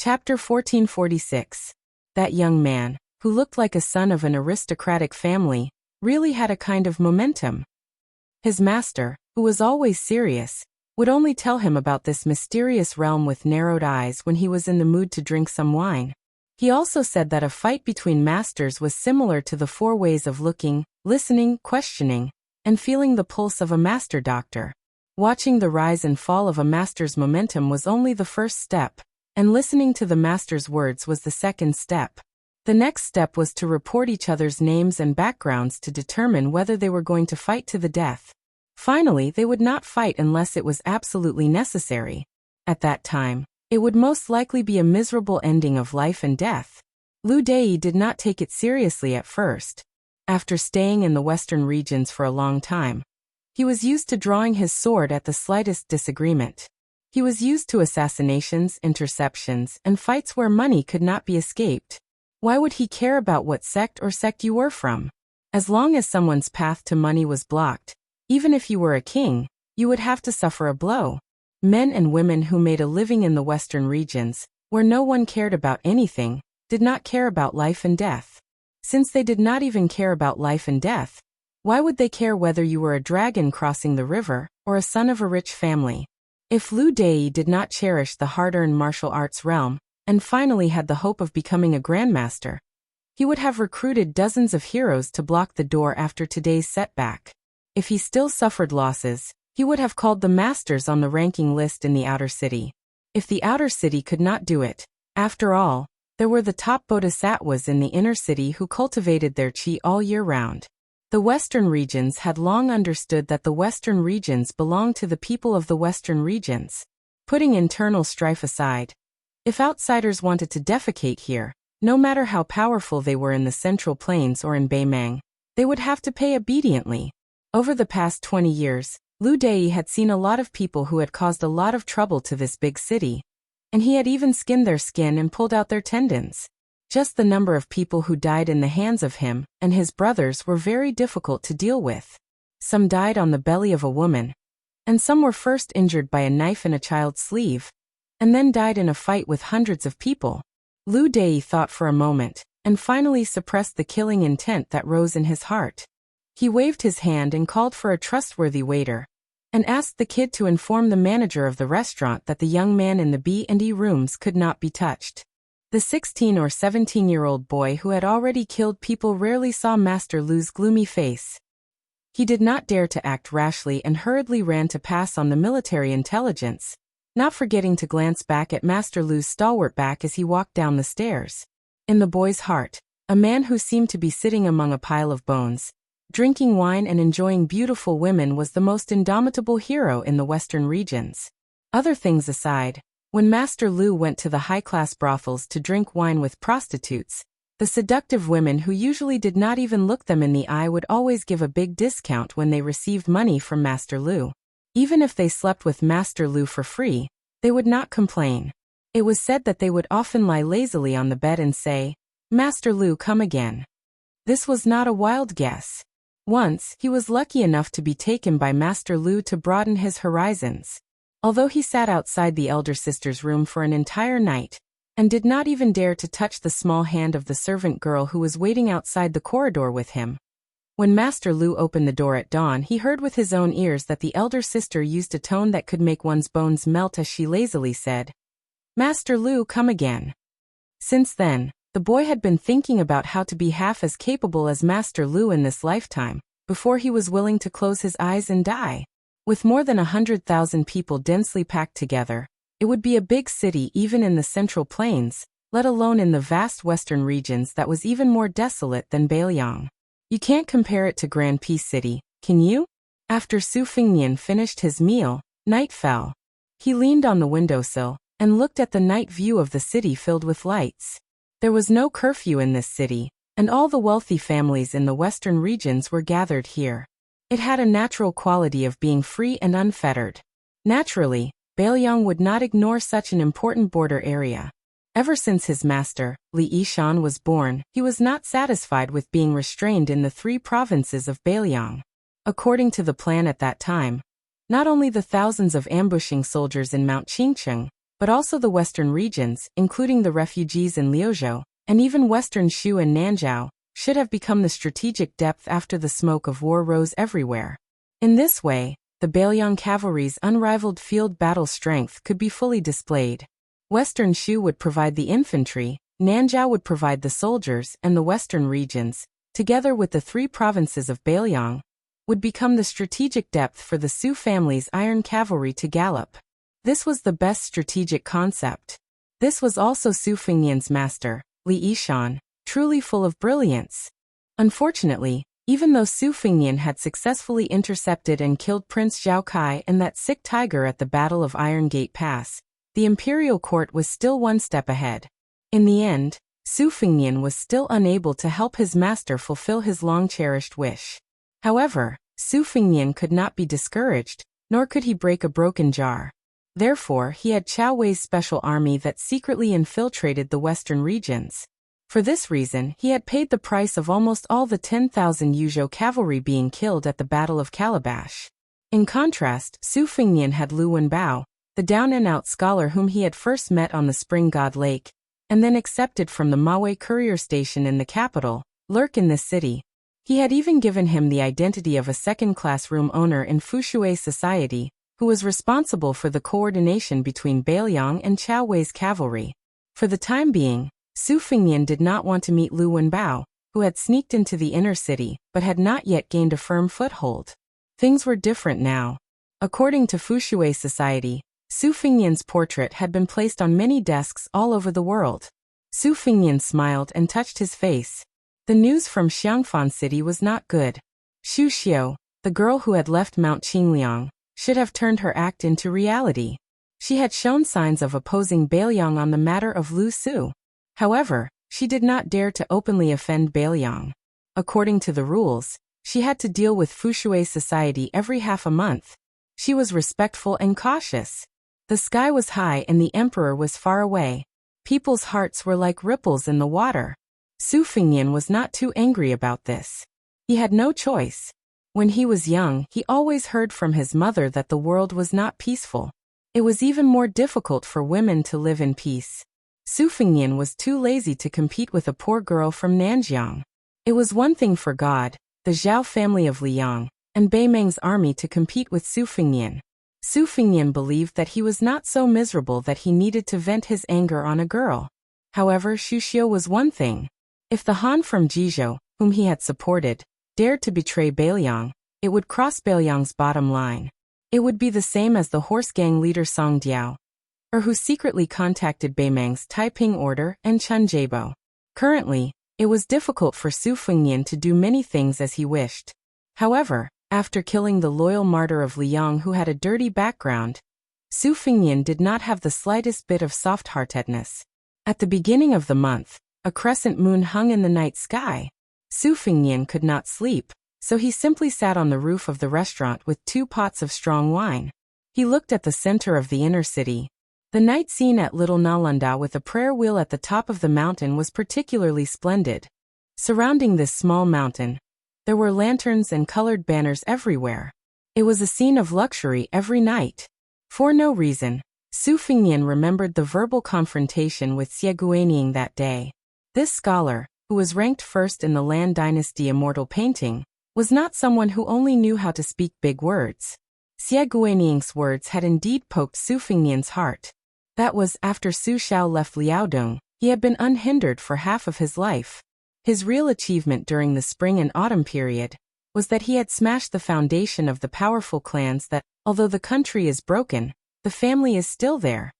Chapter 1446. That young man, who looked like a son of an aristocratic family, really had a kind of momentum. His master, who was always serious, would only tell him about this mysterious realm with narrowed eyes when he was in the mood to drink some wine. He also said that a fight between masters was similar to the 4 ways of looking, listening, questioning, and feeling the pulse of a master doctor. Watching the rise and fall of a master's momentum was only the first step, and listening to the master's words was the second step. The next step was to report each other's names and backgrounds to determine whether they were going to fight to the death. Finally, they would not fight unless it was absolutely necessary. At that time, it would most likely be a miserable ending of life and death. Liu Dei did not take it seriously at first. After staying in the western regions for a long time, he was used to drawing his sword at the slightest disagreement. He was used to assassinations, interceptions, and fights where money could not be escaped. Why would he care about what sect you were from? As long as someone's path to money was blocked, even if you were a king, you would have to suffer a blow. Men and women who made a living in the western regions, where no one cared about anything, did not care about life and death. Since they did not even care about life and death, why would they care whether you were a dragon crossing the river, or a son of a rich family? If Liu Dei did not cherish the hard-earned martial arts realm, and finally had the hope of becoming a grandmaster, he would have recruited dozens of heroes to block the door after today's setback. If he still suffered losses, he would have called the masters on the ranking list in the outer city. If the outer city could not do it, after all, there were the top bodhisattvas in the inner city who cultivated their chi all year round. The western regions had long understood that the western regions belonged to the people of the western regions. Putting internal strife aside, if outsiders wanted to defecate here, no matter how powerful they were in the Central Plains or in Beimang, they would have to pay obediently. Over the past 20 years, Liu Dei had seen a lot of people who had caused a lot of trouble to this big city, and he had even skinned their skin and pulled out their tendons. Just the number of people who died in the hands of him and his brothers were very difficult to deal with. Some died on the belly of a woman, and some were first injured by a knife in a child's sleeve, and then died in a fight with hundreds of people. Liu Dei thought for a moment, and finally suppressed the killing intent that rose in his heart. He waved his hand and called for a trustworthy waiter, and asked the kid to inform the manager of the restaurant that the young man in the B&E rooms could not be touched. The 16 or 17-year-old boy who had already killed people rarely saw Master Lu's gloomy face. He did not dare to act rashly and hurriedly ran to pass on the military intelligence, not forgetting to glance back at Master Lu's stalwart back as he walked down the stairs. In the boy's heart, a man who seemed to be sitting among a pile of bones, drinking wine and enjoying beautiful women was the most indomitable hero in the western regions. Other things aside, when Master Lu went to the high-class brothels to drink wine with prostitutes, the seductive women who usually did not even look them in the eye would always give a big discount when they received money from Master Lu. Even if they slept with Master Lu for free, they would not complain. It was said that they would often lie lazily on the bed and say, "Master Lu, come again." This was not a wild guess. Once, he was lucky enough to be taken by Master Lu to broaden his horizons. Although he sat outside the elder sister's room for an entire night, and did not even dare to touch the small hand of the servant girl who was waiting outside the corridor with him, when Master Lu opened the door at dawn, he heard with his own ears that the elder sister used a tone that could make one's bones melt as she lazily said, "Master Lu, come again." Since then, the boy had been thinking about how to be half as capable as Master Lu in this lifetime, before he was willing to close his eyes and die. With more than 100,000 people densely packed together, it would be a big city even in the Central Plains, let alone in the vast western regions that was even more desolate than Beiliang. You can't compare it to Grand Peace City, can you? After Su Fingnian finished his meal, night fell. He leaned on the windowsill and looked at the night view of the city filled with lights. There was no curfew in this city, and all the wealthy families in the western regions were gathered here. It had a natural quality of being free and unfettered. Naturally, Beiliang would not ignore such an important border area. Ever since his master, Li Yishan, was born, he was not satisfied with being restrained in the 3 provinces of Beiliang. According to the plan at that time, not only the thousands of ambushing soldiers in Mount Qingcheng, but also the western regions, including the refugees in Liuzhou, and even western Shu and Nanzhou, should have become the strategic depth after the smoke of war rose everywhere. In this way, the Bailiang cavalry's unrivaled field battle strength could be fully displayed. Western Shu would provide the infantry, Nanzhou would provide the soldiers, and the western regions, together with the 3 provinces of Bailiang, would become the strategic depth for the Su family's iron cavalry to gallop. This was the best strategic concept. This was also Su Fengnian's master, Li Yishan, truly full of brilliance. Unfortunately, even though Su Fengnian had successfully intercepted and killed Prince Zhao Kai and that sick tiger at the Battle of Iron Gate Pass, the imperial court was still one step ahead. In the end, Su Fengnian was still unable to help his master fulfill his long-cherished wish. However, Su Fengnian could not be discouraged, nor could he break a broken jar. Therefore, he had Chao Wei's special army that secretly infiltrated the western regions. For this reason, he had paid the price of almost all the 10,000 Yuzhou cavalry being killed at the Battle of Calabash. In contrast, Su Fengnian had Lu Wenbao, the down-and-out scholar whom he had first met on the Spring God Lake, and then accepted from the Mawei courier station in the capital, lurk in this city. He had even given him the identity of a second-class room owner in Fushui society, who was responsible for the coordination between Bailiang and Chao Wei's cavalry. For the time being, Su Fengnian did not want to meet Lu Wenbao, who had sneaked into the inner city, but had not yet gained a firm foothold. Things were different now. According to Fushui society, Su Fengnian's portrait had been placed on many desks all over the world. Su Fengnian smiled and touched his face. The news from Xiangfan City was not good. Xu Xiu, the girl who had left Mount Qingliang, should have turned her act into reality. She had shown signs of opposing Bailiang on the matter of Lu Su. However, she did not dare to openly offend Bailiang. According to the rules, she had to deal with Fushui society every half a month. She was respectful and cautious. The sky was high and the emperor was far away. People's hearts were like ripples in the water. Su Fengnian was not too angry about this. He had no choice. When he was young, he always heard from his mother that the world was not peaceful. It was even more difficult for women to live in peace. Su Fengnian was too lazy to compete with a poor girl from Nanjiang. It was one thing for God, the Zhao family of Liang, and Bei Meng's army to compete with Su Fengnian. Su Fengnian believed that he was not so miserable that he needed to vent his anger on a girl. However, Xu Xiu was one thing. If the Han from Jizhou, whom he had supported, dared to betray Bailiang, it would cross Bailiang's bottom line. It would be the same as the horse gang leader Song Diao, or who secretly contacted Bei Meng's Taiping Order and Chun Jiebo. Currently, it was difficult for Su Fengnian to do many things as he wished. However, after killing the loyal martyr of Liang who had a dirty background, Su Fengnian did not have the slightest bit of soft-heartedness. At the beginning of the month, a crescent moon hung in the night sky. Su Fengnian could not sleep, so he simply sat on the roof of the restaurant with 2 pots of strong wine. He looked at the center of the inner city. The night scene at Little Nalanda with a prayer wheel at the top of the mountain was particularly splendid. Surrounding this small mountain, there were lanterns and colored banners everywhere. It was a scene of luxury every night. For no reason, Su Fengnian remembered the verbal confrontation with Xie Guaniying that day. This scholar, who was ranked first in the Lan Dynasty immortal painting, was not someone who only knew how to speak big words. Xie Guaniying's words had indeed poked Su Fengnian's heart. That was after Su Xiao left Liaodong, he had been unhindered for half of his life. His real achievement during the spring and autumn period was that he had smashed the foundation of the powerful clans that, although the country is broken, the family is still there.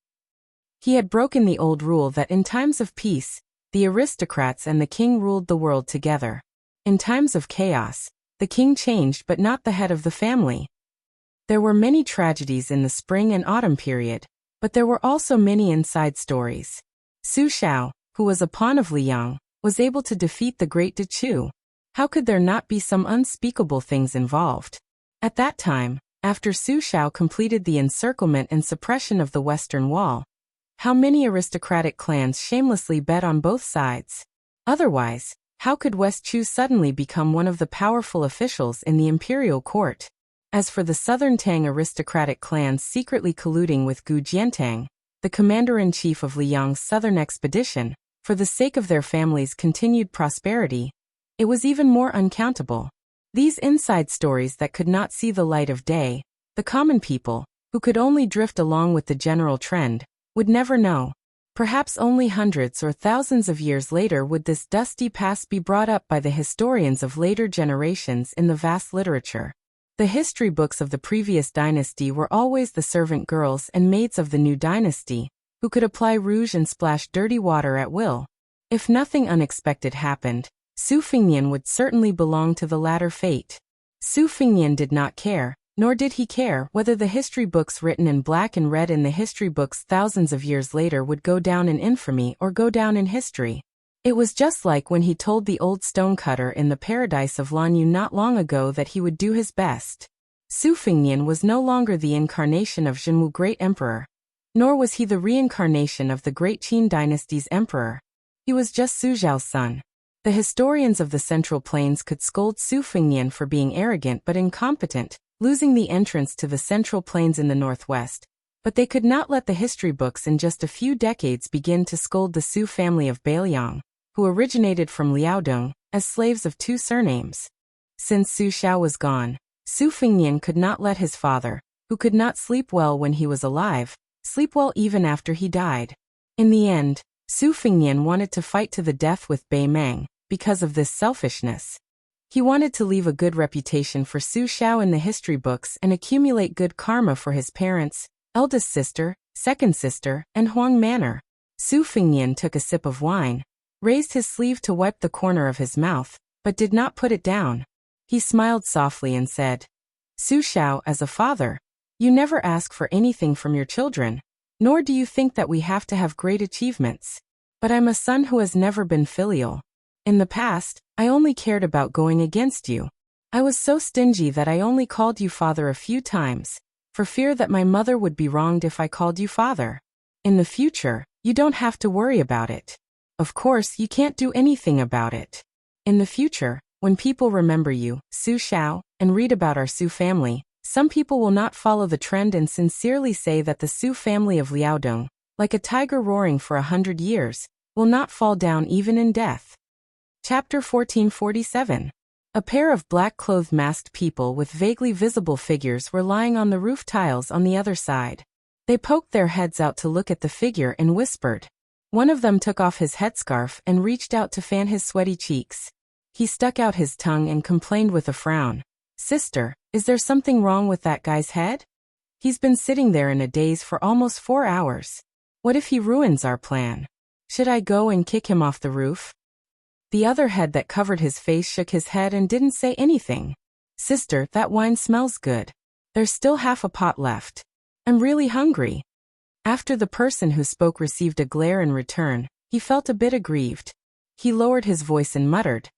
He had broken the old rule that in times of peace, the aristocrats and the king ruled the world together. In times of chaos, the king changed but not the head of the family. There were many tragedies in the spring and autumn period, but there were also many inside stories. Su Xiao, who was a pawn of Liang, was able to defeat the great De Chu. How could there not be some unspeakable things involved? At that time, after Su Xiao completed the encirclement and suppression of the Western Wall, how many aristocratic clans shamelessly bet on both sides? Otherwise, how could West Chu suddenly become one of the powerful officials in the imperial court? As for the southern Tang aristocratic clans secretly colluding with Gu Jiantang, the commander-in-chief of Liang's southern expedition, for the sake of their family's continued prosperity. It was even more uncountable. These inside stories that could not see the light of day, the common people, who could only drift along with the general trend, would never know. Perhaps only hundreds or thousands of years later would this dusty past be brought up by the historians of later generations in the vast literature. The history books of the previous dynasty were always the servant girls and maids of the new dynasty, who could apply rouge and splash dirty water at will. If nothing unexpected happened, Su Fingnian would certainly belong to the latter fate. Su Fingnian did not care, nor did he care whether the history books written in black and red in the history books thousands of years later would go down in infamy or go down in history. It was just like when he told the old stonecutter in the paradise of Lanyu not long ago that he would do his best. Su Fingnian was no longer the incarnation of Zhenwu Great Emperor, nor was he the reincarnation of the Great Qin dynasty's emperor. He was just Su Zhao's son. The historians of the Central Plains could scold Su Fingnian for being arrogant but incompetent, losing the entrance to the Central Plains in the northwest, but they could not let the history books in just a few decades begin to scold the Su family of Bailiang, who originated from Liaodong, as slaves of two surnames. Since Su Xiao was gone, Su Fingnian could not let his father, who could not sleep well when he was alive, sleep well even after he died. In the end, Su Fingnian wanted to fight to the death with Bei Meng, because of this selfishness. He wanted to leave a good reputation for Su Xiao in the history books and accumulate good karma for his parents, eldest sister, second sister, and Huang Manor. Su Fingnian took a sip of wine, raised his sleeve to wipe the corner of his mouth, but did not put it down. He smiled softly and said, "Su Xiao, as a father, you never ask for anything from your children, nor do you think that we have to have great achievements. But I'm a son who has never been filial. In the past, I only cared about going against you. I was so stingy that I only called you father a few times, for fear that my mother would be wronged if I called you father. In the future, you don't have to worry about it. Of course, you can't do anything about it. In the future, when people remember you, Su Xiao, and read about our Su family, some people will not follow the trend and sincerely say that the Su family of Liaodong, like a tiger roaring for 100 years, will not fall down even in death." Chapter 1447. A pair of black-clothed masked people with vaguely visible figures were lying on the roof tiles on the other side. They poked their heads out to look at the figure and whispered. One of them took off his headscarf and reached out to fan his sweaty cheeks. He stuck out his tongue and complained with a frown. "Sister, is there something wrong with that guy's head? He's been sitting there in a daze for almost 4 hours. What if he ruins our plan? Should I go and kick him off the roof?" The other head that covered his face shook his head and didn't say anything. "Sister, that wine smells good. There's still half a pot left. I'm really hungry." After the person who spoke received a glare in return, he felt a bit aggrieved. He lowered his voice and muttered,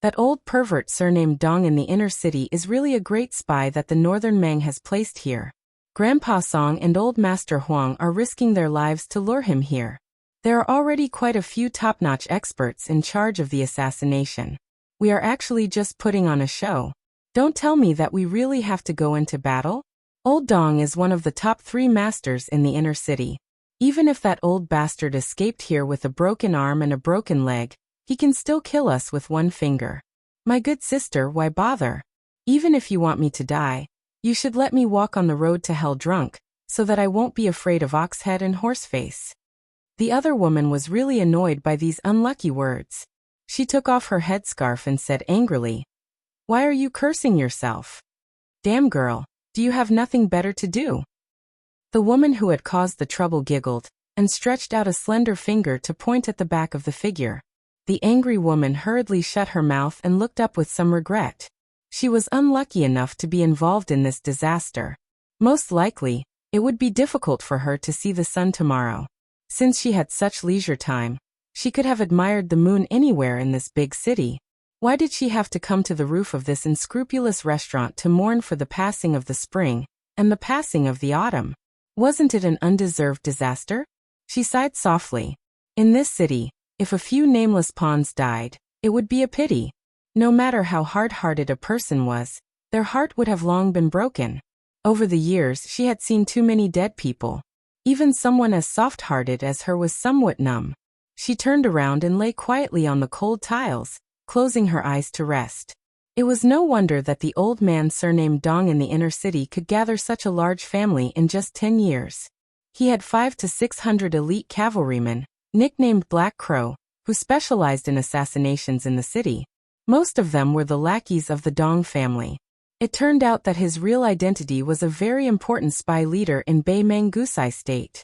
"That old pervert surnamed Dong in the inner city is really a great spy that the northern Meng has placed here. Grandpa Song and old Master Huang are risking their lives to lure him here. There are already quite a few top-notch experts in charge of the assassination. We are actually just putting on a show. Don't tell me that we really have to go into battle? Old Dong is one of the top 3 masters in the inner city. Even if that old bastard escaped here with a broken arm and a broken leg, he can still kill us with one finger. My good sister, why bother? Even if you want me to die, you should let me walk on the road to hell drunk, so that I won't be afraid of Oxhead and Horseface." The other woman was really annoyed by these unlucky words. She took off her headscarf and said angrily, "Why are you cursing yourself? Damn girl, do you have nothing better to do?" The woman who had caused the trouble giggled, and stretched out a slender finger to point at the back of the figure. The angry woman hurriedly shut her mouth and looked up with some regret. She was unlucky enough to be involved in this disaster. Most likely, it would be difficult for her to see the sun tomorrow. Since she had such leisure time, she could have admired the moon anywhere in this big city. Why did she have to come to the roof of this unscrupulous restaurant to mourn for the passing of the spring and the passing of the autumn? Wasn't it an undeserved disaster? She sighed softly. In this city, if a few nameless pawns died, it would be a pity. No matter how hard-hearted a person was, their heart would have long been broken. Over the years she had seen too many dead people. Even someone as soft-hearted as her was somewhat numb. She turned around and lay quietly on the cold tiles, closing her eyes to rest. It was no wonder that the old man surnamed Dong in the inner city could gather such a large family in just 10 years. He had 500 to 600 elite cavalrymen, nicknamed Black Crow, who specialized in assassinations in the city. Most of them were the lackeys of the Dong family. It turned out that his real identity was a very important spy leader in Baimeng Gusai State.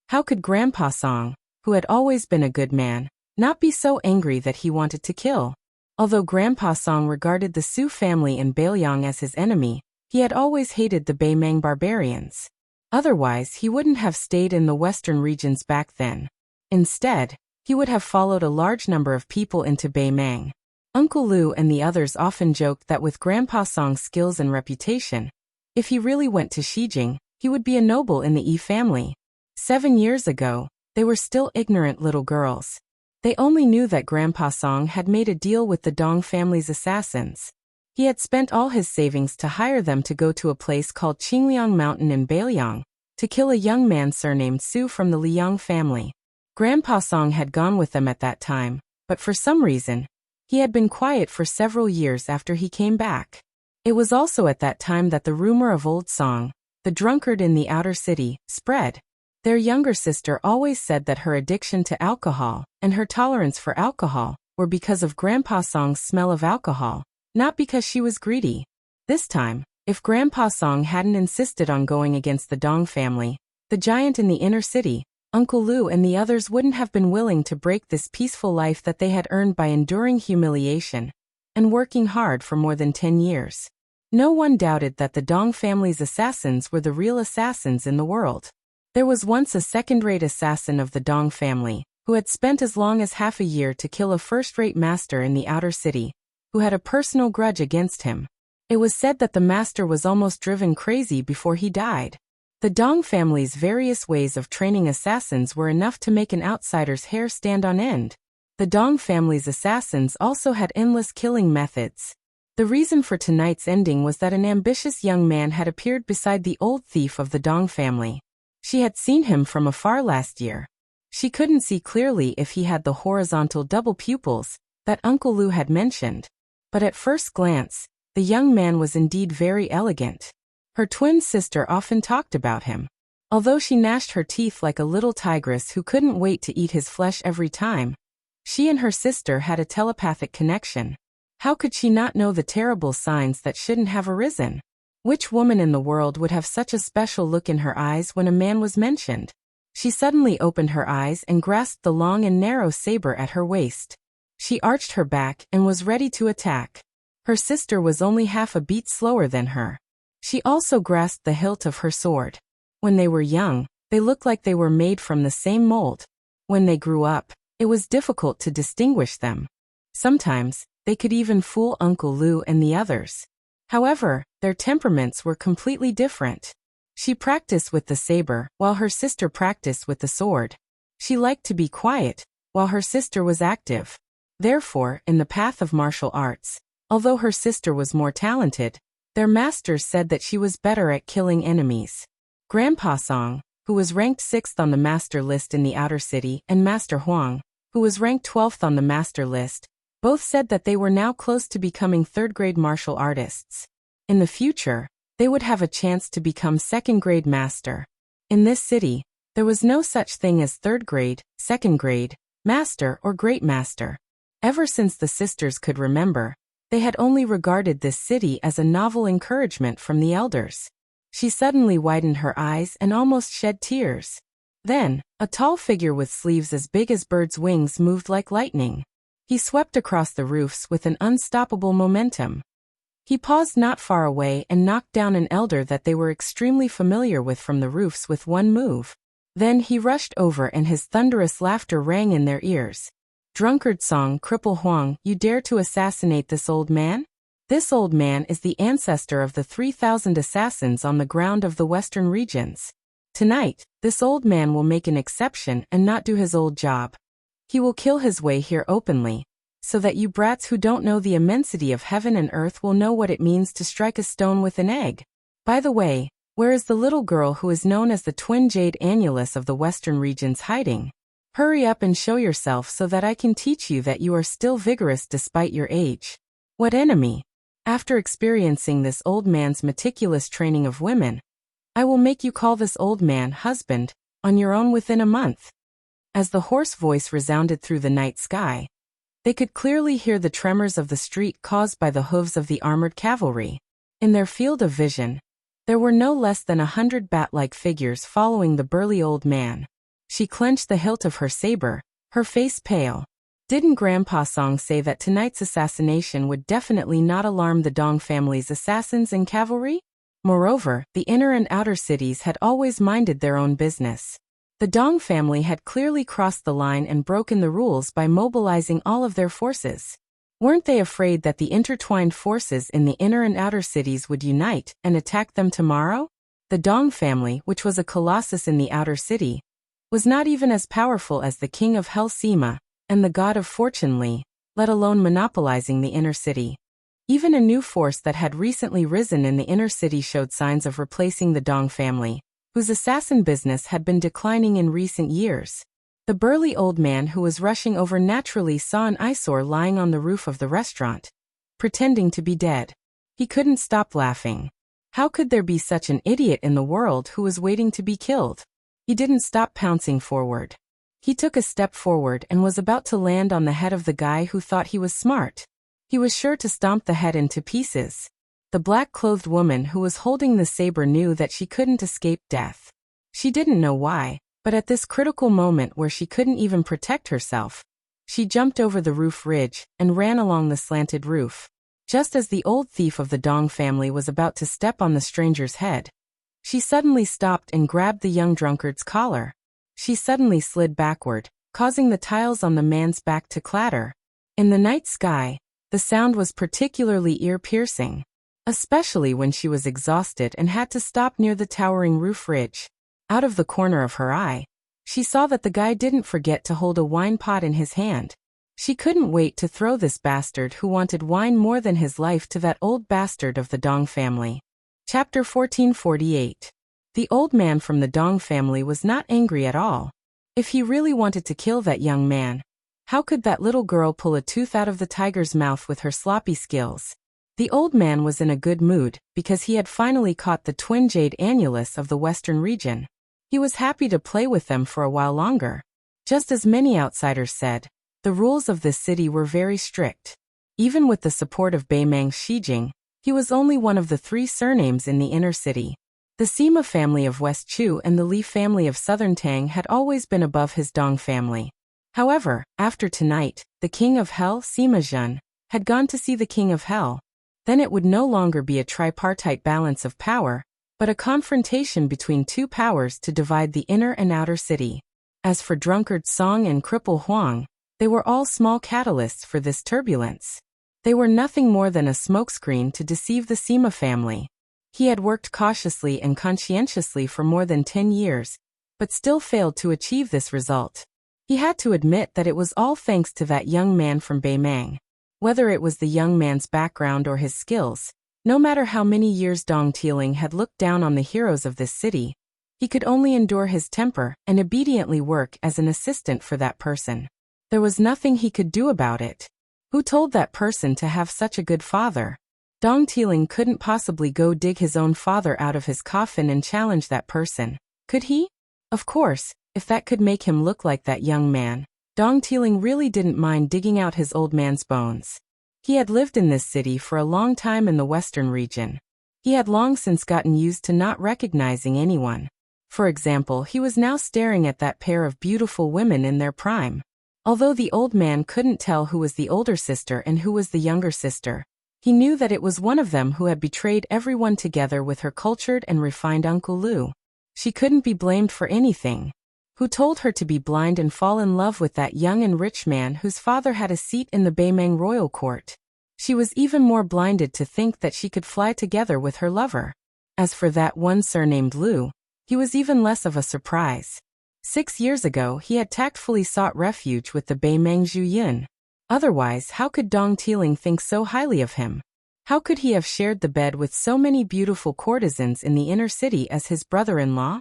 How could Grandpa Song, who had always been a good man, not be so angry that he wanted to kill? Although Grandpa Song regarded the Su family in Bailiang as his enemy, he had always hated the Baimeng barbarians. Otherwise, he wouldn't have stayed in the western regions back then. Instead, he would have followed a large number of people into Baimeng. Uncle Lu and the others often joked that with Grandpa Song's skills and reputation, if he really went to Xijing, he would be a noble in the Yi family. 7 years ago, they were still ignorant little girls. They only knew that Grandpa Song had made a deal with the Dong family's assassins. He had spent all his savings to hire them to go to a place called Qingliang Mountain in Bailiang, to kill a young man surnamed Su from the Liang family. Grandpa Song had gone with them at that time, but for some reason, he had been quiet for several years after he came back. It was also at that time that the rumor of Old Song, the drunkard in the outer city, spread. Their younger sister always said that her addiction to alcohol and her tolerance for alcohol were because of Grandpa Song's smell of alcohol, not because she was greedy. This time, if Grandpa Song hadn't insisted on going against the Dong family, the giant in the inner city, Uncle Lu and the others wouldn't have been willing to break this peaceful life that they had earned by enduring humiliation and working hard for more than 10 years. No one doubted that the Dong family's assassins were the real assassins in the world. There was once a second-rate assassin of the Dong family, who had spent as long as half a year to kill a first-rate master in the outer city, who had a personal grudge against him. It was said that the master was almost driven crazy before he died. The Dong family's various ways of training assassins were enough to make an outsider's hair stand on end. The Dong family's assassins also had endless killing methods. The reason for tonight's ending was that an ambitious young man had appeared beside the old thief of the Dong family. She had seen him from afar last year. She couldn't see clearly if he had the horizontal double pupils that Uncle Lu had mentioned. But at first glance, the young man was indeed very elegant. Her twin sister often talked about him. Although she gnashed her teeth like a little tigress who couldn't wait to eat his flesh every time, she and her sister had a telepathic connection. How could she not know the terrible signs that shouldn't have arisen? Which woman in the world would have such a special look in her eyes when a man was mentioned? She suddenly opened her eyes and grasped the long and narrow saber at her waist. She arched her back and was ready to attack. Her sister was only half a beat slower than her. She also grasped the hilt of her sword. When they were young, they looked like they were made from the same mold. When they grew up, it was difficult to distinguish them. Sometimes, they could even fool Uncle Lu and the others. However, their temperaments were completely different. She practiced with the saber, while her sister practiced with the sword. She liked to be quiet, while her sister was active. Therefore, in the path of martial arts, although her sister was more talented, their masters said that she was better at killing enemies. Grandpa Song, who was ranked 6th on the master list in the outer city, and Master Huang, who was ranked 12th on the master list, both said that they were now close to becoming third-grade martial artists. In the future, they would have a chance to become second-grade master. In this city, there was no such thing as third-grade, second-grade, master or great master. Ever since the sisters could remember, they had only regarded this city as a novel encouragement from the elders. She suddenly widened her eyes and almost shed tears. Then, a tall figure with sleeves as big as birds' wings moved like lightning. He swept across the roofs with an unstoppable momentum. He paused not far away and knocked down an elder that they were extremely familiar with from the roofs with one move. Then he rushed over and his thunderous laughter rang in their ears. "Drunkard Song, Cripple Huang, you dare to assassinate this old man? This old man is the ancestor of the 3,000 assassins on the ground of the western regions. Tonight, this old man will make an exception and not do his old job. He will kill his way here openly, so that you brats who don't know the immensity of heaven and earth will know what it means to strike a stone with an egg. By the way, Where is the little girl who is known as the twin jade annulus of the western regions hiding? Hurry up and show yourself so that I can teach you that you are still vigorous despite your age. What enemy? After experiencing this old man's meticulous training of women, I will make you call this old man husband, on your own within a month. As the hoarse voice resounded through the night sky, they could clearly hear the tremors of the street caused by the hooves of the armored cavalry. In their field of vision, there were no less than 100 bat-like figures following the burly old man. She clenched the hilt of her saber, her face pale. Didn't Grandpa Song say that tonight's assassination would definitely not alarm the Dong family's assassins and cavalry? Moreover, the inner and outer cities had always minded their own business. The Dong family had clearly crossed the line and broken the rules by mobilizing all of their forces. Weren't they afraid that the intertwined forces in the inner and outer cities would unite and attack them tomorrow? The Dong family, which was a colossus in the outer city, was not even as powerful as the king of Hell Sima and the god of fortune Li, let alone monopolizing the inner city. Even a new force that had recently risen in the inner city showed signs of replacing the Dong family, whose assassin business had been declining in recent years. The burly old man who was rushing over naturally saw an eyesore lying on the roof of the restaurant, pretending to be dead. He couldn't stop laughing. How could there be such an idiot in the world who was waiting to be killed? He didn't stop pouncing forward. He took a step forward and was about to land on the head of the guy who thought he was smart. He was sure to stomp the head into pieces. The black-clothed woman who was holding the saber knew that she couldn't escape death. She didn't know why, but at this critical moment where she couldn't even protect herself, she jumped over the roof ridge and ran along the slanted roof. Just as the old thief of the Dong family was about to step on the stranger's head, she suddenly stopped and grabbed the young drunkard's collar. She suddenly slid backward, causing the tiles on the man's back to clatter. In the night sky, the sound was particularly ear-piercing, especially when she was exhausted and had to stop near the towering roof ridge. Out of the corner of her eye, she saw that the guy didn't forget to hold a wine pot in his hand. She couldn't wait to throw this bastard who wanted wine more than his life to that old bastard of the Dong family. Chapter 1448. The old man from the Dong family was not angry at all. If he really wanted to kill that young man, how could that little girl pull a tooth out of the tiger's mouth with her sloppy skills? The old man was in a good mood because he had finally caught the twin jade annulus of the western region. He was happy to play with them for a while longer. Just as many outsiders said, the rules of this city were very strict. Even with the support of Beimang Shijing, he was only one of the 3 surnames in the inner city. The Sima family of West Chu and the Li family of Southern Tang had always been above his Dong family. However, after tonight, the king of Hell, Sima Zhen, had gone to see the king of Hell. Then it would no longer be a tripartite balance of power, but a confrontation between 2 powers to divide the inner and outer city. As for drunkard Song and cripple Huang, they were all small catalysts for this turbulence. They were nothing more than a smokescreen to deceive the Sima family. He had worked cautiously and conscientiously for more than 10 years, but still failed to achieve this result. He had to admit that it was all thanks to that young man from Beimang. Whether it was the young man's background or his skills, no matter how many years Dong Tiling had looked down on the heroes of this city, he could only endure his temper and obediently work as an assistant for that person. There was nothing he could do about it. Who told that person to have such a good father? Dong Tiling couldn't possibly go dig his own father out of his coffin and challenge that person, could he? Of course, if that could make him look like that young man, Dong Tiling really didn't mind digging out his old man's bones. He had lived in this city for a long time in the western region. He had long since gotten used to not recognizing anyone. For example, he was now staring at that pair of beautiful women in their prime. Although the old man couldn't tell who was the older sister and who was the younger sister, he knew that it was one of them who had betrayed everyone together with her cultured and refined Uncle Lu. She couldn't be blamed for anything. Who told her to be blind and fall in love with that young and rich man whose father had a seat in the Beimang royal court? She was even more blinded to think that she could fly together with her lover. As for that one surnamed Lu, he was even less of a surprise. 6 years ago he had tactfully sought refuge with the Beimang Zhu Yun. Otherwise, how could Dong Tiling think so highly of him? How could he have shared the bed with so many beautiful courtesans in the inner city as his brother-in-law?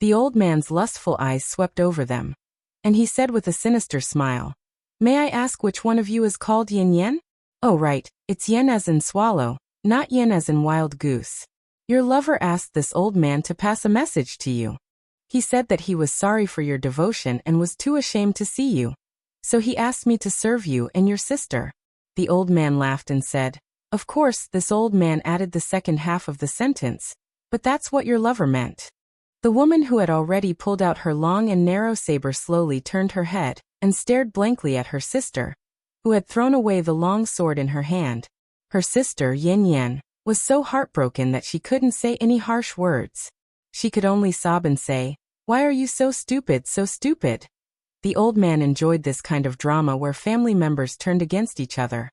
The old man's lustful eyes swept over them, and he said with a sinister smile, "May I ask which one of you is called Yin Yen? Oh right, it's yen as in swallow, not yen as in wild goose. Your lover asked this old man to pass a message to you. He said that he was sorry for your devotion and was too ashamed to see you. So he asked me to serve you and your sister." The old man laughed and said, "Of course," this old man added the second half of the sentence, "but that's what your lover meant." The woman who had already pulled out her long and narrow saber slowly turned her head and stared blankly at her sister, who had thrown away the long sword in her hand. Her sister, Yin Yen, was so heartbroken that she couldn't say any harsh words. She could only sob and say, "Why are you so stupid, so stupid?" The old man enjoyed this kind of drama where family members turned against each other.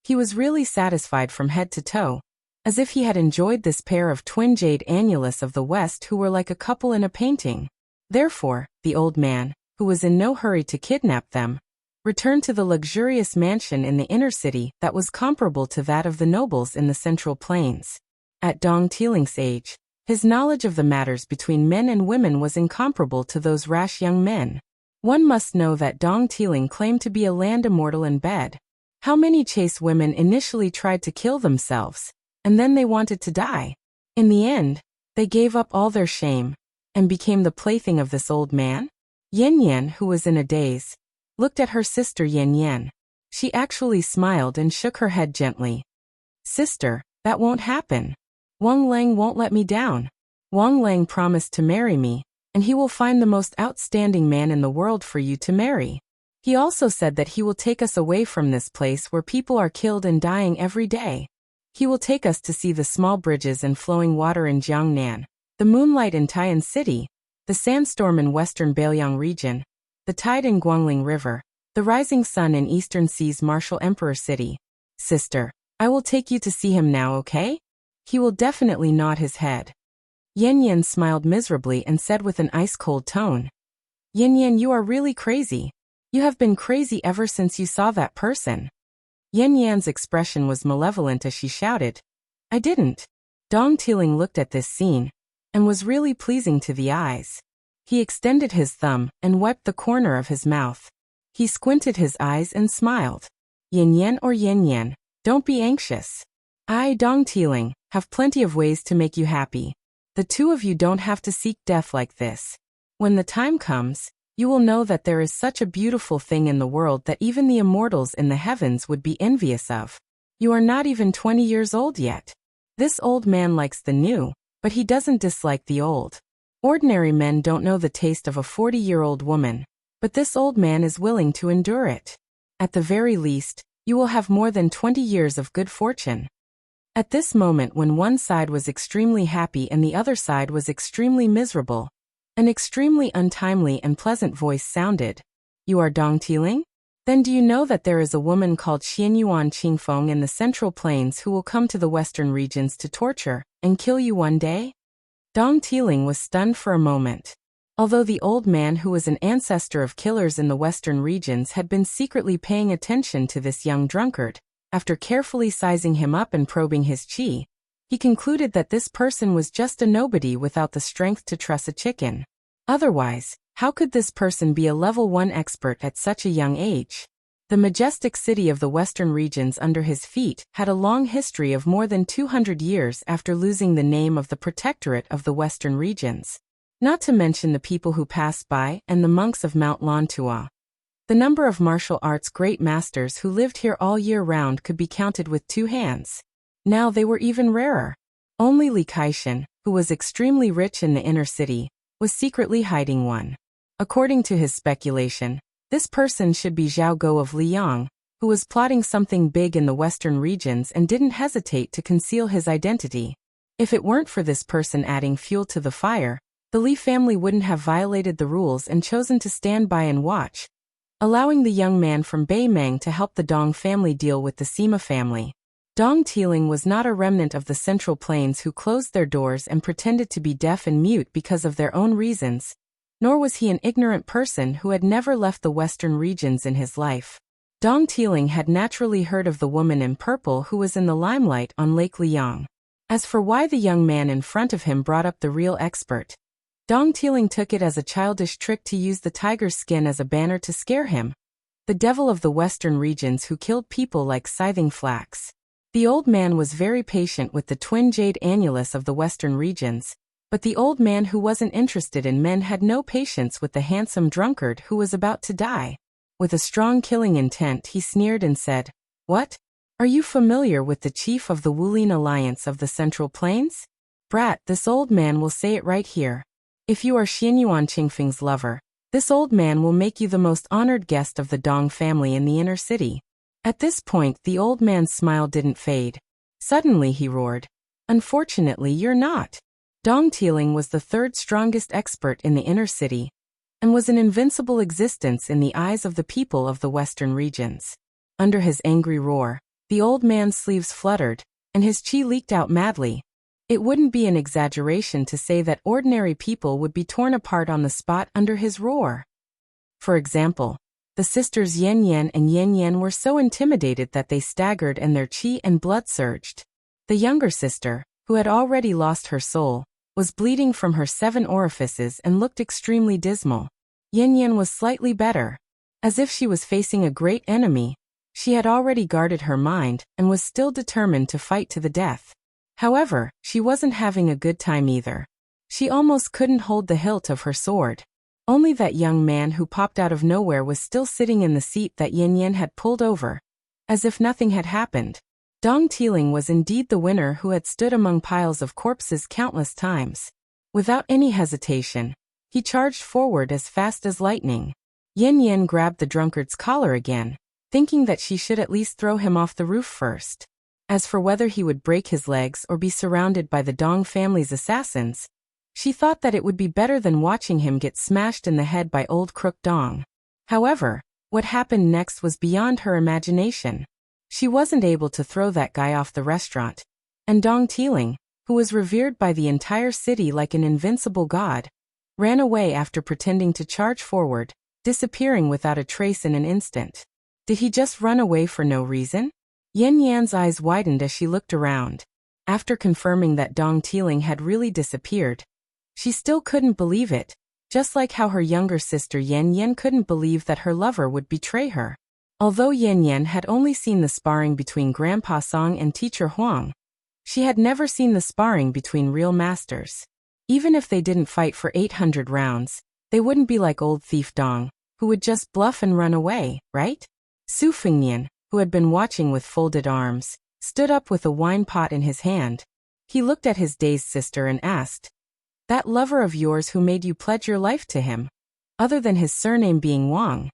He was really satisfied from head to toe, as if he had enjoyed this pair of twin jade annulus of the West who were like a couple in a painting. Therefore, the old man, who was in no hurry to kidnap them, returned to the luxurious mansion in the inner city that was comparable to that of the nobles in the Central Plains. At Dong Tiling's age, his knowledge of the matters between men and women was incomparable to those rash young men. One must know that Dong Tiling claimed to be a land immortal in bed. How many chaste women initially tried to kill themselves, and then they wanted to die. In the end, they gave up all their shame, and became the plaything of this old man? Yin Yen, who was in a daze, looked at her sister Yin Yen. She actually smiled and shook her head gently. "Sister, that won't happen. Wang Lang won't let me down. Wang Lang promised to marry me, and he will find the most outstanding man in the world for you to marry. He also said that he will take us away from this place where people are killed and dying every day. He will take us to see the small bridges and flowing water in Jiangnan, the moonlight in Tai'an City, the sandstorm in western Beiliang region, the tide in Guangling River, the rising sun in Eastern Sea's Martial Emperor City. Sister, I will take you to see him now, okay? He will definitely nod his head." Yin Yen smiled miserably and said with an ice-cold tone, "Yin Yen, you are really crazy. You have been crazy ever since you saw that person." Yin Yan's expression was malevolent as she shouted, "I didn't." Dong Tiling looked at this scene, and was really pleasing to the eyes. He extended his thumb and wiped the corner of his mouth. He squinted his eyes and smiled. "Yin Yen or Yin Yen, don't be anxious. I, Dong Tiling, have plenty of ways to make you happy. The two of you don't have to seek death like this. When the time comes, you will know that there is such a beautiful thing in the world that even the immortals in the heavens would be envious of. You are not even 20 years old yet. This old man likes the new, but he doesn't dislike the old. Ordinary men don't know the taste of a 40-year-old woman, but this old man is willing to endure it. At the very least, you will have more than 20 years of good fortune." At this moment, when one side was extremely happy and the other side was extremely miserable, an extremely untimely and pleasant voice sounded. "You are Dong Tiling? Then do you know that there is a woman called Xianyuan Qingfeng in the Central Plains who will come to the western regions to torture and kill you one day?" Dong Tiling was stunned for a moment. Although the old man, who was an ancestor of killers in the western regions, had been secretly paying attention to this young drunkard, after carefully sizing him up and probing his qi, he concluded that this person was just a nobody without the strength to truss a chicken. Otherwise, how could this person be a level 1 expert at such a young age? The majestic city of the western regions under his feet had a long history of more than 200 years after losing the name of the protectorate of the western regions. Not to mention the people who passed by and the monks of Mount Lantua. The number of martial arts great masters who lived here all year round could be counted with 2 hands. Now they were even rarer. Only Li Kaishan, who was extremely rich in the inner city, was secretly hiding one. According to his speculation, this person should be Zhao Go of Liang, who was plotting something big in the western regions and didn't hesitate to conceal his identity. If it weren't for this person adding fuel to the fire, the Li family wouldn't have violated the rules and chosen to stand by and watch, allowing the young man from Beimeng to help the Dong family deal with the Sima family. Dong Tiling was not a remnant of the Central Plains who closed their doors and pretended to be deaf and mute because of their own reasons, nor was he an ignorant person who had never left the western regions in his life. Dong Tiling had naturally heard of the woman in purple who was in the limelight on Lake Liang. As for why the young man in front of him brought up the real expert, Dong Tiling took it as a childish trick to use the tiger's skin as a banner to scare him, the devil of the western regions who killed people like scything flax. The old man was very patient with the twin jade annulus of the western regions, but the old man who wasn't interested in men had no patience with the handsome drunkard who was about to die. With a strong killing intent, he sneered and said, "What? Are you familiar with the chief of the Wulin Alliance of the Central Plains? Brat, this old man will say it right here. If you are Xianyuan Qingfeng's lover, this old man will make you the most honored guest of the Dong family in the inner city." At this point, the old man's smile didn't fade. Suddenly he roared, "Unfortunately, you're not." Dong Tiling was the third strongest expert in the inner city, and was an invincible existence in the eyes of the people of the western regions. Under his angry roar, the old man's sleeves fluttered, and his chi leaked out madly. It wouldn't be an exaggeration to say that ordinary people would be torn apart on the spot under his roar. For example, the sisters Yan Yan and Yan Yan were so intimidated that they staggered and their chi and blood surged. The younger sister, who had already lost her soul, was bleeding from her 7 orifices and looked extremely dismal. Yan Yan was slightly better. As if she was facing a great enemy, she had already guarded her mind and was still determined to fight to the death. However, she wasn't having a good time either. She almost couldn't hold the hilt of her sword. Only that young man who popped out of nowhere was still sitting in the seat that Yan Yan had pulled over, as if nothing had happened. Dong Tiling was indeed the winner who had stood among piles of corpses countless times. Without any hesitation, he charged forward as fast as lightning. Yan Yan grabbed the drunkard's collar again, thinking that she should at least throw him off the roof first. As for whether he would break his legs or be surrounded by the Dong family's assassins, she thought that it would be better than watching him get smashed in the head by old crook Dong. However, what happened next was beyond her imagination. She wasn't able to throw that guy off the restaurant, and Dong Tiling, who was revered by the entire city like an invincible god, ran away after pretending to charge forward, disappearing without a trace in an instant. Did he just run away for no reason? Yan Yan's eyes widened as she looked around. After confirming that Dong Tiling had really disappeared, she still couldn't believe it, just like how her younger sister Yan Yan couldn't believe that her lover would betray her. Although Yan Yan had only seen the sparring between Grandpa Song and Teacher Huang, she had never seen the sparring between real masters. Even if they didn't fight for 800 rounds, they wouldn't be like old thief Dong, who would just bluff and run away, right? Su Fengnian, who had been watching with folded arms, stood up with a wine pot in his hand. He looked at his dazed sister and asked, "That lover of yours who made you pledge your life to him, other than his surname being Wang,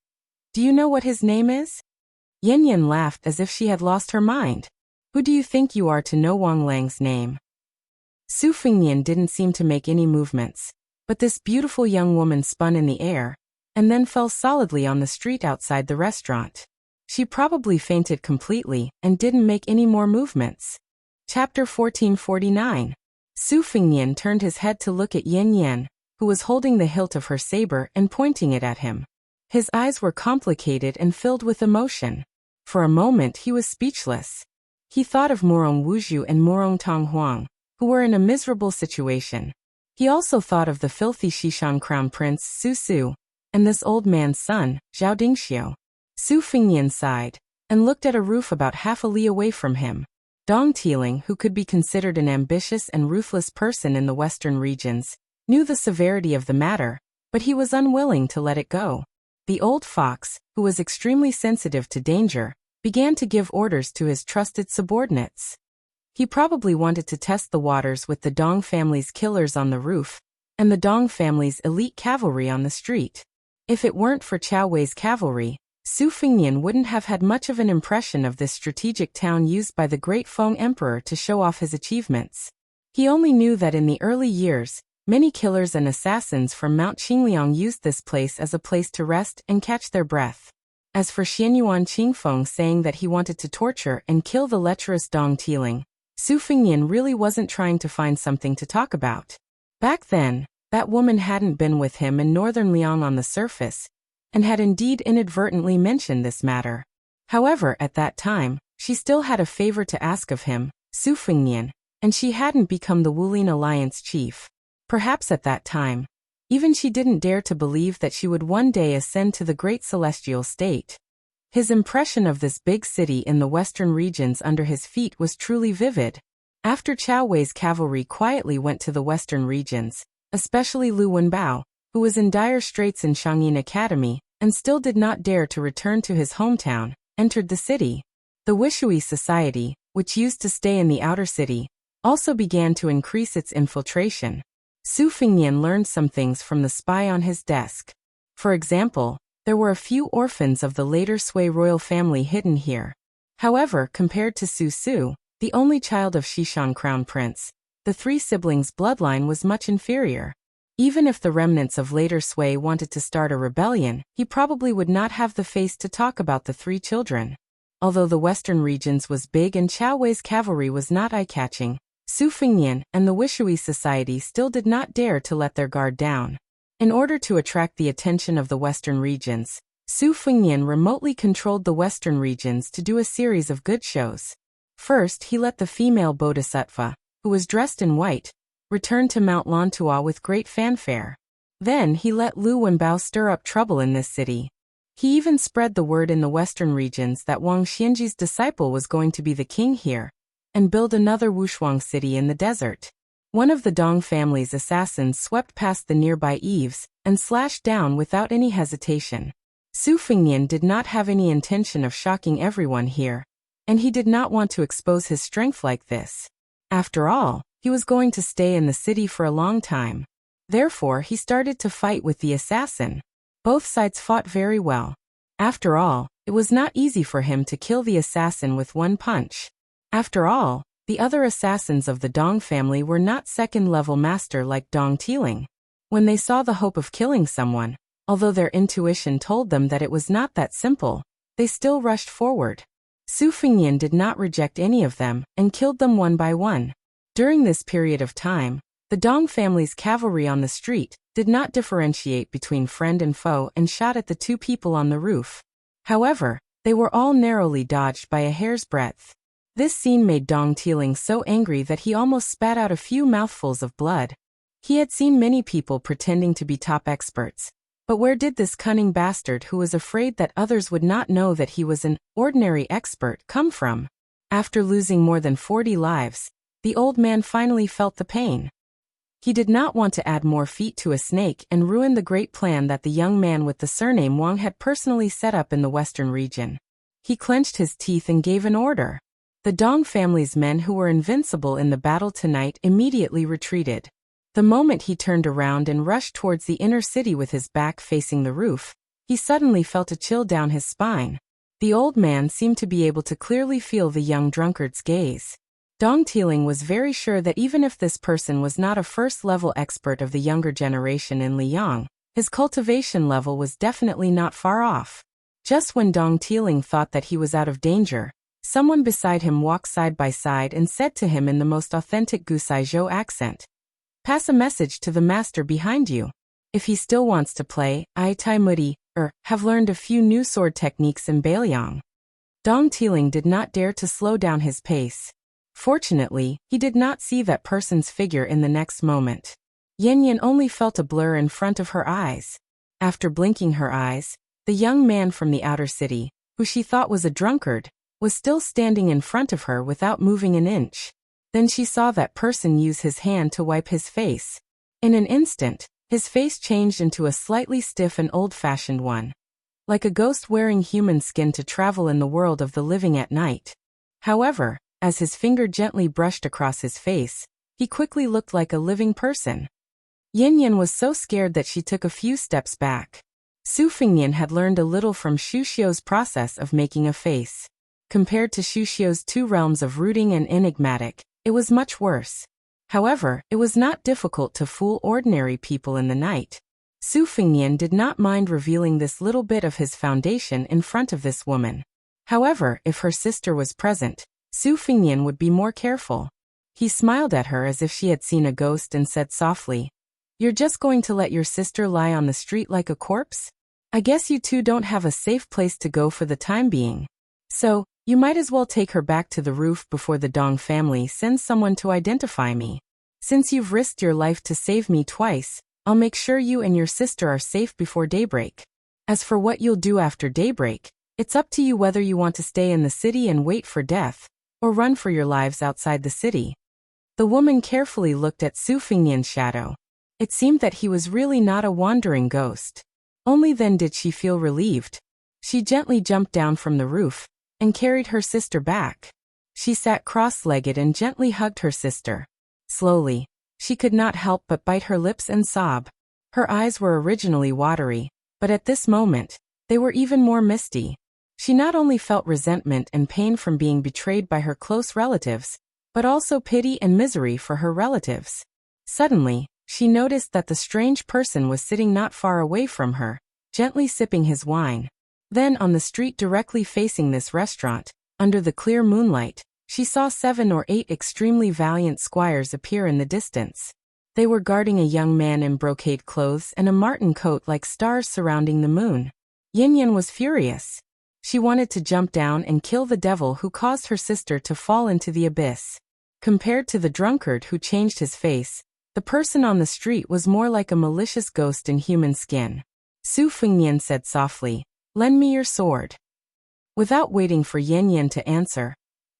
do you know what his name is?" Yan Yan laughed as if she had lost her mind. "Who do you think you are to know Wang Lang's name?" Su Fengnian didn't seem to make any movements, but this beautiful young woman spun in the air, and then fell solidly on the street outside the restaurant. She probably fainted completely and didn't make any more movements. Chapter 1449. Su Fengnian turned his head to look at Yan Yan, who was holding the hilt of her saber and pointing it at him. His eyes were complicated and filled with emotion. For a moment he was speechless. He thought of Morong Wuzhu and Morong Tong Huang, who were in a miserable situation. He also thought of the filthy Xishan crown prince Su Su, and this old man's son, Zhao Dingxiu. Su Fengnian sighed, and looked at a roof about half a li away from him. Dong Tiling, who could be considered an ambitious and ruthless person in the western regions, knew the severity of the matter, but he was unwilling to let it go. The old fox, who was extremely sensitive to danger, began to give orders to his trusted subordinates. He probably wanted to test the waters with the Dong family's killers on the roof, and the Dong family's elite cavalry on the street. If it weren't for Chao Wei's cavalry, Su Fengnian wouldn't have had much of an impression of this strategic town used by the great Feng Emperor to show off his achievements. He only knew that in the early years, many killers and assassins from Mount Qingliang used this place as a place to rest and catch their breath. As for Xianyuan Qingfeng saying that he wanted to torture and kill the lecherous Dong Tiling, Su Fengnian really wasn't trying to find something to talk about. Back then, that woman hadn't been with him in northern Liang on the surface, and had indeed inadvertently mentioned this matter. However, at that time, she still had a favor to ask of him, Su Fengnian, and she hadn't become the Wulin Alliance chief. Perhaps at that time, even she didn't dare to believe that she would one day ascend to the great celestial state. His impression of this big city in the western regions under his feet was truly vivid. After Chao Wei's cavalry quietly went to the western regions, especially Lu Wenbao, who was in dire straits in Shangyin Academy, and still did not dare to return to his hometown, entered the city. The Wishui society, which used to stay in the outer city, also began to increase its infiltration. Su Fengnian learned some things from the spy on his desk. For example, there were a few orphans of the later Sui royal family hidden here. However, compared to Su Su, the only child of Xishan crown prince, the three siblings' bloodline was much inferior. Even if the remnants of later Sui wanted to start a rebellion, he probably would not have the face to talk about the three children. Although the western regions was big and Chao Wei's cavalry was not eye-catching, Su Fengnian and the Wishui society still did not dare to let their guard down. In order to attract the attention of the western regions, Su Fengnian remotely controlled the western regions to do a series of good shows. First, he let the female bodhisattva, who was dressed in white, return to Mount Lantua with great fanfare. Then he let Lu Wenbao stir up trouble in this city. He even spread the word in the western regions that Wang Xianji's disciple was going to be the king here, and build another Wushuang city in the desert. One of the Dong family's assassins swept past the nearby eaves and slashed down without any hesitation. Su Fengnian did not have any intention of shocking everyone here, and he did not want to expose his strength like this. After all, he was going to stay in the city for a long time. Therefore, he started to fight with the assassin. Both sides fought very well. After all, it was not easy for him to kill the assassin with one punch. After all, the other assassins of the Dong family were not second-level master like Dong Tiling. When they saw the hope of killing someone, although their intuition told them that it was not that simple, they still rushed forward. Su Fengnian did not reject any of them and killed them one by one. During this period of time, the Dong family's cavalry on the street did not differentiate between friend and foe and shot at the two people on the roof. However, they were all narrowly dodged by a hair's breadth. This scene made Dong Tiling so angry that he almost spat out a few mouthfuls of blood. He had seen many people pretending to be top experts, but where did this cunning bastard who was afraid that others would not know that he was an ordinary expert come from? After losing more than 40 lives, the old man finally felt the pain. He did not want to add more feet to a snake and ruin the great plan that the young man with the surname Wang had personally set up in the western region. He clenched his teeth and gave an order. The Dong family's men who were invincible in the battle tonight immediately retreated. The moment he turned around and rushed towards the inner city with his back facing the roof, he suddenly felt a chill down his spine. The old man seemed to be able to clearly feel the young drunkard's gaze. Dong Tiling was very sure that even if this person was not a first-level expert of the younger generation in Liang, his cultivation level was definitely not far off. Just when Dong Tiling thought that he was out of danger, someone beside him walked side by side and said to him in the most authentic Gusaizhou accent, "Pass a message to the master behind you. If he still wants to play, I Tai Mudi, have learned a few new sword techniques in Beiliang." Dong Tiling did not dare to slow down his pace. Fortunately, he did not see that person's figure in the next moment. Yan Yan only felt a blur in front of her eyes. After blinking her eyes, the young man from the outer city, who she thought was a drunkard, was still standing in front of her without moving an inch. Then she saw that person use his hand to wipe his face. In an instant, his face changed into a slightly stiff and old-fashioned one, like a ghost wearing human skin to travel in the world of the living at night. However, as his finger gently brushed across his face, he quickly looked like a living person. Yin Yin was so scared that she took a few steps back. Su Fengnian had learned a little from Xu Xiu's process of making a face. Compared to Xu Xiu's two realms of rooting and enigmatic, it was much worse. However, it was not difficult to fool ordinary people in the night. Su Fengnian did not mind revealing this little bit of his foundation in front of this woman. However, if her sister was present, Su Fengnian would be more careful. He smiled at her as if she had seen a ghost and said softly, "You're just going to let your sister lie on the street like a corpse? I guess you two don't have a safe place to go for the time being." So, you might as well take her back to the roof before the Dong family sends someone to identify me. Since you've risked your life to save me twice, I'll make sure you and your sister are safe before daybreak. As for what you'll do after daybreak, it's up to you whether you want to stay in the city and wait for death, or run for your lives outside the city. The woman carefully looked at Su Fengnian's shadow. It seemed that he was really not a wandering ghost. Only then did she feel relieved. She gently jumped down from the roof and carried her sister back. She sat cross-legged and gently hugged her sister. Slowly, she could not help but bite her lips and sob. Her eyes were originally watery, but at this moment, they were even more misty. She not only felt resentment and pain from being betrayed by her close relatives, but also pity and misery for her relatives. Suddenly, she noticed that the strange person was sitting not far away from her, gently sipping his wine. Then on the street directly facing this restaurant, under the clear moonlight, she saw 7 or 8 extremely valiant squires appear in the distance. They were guarding a young man in brocade clothes and a marten coat like stars surrounding the moon. Yin Yan was furious. She wanted to jump down and kill the devil who caused her sister to fall into the abyss. Compared to the drunkard who changed his face, the person on the street was more like a malicious ghost in human skin. Su Fengnian said softly, "Lend me your sword." Without waiting for Yin Yan to answer,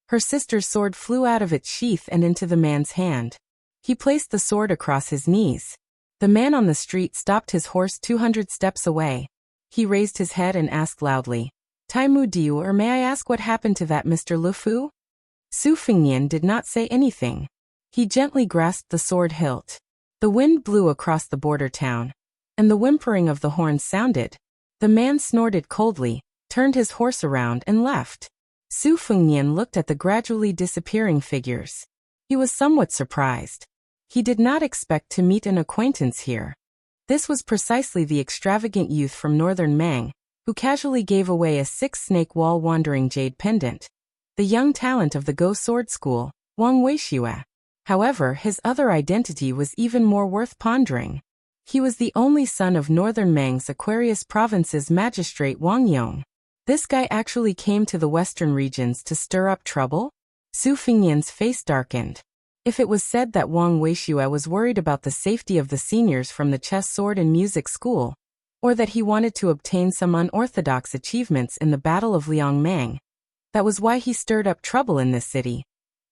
her sister's sword flew out of its sheath and into the man's hand. He placed the sword across his knees. The man on the street stopped his horse 200 steps away. He raised his head and asked loudly, "Tai Mu Diu, or may I ask what happened to that Mr. Lu Fu?" Su Fengnian did not say anything. He gently grasped the sword hilt. The wind blew across the border town, and the whimpering of the horns sounded. The man snorted coldly, turned his horse around and left. Su Fengnian looked at the gradually disappearing figures. He was somewhat surprised. He did not expect to meet an acquaintance here. This was precisely the extravagant youth from northern Mang, who casually gave away a 6-snake wall wandering jade pendant. The young talent of the Go Sword School, Wang Weishue. However, his other identity was even more worth pondering. He was the only son of northern Mang's Aquarius Province's magistrate Wang Yong. This guy actually came to the western regions to stir up trouble? Su Fengnian's face darkened. If it was said that Wang Weishue was worried about the safety of the seniors from the chess, sword and music school, or that he wanted to obtain some unorthodox achievements in the Battle of Liangmang, that was why he stirred up trouble in this city.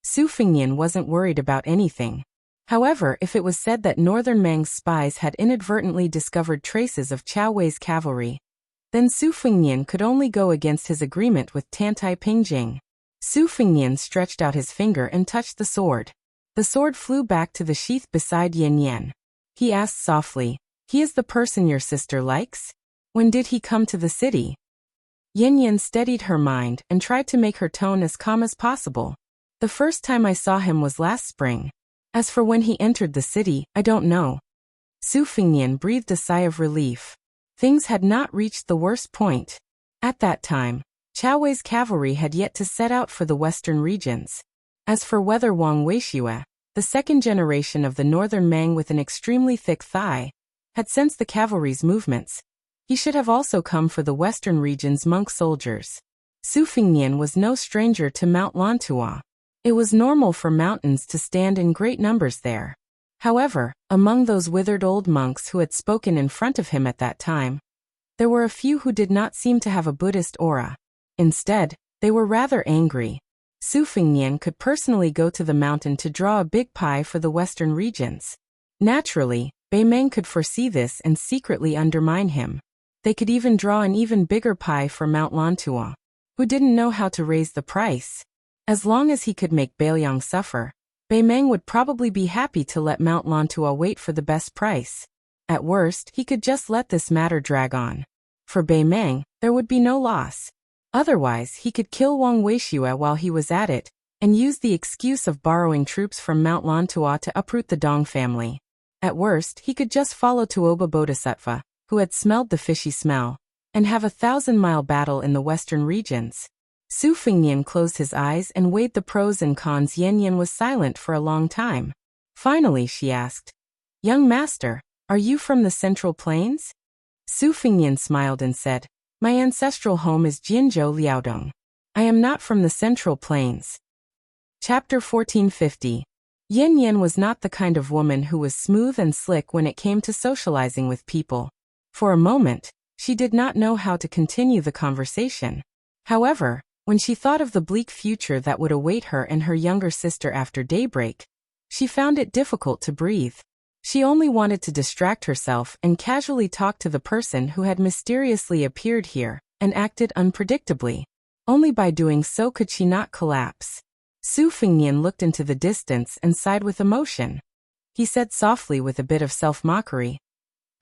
Su Fengnian wasn't worried about anything. However, if it was said that northern Mang's spies had inadvertently discovered traces of Chao Wei's cavalry, then Su Fengnian could only go against his agreement with Tantai Pingjing. Su Fengnian stretched out his finger and touched the sword. The sword flew back to the sheath beside Yin Yan. He asked softly, "He is the person your sister likes? When did he come to the city?" Yin Yan steadied her mind and tried to make her tone as calm as possible. "The first time I saw him was last spring. As for when he entered the city, I don't know." Su Fengnian breathed a sigh of relief. Things had not reached the worst point. At that time, Chao Wei's cavalry had yet to set out for the western regions. As for whether Wang Weishue, the second generation of the northern Mang with an extremely thick thigh, had sensed the cavalry's movements, he should have also come for the western region's monk soldiers. Su Fengnian was no stranger to Mount Lantua. It was normal for mountains to stand in great numbers there. However, among those withered old monks who had spoken in front of him at that time, there were a few who did not seem to have a Buddhist aura. Instead, they were rather angry. Su Fengnian could personally go to the mountain to draw a big pie for the western regions. Naturally, Bei Meng could foresee this and secretly undermine him. They could even draw an even bigger pie for Mount Lantua, who didn't know how to raise the price. As long as he could make Beiliang suffer, Bei Meng would probably be happy to let Mount Lantua wait for the best price. At worst, he could just let this matter drag on. For Bei Meng, there would be no loss. Otherwise, he could kill Wang Weishue while he was at it, and use the excuse of borrowing troops from Mount Lantua to uproot the Dong family. At worst, he could just follow Tuoba Bodhisattva, who had smelled the fishy smell, and have a 1,000-mile battle in the western regions. Su Fengnian closed his eyes and weighed the pros and cons. Yin Yan was silent for a long time. Finally, she asked, "Young master, are you from the Central Plains?" Su Fengnian smiled and said, "My ancestral home is Jianzhou Liaodong." I am not from the Central Plains. Chapter 1450. Yin Yin was not the kind of woman who was smooth and slick when it came to socializing with people. For a moment, she did not know how to continue the conversation. However, when she thought of the bleak future that would await her and her younger sister after daybreak, she found it difficult to breathe. She only wanted to distract herself and casually talk to the person who had mysteriously appeared here and acted unpredictably. Only by doing so could she not collapse. Su Fengnian looked into the distance and sighed with emotion. He said softly with a bit of self-mockery,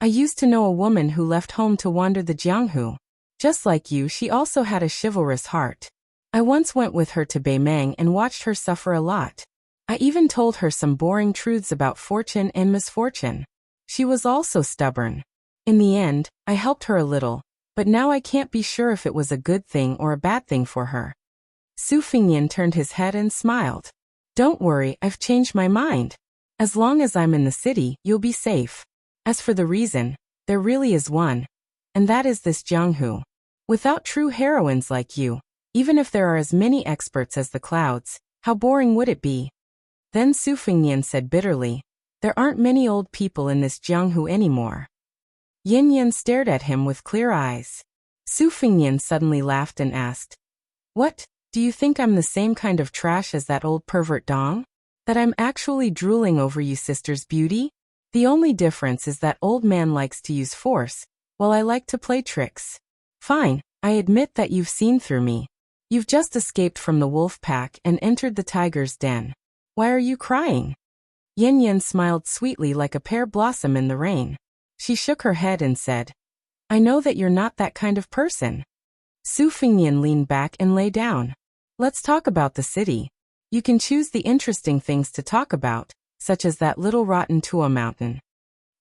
I used to know a woman who left home to wander the Jianghu. Just like you, she also had a chivalrous heart. I once went with her to Beimang and watched her suffer a lot. I even told her some boring truths about fortune and misfortune. She was also stubborn. In the end, I helped her a little, but now I can't be sure if it was a good thing or a bad thing for her. Su Fengnian turned his head and smiled. Don't worry, I've changed my mind. As long as I'm in the city, you'll be safe. As for the reason, there really is one. And that is this Jianghu. Without true heroines like you, even if there are as many experts as the clouds, how boring would it be? Then Su Fengnian said bitterly, there aren't many old people in this Jianghu anymore. Yin Yin stared at him with clear eyes. Su Fengnian suddenly laughed and asked, What, do you think I'm the same kind of trash as that old pervert Dong? That I'm actually drooling over you sister's beauty? The only difference is that old man likes to use force, while I like to play tricks. Fine, I admit that you've seen through me. You've just escaped from the wolf pack and entered the tiger's den. Why are you crying? Yin Yin smiled sweetly like a pear blossom in the rain. She shook her head and said, I know that you're not that kind of person. Su Fengnian leaned back and lay down. Let's talk about the city. You can choose the interesting things to talk about, such as that little rotten Tua mountain.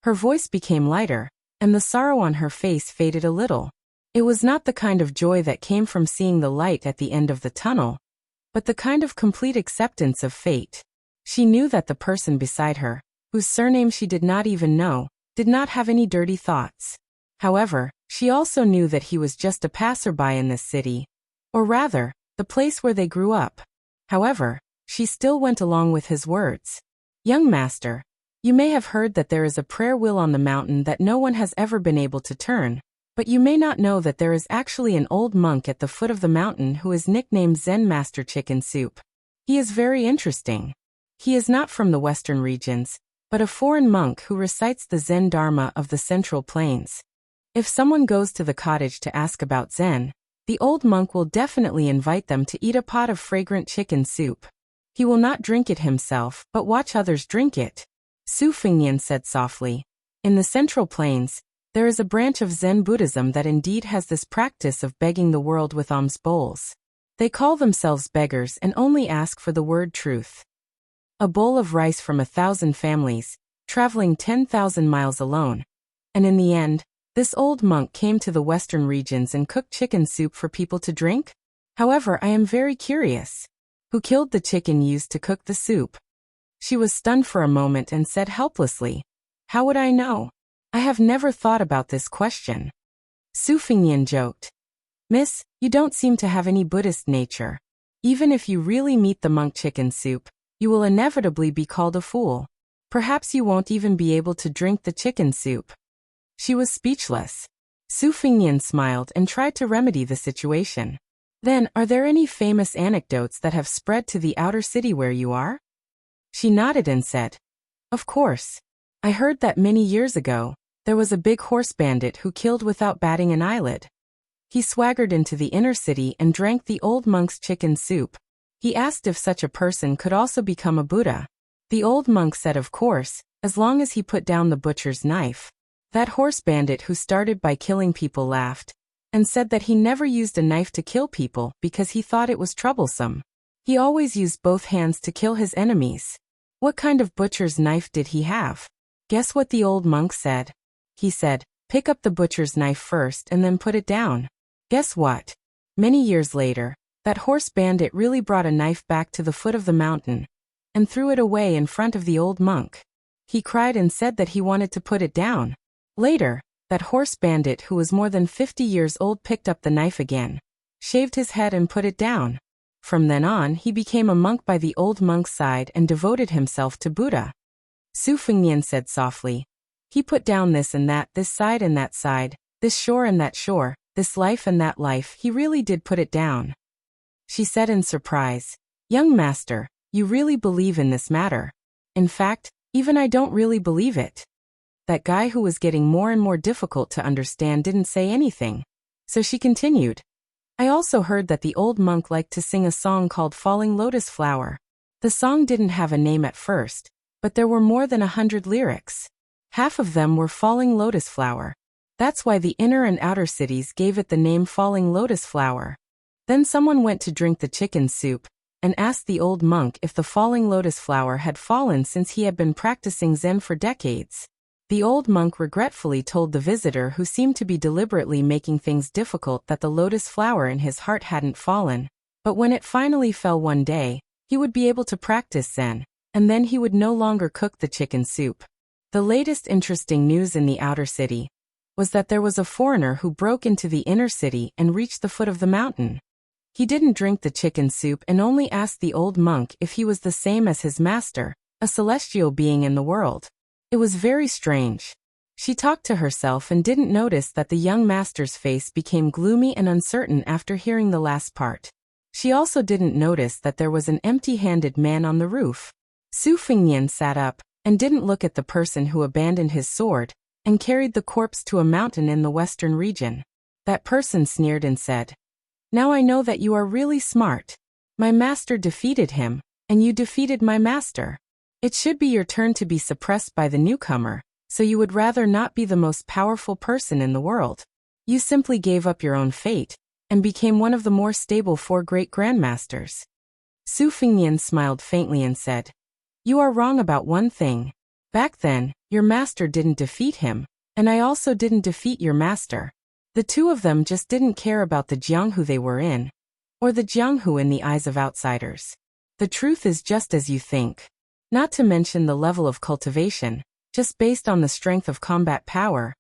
Her voice became lighter, and the sorrow on her face faded a little. It was not the kind of joy that came from seeing the light at the end of the tunnel, but the kind of complete acceptance of fate. She knew that the person beside her, whose surname she did not even know, did not have any dirty thoughts. However, she also knew that he was just a passerby in this city, or rather, the place where they grew up. However, she still went along with his words. Young master, you may have heard that there is a prayer wheel on the mountain that no one has ever been able to turn, but you may not know that there is actually an old monk at the foot of the mountain who is nicknamed Zen Master Chicken Soup. He is very interesting. He is not from the western regions, but a foreign monk who recites the Zen Dharma of the Central Plains. If someone goes to the cottage to ask about Zen, the old monk will definitely invite them to eat a pot of fragrant chicken soup. He will not drink it himself, but watch others drink it. Su Fengnian said softly, in the Central Plains, there is a branch of Zen Buddhism that indeed has this practice of begging the world with alms bowls. They call themselves beggars and only ask for the word truth. A bowl of rice from 1,000 families, traveling 10,000 miles alone. And in the end, this old monk came to the western regions and cooked chicken soup for people to drink? However, I am very curious. Who killed the chicken used to cook the soup? She was stunned for a moment and said helplessly, How would I know? I have never thought about this question. Su Fengnian joked, Miss, you don't seem to have any Buddhist nature. Even if you really meet the monk chicken soup, you will inevitably be called a fool. Perhaps you won't even be able to drink the chicken soup. She was speechless. Su Fengnian smiled and tried to remedy the situation. Then, are there any famous anecdotes that have spread to the outer city where you are? She nodded and said, Of course. I heard that many years ago, there was a big horse bandit who killed without batting an eyelid. He swaggered into the inner city and drank the old monk's chicken soup. He asked if such a person could also become a Buddha. The old monk said of course, as long as he put down the butcher's knife. That horse bandit who started by killing people laughed, and said that he never used a knife to kill people because he thought it was troublesome. He always used both hands to kill his enemies. What kind of butcher's knife did he have? Guess what the old monk said? He said, pick up the butcher's knife first and then put it down. Guess what? Many years later, that horse bandit really brought a knife back to the foot of the mountain and threw it away in front of the old monk. He cried and said that he wanted to put it down. Later, that horse bandit who was more than 50 years old picked up the knife again, shaved his head and put it down. From then on he became a monk by the old monk's side and devoted himself to Buddha. Su Fengnian said softly. He put down this and that, this side and that side, this shore and that shore, this life and that life, he really did put it down. She said in surprise, Young master, you really believe in this matter. In fact, even I don't really believe it. That guy who was getting more and more difficult to understand didn't say anything. So she continued. I also heard that the old monk liked to sing a song called Falling Lotus Flower. The song didn't have a name at first, but there were more than 100 lyrics. Half of them were Falling Lotus Flower. That's why the inner and outer cities gave it the name Falling Lotus Flower. Then someone went to drink the chicken soup and asked the old monk if the falling lotus flower had fallen since he had been practicing Zen for decades. The old monk regretfully told the visitor, who seemed to be deliberately making things difficult, that the lotus flower in his heart hadn't fallen, but when it finally fell one day, he would be able to practice Zen, and then he would no longer cook the chicken soup. The latest interesting news in the outer city was that there was a foreigner who broke into the inner city and reached the foot of the mountain. He didn't drink the chicken soup and only asked the old monk if he was the same as his master, a celestial being in the world. It was very strange. She talked to herself and didn't notice that the young master's face became gloomy and uncertain after hearing the last part. She also didn't notice that there was an empty-handed man on the roof. Su Fengnian sat up and didn't look at the person who abandoned his sword and carried the corpse to a mountain in the western region. That person sneered and said, Now I know that you are really smart. My master defeated him, and you defeated my master. It should be your turn to be suppressed by the newcomer, so you would rather not be the most powerful person in the world. You simply gave up your own fate, and became one of the more stable 4 great grandmasters. Su Fengnian smiled faintly and said, You are wrong about one thing. Back then, your master didn't defeat him, and I also didn't defeat your master. The two of them just didn't care about the Jianghu they were in, or the Jianghu in the eyes of outsiders. The truth is just as you think. Not to mention the level of cultivation, just based on the strength of combat power.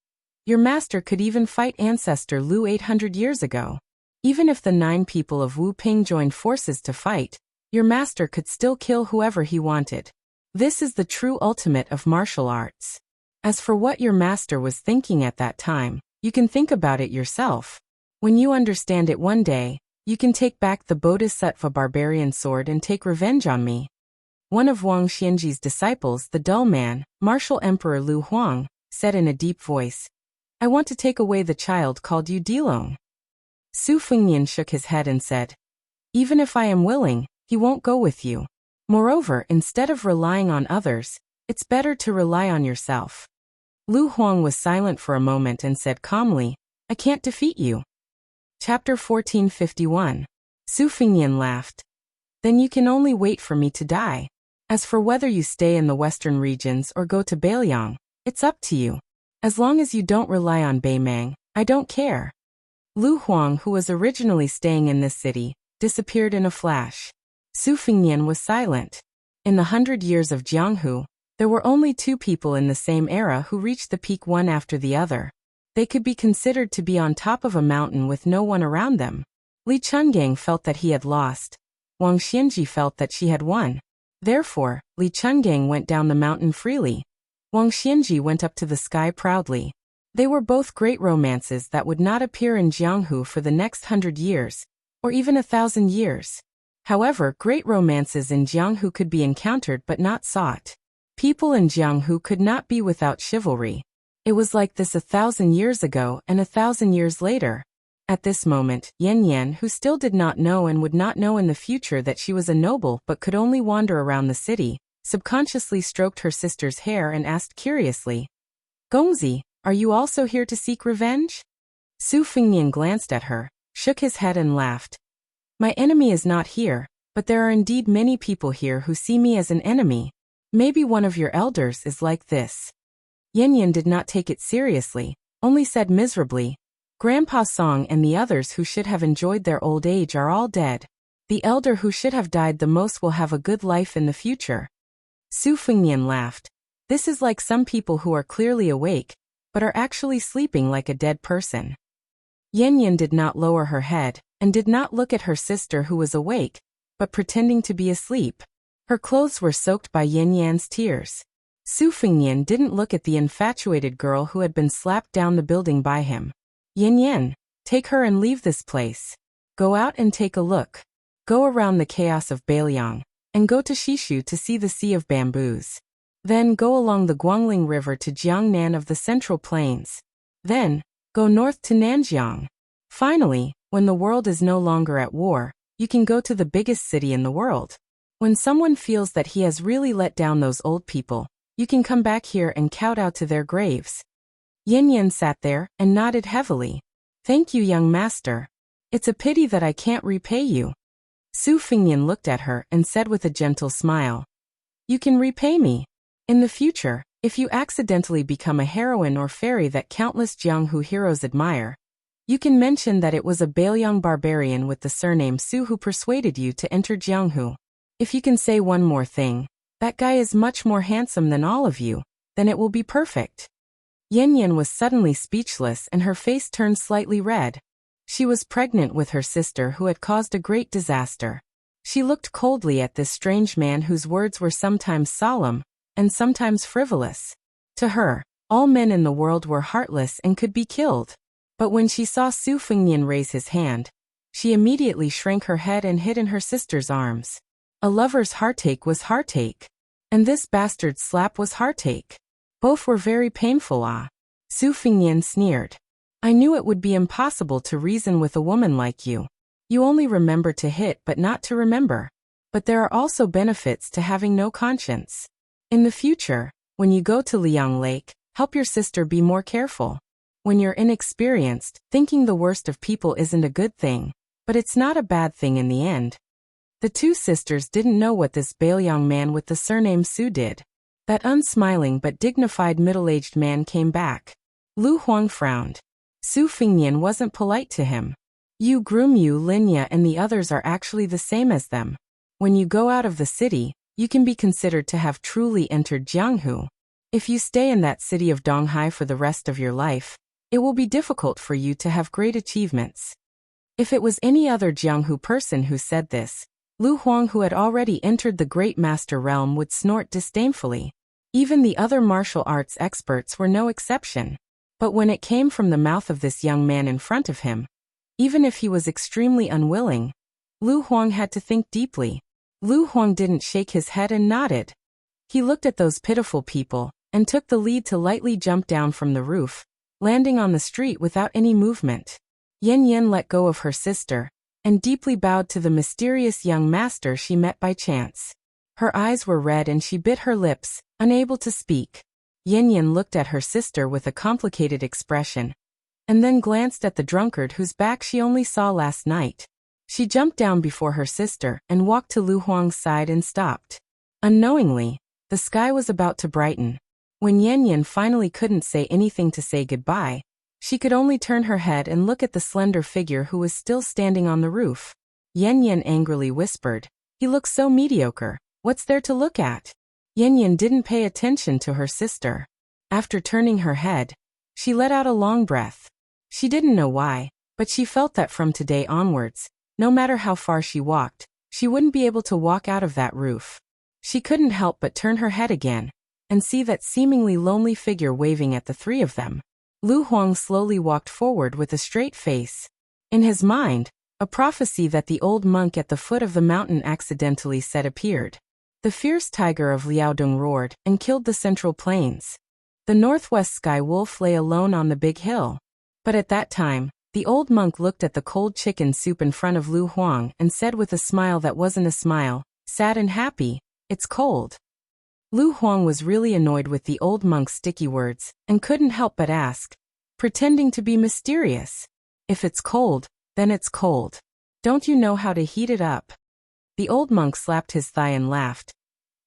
Your master could even fight ancestor Lu 800 years ago. Even if the 9 people of Wu Ping joined forces to fight, your master could still kill whoever he wanted. This is the true ultimate of martial arts. As for what your master was thinking at that time, you can think about it yourself. When you understand it one day, you can take back the Bodhisattva barbarian sword and take revenge on me. One of Wang Xianji's disciples, the dull man, martial emperor Lu Huang, said in a deep voice, I want to take away the child called Yu Dilong. Su Fengnian shook his head and said, Even if I am willing, he won't go with you. Moreover, instead of relying on others, it's better to rely on yourself. Lu Huang was silent for a moment and said calmly, I can't defeat you. Chapter 1451. Su Fengnian laughed. Then you can only wait for me to die. As for whether you stay in the western regions or go to Beiliang, it's up to you. As long as you don't rely on Beimang, I don't care. Lu Huang, who was originally staying in this city, disappeared in a flash. Su Fengnian was silent. In the 100 years of Jianghu, there were only 2 people in the same era who reached the peak one after the other. They could be considered to be on top of a mountain with no one around them. Li Chungang felt that he had lost. Wang Xianji felt that she had won. Therefore, Li Chungang went down the mountain freely. Wang Xianji went up to the sky proudly. They were both great romances that would not appear in Jianghu for the next 100 years, or even 1,000 years. However, great romances in Jianghu could be encountered but not sought. People in Jianghu could not be without chivalry. It was like this 1,000 years ago and 1,000 years later. At this moment, Yan Yan, who still did not know and would not know in the future that she was a noble but could only wander around the city, subconsciously stroked her sister's hair and asked curiously, Gongzi, are you also here to seek revenge? Su Fengnian glanced at her, shook his head and laughed. My enemy is not here, but there are indeed many people here who see me as an enemy. Maybe one of your elders is like this. Yan Yan did not take it seriously, only said miserably, Grandpa Song and the others who should have enjoyed their old age are all dead. The elder who should have died the most will have a good life in the future. Su Fengnian laughed. This is like some people who are clearly awake, but are actually sleeping like a dead person. Yan Yan did not lower her head, and did not look at her sister who was awake, but pretending to be asleep. Her clothes were soaked by Yan Yan's tears. Su Fengnian didn't look at the infatuated girl who had been slapped down the building by him. Yan Yan, take her and leave this place. Go out and take a look. Go around the chaos of Bailiang, and go to Shishu to see the Sea of Bamboos. Then go along the Guangling River to Jiangnan of the Central Plains. Then, go north to Nanjiang. Finally, when the world is no longer at war, you can go to the biggest city in the world. When someone feels that he has really let down those old people, you can come back here and kowtow to their graves. Yan Yan sat there and nodded heavily. Thank you, young master. It's a pity that I can't repay you. Su Fengnian looked at her and said with a gentle smile. You can repay me. In the future, if you accidentally become a heroine or fairy that countless Jianghu heroes admire, you can mention that it was a Bailiang barbarian with the surname Su who persuaded you to enter Jianghu. If you can say one more thing, that guy is much more handsome than all of you, then it will be perfect. Yan Yan was suddenly speechless and her face turned slightly red. She was pregnant with her sister who had caused a great disaster. She looked coldly at this strange man whose words were sometimes solemn, and sometimes frivolous. To her, all men in the world were heartless and could be killed. But when she saw Su Fengnian raise his hand, she immediately shrank her head and hid in her sister's arms. A lover's heartache was heartache. And this bastard's slap was heartache. Both were very painful. Su Fengnian sneered. I knew it would be impossible to reason with a woman like you. You only remember to hit but not to remember. But there are also benefits to having no conscience. In the future, when you go to Liang Lake, help your sister be more careful. When you're inexperienced, thinking the worst of people isn't a good thing, but it's not a bad thing in the end. The two sisters didn't know what this Bailiang man with the surname Su did. That unsmiling but dignified middle-aged man came back. Lu Huang frowned. Su Fengnian wasn't polite to him. Yu Groom, Yu Linya and the others are actually the same as them. When you go out of the city, you can be considered to have truly entered Jianghu. If you stay in that city of Donghai for the rest of your life, it will be difficult for you to have great achievements. If it was any other Jianghu person who said this, Lu Huang, who had already entered the great master realm, would snort disdainfully. Even the other martial arts experts were no exception. But when it came from the mouth of this young man in front of him, even if he was extremely unwilling, Lu Huang had to think deeply. Lu Huang didn't shake his head and nodded. He looked at those pitiful people, and took the lead to lightly jump down from the roof, landing on the street without any movement. Yan Yan let go of her sister, and deeply bowed to the mysterious young master she met by chance. Her eyes were red and she bit her lips, unable to speak. Yan Yan looked at her sister with a complicated expression, and then glanced at the drunkard whose back she only saw last night. She jumped down before her sister and walked to Lu Huang's side and stopped. Unknowingly, the sky was about to brighten. When Yan Yan finally couldn't say anything to say goodbye, she could only turn her head and look at the slender figure who was still standing on the roof. Yan Yan angrily whispered, "He looks so mediocre, what's there to look at?" Yan Yan didn't pay attention to her sister. After turning her head, she let out a long breath. She didn't know why, but she felt that from today onwards, no matter how far she walked, she wouldn't be able to walk out of that roof. She couldn't help but turn her head again, and see that seemingly lonely figure waving at the three of them. Lu Huang slowly walked forward with a straight face. In his mind, a prophecy that the old monk at the foot of the mountain accidentally said appeared. The fierce tiger of Liaodong roared and killed the Central Plains. The northwest sky wolf lay alone on the big hill. But at that time, the old monk looked at the cold chicken soup in front of Lu Huang and said with a smile that wasn't a smile, sad and happy, "It's cold." Lu Huang was really annoyed with the old monk's sticky words, and couldn't help but ask, pretending to be mysterious, "If it's cold, then it's cold. Don't you know how to heat it up?" The old monk slapped his thigh and laughed.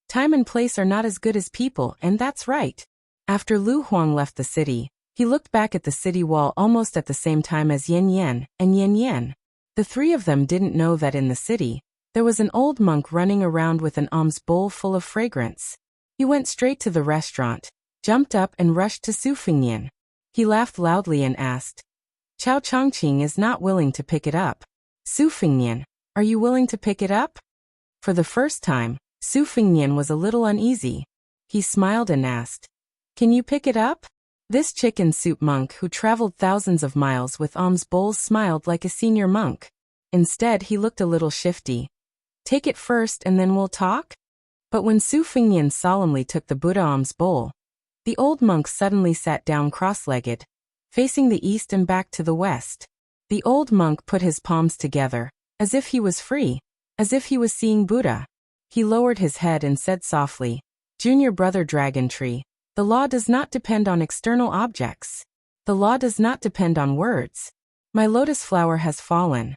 Time and place are not as good as people, and that's right. After Lu Huang left the city, he looked back at the city wall almost at the same time as Yan Yan and Yan Yan. The three of them didn't know that in the city, there was an old monk running around with an alms bowl full of fragrance. He went straight to the restaurant, jumped up and rushed to Su Fengnian. He laughed loudly and asked, Chao Chongqing is not willing to pick it up. Su Fingnian, are you willing to pick it up? For the first time, Su Fingnian was a little uneasy. He smiled and asked, "Can you pick it up?" This chicken soup monk who traveled thousands of miles with alms bowls smiled like a senior monk. Instead, he looked a little shifty. "Take it first and then we'll talk?" But when Su Fingnian solemnly took the Buddha alms bowl, the old monk suddenly sat down cross-legged, facing the east and back to the west. The old monk put his palms together, as if he was free, as if he was seeing Buddha. He lowered his head and said softly, "Junior brother Dragon Tree, the law does not depend on external objects. The law does not depend on words. My lotus flower has fallen."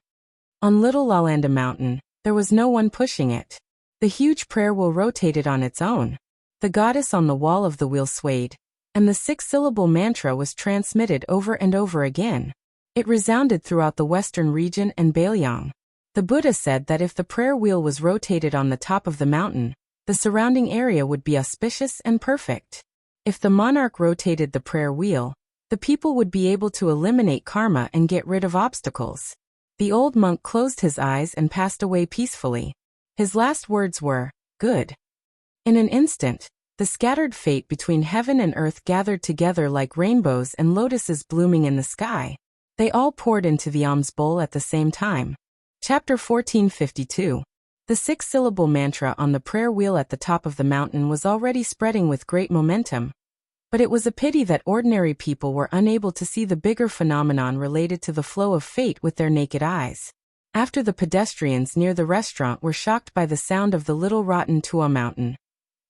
On Little Lalanda Mountain, there was no one pushing it. The huge prayer wheel rotated on its own. The goddess on the wall of the wheel swayed, and the 6-syllable mantra was transmitted over and over again. It resounded throughout the western region and Bailiang. The Buddha said that if the prayer wheel was rotated on the top of the mountain, the surrounding area would be auspicious and perfect. If the monarch rotated the prayer wheel, the people would be able to eliminate karma and get rid of obstacles. The old monk closed his eyes and passed away peacefully. His last words were, "Good." In an instant, the scattered fate between heaven and earth gathered together like rainbows and lotuses blooming in the sky. They all poured into the alms bowl at the same time. Chapter 1452. The 6-syllable mantra on the prayer wheel at the top of the mountain was already spreading with great momentum. But it was a pity that ordinary people were unable to see the bigger phenomenon related to the flow of fate with their naked eyes. After the pedestrians near the restaurant were shocked by the sound of the Little Rotten Tua Mountain.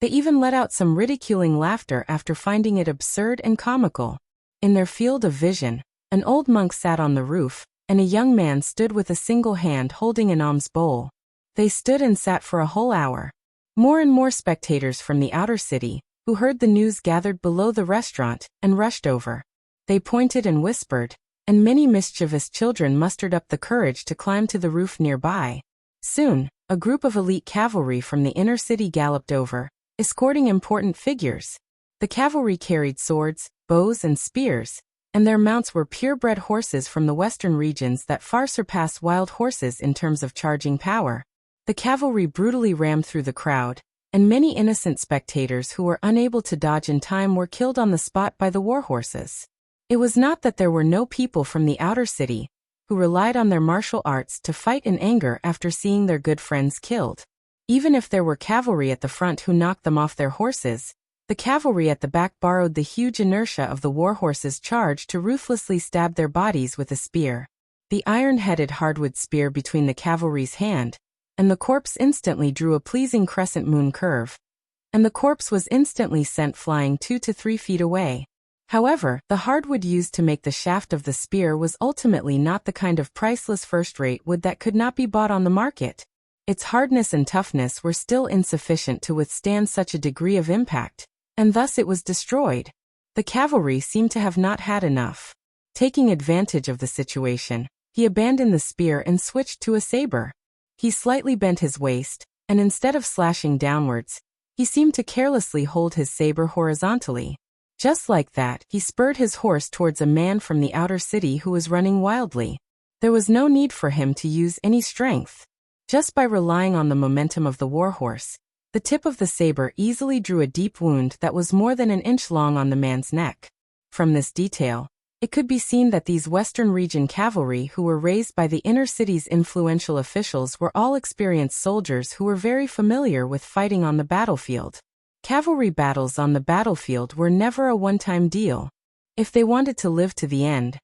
They even let out some ridiculing laughter after finding it absurd and comical. In their field of vision, an old monk sat on the roof, and a young man stood with a single hand holding an alms bowl. They stood and sat for a whole hour. More and more spectators from the outer city, who heard the news, gathered below the restaurant and rushed over. They pointed and whispered, and many mischievous children mustered up the courage to climb to the roof nearby. Soon, a group of elite cavalry from the inner city galloped over, escorting important figures. The cavalry carried swords, bows and spears, and their mounts were purebred horses from the western regions that far surpass wild horses in terms of charging power. The cavalry brutally rammed through the crowd, and many innocent spectators who were unable to dodge in time were killed on the spot by the war horses. It was not that there were no people from the outer city who relied on their martial arts to fight in anger after seeing their good friends killed. Even if there were cavalry at the front who knocked them off their horses, the cavalry at the back borrowed the huge inertia of the war horses' charge to ruthlessly stab their bodies with a spear. The iron-headed hardwood spear between the cavalry's hand, and the corpse instantly drew a pleasing crescent moon curve, and the corpse was instantly sent flying 2 to 3 feet away. However, the hardwood used to make the shaft of the spear was ultimately not the kind of priceless first-rate wood that could not be bought on the market. Its hardness and toughness were still insufficient to withstand such a degree of impact, and thus it was destroyed. The cavalry seemed to have not had enough. Taking advantage of the situation, he abandoned the spear and switched to a saber. He slightly bent his waist, and instead of slashing downwards, he seemed to carelessly hold his saber horizontally. Just like that, he spurred his horse towards a man from the outer city who was running wildly. There was no need for him to use any strength. Just by relying on the momentum of the warhorse, the tip of the saber easily drew a deep wound that was more than an inch long on the man's neck. From this detail, it could be seen that these Western region cavalry who were raised by the inner city's influential officials were all experienced soldiers who were very familiar with fighting on the battlefield. Cavalry battles on the battlefield were never a one-time deal. If they wanted to live to the end,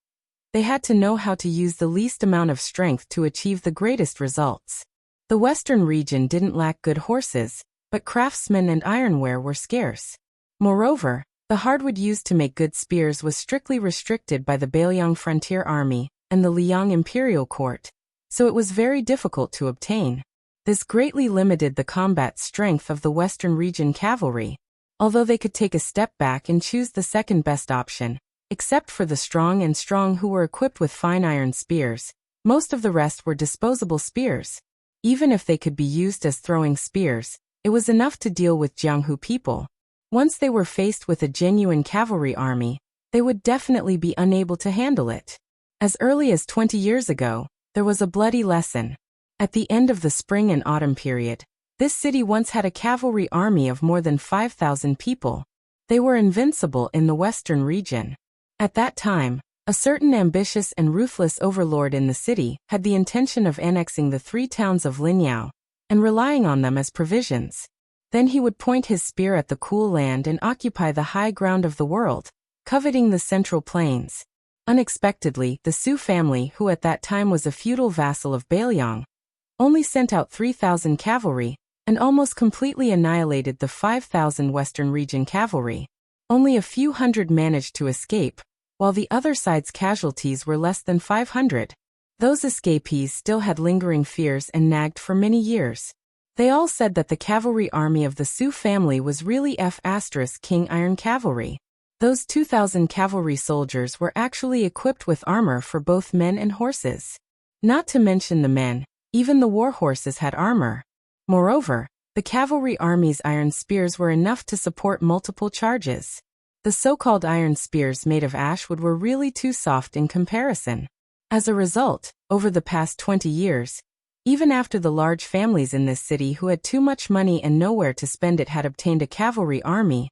they had to know how to use the least amount of strength to achieve the greatest results. The Western region didn't lack good horses, but craftsmen and ironware were scarce. Moreover, the hardwood used to make good spears was strictly restricted by the Bailiang Frontier Army and the Liang Imperial Court, so it was very difficult to obtain. This greatly limited the combat strength of the Western region cavalry, although they could take a step back and choose the second best option. Except for the strong who were equipped with fine iron spears, most of the rest were disposable spears. Even if they could be used as throwing spears, it was enough to deal with Jianghu people. Once they were faced with a genuine cavalry army, they would definitely be unable to handle it. As early as 20 years ago, there was a bloody lesson. At the end of the spring and autumn period, this city once had a cavalry army of more than 5,000 people. They were invincible in the western region. At that time, a certain ambitious and ruthless overlord in the city had the intention of annexing the 3 towns of Linyao and relying on them as provisions. Then he would point his spear at the cool land and occupy the high ground of the world, coveting the central plains. Unexpectedly, the Su family, who at that time was a feudal vassal of Bailiang, only sent out 3,000 cavalry and almost completely annihilated the 5,000 Western Region cavalry. Only a few hundred managed to escape, while the other side's casualties were less than 500. Those escapees still had lingering fears and nagged for many years. They all said that the cavalry army of the Su family was really King Iron Cavalry. Those 2,000 cavalry soldiers were actually equipped with armor for both men and horses. Not to mention the men, even the war horses had armor. Moreover, the cavalry army's iron spears were enough to support multiple charges. The so-called iron spears made of ashwood were really too soft in comparison. As a result, over the past 20 years, even after the large families in this city who had too much money and nowhere to spend it had obtained a cavalry army,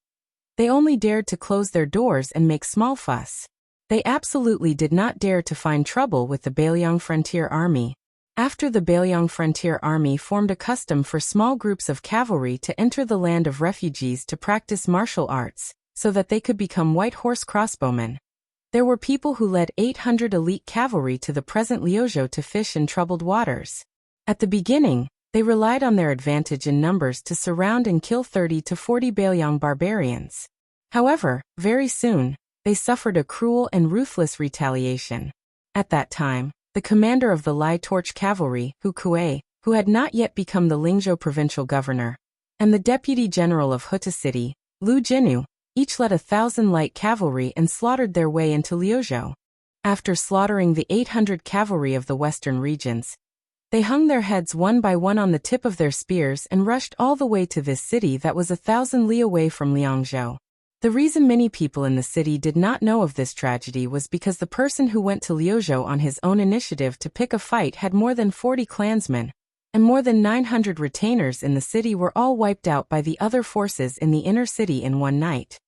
they only dared to close their doors and make small fuss. They absolutely did not dare to find trouble with the Bailiang Frontier Army. After the Bailiang Frontier Army formed a custom for small groups of cavalry to enter the land of refugees to practice martial arts, so that they could become white horse crossbowmen. There were people who led 800 elite cavalry to the present Liuzhou to fish in troubled waters. At the beginning, they relied on their advantage in numbers to surround and kill 30 to 40 Bailiang barbarians. However, very soon, they suffered a cruel and ruthless retaliation. At that time, the commander of the Lai Torch Cavalry, Hu Kuei, who had not yet become the Lingzhou provincial governor, and the deputy general of Huta City, Lu Jinu, each led 1,000 light cavalry and slaughtered their way into Liuzhou. After slaughtering the 800 cavalry of the western regions, they hung their heads one by one on the tip of their spears and rushed all the way to this city that was 1,000 li away from Liangzhou. The reason many people in the city did not know of this tragedy was because the person who went to Liuzhou on his own initiative to pick a fight had more than 40 clansmen, and more than 900 retainers in the city were all wiped out by the other forces in the inner city in one night.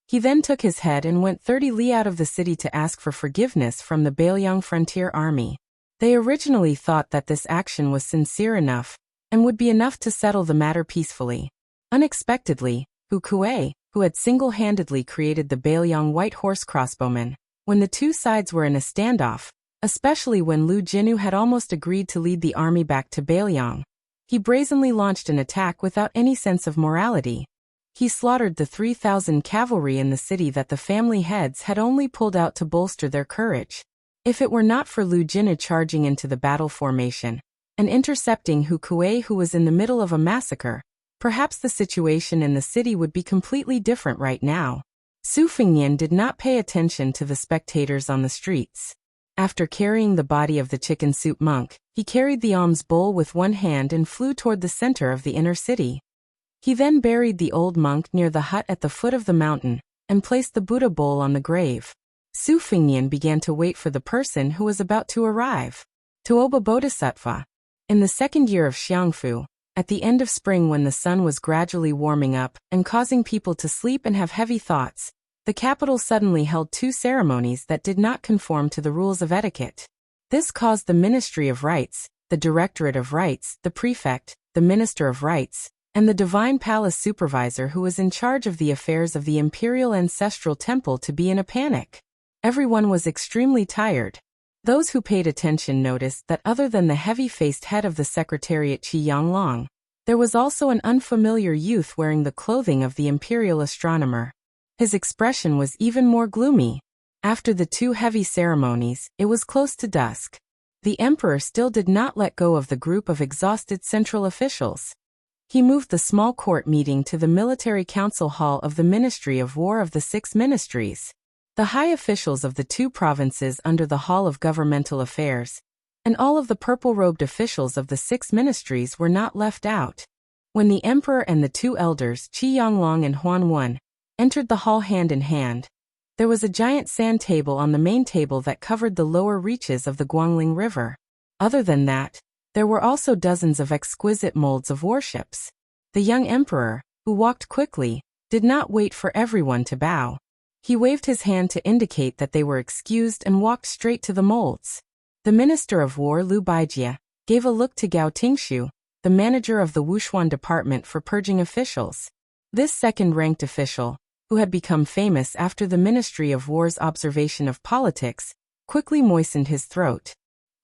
He then took his head and went 30 li out of the city to ask for forgiveness from the Bailiang Frontier Army. They originally thought that this action was sincere enough, and would be enough to settle the matter peacefully. Unexpectedly, Hu Kuei, who had single-handedly created the Bailiang White Horse Crossbowmen, when the two sides were in a standoff, especially when Lu Jinu had almost agreed to lead the army back to Bailiang, he brazenly launched an attack without any sense of morality. He slaughtered the 3,000 cavalry in the city that the family heads had only pulled out to bolster their courage. If it were not for Lu Jinu charging into the battle formation and intercepting Hu Kuei, who was in the middle of a massacre, perhaps the situation in the city would be completely different right now. Su Fengnian did not pay attention to the spectators on the streets. After carrying the body of the chicken soup monk, he carried the alms bowl with one hand and flew toward the center of the inner city. He then buried the old monk near the hut at the foot of the mountain and placed the Buddha bowl on the grave. Su Fengnian began to wait for the person who was about to arrive. Tuoba Bodhisattva. In the second year of Xiangfu, at the end of spring when the sun was gradually warming up and causing people to sleep and have heavy thoughts, the capital suddenly held two ceremonies that did not conform to the rules of etiquette. This caused the Ministry of Rites, the Directorate of Rites, the Prefect, the Minister of Rites, and the Divine Palace Supervisor who was in charge of the affairs of the Imperial Ancestral Temple to be in a panic. Everyone was extremely tired. Those who paid attention noticed that other than the heavy-faced head of the Secretariat Qi Yanglong, there was also an unfamiliar youth wearing the clothing of the Imperial Astronomer. His expression was even more gloomy. After the two heavy ceremonies, it was close to dusk. The Emperor still did not let go of the group of exhausted central officials. He moved the small court meeting to the Military Council Hall of the Ministry of War of the Six Ministries. The high officials of the two provinces under the Hall of Governmental Affairs, and all of the purple-robed officials of the six ministries were not left out. When the Emperor and the two elders, Qi Yanglong and Huan Wen, entered the hall hand in hand, There was a giant sand table on the main table that covered the lower reaches of the Guangling River. Other than that, there were also dozens of exquisite molds of warships. The young emperor, who walked quickly, did not wait for everyone to bow. He waved his hand to indicate that they were excused and walked straight to the molds. The Minister of War Liu Baijie gave a look to Gao Tingshu, the manager of the Wushuan department for purging officials. This second-ranked official, who had become famous after the Ministry of War's observation of politics, quickly moistened his throat.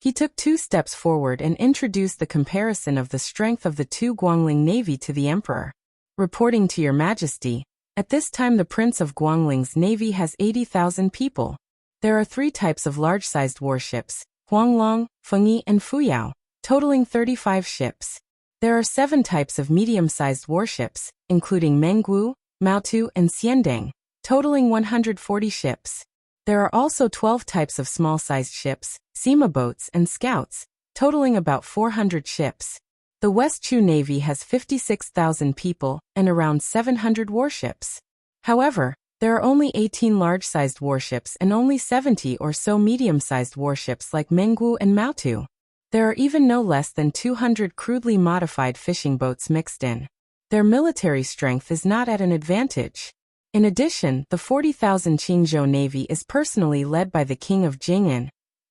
He took 2 steps forward and introduced the comparison of the strength of the 2 Guangling navy to the emperor. Reporting to your majesty, at this time the Prince of Guangling's navy has 80,000 people. There are 3 types of large-sized warships, Huanglong, Fengyi and Fuyao, totaling 35 ships. There are 7 types of medium-sized warships, including Mengwu, Maotu and Xiandeng, totaling 140 ships. There are also 12 types of small-sized ships, Sima boats and scouts, totaling about 400 ships. The West Chu Navy has 56,000 people and around 700 warships. However, there are only 18 large-sized warships and only 70 or so medium-sized warships like Mengwu and Maotu. There are even no less than 200 crudely modified fishing boats mixed in. Their military strength is not at an advantage. In addition, the 40,000 Qingzhou Navy is personally led by the King of Jing'an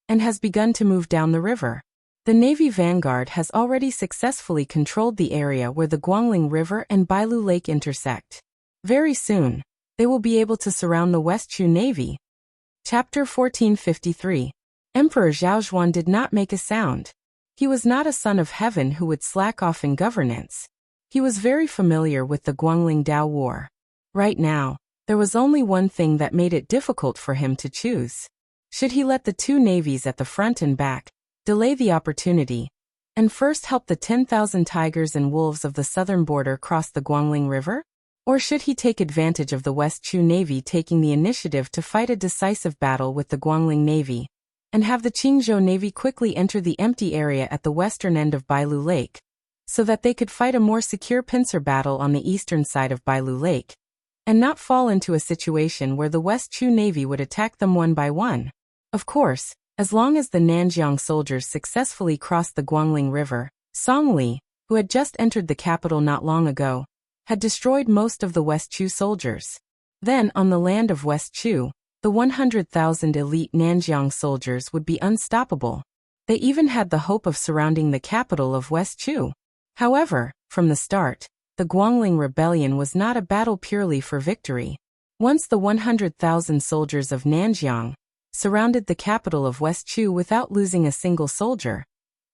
and has begun to move down the river. The Navy vanguard has already successfully controlled the area where the Guangling River and Bailu Lake intersect. Very soon, they will be able to surround the West Chu Navy. Chapter 1453. Emperor Zhaozhuan did not make a sound. He was not a son of heaven who would slack off in governance. He was very familiar with the Guangling Dao War. Right now, there was only one thing that made it difficult for him to choose. Should he let the 2 navies at the front and back delay the opportunity, and first help the 10,000 tigers and wolves of the southern border cross the Guangling River? Or should he take advantage of the West Chu Navy taking the initiative to fight a decisive battle with the Guangling Navy, and have the Qingzhou Navy quickly enter the empty area at the western end of Bailu Lake, so that they could fight a more secure pincer battle on the eastern side of Bailu Lake, and not fall into a situation where the West Chu Navy would attack them one by one? Of course, as long as the Nanjiang soldiers successfully crossed the Guangling River, Song Li, who had just entered the capital not long ago, had destroyed most of the West Chu soldiers. Then, on the land of West Chu, the 100,000 elite Nanjiang soldiers would be unstoppable. They even had the hope of surrounding the capital of West Chu. However, from the start, the Guangling rebellion was not a battle purely for victory. Once the 100,000 soldiers of Nanjiang surrounded the capital of West Chu without losing a single soldier,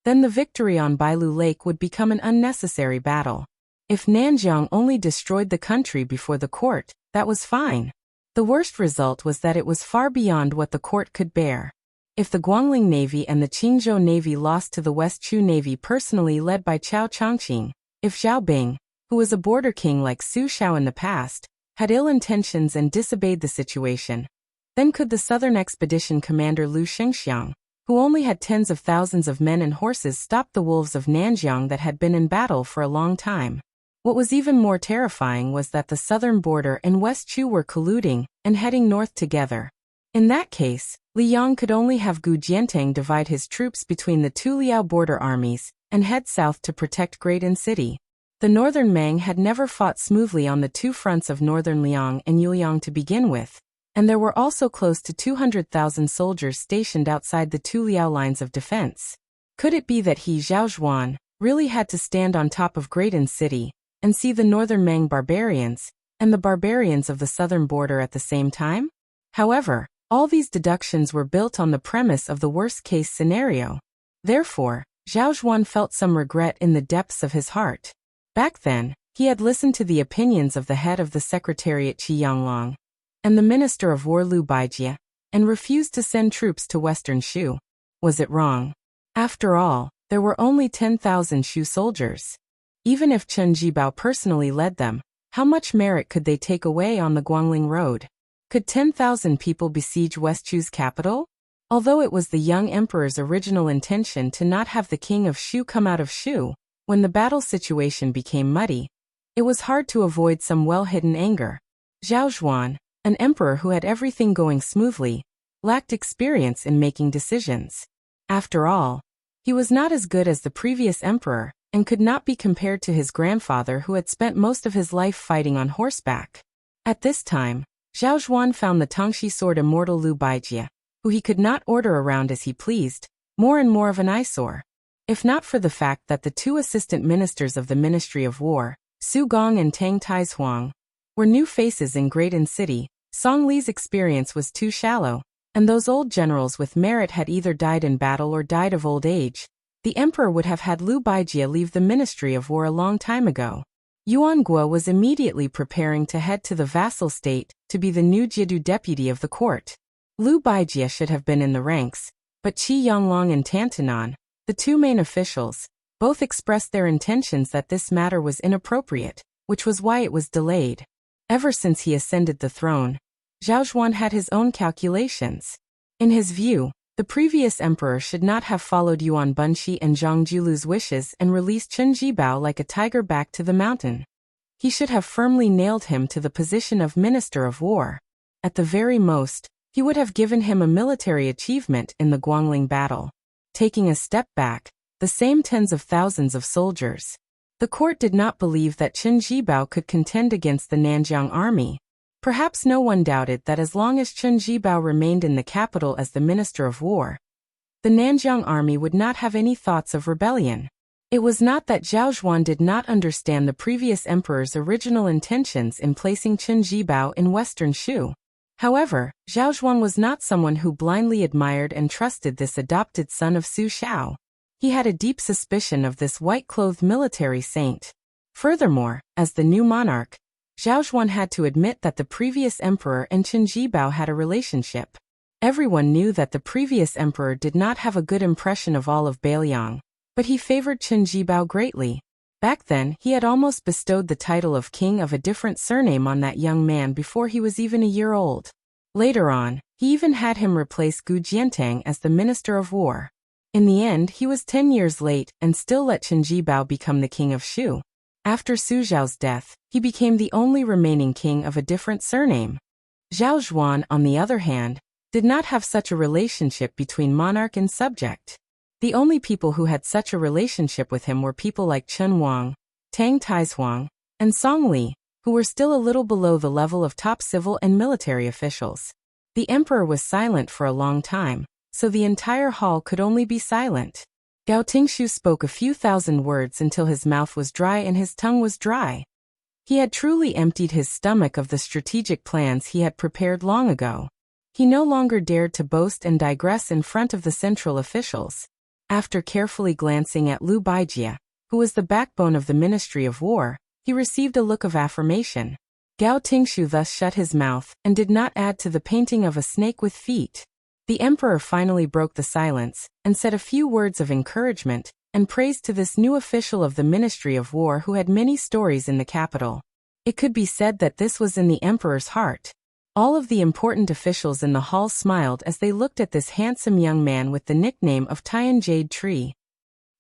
then the victory on Bailu Lake would become an unnecessary battle. If Nanjiang only destroyed the country before the court, that was fine. The worst result was that it was far beyond what the court could bear. If the Guangling Navy and the Qingzhou Navy lost to the West Chu Navy personally led by Cao Changqing, if Zhao Bing, who was a border king like Su Shao in the past, had ill intentions and disobeyed the situation, then could the Southern Expedition Commander Lu Shengxiang, who only had tens of thousands of men and horses, stop the wolves of Nanjiang that had been in battle for a long time? What was even more terrifying was that the southern border and West Chu were colluding and heading north together. In that case, Li Yang could only have Gu Jiantang divide his troops between the 2 Liao border armies and head south to protect Great-In City. The northern Mang had never fought smoothly on the 2 fronts of northern Liang and Yuliang to begin with, and there were also close to 200,000 soldiers stationed outside the 2 Liao lines of defense. Could it be that he, Zhaozhuan, really had to stand on top of Great-In City and see the northern Mang barbarians and the barbarians of the southern border at the same time? However, all these deductions were built on the premise of the worst-case scenario. Therefore, Zhaozhuan felt some regret in the depths of his heart. Back then, he had listened to the opinions of the head of the Secretariat Qi Yanglong and the Minister of War Liu Baijie, and refused to send troops to Western Shu. Was it wrong? After all, there were only 10,000 Shu soldiers. Even if Chen Jibao personally led them, how much merit could they take away on the Guangling Road? Could 10,000 people besiege West Chu's capital? Although it was the young emperor's original intention to not have the king of Shu come out of Shu, when the battle situation became muddy, it was hard to avoid some well-hidden anger. Zhaozhuan, An emperor who had everything going smoothly, lacked experience in making decisions. After all, he was not as good as the previous emperor, and could not be compared to his grandfather who had spent most of his life fighting on horseback. At this time, Zhao Zhuan found the Tongxi sword immortal Liu Baijie, who he could not order around as he pleased, more and more of an eyesore. If not for the fact that the two assistant ministers of the Ministry of War, Su Gong and Tang Taizuang, were new faces in Great City, Song Li's experience was too shallow, and those old generals with merit had either died in battle or died of old age. The emperor would have had Liu Baijie leave the Ministry of War a long time ago. Yuan Guo was immediately preparing to head to the vassal state to be the new Jiedu deputy of the court. Liu Baijie should have been in the ranks, but Qi Yonglong and Tantanan, the two main officials, both expressed their intentions that this matter was inappropriate, which was why it was delayed. Ever since he ascended the throne, Zhao Zhuan had his own calculations. In his view, the previous emperor should not have followed Yuan Bunshi and Zhang Julu's wishes and released Chen Jibao like a tiger back to the mountain. He should have firmly nailed him to the position of Minister of War. At the very most, he would have given him a military achievement in the Guangling battle. Taking a step back, the same tens of thousands of soldiers. The court did not believe that Chen Jibao could contend against the Nanjiang army. Perhaps no one doubted that as long as Chen Jibao remained in the capital as the Minister of War, the Nanjiang army would not have any thoughts of rebellion. It was not that Zhao Zhuan did not understand the previous emperor's original intentions in placing Chen Jibao in western Shu. However, Zhao Zhuan was not someone who blindly admired and trusted this adopted son of Su Shao. He had a deep suspicion of this white-clothed military saint. Furthermore, as the new monarch, Zhao Zhuan had to admit that the previous emperor and Chen Jibao had a relationship. Everyone knew that the previous emperor did not have a good impression of all of Bailiang, but he favored Chen Jibao greatly. Back then, he had almost bestowed the title of king of a different surname on that young man before he was even a year old. Later on, he even had him replace Gu Jiantang as the Minister of War. In the end, he was 10 years late and still let Chen Jibao become the king of Shu. After Su Zhao's death, he became the only remaining king of a different surname. Zhao Zhuan, on the other hand, did not have such a relationship between monarch and subject. The only people who had such a relationship with him were people like Chen Wang, Tang Taizuang, and Song Li, who were still a little below the level of top civil and military officials. The emperor was silent for a long time, so the entire hall could only be silent. Gao Tingshu spoke a few thousand words until his mouth was dry and his tongue was dry. He had truly emptied his stomach of the strategic plans he had prepared long ago. He no longer dared to boast and digress in front of the central officials. After carefully glancing at Liu Baijie, who was the backbone of the Ministry of War, he received a look of affirmation. Gao Tingshu thus shut his mouth and did not add to the painting of a snake with feet. The emperor finally broke the silence and said a few words of encouragement and praise to this new official of the Ministry of War who had many stories in the capital. It could be said that this was in the emperor's heart. All of the important officials in the hall smiled as they looked at this handsome young man with the nickname of Tian Jade Tree.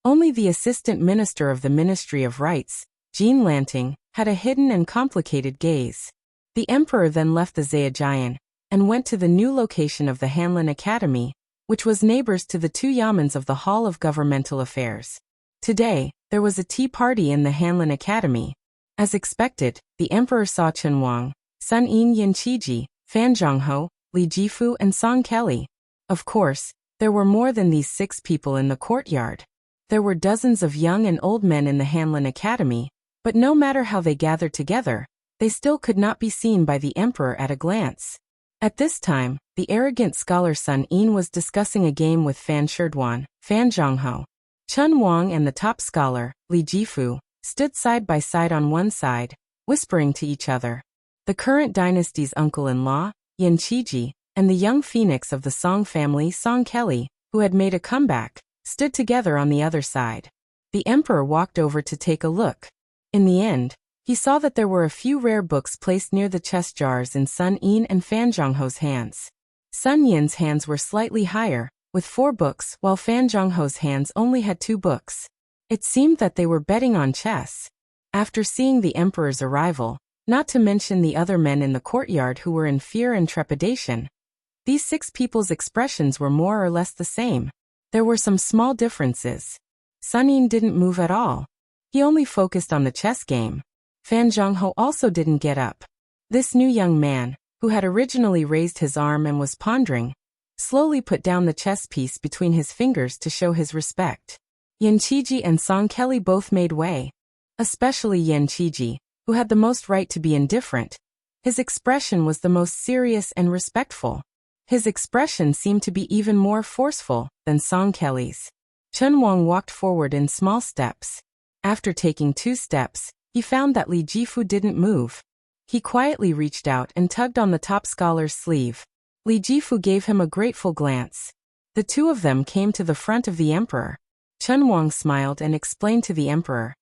Only the assistant minister of the Ministry of Rights, Jean Lanting, had a hidden and complicated gaze. The emperor then left the Zhejian and went to the new location of the Hanlin Academy, which was neighbors to the two yamens of the Hall of Governmental Affairs. Today, there was a tea party in the Hanlin Academy. As expected, the emperor saw Chen Wang, Sun Yin Yanqiji, Fan Zhongho, Li Jifu and Song Kelly. Of course, there were more than these 6 people in the courtyard. There were dozens of young and old men in the Hanlin Academy, but no matter how they gathered together, they still could not be seen by the emperor at a glance. At this time, the arrogant scholar Sun Yin was discussing a game with Fan Sherdwan, Fan Zhongho. Chen Wang and the top scholar, Li Jifu, stood side by side on one side, whispering to each other. The current dynasty's uncle-in-law, Yan Qiji, and the young phoenix of the Song family, Song Kelly, who had made a comeback, stood together on the other side. The emperor walked over to take a look. In the end, he saw that there were a few rare books placed near the chest jars in Sun Yin and Fan Zhongho's hands. Sun Yin's hands were slightly higher, with 4 books, while Fan Zhongho's hands only had 2 books. It seemed that they were betting on chess. After seeing the emperor's arrival, not to mention the other men in the courtyard who were in fear and trepidation. These 6 people's expressions were more or less the same. There were some small differences. Sun Yin didn't move at all. He only focused on the chess game. Fan Zhongho also didn't get up. This new young man, who had originally raised his arm and was pondering, slowly put down the chess piece between his fingers to show his respect. Yan Qiji and Song Kelly both made way. Especially Yan Qiji, who had the most right to be indifferent. His expression was the most serious and respectful. His expression seemed to be even more forceful than Song Kelly's. Chen Wang walked forward in small steps. After taking 2 steps, he found that Li Jifu didn't move. He quietly reached out and tugged on the top scholar's sleeve. Li Jifu gave him a grateful glance. The 2 of them came to the front of the emperor. Chen Wang smiled and explained to the emperor.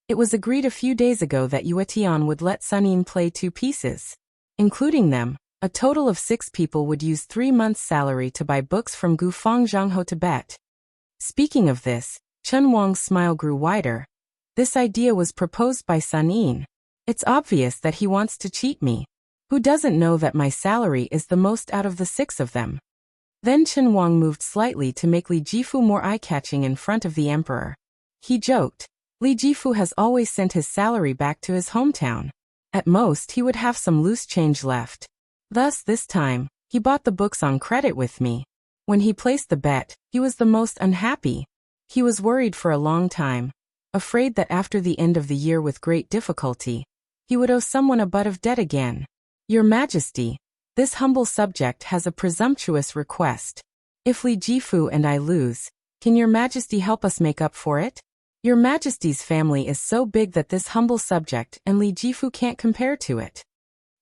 It was agreed a few days ago that Yue Tian would let Sun Yin play 2 pieces. Including them, a total of 6 people would use 3 months' salary to buy books from Gufang Zhangho Tibet. Speaking of this, Chen Wang's smile grew wider. This idea was proposed by Sun Yin. It's obvious that he wants to cheat me. Who doesn't know that my salary is the most out of the 6 of them? Then Chen Wang moved slightly to make Li Jifu more eye-catching in front of the emperor. He joked. Li Jifu has always sent his salary back to his hometown. At most, he would have some loose change left. Thus, this time, he bought the books on credit with me. When he placed the bet, he was the most unhappy. He was worried for a long time, afraid that after the end of the year with great difficulty, he would owe someone a butt of debt again. Your Majesty, this humble subject has a presumptuous request. If Li Jifu and I lose, can Your Majesty help us make up for it? Your Majesty's family is so big that this humble subject and Li Jifu can't compare to it.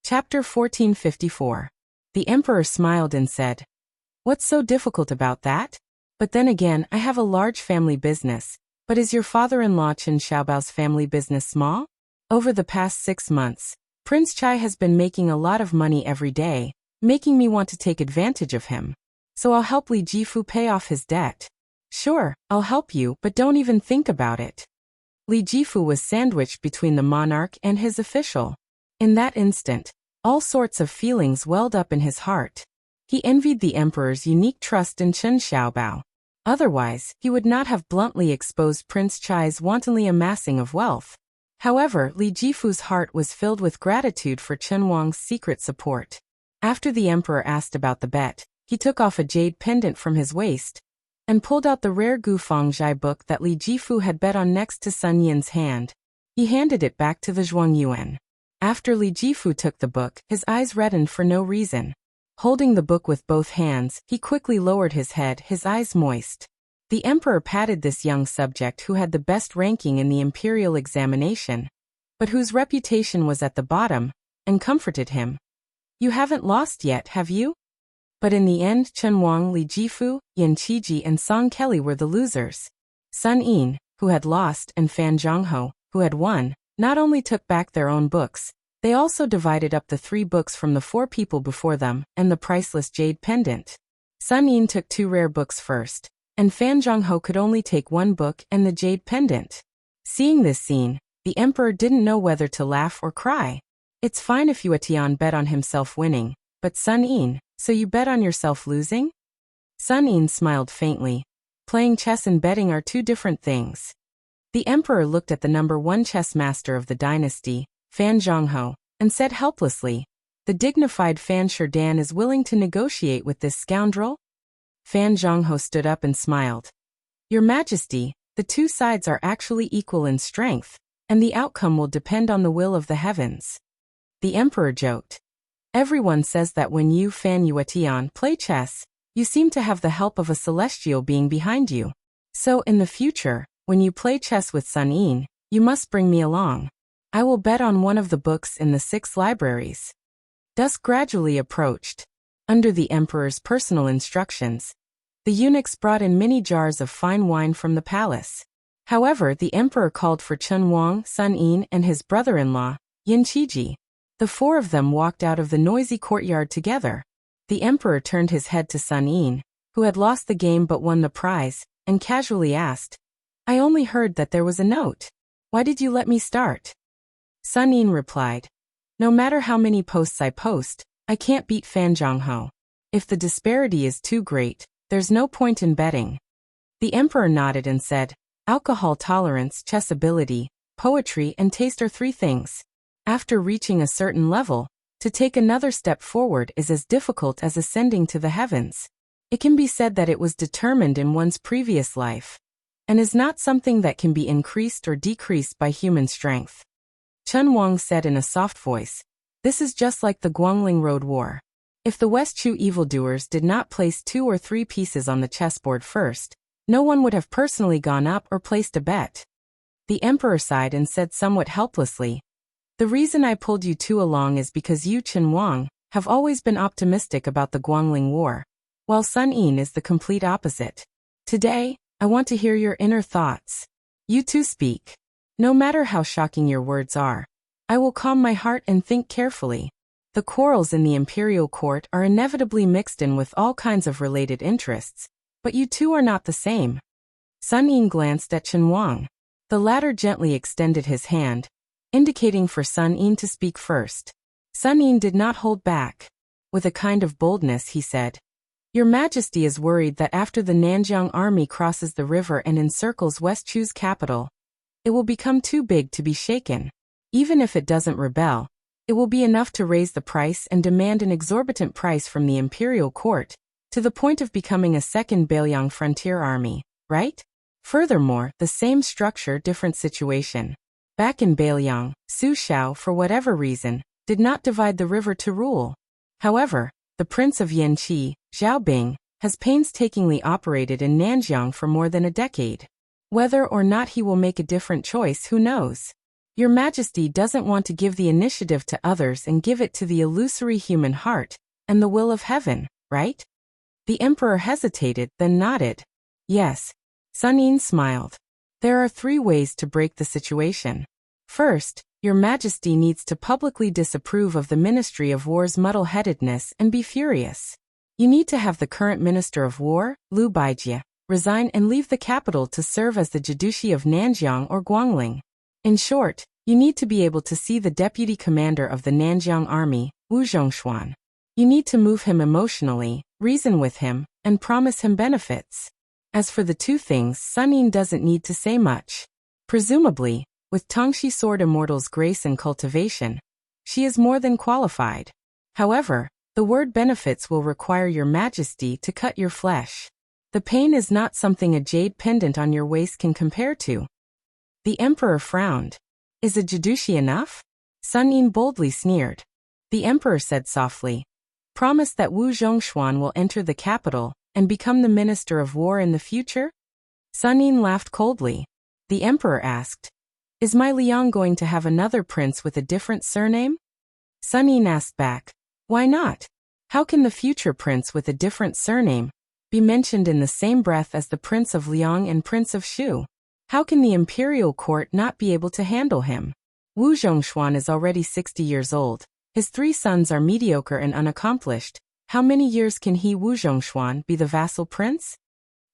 Chapter 1454. The emperor smiled and said, What's so difficult about that? But then again, I have a large family business. But is your father-in-law Chen Xiaobao's family business small? Over the past 6 months, Prince Chai has been making a lot of money every day, making me want to take advantage of him. So I'll help Li Jifu pay off his debt. Sure, I'll help you, but don't even think about it. Li Jifu was sandwiched between the monarch and his official. In that instant, all sorts of feelings welled up in his heart. He envied the emperor's unique trust in Chen Xiaobao. Otherwise, he would not have bluntly exposed Prince Chai's wantonly amassing of wealth. However, Li Jifu's heart was filled with gratitude for Chen Wang's secret support. After the emperor asked about the bet, he took off a jade pendant from his waist and pulled out the rare Gufang Zhai book that Li Jifu had bet on next to Sun Yin's hand. He handed it back to the Zhuangyuan. After Li Jifu took the book, his eyes reddened for no reason. Holding the book with both hands, he quickly lowered his head, his eyes moist. The emperor patted this young subject who had the best ranking in the imperial examination, but whose reputation was at the bottom, and comforted him. You haven't lost yet, have you? But in the end, Chen Wang, Li Jifu, Yan Qiji and Song Kelly were the losers. Sun Yin, who had lost, and Fan Zhongho, who had won, not only took back their own books, they also divided up the 3 books from the 4 people before them and the priceless jade pendant. Sun Yin took 2 rare books first, and Fan Zhongho could only take 1 book and the jade pendant. Seeing this scene, the emperor didn't know whether to laugh or cry. It's fine if Yue Tian bet on himself winning, but Sun Yin, so you bet on yourself losing? Sun Yin smiled faintly. Playing chess and betting are 2 different things. The emperor looked at the number 1 chess master of the dynasty, Fan Zhongho, and said helplessly, The dignified Fan Sherdan is willing to negotiate with this scoundrel? Fan Zhongho stood up and smiled. Your Majesty, the 2 sides are actually equal in strength, and the outcome will depend on the will of the heavens. The emperor joked. Everyone says that when you, Fan Yuetian, play chess, you seem to have the help of a celestial being behind you. So, in the future, when you play chess with Sun Yin, you must bring me along. I will bet on one of the books in the 6 libraries. Dusk gradually approached. Under the emperor's personal instructions, the eunuchs brought in many jars of fine wine from the palace. However, the emperor called for Chen Wang, Sun Yin, and his brother-in-law, Yan Qiji. The 4 of them walked out of the noisy courtyard together. The emperor turned his head to Sun Yin, who had lost the game but won the prize, and casually asked, I only heard that there was a note. Why did you let me start? Sun Yin replied, No matter how many posts I post, I can't beat Fan Zhongho. If the disparity is too great, there's no point in betting. The emperor nodded and said, alcohol tolerance, chess ability, poetry, and taste are 3 things. After reaching a certain level, to take another step forward is as difficult as ascending to the heavens. It can be said that it was determined in one's previous life, and is not something that can be increased or decreased by human strength. Chen Wang said in a soft voice, this is just like the Guangling Road War. If the West Chu evildoers did not place 2 or 3 pieces on the chessboard first, no one would have personally gone up or placed a bet. The emperor sighed and said somewhat helplessly, the reason I pulled you 2 along is because you, Chen Wang, have always been optimistic about the Guangling War, while Sun Yin is the complete opposite. Today, I want to hear your inner thoughts. You too speak. No matter how shocking your words are, I will calm my heart and think carefully. The quarrels in the imperial court are inevitably mixed in with all kinds of related interests, but you two are not the same. Sun Yin glanced at Chen Wang. The latter gently extended his hand, indicating for Sun Yin to speak first. Sun Yin did not hold back. With a kind of boldness he said, Your Majesty is worried that after the Nanjiang army crosses the river and encircles West Chu's capital, it will become too big to be shaken. Even if it doesn't rebel, it will be enough to raise the price and demand an exorbitant price from the imperial court, to the point of becoming a second Beiliang frontier army, right? Furthermore, the same structure, different situation. Back in Beiliang, Su Xiao, for whatever reason, did not divide the river to rule. However, the Prince of Yanqi, Zhao Bing, has painstakingly operated in Nanjiang for more than a decade. Whether or not he will make a different choice, who knows? Your Majesty doesn't want to give the initiative to others and give it to the illusory human heart and the will of heaven, right? The emperor hesitated, then nodded. Yes. Sun Yin smiled. There are 3 ways to break the situation. First, Your Majesty needs to publicly disapprove of the Ministry of War's muddle-headedness and be furious. You need to have the current Minister of War, Liu Baijie, resign and leave the capital to serve as the Jidushi of Nanjiang or Guangling. In short, you need to be able to see the deputy commander of the Nanjiang army, Wu Zhongshuan. You need to move him emotionally, reason with him, and promise him benefits. As for the 2 things, Sun Yin doesn't need to say much. Presumably, with Tongxi Sword Immortal's grace and cultivation, she is more than qualified. However, the word benefits will require Your Majesty to cut your flesh. The pain is not something a jade pendant on your waist can compare to. The emperor frowned. Is a Jidushi enough? Sun Yin boldly sneered. The emperor said softly, promise that Wu Zhongshuan will enter the capital and become the Minister of War in the future? Sun Yin laughed coldly. The emperor asked, is my Liang going to have another prince with a different surname? Sun Yin asked back, why not? How can the future prince with a different surname be mentioned in the same breath as the Prince of Liang and Prince of Shu? How can the imperial court not be able to handle him? Wu Zhongshuan is already 60 years old. His 3 sons are mediocre and unaccomplished. How many years can he, Wu Zhongshuan, be the vassal prince?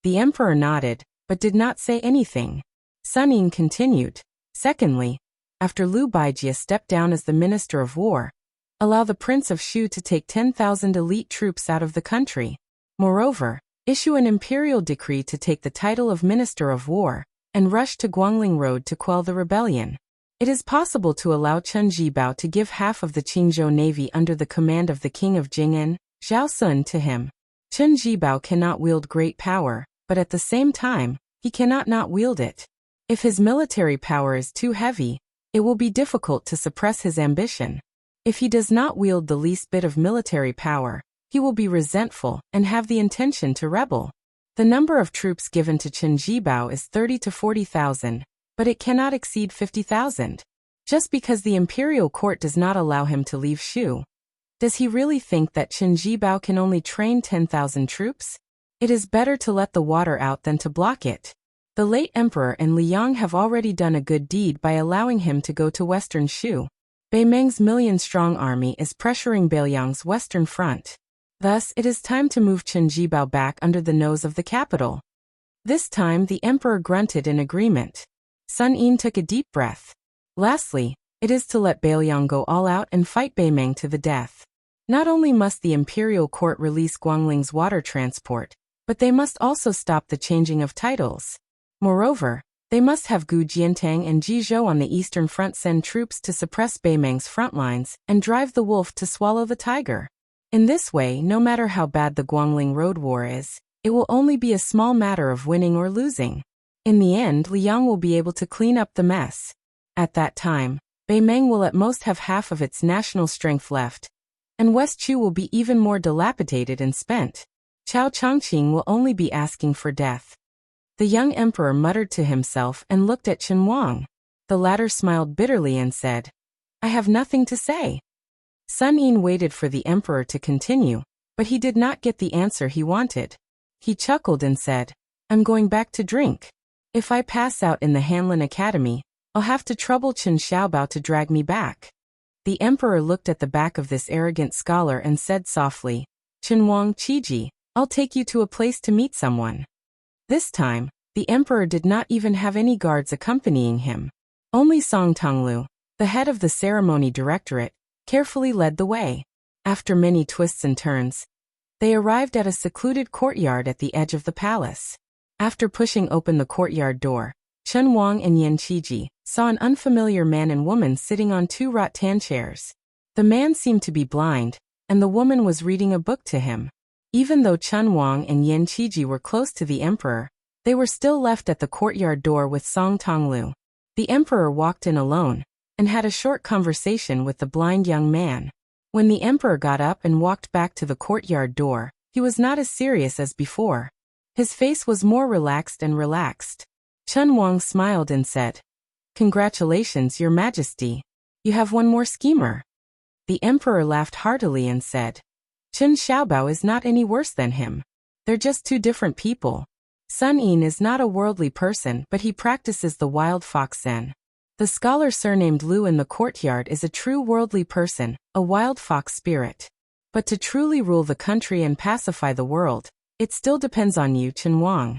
The emperor nodded, but did not say anything. Sun Yin continued. Secondly, after Liu Baijie stepped down as the Minister of War, allow the Prince of Shu to take 10,000 elite troops out of the country. Moreover, issue an imperial decree to take the title of Minister of War, and rush to Guangling Road to quell the rebellion. It is possible to allow Chen Jibao to give half of the Qingzhou Navy under the command of the King of Jing'an, Zhao Sun, to him. Chen Jibao cannot wield great power, but at the same time, he cannot not wield it. If his military power is too heavy, it will be difficult to suppress his ambition. If he does not wield the least bit of military power, he will be resentful and have the intention to rebel. The number of troops given to Chen Jibao is 30 to 40,000, but it cannot exceed 50,000. Just because the imperial court does not allow him to leave Shu, does he really think that Chen Jibao can only train 10,000 troops? It is better to let the water out than to block it. The late emperor and Liang have already done a good deed by allowing him to go to western Shu. Beimeng's million-strong army is pressuring Beiliang's western front. Thus, it is time to move Chen Jibao back under the nose of the capital. This time the emperor grunted in agreement. Sun Yin took a deep breath. Lastly, It is to let Bailiang go all out and fight Beimeng to the death. Not only must the imperial court release Guangling's water transport, but they must also stop the changing of titles. Moreover, they must have Gu Jiantang and Ji Zhou on the eastern front send troops to suppress Beimeng's front lines and drive the wolf to swallow the tiger. In this way, no matter how bad the Guangling Road War is, it will only be a small matter of winning or losing. In the end, Liang will be able to clean up the mess. At that time, Beimeng will at most have half of its national strength left, and West Chu will be even more dilapidated and spent. Chao Chongqing will only be asking for death. The young emperor muttered to himself and looked at Chen Wang. The latter smiled bitterly and said, "I have nothing to say." Sun Yin waited for the emperor to continue, but he did not get the answer he wanted. He chuckled and said, "I'm going back to drink. If I pass out in the Hanlin Academy, I'll have to trouble Chen Xiaobao to drag me back." The emperor looked at the back of this arrogant scholar and said softly, "Chen Wang Qiji, I'll take you to a place to meet someone." This time, the emperor did not even have any guards accompanying him. Only Song Tonglu, the head of the ceremony directorate, carefully led the way. After many twists and turns, they arrived at a secluded courtyard at the edge of the palace. After pushing open the courtyard door, Chen Wang and Yan Qiji saw an unfamiliar man and woman sitting on two rattan chairs. The man seemed to be blind, and the woman was reading a book to him. Even though Chen Wang and Yan Qiji were close to the emperor, they were still left at the courtyard door with Song Tonglu. The emperor walked in alone, and had a short conversation with the blind young man. When the emperor got up and walked back to the courtyard door, he was not as serious as before. His face was more relaxed and relaxed. Chen Wang smiled and said, "Congratulations, Your Majesty. You have one more schemer." The emperor laughed heartily and said, "Chen Xiaobao is not any worse than him. They're just two different people. Sun Yin is not a worldly person, but he practices the wild fox Zen. The scholar surnamed Lu in the courtyard is a true worldly person, a wild fox spirit. But to truly rule the country and pacify the world, it still depends on you, Chen Wang."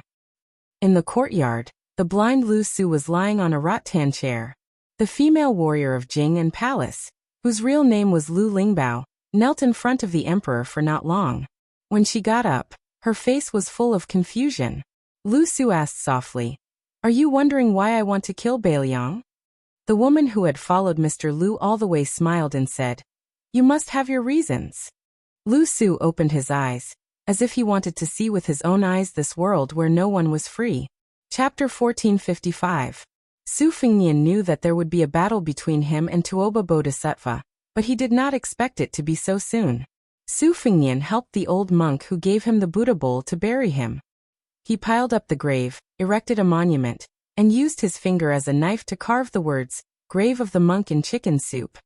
In the courtyard, the blind Lu Su was lying on a rattan chair. The female warrior of Jing and Palace, whose real name was Lu Lingbao, knelt in front of the emperor for not long. When she got up, her face was full of confusion. Lu Su asked softly, "Are you wondering why I want to kill Bailiang?" The woman who had followed Mr. Lu all the way smiled and said, "You must have your reasons." Lu Su opened his eyes, as if he wanted to see with his own eyes this world where no one was free. Chapter 1455. Su Fengnian knew that there would be a battle between him and Tuoba Bodhisattva, but he did not expect it to be so soon. Su Fengnian helped the old monk who gave him the Buddha bowl to bury him. He piled up the grave, erected a monument, and used his finger as a knife to carve the words, "Grave of the Monk in Chicken Soup."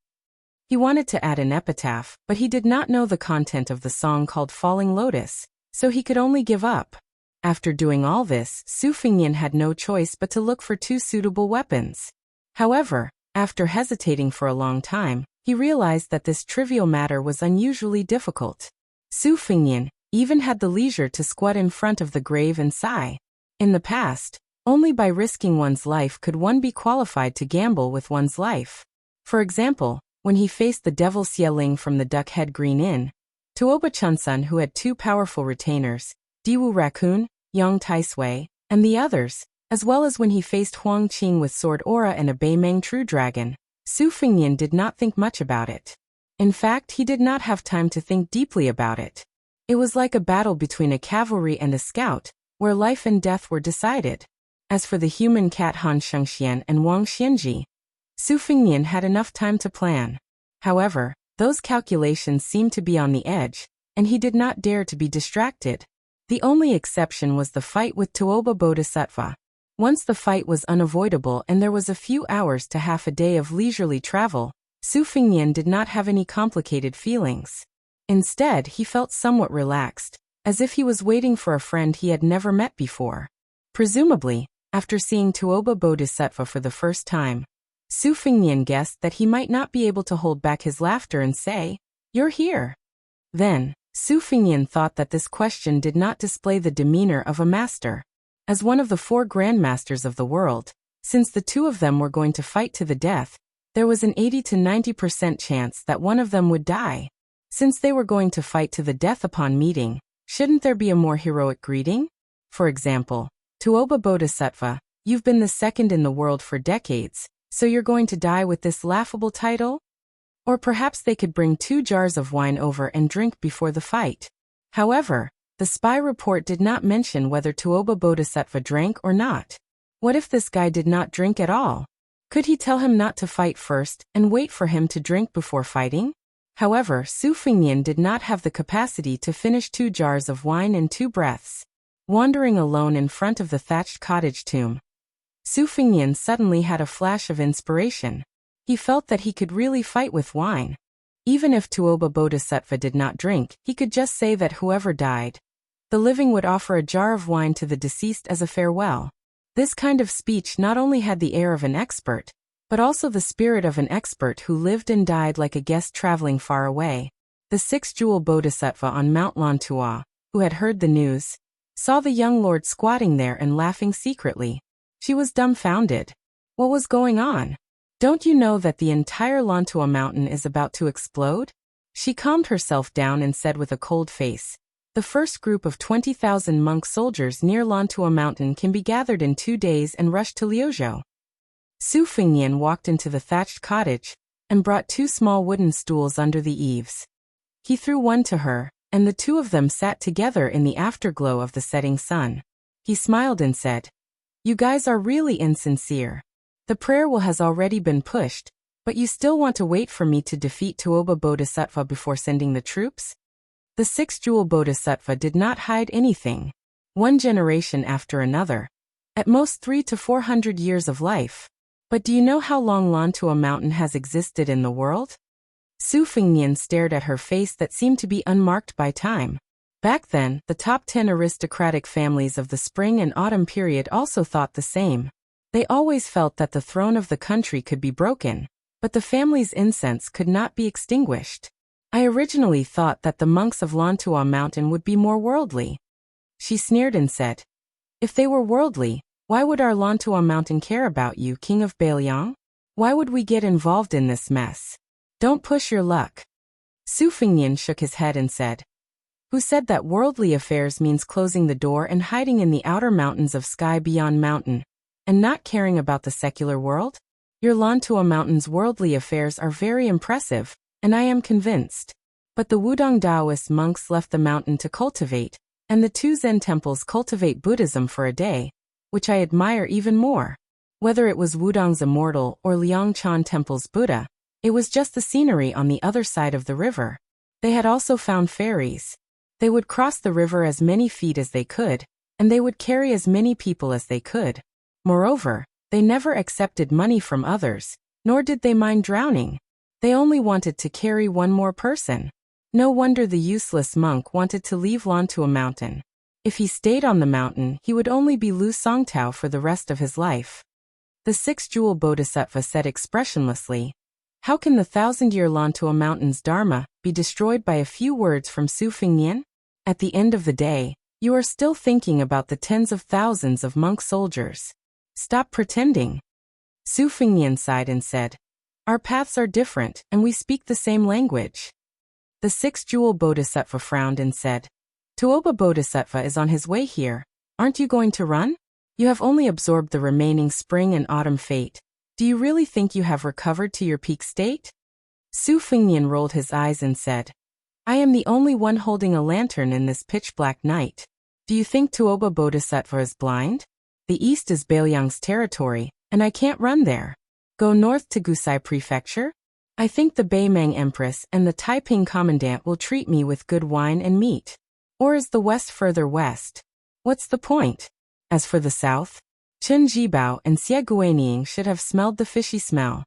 He wanted to add an epitaph, but he did not know the content of the song called Falling Lotus, so he could only give up. After doing all this, Su Fengnian had no choice but to look for two suitable weapons. However, after hesitating for a long time, he realized that this trivial matter was unusually difficult. Su Fengnian even had the leisure to squat in front of the grave and sigh. In the past, only by risking one's life could one be qualified to gamble with one's life. For example, when he faced the devil Xie Ling from the Duck Head Green Inn, Tuoba Chunsun, who had two powerful retainers, Diwu Raccoon, Yang Taisui, and the others, as well as when he faced Huang Qing with Sword Aura and a Beimeng True Dragon, Su Fengnian did not think much about it. In fact, he did not have time to think deeply about it. It was like a battle between a cavalry and a scout, where life and death were decided. As for the human cat Han Shengxian and Wang Xianji, Su Fengnian had enough time to plan. However, those calculations seemed to be on the edge, and he did not dare to be distracted. The only exception was the fight with Tuoba Bodhisattva. Once the fight was unavoidable and there was a few hours to half a day of leisurely travel, Su Fengnian did not have any complicated feelings. Instead, he felt somewhat relaxed, as if he was waiting for a friend he had never met before. Presumably, after seeing Tuoba Bodhisattva for the first time, Su Fengnian guessed that he might not be able to hold back his laughter and say, "You're here." Then, Su Fengnian thought that this question did not display the demeanor of a master. As one of the four grandmasters of the world, since the two of them were going to fight to the death, There was an 80 to 90% chance that one of them would die. Since they were going to fight to the death upon meeting, shouldn't there be a more heroic greeting? For example, Tuoba Bodhisattva, you've been the second in the world for decades, so you're going to die with this laughable title? Or perhaps they could bring 2 jars of wine over and drink before the fight. However, the spy report did not mention whether Tuoba Bodhisattva drank or not. What if this guy did not drink at all? Could he tell him not to fight first and wait for him to drink before fighting? However, Su Fengnian did not have the capacity to finish 2 jars of wine in 2 breaths. Wandering alone in front of the thatched cottage tomb, Su Fengnian suddenly had a flash of inspiration. He felt that he could really fight with wine. Even if Tuoba Bodhisattva did not drink, he could just say that whoever died, the living would offer a jar of wine to the deceased as a farewell. This kind of speech not only had the air of an expert, but also the spirit of an expert who lived and died like a guest traveling far away. The 6-jewel Bodhisattva on Mount Lantua, who had heard the news, saw the young lord squatting there and laughing secretly. She was dumbfounded. What was going on? Don't you know that the entire Lantua mountain is about to explode? She calmed herself down and said with a cold face, the first group of 20,000 monk soldiers near Lantua mountain can be gathered in 2 days and rushed to Liuzhou. Su Fengnian walked into the thatched cottage and brought 2 small wooden stools under the eaves. He threw one to her, and the 2 of them sat together in the afterglow of the setting sun. He smiled and said, "You guys are really insincere. The prayer will has already been pushed, but you still want to wait for me to defeat Tuoba Bodhisattva before sending the troops?" The 6-jewel Bodhisattva did not hide anything. 1 generation after another. At most 300 to 400 years of life. But do you know how long Lantua mountain has existed in the world? Su Fengnian stared at her face that seemed to be unmarked by time. Back then, the top 10 aristocratic families of the spring and autumn period also thought the same. They always felt that the throne of the country could be broken, but the family's incense could not be extinguished. I originally thought that the monks of Lantua mountain would be more worldly. She sneered and said, "If they were worldly, why would our Lantua mountain care about you, King of Bailiang? Why would we get involved in this mess? Don't push your luck." Su Fengnian shook his head and said, "Who said that worldly affairs means closing the door and hiding in the outer mountains of sky beyond mountain, and not caring about the secular world? Your Lantua mountain's worldly affairs are very impressive, and I am convinced. But the Wudong Taoist monks left the mountain to cultivate, and the 2 Zen temples cultivate Buddhism for a day, which I admire even more. Whether it was Wudong's immortal or Liangchan temple's Buddha, it was just the scenery on the other side of the river. They had also found ferries. They would cross the river as many feet as they could, and they would carry as many people as they could. Moreover, they never accepted money from others, nor did they mind drowning. They only wanted to carry one more person. No wonder the useless monk wanted to leave Lantua mountain. If he stayed on the mountain, he would only be Lu Songtao for the rest of his life." The 6-jewel Bodhisattva said expressionlessly, "How can the 1,000-year Lantua mountain's dharma be destroyed by a few words from Su Fengnian? At the end of the day, you are still thinking about the tens of thousands of monk soldiers. Stop pretending." Su Fengnian sighed and said, "Our paths are different, and we speak the same language." The 6-jewel Bodhisattva frowned and said, "Tuoba Bodhisattva is on his way here. Aren't you going to run? You have only absorbed the remaining spring and autumn fate. Do you really think you have recovered to your peak state?" Su Fengnian rolled his eyes and said, "I am the only one holding a lantern in this pitch-black night. Do you think Tuoba Bodhisattva is blind? The east is Bailiang's territory, and I can't run there. Go north to Gusai Prefecture? I think the Beimang Empress and the Taiping Commandant will treat me with good wine and meat. Or is the west further west? What's the point? As for the south, Chen Jibao and Xie Guaniying should have smelled the fishy smell."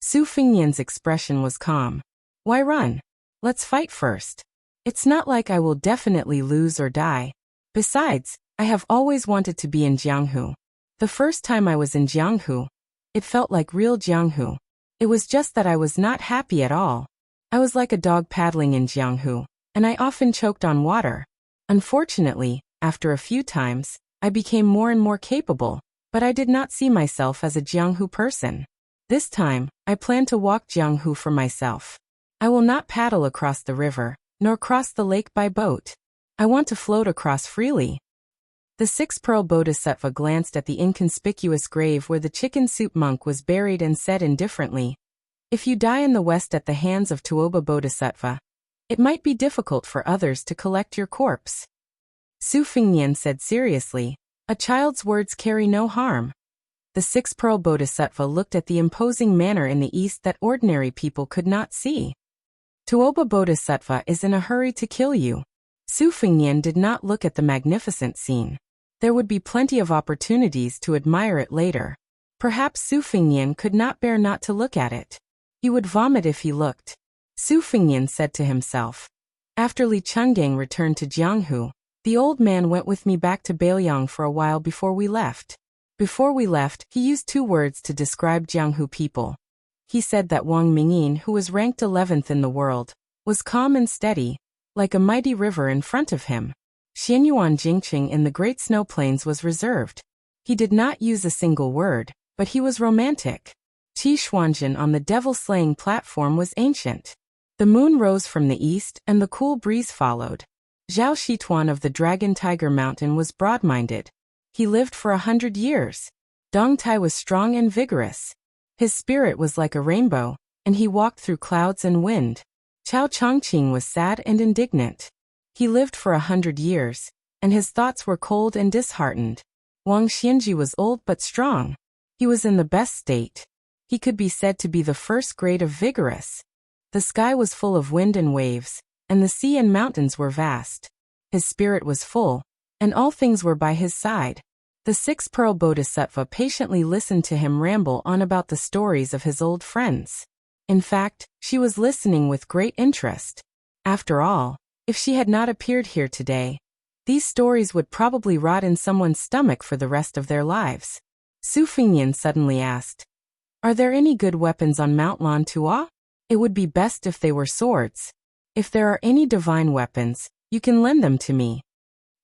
Su Fengnian's expression was calm. "Why run? Let's fight first. It's not like I will definitely lose or die. Besides, I have always wanted to be in Jianghu. The first time I was in Jianghu, it felt like real Jianghu. It was just that I was not happy at all. I was like a dog paddling in Jianghu, and I often choked on water. Unfortunately, after a few times, I became more and more capable, but I did not see myself as a Jianghu person. This time, I plan to walk Jianghu for myself. I will not paddle across the river, nor cross the lake by boat. I want to float across freely. The six-pearl bodhisattva glanced at the inconspicuous grave where the chicken soup monk was buried and said indifferently, "If you die in the West at the hands of Tuoba Bodhisattva, it might be difficult for others to collect your corpse." Su Fingnian said seriously, "A child's words carry no harm." The six-pearl bodhisattva looked at the imposing manor in the east that ordinary people could not see. "Tuoba Bodhisattva is in a hurry to kill you." Su Fingnian did not look at the magnificent scene. There would be plenty of opportunities to admire it later. Perhaps Su Fingnian could not bear not to look at it. He would vomit if he looked. Su Fingnian said to himself. After Li Chenggang returned to Jianghu, the old man went with me back to Bailiang for a while before we left. Before we left, he used 2 words to describe Jianghu people. He said that Wang Mingyin, who was ranked 11th in the world, was calm and steady, like a mighty river in front of him. Xianyuan Jingqing in the Great Snow Plains was reserved. He did not use a single word, but he was romantic. Qi Xuanjin on the devil-slaying platform was ancient. The moon rose from the east and the cool breeze followed. Zhao Shituan of the Dragon Tiger Mountain was broad-minded. He lived for 100 years. Dong Tai was strong and vigorous. His spirit was like a rainbow, and he walked through clouds and wind. Chao Chongqing was sad and indignant. He lived for 100 years, and his thoughts were cold and disheartened. Wang Xianji was old but strong. He was in the best state. He could be said to be the first grade of vigorous. The sky was full of wind and waves, and the sea and mountains were vast. His spirit was full, and all things were by his side. The six-pearl bodhisattva patiently listened to him ramble on about the stories of his old friends. In fact, she was listening with great interest. After all, if she had not appeared here today, these stories would probably rot in someone's stomach for the rest of their lives. Su Fingnian suddenly asked, "Are there any good weapons on Mount Lantua? It would be best if they were swords. If there are any divine weapons, you can lend them to me."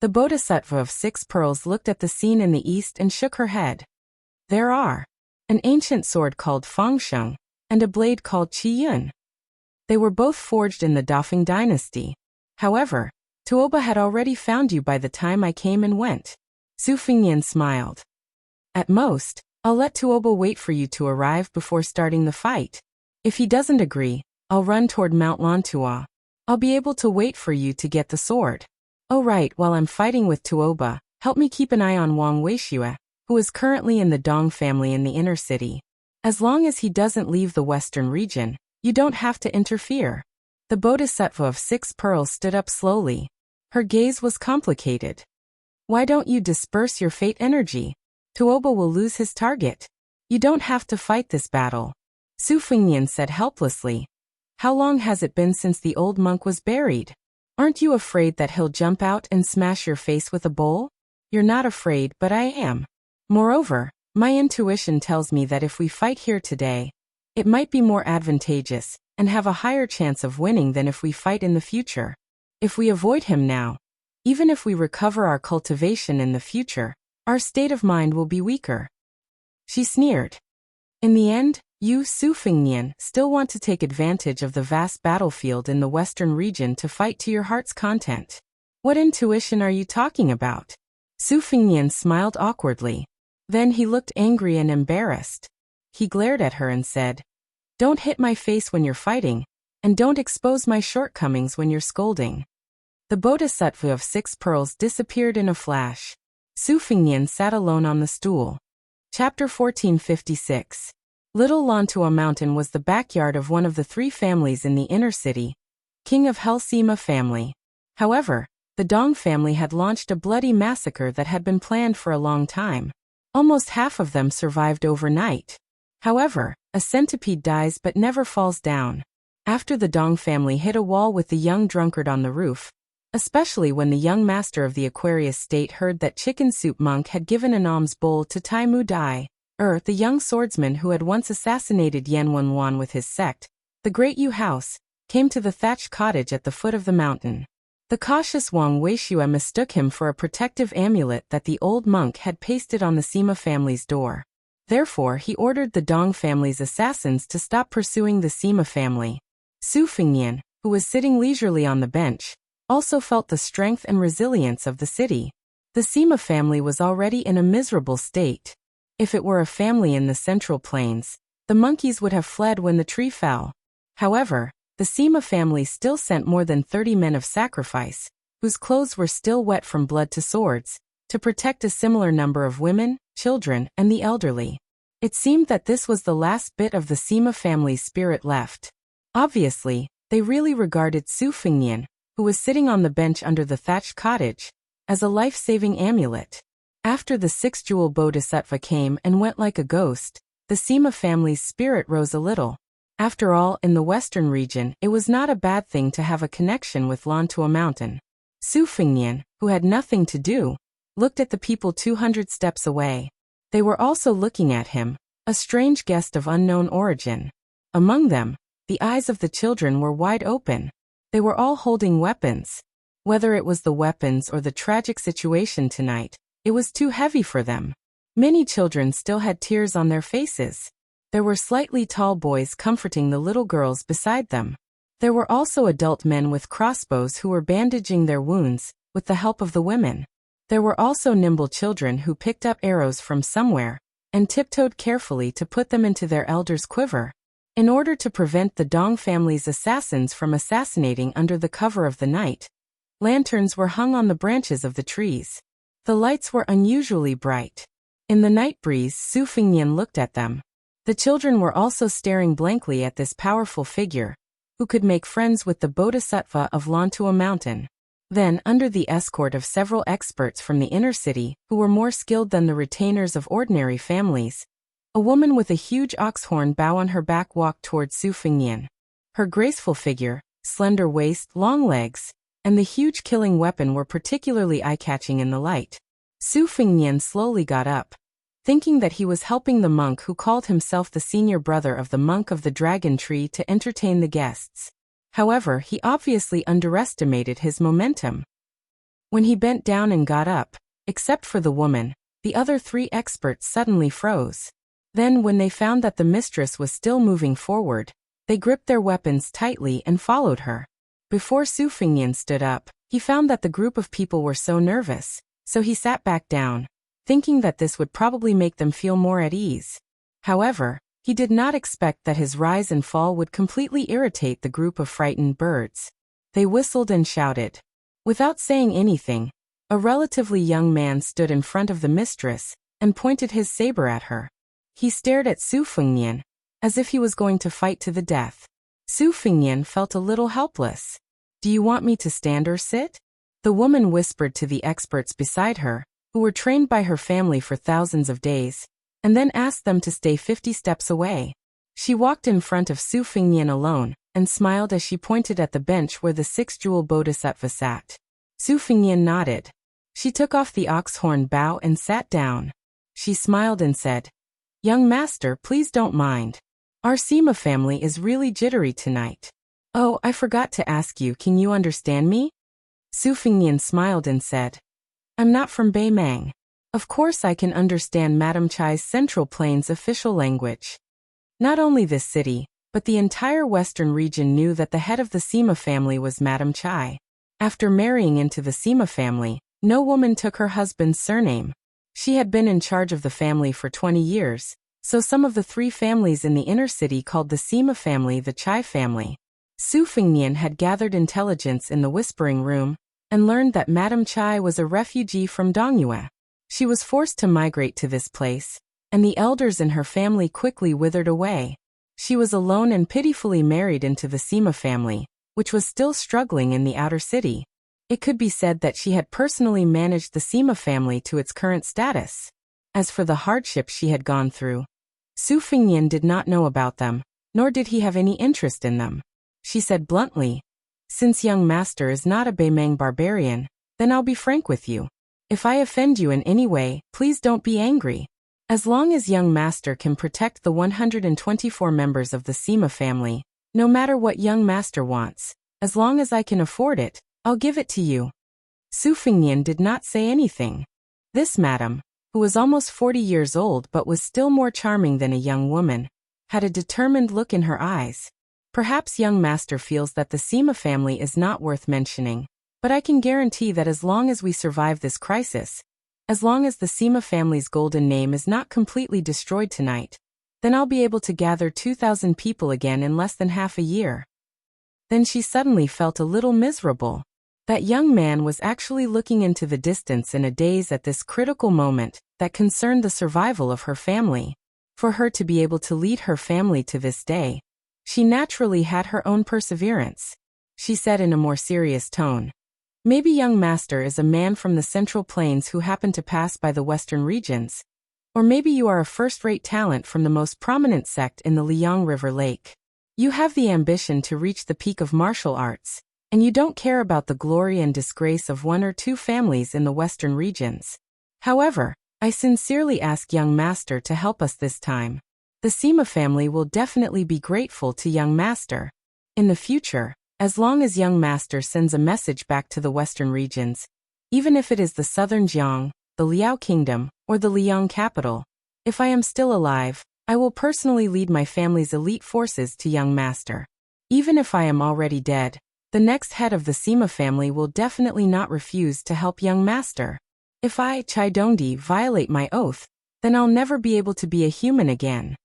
The Bodhisattva of 6 pearls looked at the scene in the east and shook her head. "There are. An ancient sword called Fangsheng, and a blade called Qiyun. They were both forged in the Dafeng dynasty. However, Tuoba had already found you by the time I came and went." Su Fingnian smiled. "At most, I'll let Tuoba wait for you to arrive before starting the fight. If he doesn't agree, I'll run toward Mount Lantua. I'll be able to wait for you to get the sword. Oh right, while I'm fighting with Tuoba, help me keep an eye on Wang Weishue, who is currently in the Dong family in the inner city. As long as he doesn't leave the western region, you don't have to interfere." The Bodhisattva of 6 pearls stood up slowly. Her gaze was complicated. "Why don't you disperse your fate energy? Tuoba will lose his target. You don't have to fight this battle." Su Fingnian said helplessly. "How long has it been since the old monk was buried? Aren't you afraid that he'll jump out and smash your face with a bowl?" "You're not afraid, but I am. Moreover, my intuition tells me that if we fight here today, it might be more advantageous and have a higher chance of winning than if we fight in the future. If we avoid him now, even if we recover our cultivation in the future, our state of mind will be weaker." She sneered. "In the end, you, Su Fingnian, still want to take advantage of the vast battlefield in the western region to fight to your heart's content. What intuition are you talking about?" Su Fingnian smiled awkwardly. Then he looked angry and embarrassed. He glared at her and said, "Don't hit my face when you're fighting, and don't expose my shortcomings when you're scolding." The Bodhisattva of 6 pearls disappeared in a flash. Su Fingnian sat alone on the stool. Chapter 1456. Little Lantua Mountain was the backyard of one of the 3 families in the inner city, King of Helsima family. However, the Dong family had launched a bloody massacre that had been planned for a long time. Almost half of them survived overnight. However, a centipede dies but never falls down. After the Dong family hit a wall with the young drunkard on the roof, especially when the young master of the Aquarius state heard that Chicken Soup Monk had given an alms bowl to Tai Mu Dai, the young swordsman who had once assassinated Yan Wenwan with his sect, the Great Yu House, came to the thatched cottage at the foot of the mountain. The cautious Wang Weishue mistook him for a protective amulet that the old monk had pasted on the Sima family's door. Therefore, he ordered the Dong family's assassins to stop pursuing the Sima family. Su Fengnian, who was sitting leisurely on the bench, also felt the strength and resilience of the city. The Sima family was already in a miserable state. If it were a family in the Central Plains, the monkeys would have fled when the tree fell. However, the Sima family still sent more than 30 men of sacrifice, whose clothes were still wet from blood to swords, to protect a similar number of women, children, and the elderly. It seemed that this was the last bit of the Sima family's spirit left. Obviously, they really regarded Su Fengnian, who was sitting on the bench under the thatched cottage, as a life-saving amulet. After the six-jewel bodhisattva came and went like a ghost, the Sima family's spirit rose a little. After all, in the western region, it was not a bad thing to have a connection with Lantua Mountain. Su Fengnian, who had nothing to do, looked at the people 200 steps away. They were also looking at him, a strange guest of unknown origin. Among them, the eyes of the children were wide open. They were all holding weapons. Whether it was the weapons or the tragic situation tonight, it was too heavy for them. Many children still had tears on their faces. There were slightly tall boys comforting the little girls beside them. There were also adult men with crossbows who were bandaging their wounds, with the help of the women. There were also nimble children who picked up arrows from somewhere, and tiptoed carefully to put them into their elders' quiver. In order to prevent the Dong family's assassins from assassinating under the cover of the night, lanterns were hung on the branches of the trees. The lights were unusually bright. In the night breeze, Su Fengnian looked at them. The children were also staring blankly at this powerful figure, who could make friends with the Bodhisattva of Lantua Mountain. Then, under the escort of several experts from the inner city, who were more skilled than the retainers of ordinary families, a woman with a huge ox-horn bow on her back walked towards Su Fengnian. Her graceful figure, slender waist, long legs, and the huge killing weapon were particularly eye-catching in the light. Su Fengnian slowly got up, thinking that he was helping the monk who called himself the senior brother of the monk of the dragon tree to entertain the guests. However, he obviously underestimated his momentum. When he bent down and got up, except for the woman, the other three experts suddenly froze. Then, when they found that the mistress was still moving forward, they gripped their weapons tightly and followed her. Before Su Fengnian stood up, he found that the group of people were so nervous, so he sat back down, thinking that this would probably make them feel more at ease. However, he did not expect that his rise and fall would completely irritate the group of frightened birds. They whistled and shouted. Without saying anything, a relatively young man stood in front of the mistress and pointed his saber at her. He stared at Su Fengnian, as if he was going to fight to the death. Su Fengnian felt a little helpless. "Do you want me to stand or sit?" The woman whispered to the experts beside her, who were trained by her family for thousands of days, and then asked them to stay 50 steps away. She walked in front of Su Fengnian alone, and smiled as she pointed at the bench where the six-jewel bodhisattva sat. Su Fengnian nodded. She took off the ox-horn bow and sat down. She smiled and said, "Young master, please don't mind. Our Sima family is really jittery tonight. Oh, I forgot to ask you, can you understand me?" Su Fengnian smiled and said, "I'm not from Beimang. Of course I can understand Madame Chai's Central Plains official language." Not only this city, but the entire western region knew that the head of the Sima family was Madame Chai. After marrying into the Sima family, no woman took her husband's surname. She had been in charge of the family for 20 years, so some of the three families in the inner city called the Sima family the Chai family. Su Fengnian had gathered intelligence in the Whispering Room, and learned that Madame Chai was a refugee from Dongyue. She was forced to migrate to this place, and the elders in her family quickly withered away. She was alone and pitifully married into the Sima family, which was still struggling in the outer city. It could be said that she had personally managed the Sima family to its current status. As for the hardships she had gone through, Su Fengnian did not know about them, nor did he have any interest in them. She said bluntly, "Since young master is not a Beimang barbarian, then I'll be frank with you. If I offend you in any way, please don't be angry. As long as young master can protect the 124 members of the Sima family, no matter what young master wants, as long as I can afford it, I'll give it to you." Su Fengnian did not say anything. This madam, who was almost 40 years old but was still more charming than a young woman, had a determined look in her eyes. Perhaps young master feels that the Sima family is not worth mentioning, but I can guarantee that as long as we survive this crisis, as long as the Sima family's golden name is not completely destroyed tonight, then I'll be able to gather 2,000 people again in less than half a year. Then she suddenly felt a little miserable. That young man was actually looking into the distance in a daze at this critical moment that concerned the survival of her family. For her to be able to lead her family to this day, she naturally had her own perseverance. She said in a more serious tone, "Maybe young master is a man from the Central Plains who happened to pass by the Western regions. Or maybe you are a first-rate talent from the most prominent sect in the Liang River Lake. You have the ambition to reach the peak of martial arts, and you don't care about the glory and disgrace of one or two families in the Western regions. However, I sincerely ask young master to help us this time. The Sima family will definitely be grateful to young master. In the future, as long as young master sends a message back to the Western regions, even if it is the Southern Jiang, the Liao Kingdom, or the Liang capital, if I am still alive, I will personally lead my family's elite forces to young master. Even if I am already dead, the next head of the Sima family will definitely not refuse to help young master. If I, Chai Dongdi, violate my oath, then I'll never be able to be a human again."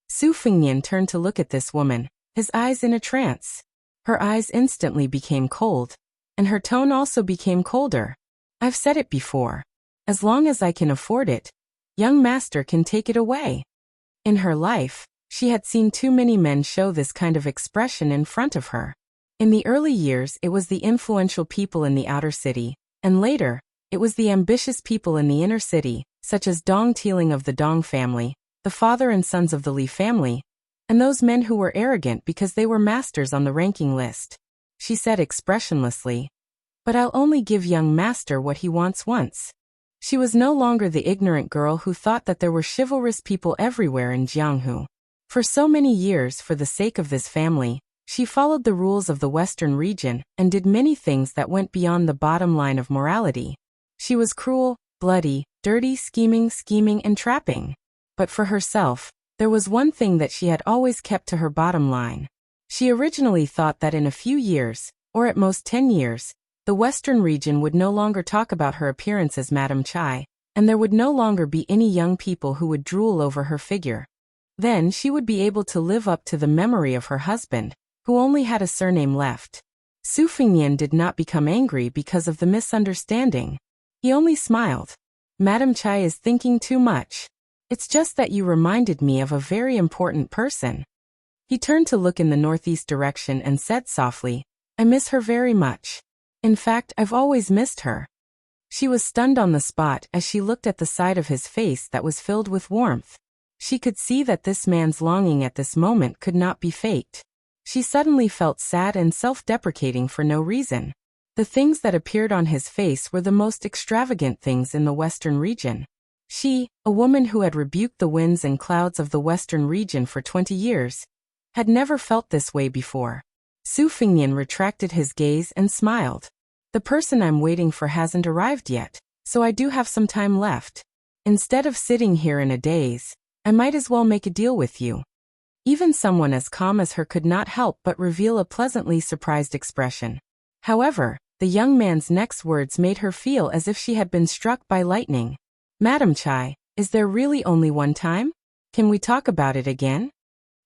Su Fengnian turned to look at this woman, his eyes in a trance. Her eyes instantly became cold, and her tone also became colder. "I've said it before. As long as I can afford it, young master can take it away." In her life, she had seen too many men show this kind of expression in front of her. In the early years it was the influential people in the outer city, and later, it was the ambitious people in the inner city, such as Dong Tiling of the Dong family, the father and sons of the Li family, and those men who were arrogant because they were masters on the ranking list. She said expressionlessly, "But I'll only give young master what he wants once." She was no longer the ignorant girl who thought that there were chivalrous people everywhere in Jianghu. For so many years, for the sake of this family, she followed the rules of the Western region and did many things that went beyond the bottom line of morality. She was cruel, bloody, dirty, scheming, and trapping. But for herself, there was one thing that she had always kept to her bottom line. She originally thought that in a few years, or at most 10 years, the Western region would no longer talk about her appearance as Madame Chai, and there would no longer be any young people who would drool over her figure. Then she would be able to live up to the memory of her husband, who only had a surname left. Su Fengnian did not become angry because of the misunderstanding. He only smiled. "Madame Chai is thinking too much. It's just that you reminded me of a very important person." He turned to look in the northeast direction and said softly, "I miss her very much. In fact, I've always missed her." She was stunned on the spot as she looked at the side of his face that was filled with warmth. She could see that this man's longing at this moment could not be faked. She suddenly felt sad and self-deprecating for no reason. The things that appeared on his face were the most extravagant things in the Western region. She, a woman who had rebuked the winds and clouds of the Western region for 20 years, had never felt this way before. Su Fengnian retracted his gaze and smiled. "The person I'm waiting for hasn't arrived yet, so I do have some time left. Instead of sitting here in a daze, I might as well make a deal with you." Even someone as calm as her could not help but reveal a pleasantly surprised expression. However, the young man's next words made her feel as if she had been struck by lightning. "Madame Chai, is there really only one time? Can we talk about it again?"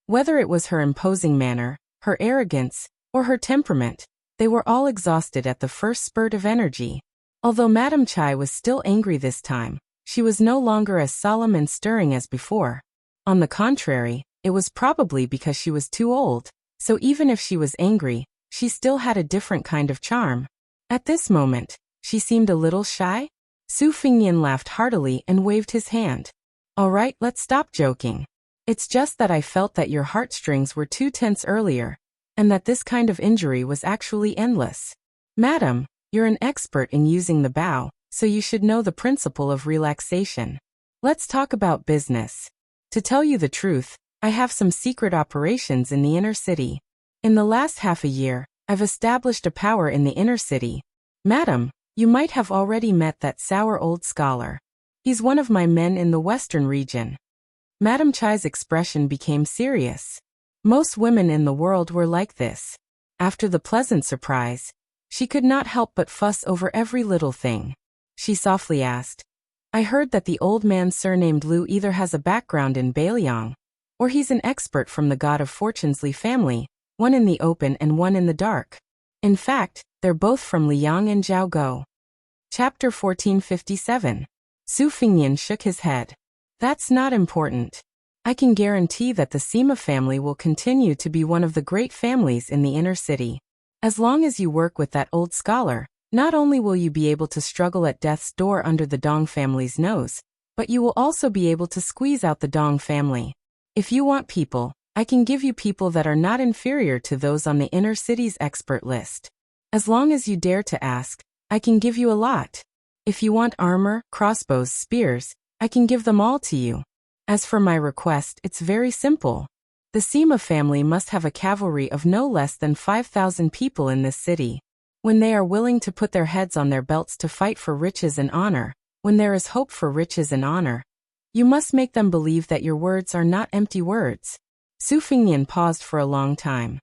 Whether it was her imposing manner, her arrogance, or her temperament, they were all exhausted at the first spurt of energy. Although Madame Chai was still angry this time, she was no longer as solemn and stirring as before. On the contrary, it was probably because she was too old, so even if she was angry, she still had a different kind of charm. At this moment, she seemed a little shy. Su Fengnian laughed heartily and waved his hand. "All right, let's stop joking. It's just that I felt that your heartstrings were too tense earlier, and that this kind of injury was actually endless. Madam, you're an expert in using the bow, so you should know the principle of relaxation. Let's talk about business. To tell you the truth, I have some secret operations in the inner city. In the last half a year, I've established a power in the inner city. Madam, you might have already met that sour old scholar. He's one of my men in the Western region. Madam Chai's expression became serious. Most women in the world were like this. After the pleasant surprise, she could not help but fuss over every little thing. She softly asked, I heard that the old man surnamed Liu either has a background in Bailiang, or he's an expert from the God of Fortune's Li family, one in the open and one in the dark. In fact, they're both from Liang and Jiaogou. Chapter 1457. Su Fingyan shook his head. That's not important. I can guarantee that the Sima family will continue to be one of the great families in the inner city. As long as you work with that old scholar, not only will you be able to struggle at death's door under the Dong family's nose, but you will also be able to squeeze out the Dong family. If you want people, I can give you people that are not inferior to those on the inner city's expert list. As long as you dare to ask, I can give you a lot. If you want armor, crossbows, spears, I can give them all to you. As for my request, it's very simple. The Sima family must have a cavalry of no less than 5,000 people in this city. When they are willing to put their heads on their belts to fight for riches and honor, when there is hope for riches and honor, you must make them believe that your words are not empty words. Su Fingyan paused for a long time.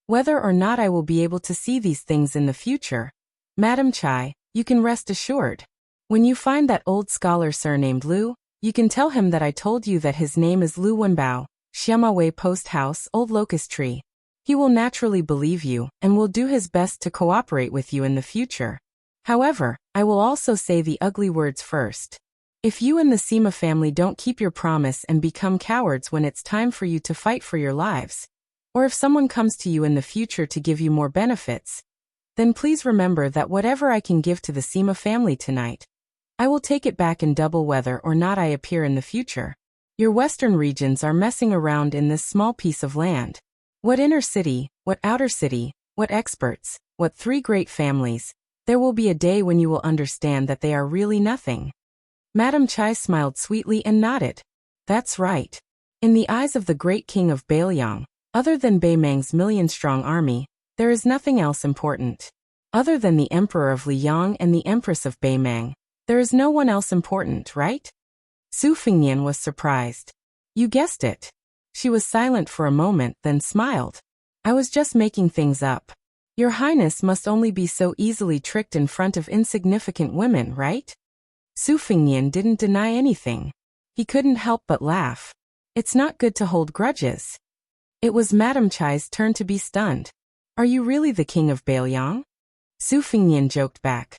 Whether or not I will be able to see these things in the future, Madam Chai, you can rest assured. When you find that old scholar surnamed Liu, you can tell him that I told you that his name is Liu Wenbao, Xiamawei Post House, Old Locust Tree. He will naturally believe you and will do his best to cooperate with you in the future. However, I will also say the ugly words first. If you and the Sima family don't keep your promise and become cowards when it's time for you to fight for your lives, or if someone comes to you in the future to give you more benefits, then please remember that whatever I can give to the Sima family tonight, I will take it back in double whether or not I appear in the future. Your western regions are messing around in this small piece of land. What inner city, what outer city, what experts, what three great families, there will be a day when you will understand that they are really nothing. Madam Chai smiled sweetly and nodded. That's right. In the eyes of the great king of Bailiang, other than Beimang's million-strong army, there is nothing else important. Other than the emperor of Liang and the empress of Beimang, there is no one else important, right? Su Fingyan was surprised. You guessed it. She was silent for a moment, then smiled. I was just making things up. Your Highness must only be so easily tricked in front of insignificant women, right? Su Fingyan didn't deny anything. He couldn't help but laugh. It's not good to hold grudges. It was Madam Chai's turn to be stunned. Are you really the king of Bailiang? Su Fingyan joked back.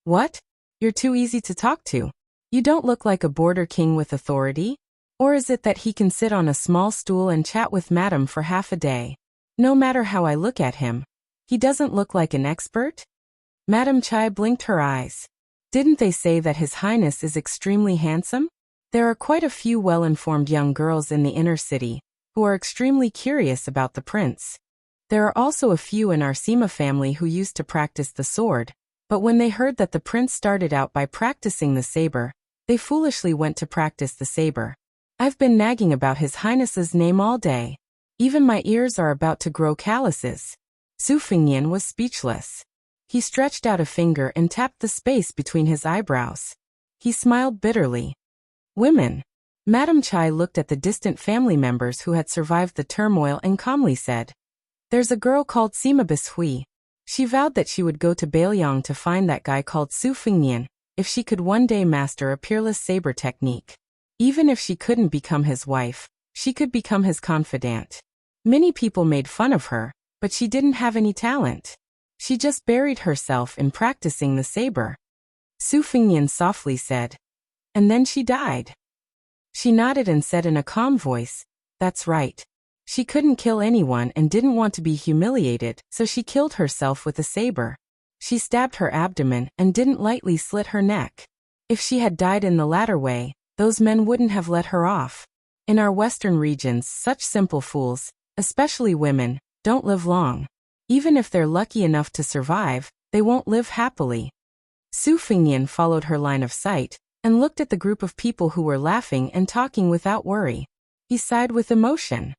What? You're too easy to talk to. You don't look like a border king with authority? Or is it that he can sit on a small stool and chat with Madam for half a day? No matter how I look at him, he doesn't look like an expert? Madam Chai blinked her eyes. Didn't they say that His Highness is extremely handsome? There are quite a few well-informed young girls in the inner city who are extremely curious about the prince. There are also a few in our Sima family who used to practice the sword, but when they heard that the prince started out by practicing the saber, they foolishly went to practice the saber. I've been nagging about His Highness's name all day. Even my ears are about to grow calluses. Su Fingyan was speechless. He stretched out a finger and tapped the space between his eyebrows. He smiled bitterly. Women. Madam Chai looked at the distant family members who had survived the turmoil and calmly said, There's a girl called Sima Bishui. She vowed that she would go to Bailiang to find that guy called Su Fingyan, if she could one day master a peerless saber technique. Even if she couldn't become his wife, she could become his confidant. Many people made fun of her, but she didn't have any talent. She just buried herself in practicing the saber. Su Fingyan softly said. And then she died. She nodded and said in a calm voice, That's right. She couldn't kill anyone and didn't want to be humiliated, so she killed herself with a saber. She stabbed her abdomen and didn't lightly slit her neck. If she had died in the latter way, those men wouldn't have let her off. In our western regions, such simple fools, especially women, don't live long. Even if they're lucky enough to survive, they won't live happily. Su Fingyan followed her line of sight and looked at the group of people who were laughing and talking without worry. He sighed with emotion.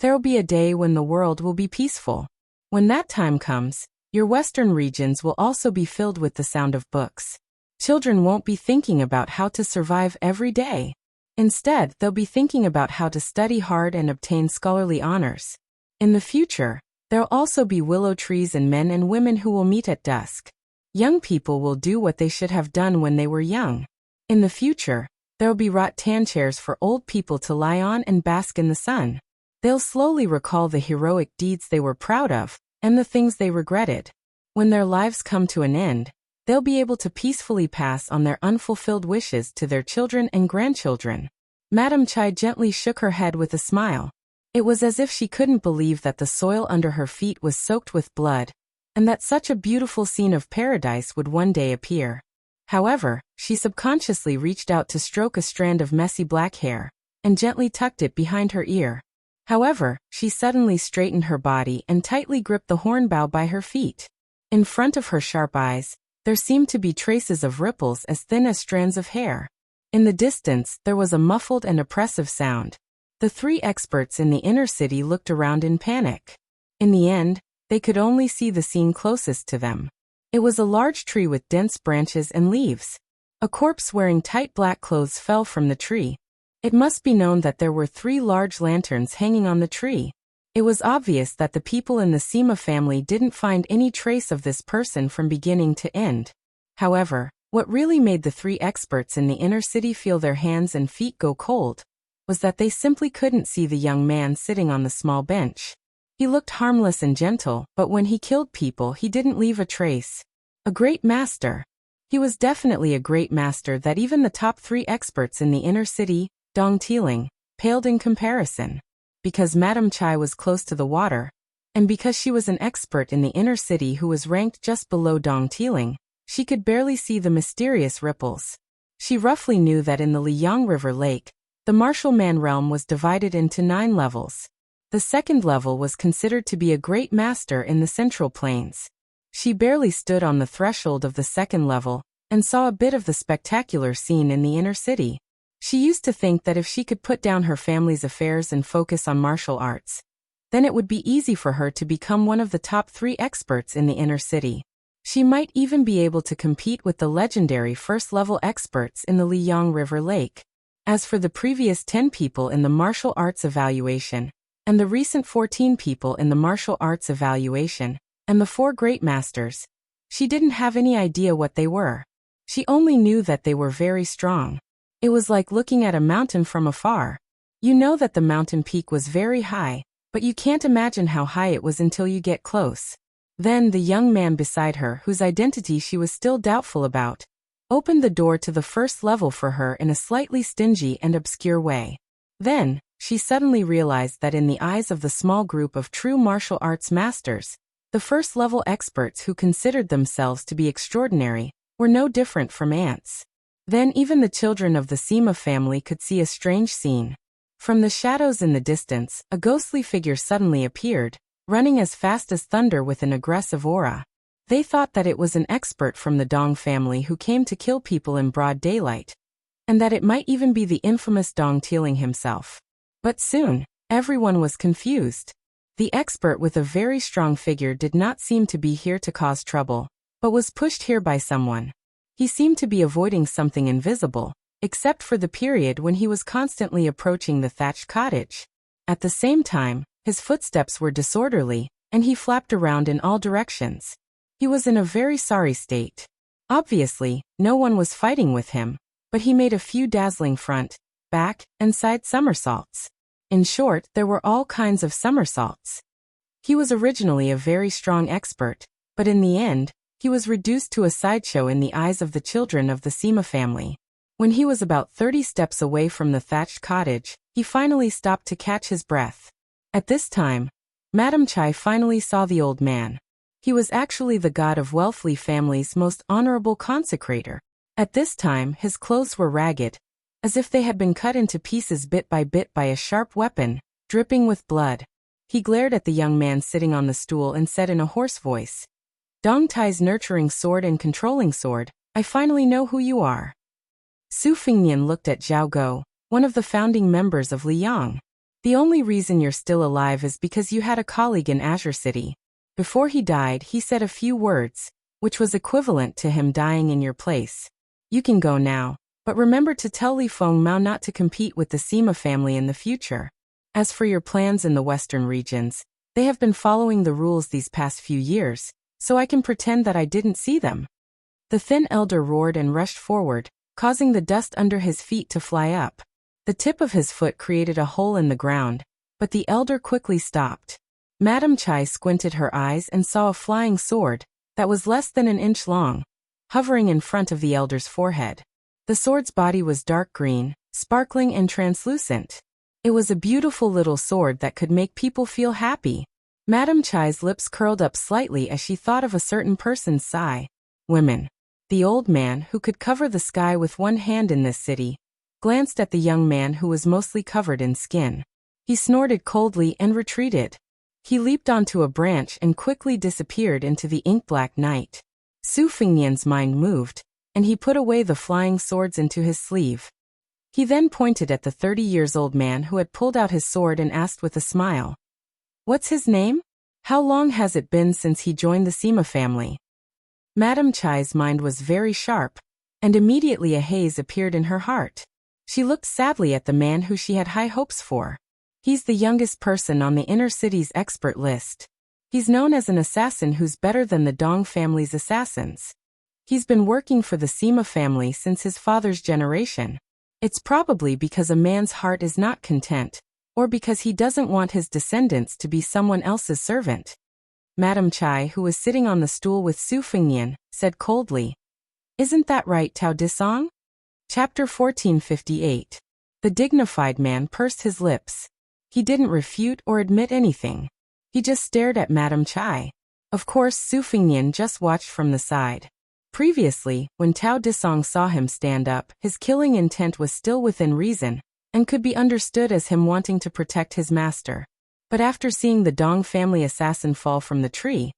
There'll be a day when the world will be peaceful. When that time comes, your western regions will also be filled with the sound of books. Children won't be thinking about how to survive every day. Instead, they'll be thinking about how to study hard and obtain scholarly honors. In the future, there'll also be willow trees and men and women who will meet at dusk. Young people will do what they should have done when they were young. In the future, there'll be rattan chairs for old people to lie on and bask in the sun. They'll slowly recall the heroic deeds they were proud of, and the things they regretted. When their lives come to an end, they'll be able to peacefully pass on their unfulfilled wishes to their children and grandchildren. Madam Chai gently shook her head with a smile. It was as if she couldn't believe that the soil under her feet was soaked with blood, and that such a beautiful scene of paradise would one day appear. However, she subconsciously reached out to stroke a strand of messy black hair, and gently tucked it behind her ear. However, she suddenly straightened her body and tightly gripped the hornbow by her feet. In front of her sharp eyes, there seemed to be traces of ripples as thin as strands of hair. In the distance, there was a muffled and oppressive sound. The three experts in the inner city looked around in panic. In the end, they could only see the scene closest to them. It was a large tree with dense branches and leaves. A corpse wearing tight black clothes fell from the tree. It must be known that there were 3 large lanterns hanging on the tree. It was obvious that the people in the Sima family didn't find any trace of this person from beginning to end. However, what really made the 3 experts in the inner city feel their hands and feet go cold was that they simply couldn't see the young man sitting on the small bench. He looked harmless and gentle, but when he killed people, he didn't leave a trace. A great master. He was definitely a great master that even the top 3 experts in the inner city, Dong Tiling, paled in comparison. Because Madam Chai was close to the water, and because she was an expert in the inner city who was ranked just below Dong Tiling, she could barely see the mysterious ripples. She roughly knew that in the Liang River Lake, the martial man realm was divided into 9 levels. The second level was considered to be a great master in the Central Plains. She barely stood on the threshold of the second level and saw a bit of the spectacular scene in the inner city. She used to think that if she could put down her family's affairs and focus on martial arts, then it would be easy for her to become one of the top 3 experts in the inner city. She might even be able to compete with the legendary first-level experts in the Liang River Lake. As for the previous 10 people in the martial arts evaluation, and the recent 14 people in the martial arts evaluation, and the 4 great masters, she didn't have any idea what they were. She only knew that they were very strong. It was like looking at a mountain from afar. You know that the mountain peak was very high, but you can't imagine how high it was until you get close. Then the young man beside her, whose identity she was still doubtful about, opened the door to the first level for her in a slightly stingy and obscure way. Then, she suddenly realized that in the eyes of the small group of true martial arts masters, the first-level experts who considered themselves to be extraordinary were no different from ants. Then even the children of the Sima family could see a strange scene. From the shadows in the distance, a ghostly figure suddenly appeared, running as fast as thunder with an aggressive aura. They thought that it was an expert from the Dong family who came to kill people in broad daylight, and that it might even be the infamous Dong Tiling himself. But soon, everyone was confused. The expert with a very strong figure did not seem to be here to cause trouble, but was pushed here by someone. He seemed to be avoiding something invisible, except for the period when he was constantly approaching the thatched cottage. At the same time, his footsteps were disorderly, and he flapped around in all directions. He was in a very sorry state. Obviously, no one was fighting with him, but he made a few dazzling front, back, and side somersaults. In short, there were all kinds of somersaults. He was originally a very strong expert, but in the end, he was reduced to a sideshow in the eyes of the children of the Sima family. When he was about 30 steps away from the thatched cottage, he finally stopped to catch his breath. At this time, Madam Chai finally saw the old man. He was actually the god of wealthy families' most honorable consecrator. At this time, his clothes were ragged, as if they had been cut into pieces bit by a sharp weapon, dripping with blood. He glared at the young man sitting on the stool and said in a hoarse voice, "Dong Tai's nurturing sword and controlling sword, I finally know who you are." Su Fingnian looked at Zhao Guo, one of the founding members of Liang. "The only reason you're still alive is because you had a colleague in Azure City. Before he died, he said a few words, which was equivalent to him dying in your place. You can go now, but remember to tell Li Feng Mao not to compete with the Sima family in the future. As for your plans in the western regions, they have been following the rules these past few years, so I can pretend that I didn't see them." The thin elder roared and rushed forward, causing the dust under his feet to fly up. The tip of his foot created a hole in the ground, but the elder quickly stopped. Madame Chai squinted her eyes and saw a flying sword that was less than an inch long, hovering in front of the elder's forehead. The sword's body was dark green, sparkling and translucent. It was a beautiful little sword that could make people feel happy. Madame Chai's lips curled up slightly as she thought of a certain person's sigh. Women. The old man, who could cover the sky with one hand in this city, glanced at the young man who was mostly covered in skin. He snorted coldly and retreated. He leaped onto a branch and quickly disappeared into the ink-black night. Su Fengnian's mind moved, and he put away the flying swords into his sleeve. He then pointed at the 30-years-old man who had pulled out his sword and asked with a smile, "What's his name? How long has it been since he joined the Sima family?" Madame Chai's mind was very sharp, and immediately a haze appeared in her heart. She looked sadly at the man who she had high hopes for. He's the youngest person on the inner city's expert list. He's known as an assassin who's better than the Dong family's assassins. He's been working for the Sima family since his father's generation. It's probably because a man's heart is not content, or because he doesn't want his descendants to be someone else's servant. Madame Chai, who was sitting on the stool with Su Fengnian, said coldly, "Isn't that right, Tao Disong?" Chapter 1458. The dignified man pursed his lips. He didn't refute or admit anything. He just stared at Madame Chai. Of course, Su Fengnian just watched from the side. Previously, when Tao Disong saw him stand up, his killing intent was still within reason, and could be understood as him wanting to protect his master. But after seeing the Dong family assassin fall from the tree,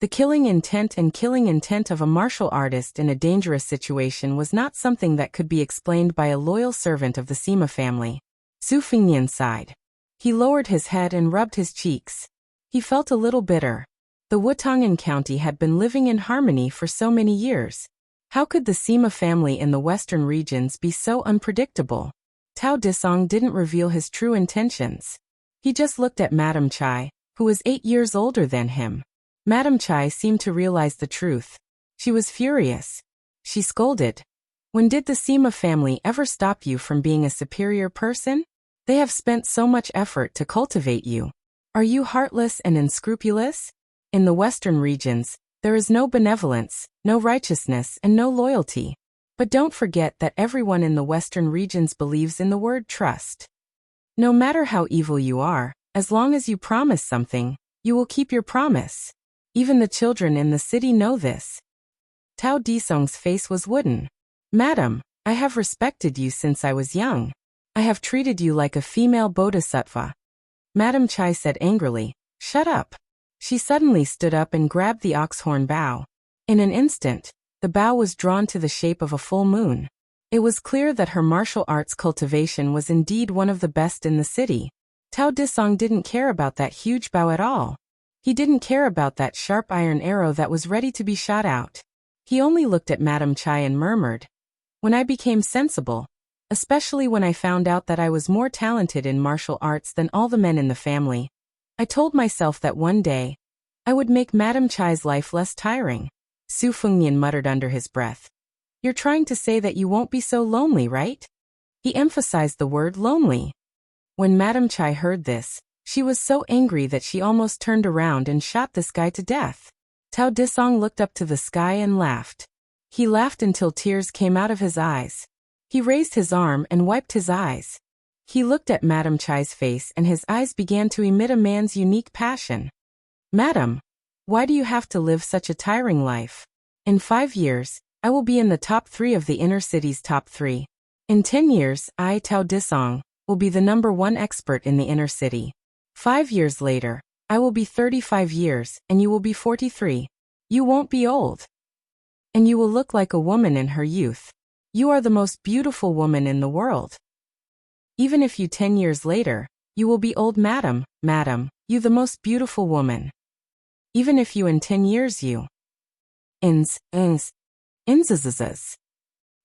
the killing intent of a martial artist in a dangerous situation was not something that could be explained by a loyal servant of the Sima family. Su Fengnian sighed. He lowered his head and rubbed his cheeks. He felt a little bitter. The Wutongan County had been living in harmony for so many years. How could the Sima family in the western regions be so unpredictable? Tao Disong didn't reveal his true intentions. He just looked at Madame Chai, who was 8 years older than him. Madame Chai seemed to realize the truth. She was furious. She scolded. "When did the Sima family ever stop you from being a superior person? They have spent so much effort to cultivate you. Are you heartless and unscrupulous? In the western regions, there is no benevolence, no righteousness, and no loyalty. But don't forget that everyone in the western regions believes in the word trust. No matter how evil you are, as long as you promise something, you will keep your promise. Even the children in the city know this." Tao Disong's face was wooden. "Madam, I have respected you since I was young. I have treated you like a female bodhisattva." Madame Chai said angrily, "Shut up." She suddenly stood up and grabbed the oxhorn bough. In an instant, the bough was drawn to the shape of a full moon. It was clear that her martial arts cultivation was indeed one of the best in the city. Tao Disong didn't care about that huge bow at all. He didn't care about that sharp iron arrow that was ready to be shot out. He only looked at Madame Chai and murmured, "When I became sensible, especially when I found out that I was more talented in martial arts than all the men in the family, I told myself that one day, I would make Madame Chai's life less tiring." Su Fengnian muttered under his breath, "You're trying to say that you won't be so lonely, right?" He emphasized the word lonely. When Madame Chai heard this, she was so angry that she almost turned around and shot this guy to death. Tao Disong looked up to the sky and laughed. He laughed until tears came out of his eyes. He raised his arm and wiped his eyes. He looked at Madame Chai's face and his eyes began to emit a man's unique passion. "Madam, why do you have to live such a tiring life? In 5 years, I will be in the top 3 of the inner city's top 3. In 10 years, I, Tao Disong, will be the #1 expert in the inner city. 5 years later, I will be 35 years and you will be 43. You won't be old. And you will look like a woman in her youth. You are the most beautiful woman in the world. Even if you 10 years later, you will be old, madam, you the most beautiful woman. Even if you in 10 years you. Inzzzz.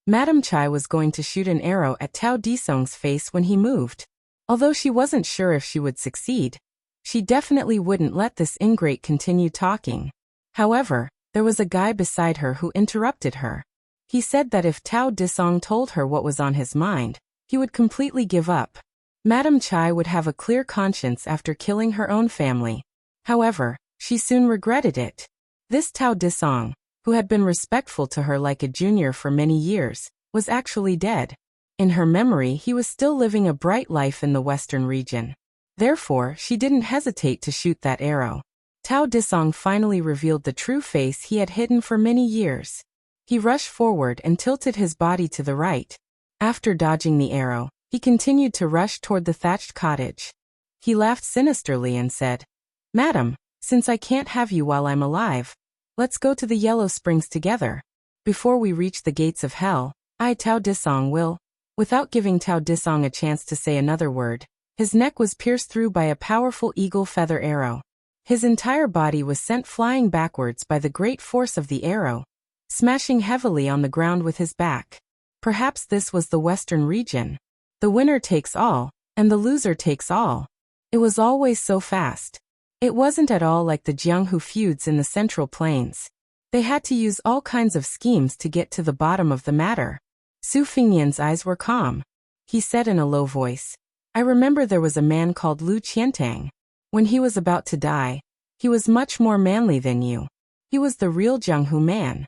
Madame Chai was going to shoot an arrow at Tao Disong's face when he moved. Although she wasn't sure if she would succeed, she definitely wouldn't let this ingrate continue talking. However, there was a guy beside her who interrupted her. He said that if Tao Disong told her what was on his mind, he would completely give up. Madame Chai would have a clear conscience after killing her own family. However, she soon regretted it. This Tao Disong, who had been respectful to her like a junior for many years, was actually dead. In her memory, he was still living a bright life in the western region. Therefore, she didn't hesitate to shoot that arrow. Tao Disong finally revealed the true face he had hidden for many years. He rushed forward and tilted his body to the right. After dodging the arrow, he continued to rush toward the thatched cottage. He laughed sinisterly and said, "Madam, since I can't have you while I'm alive, let's go to the Yellow Springs together. Before we reach the gates of hell, I, Tao Disong, will..." Without giving Tao Disong a chance to say another word, his neck was pierced through by a powerful eagle feather arrow. His entire body was sent flying backwards by the great force of the arrow, smashing heavily on the ground with his back. Perhaps this was the western region. The winner takes all, and the loser takes all. It was always so fast. It wasn't at all like the Jianghu feuds in the Central Plains. They had to use all kinds of schemes to get to the bottom of the matter. Su Fingnian's eyes were calm. He said in a low voice, "I remember there was a man called Lu Qiantang. When he was about to die, he was much more manly than you. He was the real Jianghu man."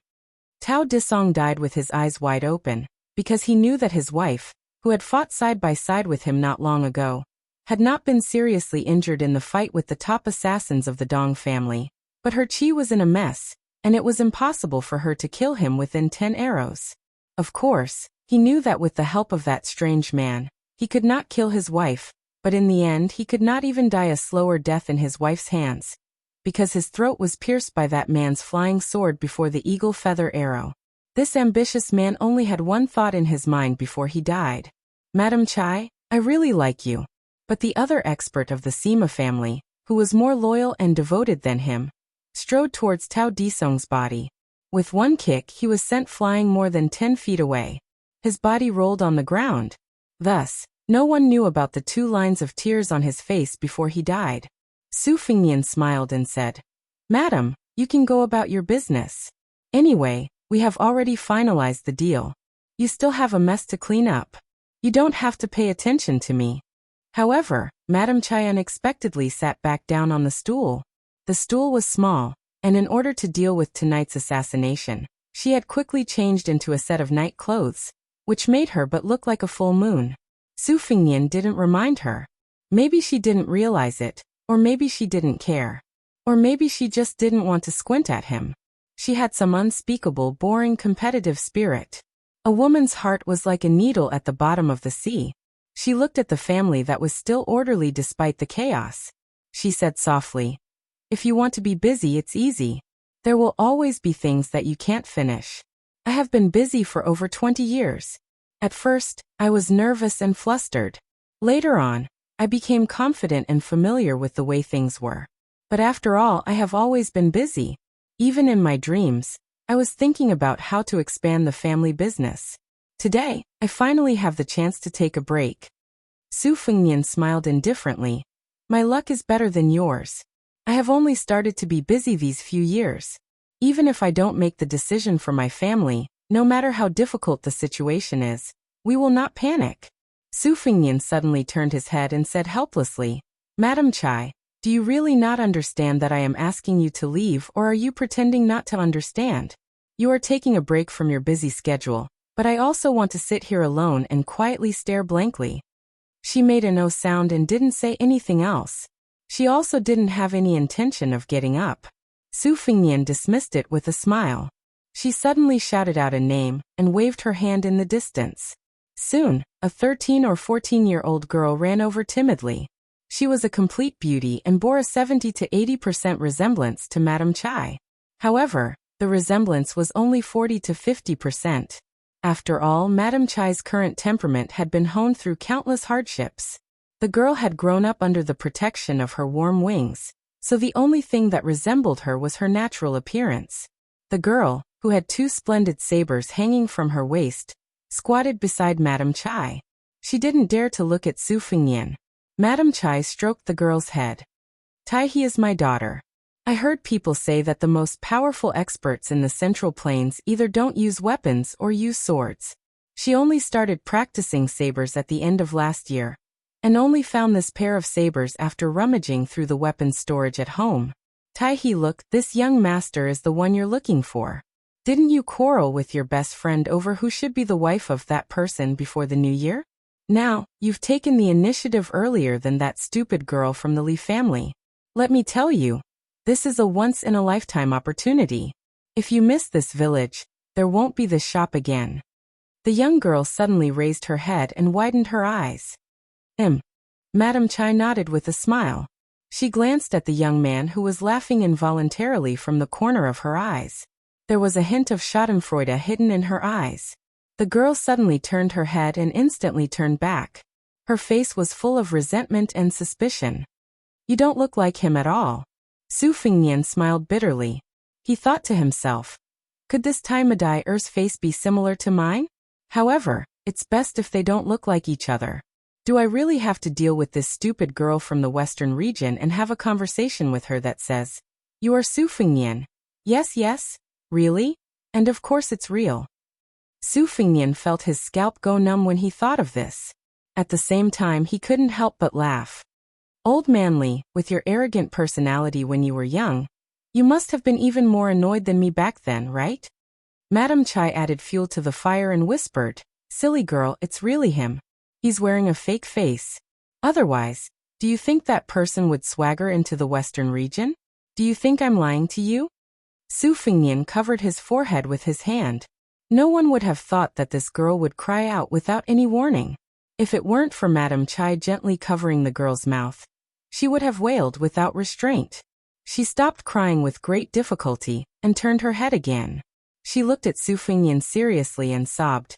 Tao Disong died with his eyes wide open, because he knew that his wife, who had fought side by side with him not long ago, had not been seriously injured in the fight with the top assassins of the Dong family, but her chi was in a mess, and it was impossible for her to kill him within 10 arrows. Of course, he knew that with the help of that strange man, he could not kill his wife, but in the end he could not even die a slower death in his wife's hands, because his throat was pierced by that man's flying sword before the eagle feather arrow. This ambitious man only had one thought in his mind before he died. "Madame Chai, I really like you." But the other expert of the Sima family, who was more loyal and devoted than him, strode towards Tao Disong's body. With one kick, he was sent flying more than 10 feet away. His body rolled on the ground. Thus, no one knew about the 2 lines of tears on his face before he died. Su Fingnian smiled and said, "Madam, you can go about your business. Anyway, we have already finalized the deal. You still have a mess to clean up. You don't have to pay attention to me." However, Madame Chai unexpectedly sat back down on the stool. The stool was small, and in order to deal with tonight's assassination, she had quickly changed into a set of night clothes, which made her but look like a full moon. Su Fingnian didn't remind her. Maybe she didn't realize it, or maybe she didn't care. Or maybe she just didn't want to squint at him. She had some unspeakable, boring competitive spirit. A woman's heart was like a needle at the bottom of the sea. She looked at the family that was still orderly despite the chaos. She said softly, "If you want to be busy, it's easy. There will always be things that you can't finish. I have been busy for over 20 years. At first, I was nervous and flustered. Later on, I became confident and familiar with the way things were. But after all, I have always been busy. Even in my dreams, I was thinking about how to expand the family business. Today, I finally have the chance to take a break." Su Fingnian smiled indifferently. "My luck is better than yours. I have only started to be busy these few years. Even if I don't make the decision for my family, no matter how difficult the situation is, we will not panic." Su Fingnian suddenly turned his head and said helplessly, "Madame Chai, do you really not understand that I am asking you to leave, or are you pretending not to understand? You are taking a break from your busy schedule, but I also want to sit here alone and quietly stare blankly." She made a no sound and didn't say anything else. She also didn't have any intention of getting up. Su Fingnian dismissed it with a smile. She suddenly shouted out a name and waved her hand in the distance. Soon, a 13 or 14-year-old girl ran over timidly. She was a complete beauty and bore a 70 to 80% resemblance to Madame Chai. However, the resemblance was only 40 to 50%. After all, Madame Chai's current temperament had been honed through countless hardships. The girl had grown up under the protection of her warm wings, so the only thing that resembled her was her natural appearance. The girl, who had 2 splendid sabers hanging from her waist, squatted beside Madame Chai. She didn't dare to look at Su Fingyan. Madame Chai stroked the girl's head. Taihe is my daughter. I heard people say that the most powerful experts in the Central Plains either don't use weapons or use swords. She only started practicing sabers at the end of last year, and only found this pair of sabers after rummaging through the weapons storage at home. Taihe, look, this young master is the one you're looking for. Didn't you quarrel with your best friend over who should be the wife of that person before the new year? Now, you've taken the initiative earlier than that stupid girl from the Li family. Let me tell you, this is a once-in-a-lifetime opportunity. If you miss this village, there won't be this shop again. The young girl suddenly raised her head and widened her eyes. Madame Chai nodded with a smile. She glanced at the young man who was laughing involuntarily from the corner of her eyes. There was a hint of schadenfreude hidden in her eyes. The girl suddenly turned her head and instantly turned back. Her face was full of resentment and suspicion. You don't look like him at all. Su Fingyan smiled bitterly. He thought to himself, could this Tai Madai's face be similar to mine? However, it's best if they don't look like each other. Do I really have to deal with this stupid girl from the western region and have a conversation with her that says, you are Su Fingyan? Yes, really? And of course it's real. Su Fingyan felt his scalp go numb when he thought of this. At the same time, he couldn't help but laugh. Old man Li, with your arrogant personality when you were young, you must have been even more annoyed than me back then, right? Madame Chai added fuel to the fire and whispered, silly girl, it's really him. He's wearing a fake face. Otherwise, do you think that person would swagger into the western region? Do you think I'm lying to you? Su Fingyan covered his forehead with his hand. No one would have thought that this girl would cry out without any warning. If it weren't for Madame Chai gently covering the girl's mouth, she would have wailed without restraint. She stopped crying with great difficulty and turned her head again. She looked at Su Fingyan seriously and sobbed.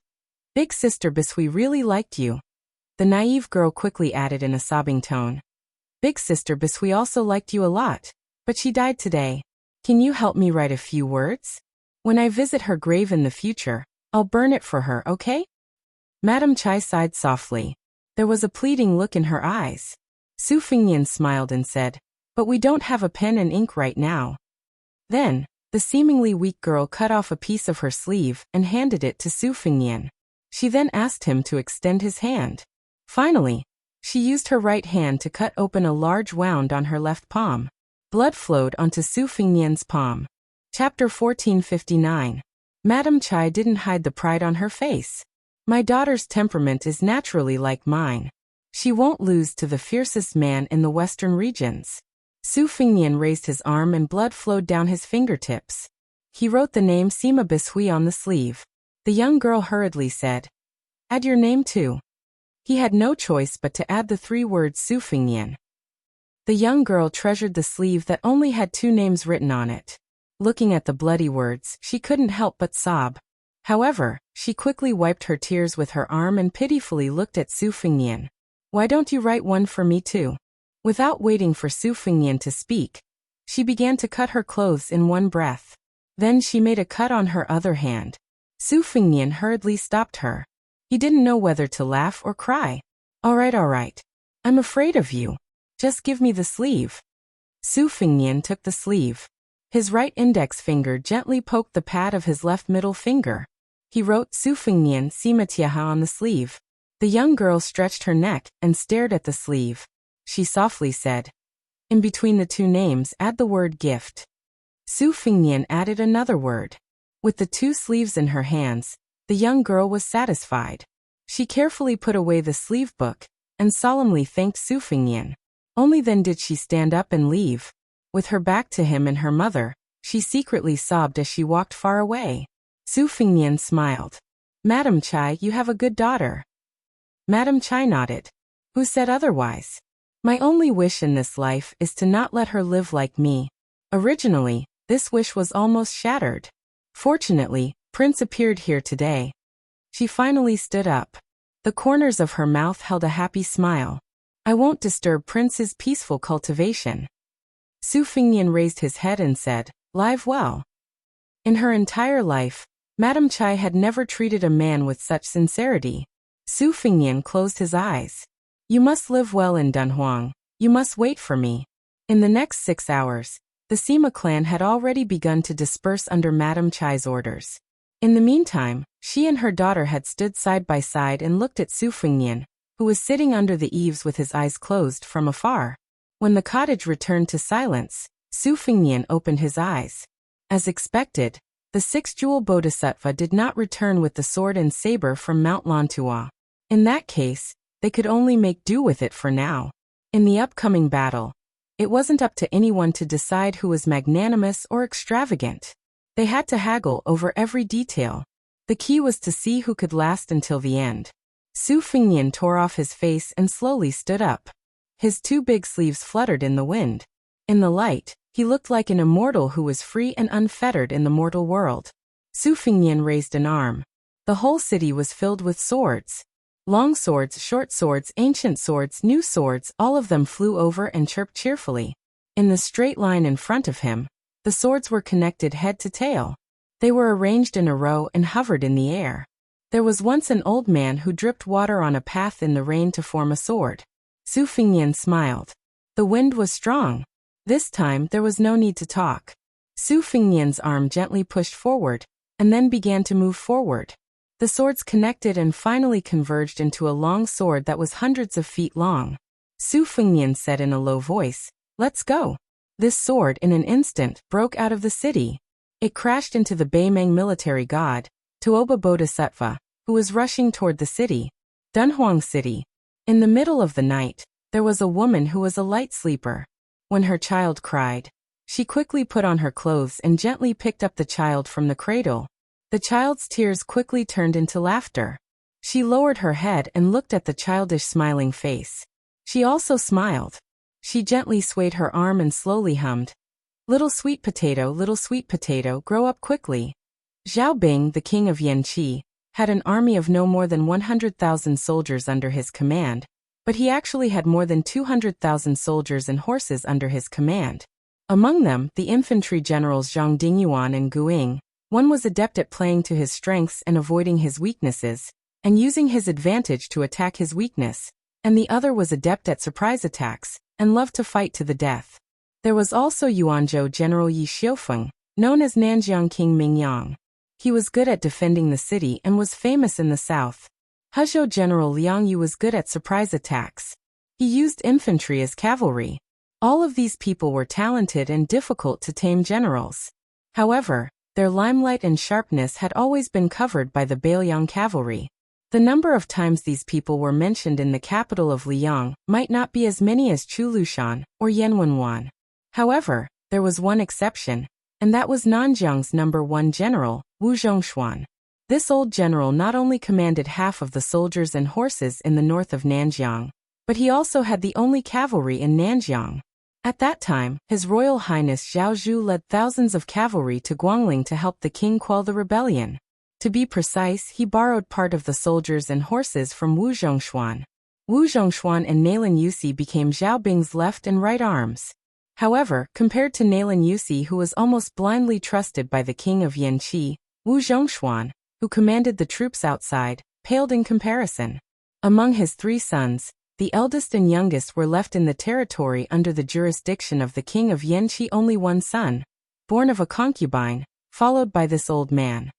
Big sister Bisui really liked you. The naive girl quickly added in a sobbing tone. Big sister Bisui also liked you a lot, but she died today. Can you help me write a few words? When I visit her grave in the future, I'll burn it for her, okay? Madame Chai sighed softly. There was a pleading look in her eyes. Su Fingyan smiled and said, but we don't have a pen and ink right now. Then, the seemingly weak girl cut off a piece of her sleeve and handed it to Su Fingyan. She then asked him to extend his hand. Finally, she used her right hand to cut open a large wound on her left palm. Blood flowed onto Su Fingyan's palm. Chapter 1459. Madame Chai didn't hide the pride on her face. My daughter's temperament is naturally like mine. She won't lose to the fiercest man in the western regions. Su Fingyan raised his arm and blood flowed down his fingertips. He wrote the name Sima Bisui on the sleeve. The young girl hurriedly said, add your name too. He had no choice but to add the 3 words Su Fingyan. The young girl treasured the sleeve that only had 2 names written on it. Looking at the bloody words, she couldn't help but sob. However, she quickly wiped her tears with her arm and pitifully looked at Su Fingyan. Why don't you write one for me too? Without waiting for Su Fingyan to speak, she began to cut her clothes in one breath. Then she made a cut on her other hand. Su Fingyan hurriedly stopped her. He didn't know whether to laugh or cry. All right. I'm afraid of you. Just give me the sleeve. Su Fingyan took the sleeve. His right index finger gently poked the pad of his left middle finger. He wrote Su Fingyan Simatiaha on the sleeve. The young girl stretched her neck and stared at the sleeve. She softly said, in between the 2 names add the word gift. Su Fingyan added another word. With the 2 sleeves in her hands, the young girl was satisfied. She carefully put away the sleeve book and solemnly thanked Su Fingyan. Only then did she stand up and leave. With her back to him and her mother, she secretly sobbed as she walked far away. Su Fingyan smiled. Madame Chai, you have a good daughter. Madame Chai nodded. Who said otherwise? My only wish in this life is to not let her live like me. Originally, this wish was almost shattered. Fortunately, Prince appeared here today. She finally stood up. The corners of her mouth held a happy smile. I won't disturb Prince's peaceful cultivation. Su Fingyan raised his head and said, live well. In her entire life, Madame Chai had never treated a man with such sincerity. Su Fingnian closed his eyes. You must live well in Dunhuang. You must wait for me. In the next 6 hours, the Sima clan had already begun to disperse under Madame Chai's orders. In the meantime, she and her daughter had stood side by side and looked at Su Fingnian, who was sitting under the eaves with his eyes closed from afar. When the cottage returned to silence, Su Fingnian opened his eyes. As expected, the 6-jewel bodhisattva did not return with the sword and saber from Mount Lantua. In that case, they could only make do with it for now. In the upcoming battle, it wasn't up to anyone to decide who was magnanimous or extravagant. They had to haggle over every detail. The key was to see who could last until the end. Su Fingnian tore off his face and slowly stood up. His 2 big sleeves fluttered in the wind. In the light, he looked like an immortal who was free and unfettered in the mortal world. Su Fingnian raised an arm. The whole city was filled with swords. Long swords, short swords, ancient swords, new swords, all of them flew over and chirped cheerfully. In the straight line in front of him, the swords were connected head to tail. They were arranged in a row and hovered in the air. There was once an old man who dripped water on a path in the rain to form a sword. Su Fingnian smiled. The wind was strong. This time there was no need to talk. Su Fingnian's arm gently pushed forward, and then began to move forward. The swords connected and finally converged into a long sword that was hundreds of feet long. Su Fingnian said in a low voice, "Let's go." This sword in an instant broke out of the city. It crashed into the Beimeng military god, Tuoba Bodhisattva, who was rushing toward the city. Dunhuang City. In the middle of the night, there was a woman who was a light sleeper. When her child cried, she quickly put on her clothes and gently picked up the child from the cradle. The child's tears quickly turned into laughter. She lowered her head and looked at the childish smiling face. She also smiled. She gently swayed her arm and slowly hummed, little sweet potato, grow up quickly." Zhao Bing, the king of Yanqi, had an army of no more than 100,000 soldiers under his command, but he actually had more than 200,000 soldiers and horses under his command. Among them, the infantry generals Zhang Dingyuan and Guing. One was adept at playing to his strengths and avoiding his weaknesses, and using his advantage to attack his weakness, and the other was adept at surprise attacks, and loved to fight to the death. There was also Yuanzhou General Yi Xiufeng, known as Nanjiang King Mingyang. He was good at defending the city and was famous in the south. Hezhou General Liang Yu was good at surprise attacks. He used infantry as cavalry. All of these people were talented and difficult to tame generals. However, their limelight and sharpness had always been covered by the Bailiang cavalry. The number of times these people were mentioned in the capital of Liang might not be as many as Chu Lushan or Yanwenwan. However, there was one exception, and that was Nanjiang's number 1 general, Wu Zhongshuan. This old general not only commanded half of the soldiers and horses in the north of Nanjiang, but he also had the only cavalry in Nanjiang. At that time, His Royal Highness Zhao Zhu led thousands of cavalry to Guangling to help the king quell the rebellion. To be precise, he borrowed part of the soldiers and horses from Wu Zhongshuan. Wu Zhongshuan and Nalin Yusi became Zhao Bing's left and right arms. However, compared to Nalin Yusi, who was almost blindly trusted by the king of Yanqi, Wu Zhongshuan, who commanded the troops outside, paled in comparison. Among his 3 sons, the eldest and youngest were left in the territory under the jurisdiction of the king of Yanqi. Only one son, born of a concubine, followed by this old man.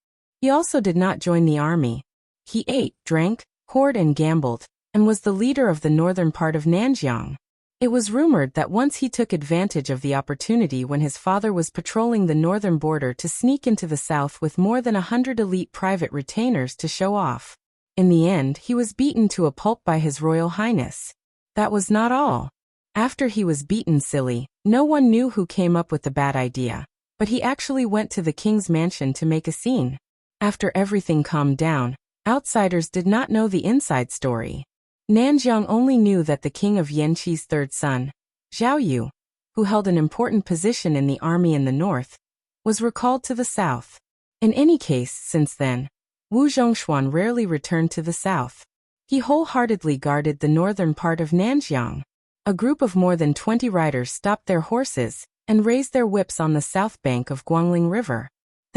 He also did not join the army. He ate, drank, whored and gambled, and was the leader of the northern part of Nanjiang. It was rumored that once he took advantage of the opportunity when his father was patrolling the northern border to sneak into the south with more than 100 elite private retainers to show off. In the end, he was beaten to a pulp by His Royal Highness. That was not all. After he was beaten silly, no one knew who came up with the bad idea, but he actually went to the king's mansion to make a scene. After everything calmed down, outsiders did not know the inside story. Nanjiang only knew that the king of Yanqi's 3rd son, Zhao Yu, who held an important position in the army in the north, was recalled to the south. In any case, since then, Wu Zhongshuan rarely returned to the south. He wholeheartedly guarded the northern part of Nanjiang. A group of more than 20 riders stopped their horses and raised their whips on the south bank of Guangling River.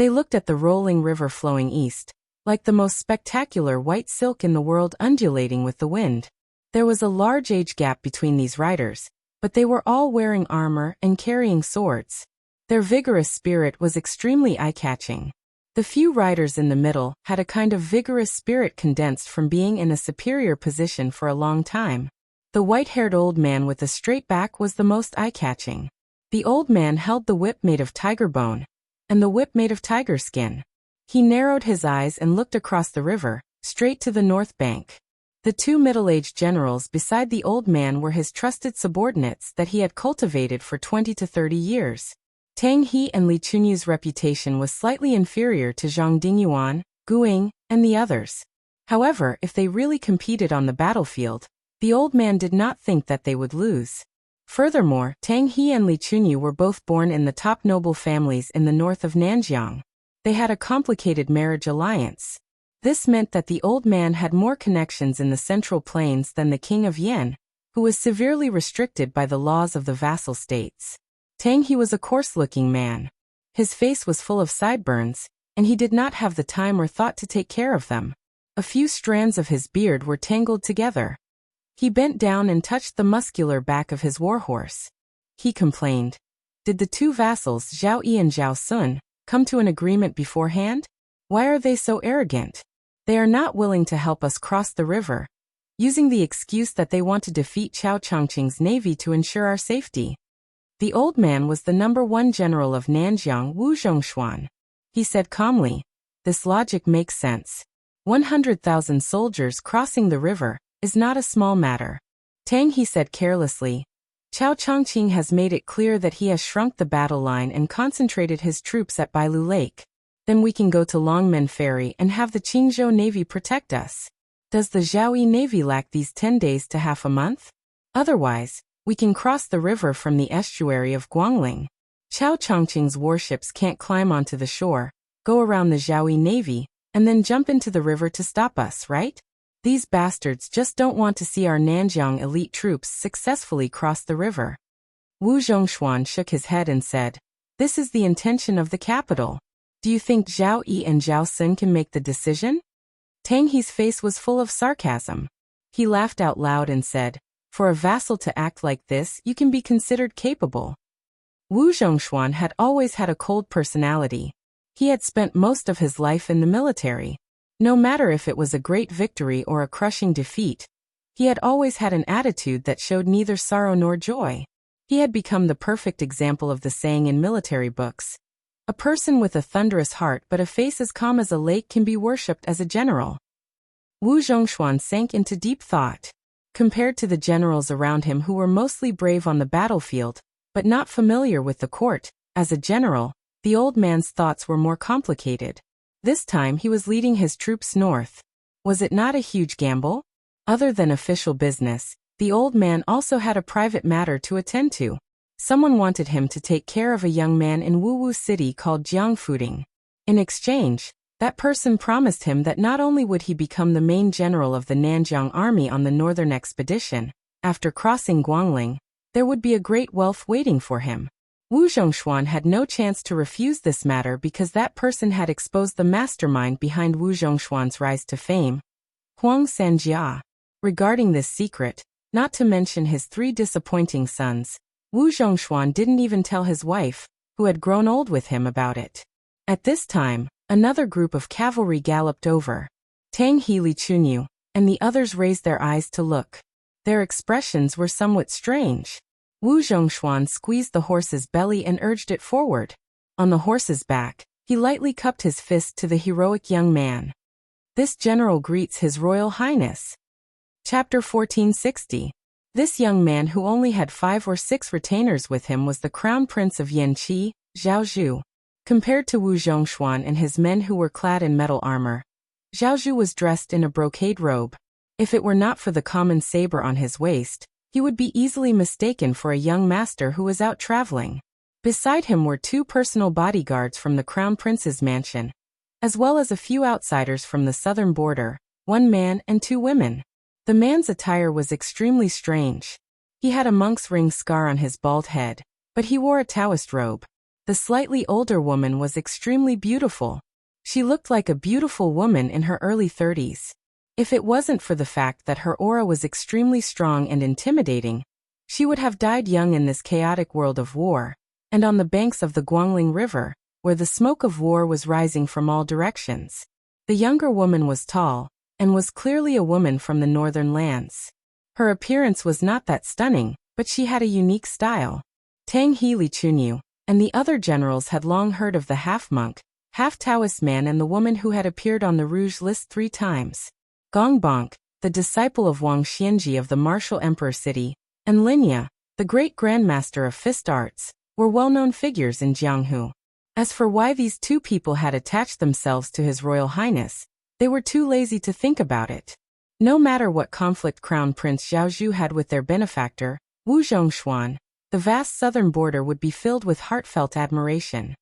They looked at the rolling river flowing east, like the most spectacular white silk in the world undulating with the wind. There was a large age gap between these riders, but they were all wearing armor and carrying swords. Their vigorous spirit was extremely eye-catching. The few riders in the middle had a kind of vigorous spirit condensed from being in a superior position for a long time. The white-haired old man with a straight back was the most eye-catching. The old man held the whip made of tiger bone, and the whip made of tiger skin. He narrowed his eyes and looked across the river, straight to the north bank. The two middle-aged generals beside the old man were his trusted subordinates that he had cultivated for 20 to 30 years. Tang He and Li Chunyu's reputation was slightly inferior to Zhang Dingyuan, Guing, and the others. However, if they really competed on the battlefield, the old man did not think that they would lose. Furthermore, Tang He and Li Chunyu were both born in the top noble families in the north of Nanjiang. They had a complicated marriage alliance. This meant that the old man had more connections in the Central Plains than the king of Yen, who was severely restricted by the laws of the vassal states. Tang He was a coarse-looking man. His face was full of sideburns, and he did not have the time or thought to take care of them. A few strands of his beard were tangled together. He bent down and touched the muscular back of his warhorse. He complained. Did the two vassals, Zhao Yi and Zhao Sun, come to an agreement beforehand? Why are they so arrogant? They are not willing to help us cross the river, using the excuse that they want to defeat Chao Chongqing's navy to ensure our safety. The old man was the #1 general of Nanjiang, Wu Zhongshuan. He said calmly, "This logic makes sense. 100,000 soldiers crossing the river is not a small matter." Tang He said carelessly, "Chao Chongqing has made it clear that he has shrunk the battle line and concentrated his troops at Bailu Lake. Then we can go to Longmen Ferry and have the Qingzhou Navy protect us. Does the Zhaoyi Navy lack these 10 days to half a month? Otherwise, we can cross the river from the estuary of Guangling. Chao Chongqing's warships can't climb onto the shore, go around the Zhaoyi Navy, and then jump into the river to stop us, right? These bastards just don't want to see our Nanjiang elite troops successfully cross the river." Wu Zhongshuan shook his head and said, "This is the intention of the capital. Do you think Zhao Yi and Zhao Sun can make the decision?" Tang He's face was full of sarcasm. He laughed out loud and said, "For a vassal to act like this, you can be considered capable." Wu Zhongshuan had always had a cold personality. He had spent most of his life in the military. No matter if it was a great victory or a crushing defeat, he had always had an attitude that showed neither sorrow nor joy. He had become the perfect example of the saying in military books, "A person with a thunderous heart but a face as calm as a lake can be worshipped as a general." Wu Zhongshuan sank into deep thought. Compared to the generals around him who were mostly brave on the battlefield, but not familiar with the court, as a general, the old man's thoughts were more complicated. This time he was leading his troops north. Was it not a huge gamble? Other than official business, the old man also had a private matter to attend to. Someone wanted him to take care of a young man in Wuwu City called Jiangfuding. In exchange, that person promised him that not only would he become the main general of the Nanjiang army on the northern expedition, after crossing Guangling, there would be a great wealth waiting for him. Wu Zhongshuan had no chance to refuse this matter because that person had exposed the mastermind behind Wu Zhongshuan's rise to fame, Huang Sanjia. Regarding this secret, not to mention his 3 disappointing sons, Wu Zhongshuan didn't even tell his wife, who had grown old with him, about it. At this time, another group of cavalry galloped over. Tang He, Li Chunyu, and the others raised their eyes to look. Their expressions were somewhat strange. Wu Zhongshuan squeezed the horse's belly and urged it forward. On the horse's back, he lightly cupped his fist to the heroic young man. "This general greets His Royal Highness." Chapter 1460. This young man, who only had 5 or 6 retainers with him, was the crown prince of Yanqi, Zhao Zhu. Compared to Wu Zhongshuan and his men who were clad in metal armor, Zhao Zhu was dressed in a brocade robe. If it were not for the common saber on his waist, he would be easily mistaken for a young master who was out traveling. Beside him were 2 personal bodyguards from the crown prince's mansion, as well as a few outsiders from the southern border, 1 man and 2 women. The man's attire was extremely strange. He had a monk's ring scar on his bald head, but he wore a Taoist robe. The slightly older woman was extremely beautiful. She looked like a beautiful woman in her early 30s. If it wasn't for the fact that her aura was extremely strong and intimidating, she would have died young in this chaotic world of war, and on the banks of the Guangling River, where the smoke of war was rising from all directions. The younger woman was tall, and was clearly a woman from the northern lands. Her appearance was not that stunning, but she had a unique style. Tang He Li Chunyu and the other generals had long heard of the half-monk, half-Taoist man and the woman who had appeared on the Rouge list 3 times. Gong Bonk, the disciple of Wang Xianji of the martial emperor city, and Linya, the great grandmaster of fist arts, were well-known figures in Jianghu. As for why these 2 people had attached themselves to His Royal Highness, they were too lazy to think about it. No matter what conflict Crown Prince Zhaozhou had with their benefactor, Wu Zhongshuan, the vast southern border would be filled with heartfelt admiration.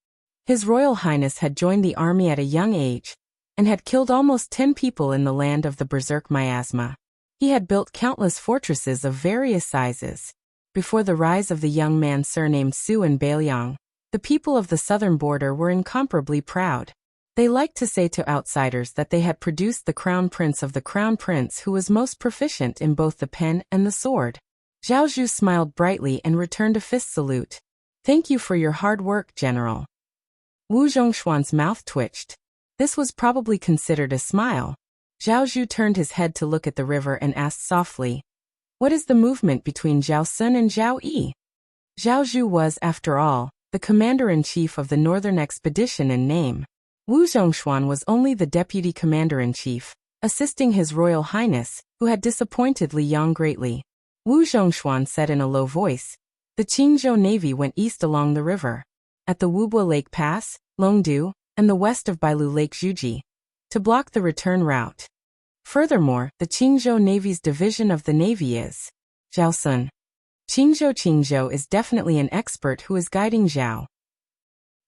His Royal Highness had joined the army at a young age, and had killed almost 10 people in the land of the Berserk miasma. He had built countless fortresses of various sizes. Before the rise of the young man surnamed Su in Beiliang, the people of the southern border were incomparably proud. They liked to say to outsiders that they had produced the crown prince of the crown prince who was most proficient in both the pen and the sword. Zhaozhou smiled brightly and returned a fist salute. "Thank you for your hard work, General." Wu Zhongshuan's mouth twitched. This was probably considered a smile. Zhaozhou turned his head to look at the river and asked softly, "What is the movement between Zhao Sun and Zhao Yi?" Zhaozhou was, after all, the commander-in-chief of the northern expedition in name. Wu Zhongshuan was only the deputy commander-in-chief, assisting His Royal Highness, who had disappointed Li Yang greatly. Wu Zhongshuan said in a low voice, "The Qingzhou Navy went east along the river, at the Wubua Lake Pass, Longdu, and the west of Bailu Lake Zhuji, to block the return route. Furthermore, the Qingzhou Navy's division of the Navy is Zhao Sun. Qingzhou is definitely an expert who is guiding Zhao.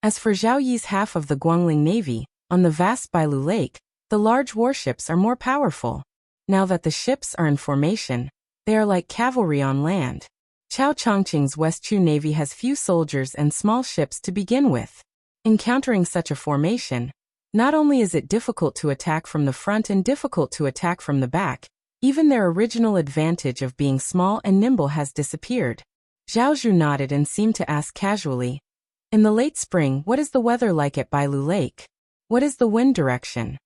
As for Zhao Yi's half of the Guangling Navy, on the vast Bailu Lake, the large warships are more powerful. Now that the ships are in formation, they are like cavalry on land. Chao Chongqing's Westchu Navy has few soldiers and small ships to begin with. Encountering such a formation, not only is it difficult to attack from the front and difficult to attack from the back, even their original advantage of being small and nimble has disappeared." Zhaozhou nodded and seemed to ask casually, "In the late spring, what is the weather like at Bailu Lake? What is the wind direction?"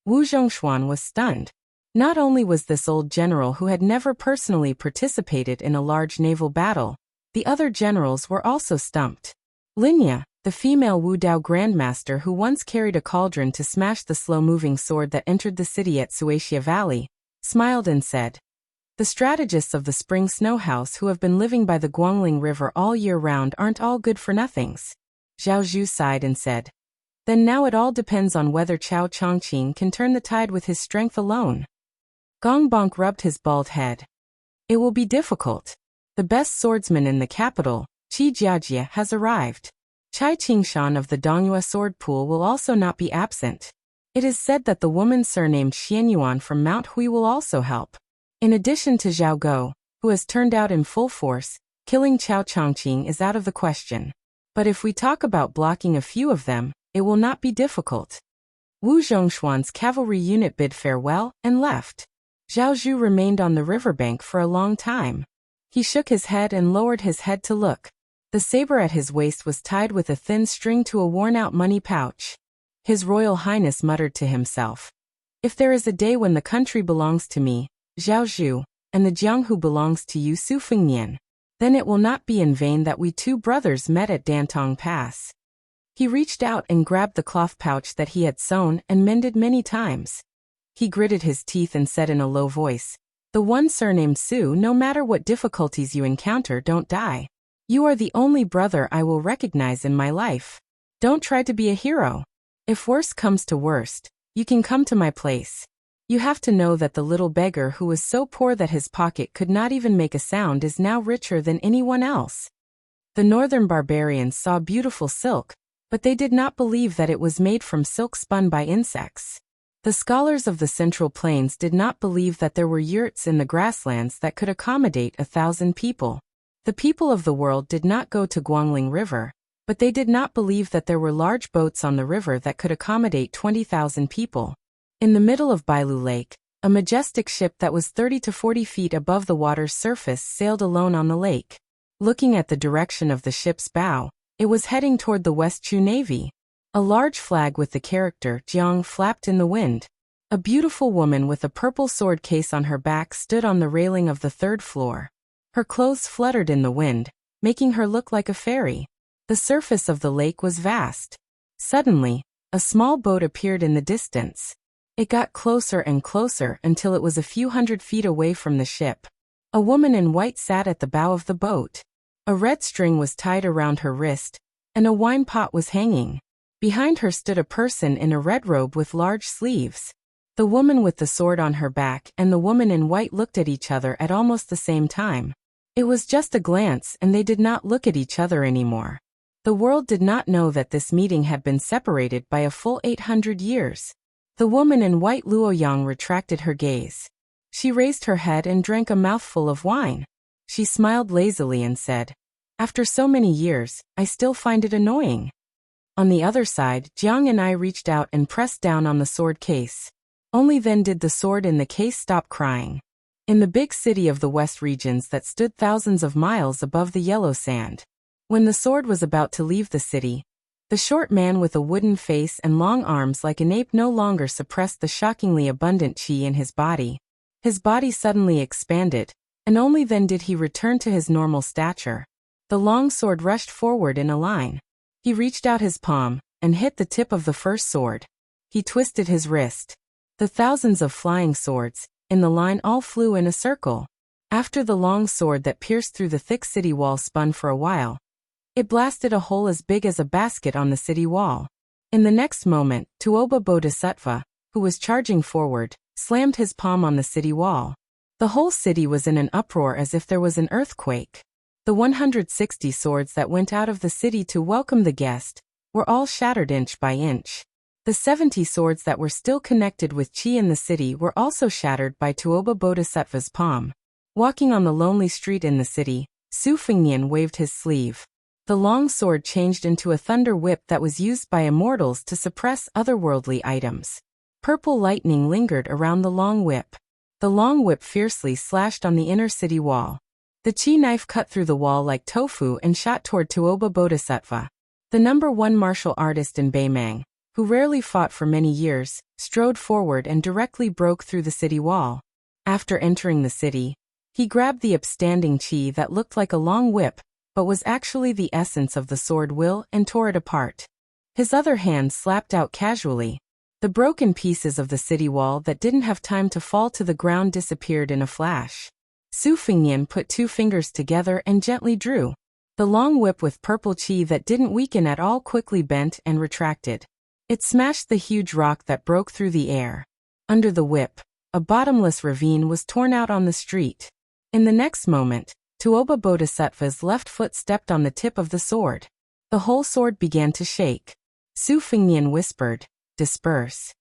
Wu Zhongshuan was stunned. Not only was this old general who had never personally participated in a large naval battle, the other generals were also stumped. Linya, the female Wu Dao grandmaster who once carried a cauldron to smash the slow-moving sword that entered the city at Suatia Valley, smiled and said, "The strategists of the Spring Snow House who have been living by the Guangling River all year round aren't all good-for-nothings." Zhaozhou sighed and said, "Then now it all depends on whether Chao Chongqing can turn the tide with his strength alone." Gong Bonk rubbed his bald head. "It will be difficult. The best swordsman in the capital, Qi Jiajie, has arrived. Chai Qingshan of the Dongyue sword pool will also not be absent. It is said that the woman surnamed Xianyuan from Mount Hui will also help. In addition to Zhao Go, who has turned out in full force, killing Chao Chongqing is out of the question. But if we talk about blocking a few of them, it will not be difficult." Wu Zhongshuan's cavalry unit bid farewell and left. Zhaozhou remained on the riverbank for a long time. He shook his head and lowered his head to look. The saber at his waist was tied with a thin string to a worn-out money pouch. His Royal Highness muttered to himself, "If there is a day when the country belongs to me, Zhaozhou, and the Jianghu belongs to you, Su Fengnian, then it will not be in vain that we 2 brothers met at Dantong Pass." He reached out and grabbed the cloth pouch that he had sewn and mended many times. He gritted his teeth and said in a low voice, "The one surnamed Su, no matter what difficulties you encounter, don't die. You are the only brother I will recognize in my life. Don't try to be a hero. If worst comes to worst, you can come to my place. You have to know that the little beggar who was so poor that his pocket could not even make a sound is now richer than anyone else." The northern barbarians saw beautiful silk, but they did not believe that it was made from silk spun by insects. The scholars of the Central Plains did not believe that there were yurts in the grasslands that could accommodate 1,000 people. The people of the world did not go to Guangling River. But they did not believe that there were large boats on the river that could accommodate 20,000 people. In the middle of Bailu Lake, a majestic ship that was 30 to 40 feet above the water's surface sailed alone on the lake. Looking at the direction of the ship's bow, it was heading toward the West Chu Navy. A large flag with the character Jiang flapped in the wind. A beautiful woman with a purple sword case on her back stood on the railing of the third floor. Her clothes fluttered in the wind, making her look like a fairy. The surface of the lake was vast. Suddenly, a small boat appeared in the distance. It got closer and closer until it was a few hundred feet away from the ship. A woman in white sat at the bow of the boat. A red string was tied around her wrist, and a wine pot was hanging. Behind her stood a person in a red robe with large sleeves. The woman with the sword on her back and the woman in white looked at each other at almost the same time. It was just a glance and they did not look at each other anymore. The world did not know that this meeting had been separated by a full 800 years. The woman in white Luoyang retracted her gaze. She raised her head and drank a mouthful of wine. She smiled lazily and said, "After so many years, I still find it annoying." On the other side, Jiang and I reached out and pressed down on the sword case. Only then did the sword in the case stop crying. In the big city of the West regions that stood thousands of miles above the yellow sand. When the sword was about to leave the city, the short man with a wooden face and long arms like an ape no longer suppressed the shockingly abundant qi in his body. His body suddenly expanded, and only then did he return to his normal stature. The long sword rushed forward in a line. He reached out his palm and hit the tip of the first sword. He twisted his wrist. The thousands of flying swords in the line all flew in a circle. After the long sword that pierced through the thick city wall spun for a while, it blasted a hole as big as a basket on the city wall. In the next moment, Tuoba Bodhisattva, who was charging forward, slammed his palm on the city wall. The whole city was in an uproar as if there was an earthquake. The 160 swords that went out of the city to welcome the guest were all shattered inch by inch. The 70 swords that were still connected with qi in the city were also shattered by Tuoba Bodhisattva's palm. Walking on the lonely street in the city, Su Fengnian waved his sleeve. The long sword changed into a thunder whip that was used by immortals to suppress otherworldly items. Purple lightning lingered around the long whip. The long whip fiercely slashed on the inner city wall. The qi knife cut through the wall like tofu and shot toward Tuoba Bodhisattva. The #1 martial artist in Beimang, who rarely fought for many years, strode forward and directly broke through the city wall. After entering the city, he grabbed the upstanding qi that looked like a long whip, but was actually the essence of the sword will and tore it apart. His other hand slapped out casually. The broken pieces of the city wall that didn't have time to fall to the ground disappeared in a flash. Su Fengnian put 2 fingers together and gently drew. The long whip with purple qi that didn't weaken at all quickly bent and retracted. It smashed the huge rock that broke through the air. Under the whip, a bottomless ravine was torn out on the street. In the next moment, Tuoba Bodhisattva's left foot stepped on the tip of the sword. The whole sword began to shake. Su Fengnian whispered, "Disperse."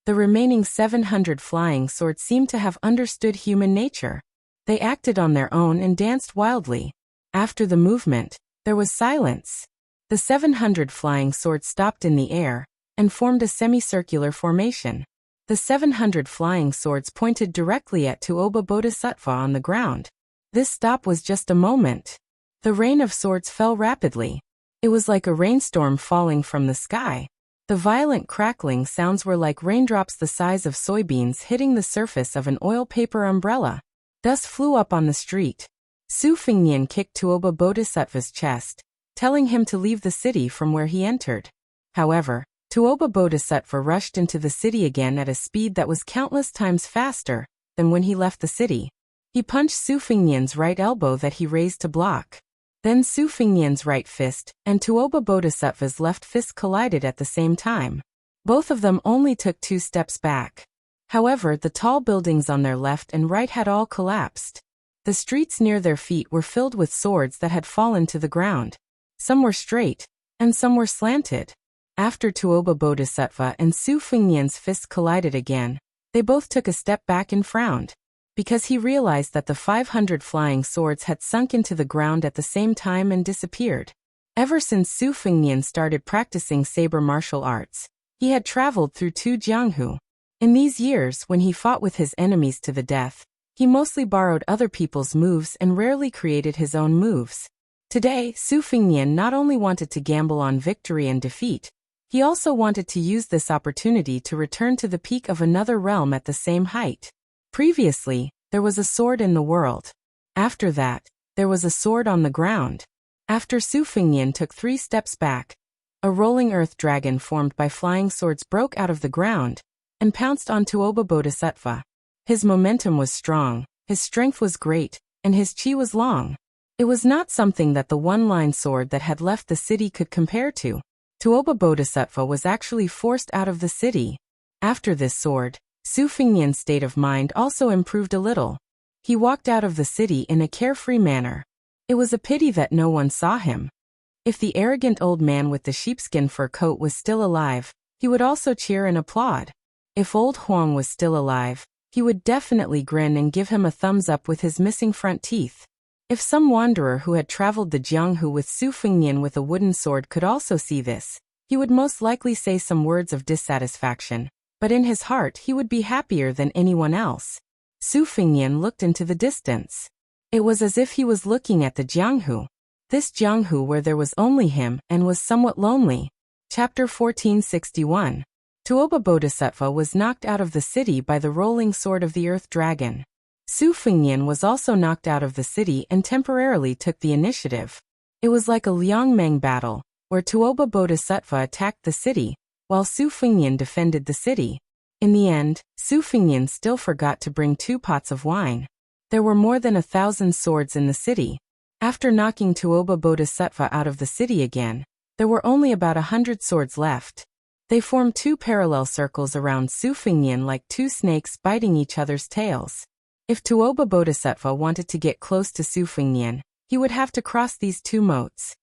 The remaining 700 flying swords seemed to have understood human nature. They acted on their own and danced wildly. After the movement, there was silence. The 700 flying swords stopped in the air and formed a semicircular formation. The 700 flying swords pointed directly at Tuoba Bodhisattva on the ground. This stop was just a moment. The rain of swords fell rapidly. It was like a rainstorm falling from the sky. The violent crackling sounds were like raindrops the size of soybeans hitting the surface of an oil paper umbrella. Dust flew up on the street. Su Fengnian kicked Tuoba Bodhisattva's chest, telling him to leave the city from where he entered. However, Tuoba Bodhisattva rushed into the city again at a speed that was countless times faster than when he left the city. He punched Su Fengnian's right elbow that he raised to block. Then Su Fengnian's right fist and Tuoba Bodhisattva's left fist collided at the same time. Both of them only took 2 steps back. However, the tall buildings on their left and right had all collapsed. The streets near their feet were filled with swords that had fallen to the ground. Some were straight, and some were slanted. After Tuoba Bodhisattva and Su Fengnian's fists collided again, they both took a step back and frowned. Because he realized that the 500 flying swords had sunk into the ground at the same time and disappeared. Ever since Su Fengnian started practicing saber martial arts, he had traveled through 2 jianghu. In these years, when he fought with his enemies to the death, he mostly borrowed other people's moves and rarely created his own moves. Today, Su Fengnian not only wanted to gamble on victory and defeat, he also wanted to use this opportunity to return to the peak of another realm at the same height. Previously, there was a sword in the world. After that, there was a sword on the ground. After Su Fengnian took 3 steps back, a rolling earth dragon formed by flying swords broke out of the ground and pounced on Tuoba Bodhisattva. His momentum was strong, his strength was great, and his chi was long. It was not something that the one-line sword that had left the city could compare to. Tuoba Bodhisattva was actually forced out of the city. After this sword, Su Fengnian's state of mind also improved a little. He walked out of the city in a carefree manner. It was a pity that no one saw him. If the arrogant old man with the sheepskin fur coat was still alive, he would also cheer and applaud. If old Huang was still alive, he would definitely grin and give him a thumbs up with his missing front teeth. If some wanderer who had traveled the Jianghu with Su Fengnian with a wooden sword could also see this, he would most likely say some words of dissatisfaction, but in his heart he would be happier than anyone else. Su Fengnian looked into the distance. It was as if he was looking at the Jianghu. This Jianghu where there was only him and was somewhat lonely. Chapter 1461. Tuoba Bodhisattva was knocked out of the city by the rolling sword of the earth dragon. Su Fengnian was also knocked out of the city and temporarily took the initiative. It was like a Liangmeng battle, where Tuoba Bodhisattva attacked the city, while Su Fengnian defended the city. In the end, Su Fengnian still forgot to bring 2 pots of wine. There were more than 1,000 swords in the city. After knocking Tuoba Bodhisattva out of the city again, there were only about 100 swords left. They formed 2 parallel circles around Su Fengnian like 2 snakes biting each other's tails. If Tuoba Bodhisattva wanted to get close to Su Fengnian, he would have to cross these 2 moats.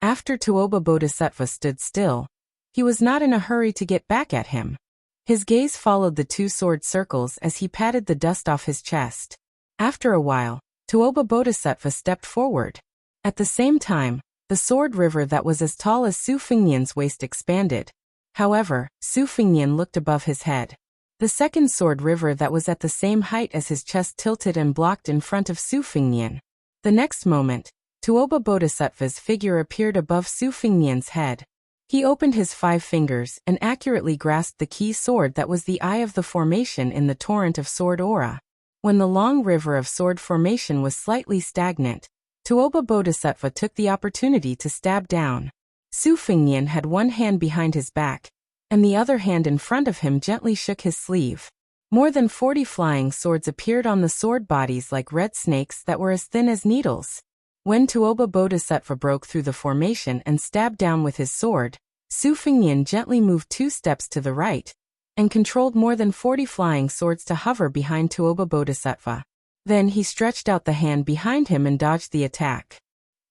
After Tuoba Bodhisattva stood still, he was not in a hurry to get back at him. His gaze followed the 2 sword circles as he patted the dust off his chest. After a while, Tuoba Bodhisattva stepped forward. At the same time, the sword river that was as tall as Su Fengnian's waist expanded. However, Su Fengnian looked above his head. The second sword river that was at the same height as his chest tilted and blocked in front of Su Fengnian. The next moment, Tuoba Bodhisattva's figure appeared above Su Fengnian's head. He opened his 5 fingers and accurately grasped the key sword that was the eye of the formation in the torrent of sword aura. When the long river of sword formation was slightly stagnant, Tuoba Bodhisattva took the opportunity to stab down. Su Fengnian had one hand behind his back, and the other hand in front of him gently shook his sleeve. More than 40 flying swords appeared on the sword bodies like red snakes that were as thin as needles. When Tuoba Bodhisattva broke through the formation and stabbed down with his sword, Su Fengnian gently moved 2 steps to the right, and controlled more than 40 flying swords to hover behind Tuoba Bodhisattva. Then he stretched out the hand behind him and dodged the attack.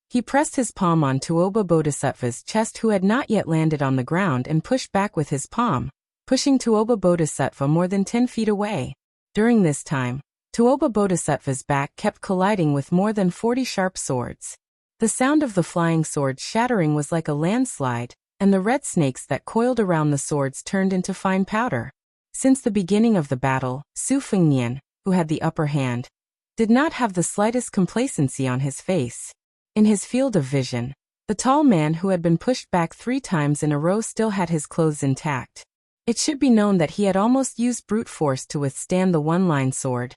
He pressed his palm on Tuoba Bodhisattva's chest who had not yet landed on the ground and pushed back with his palm, pushing Tuoba Bodhisattva more than 10 feet away. During this time, Tuoba Bodhisattva's back kept colliding with more than 40 sharp swords. The sound of the flying swords shattering was like a landslide, and the red snakes that coiled around the swords turned into fine powder. Since the beginning of the battle, Su Fengnian, who had the upper hand, did not have the slightest complacency on his face. In his field of vision, the tall man who had been pushed back 3 times in a row still had his clothes intact. It should be known that he had almost used brute force to withstand the one-line sword,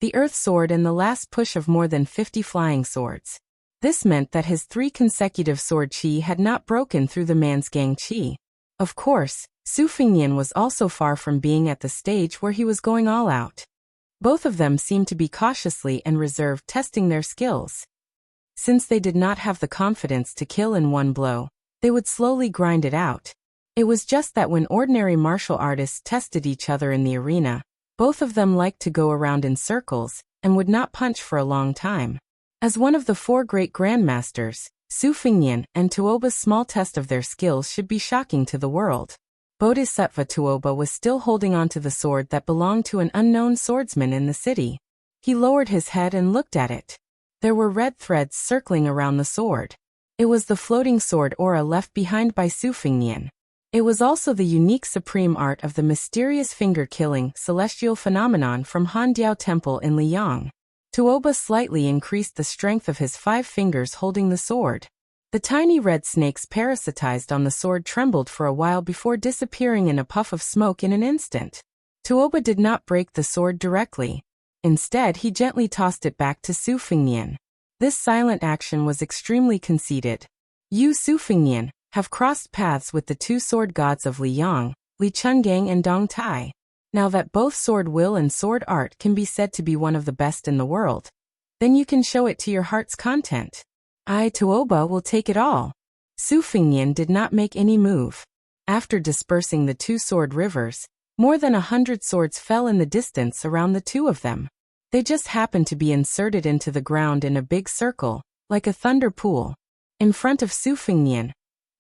the earth sword and the last push of more than 50 flying swords. This meant that his 3 consecutive sword chi had not broken through the man's gang chi. Of course, Su Fengnian was also far from being at the stage where he was going all out. Both of them seemed to be cautiously and reserved, testing their skills. Since they did not have the confidence to kill in one blow, they would slowly grind it out. It was just that when ordinary martial artists tested each other in the arena, both of them liked to go around in circles and would not punch for a long time. As one of the 4 great grandmasters, Su Fengnian and Tuoba's small test of their skills should be shocking to the world. Bodhisattva Tuoba was still holding onto the sword that belonged to an unknown swordsman in the city. He lowered his head and looked at it. There were red threads circling around the sword. It was the floating sword aura left behind by Su Fengnian. It was also the unique supreme art of the mysterious finger-killing celestial phenomenon from Handiao Temple in Liang. Tuoba slightly increased the strength of his 5 fingers holding the sword. The tiny red snakes parasitized on the sword trembled for a while before disappearing in a puff of smoke in an instant. Tuoba did not break the sword directly. Instead, he gently tossed it back to Su Fengnian. This silent action was extremely conceited. You, Su Fengnian, have crossed paths with the 2 sword gods of Liang, Li Chungang and Dong Tai. Now that both sword will and sword art can be said to be one of the best in the world, then you can show it to your heart's content. I, Tuoba, will take it all. Su Fengnian did not make any move. After dispersing the 2 sword rivers, more than 100 swords fell in the distance around the 2 of them. They just happened to be inserted into the ground in a big circle, like a thunder pool. In front of Su Fengnian,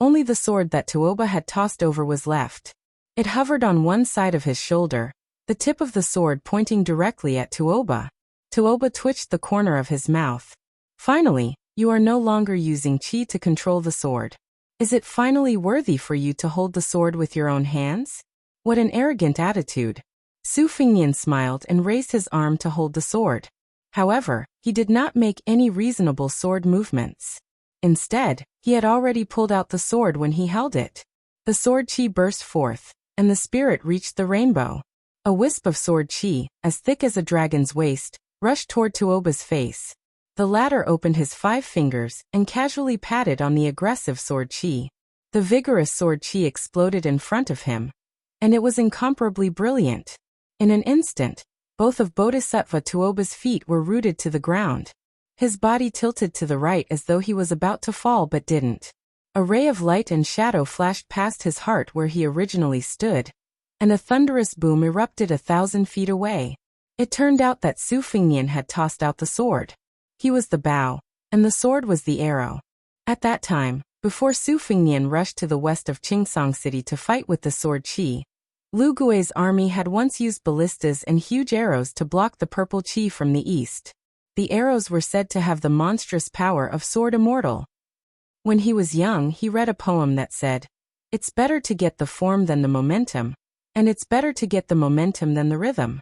only the sword that Tuoba had tossed over was left. It hovered on one side of his shoulder, the tip of the sword pointing directly at Tuoba. Tuoba twitched the corner of his mouth. Finally, you are no longer using qi to control the sword. Is it finally worthy for you to hold the sword with your own hands? What an arrogant attitude. Su Fengnian smiled and raised his arm to hold the sword. However, he did not make any reasonable sword movements. Instead, he had already pulled out the sword when he held it. The sword qi burst forth, and the spirit reached the rainbow. A wisp of sword qi, as thick as a dragon's waist, rushed toward Tuoba's face. The latter opened his 5 fingers and casually patted on the aggressive sword qi. The vigorous sword qi exploded in front of him, and it was incomparably brilliant. In an instant, both of Bodhisattva Tuoba's feet were rooted to the ground. His body tilted to the right as though he was about to fall but didn't. A ray of light and shadow flashed past his heart where he originally stood, and a thunderous boom erupted 1,000 feet away. It turned out that Su Fengnian had tossed out the sword. He was the bow, and the sword was the arrow. At that time, before Su Fengnian rushed to the west of Qingsong City to fight with the sword qi, Lu Gui's army had once used ballistas and huge arrows to block the purple qi from the east. The arrows were said to have the monstrous power of sword immortal. When he was young, he read a poem that said, "It's better to get the form than the momentum, and it's better to get the momentum than the rhythm."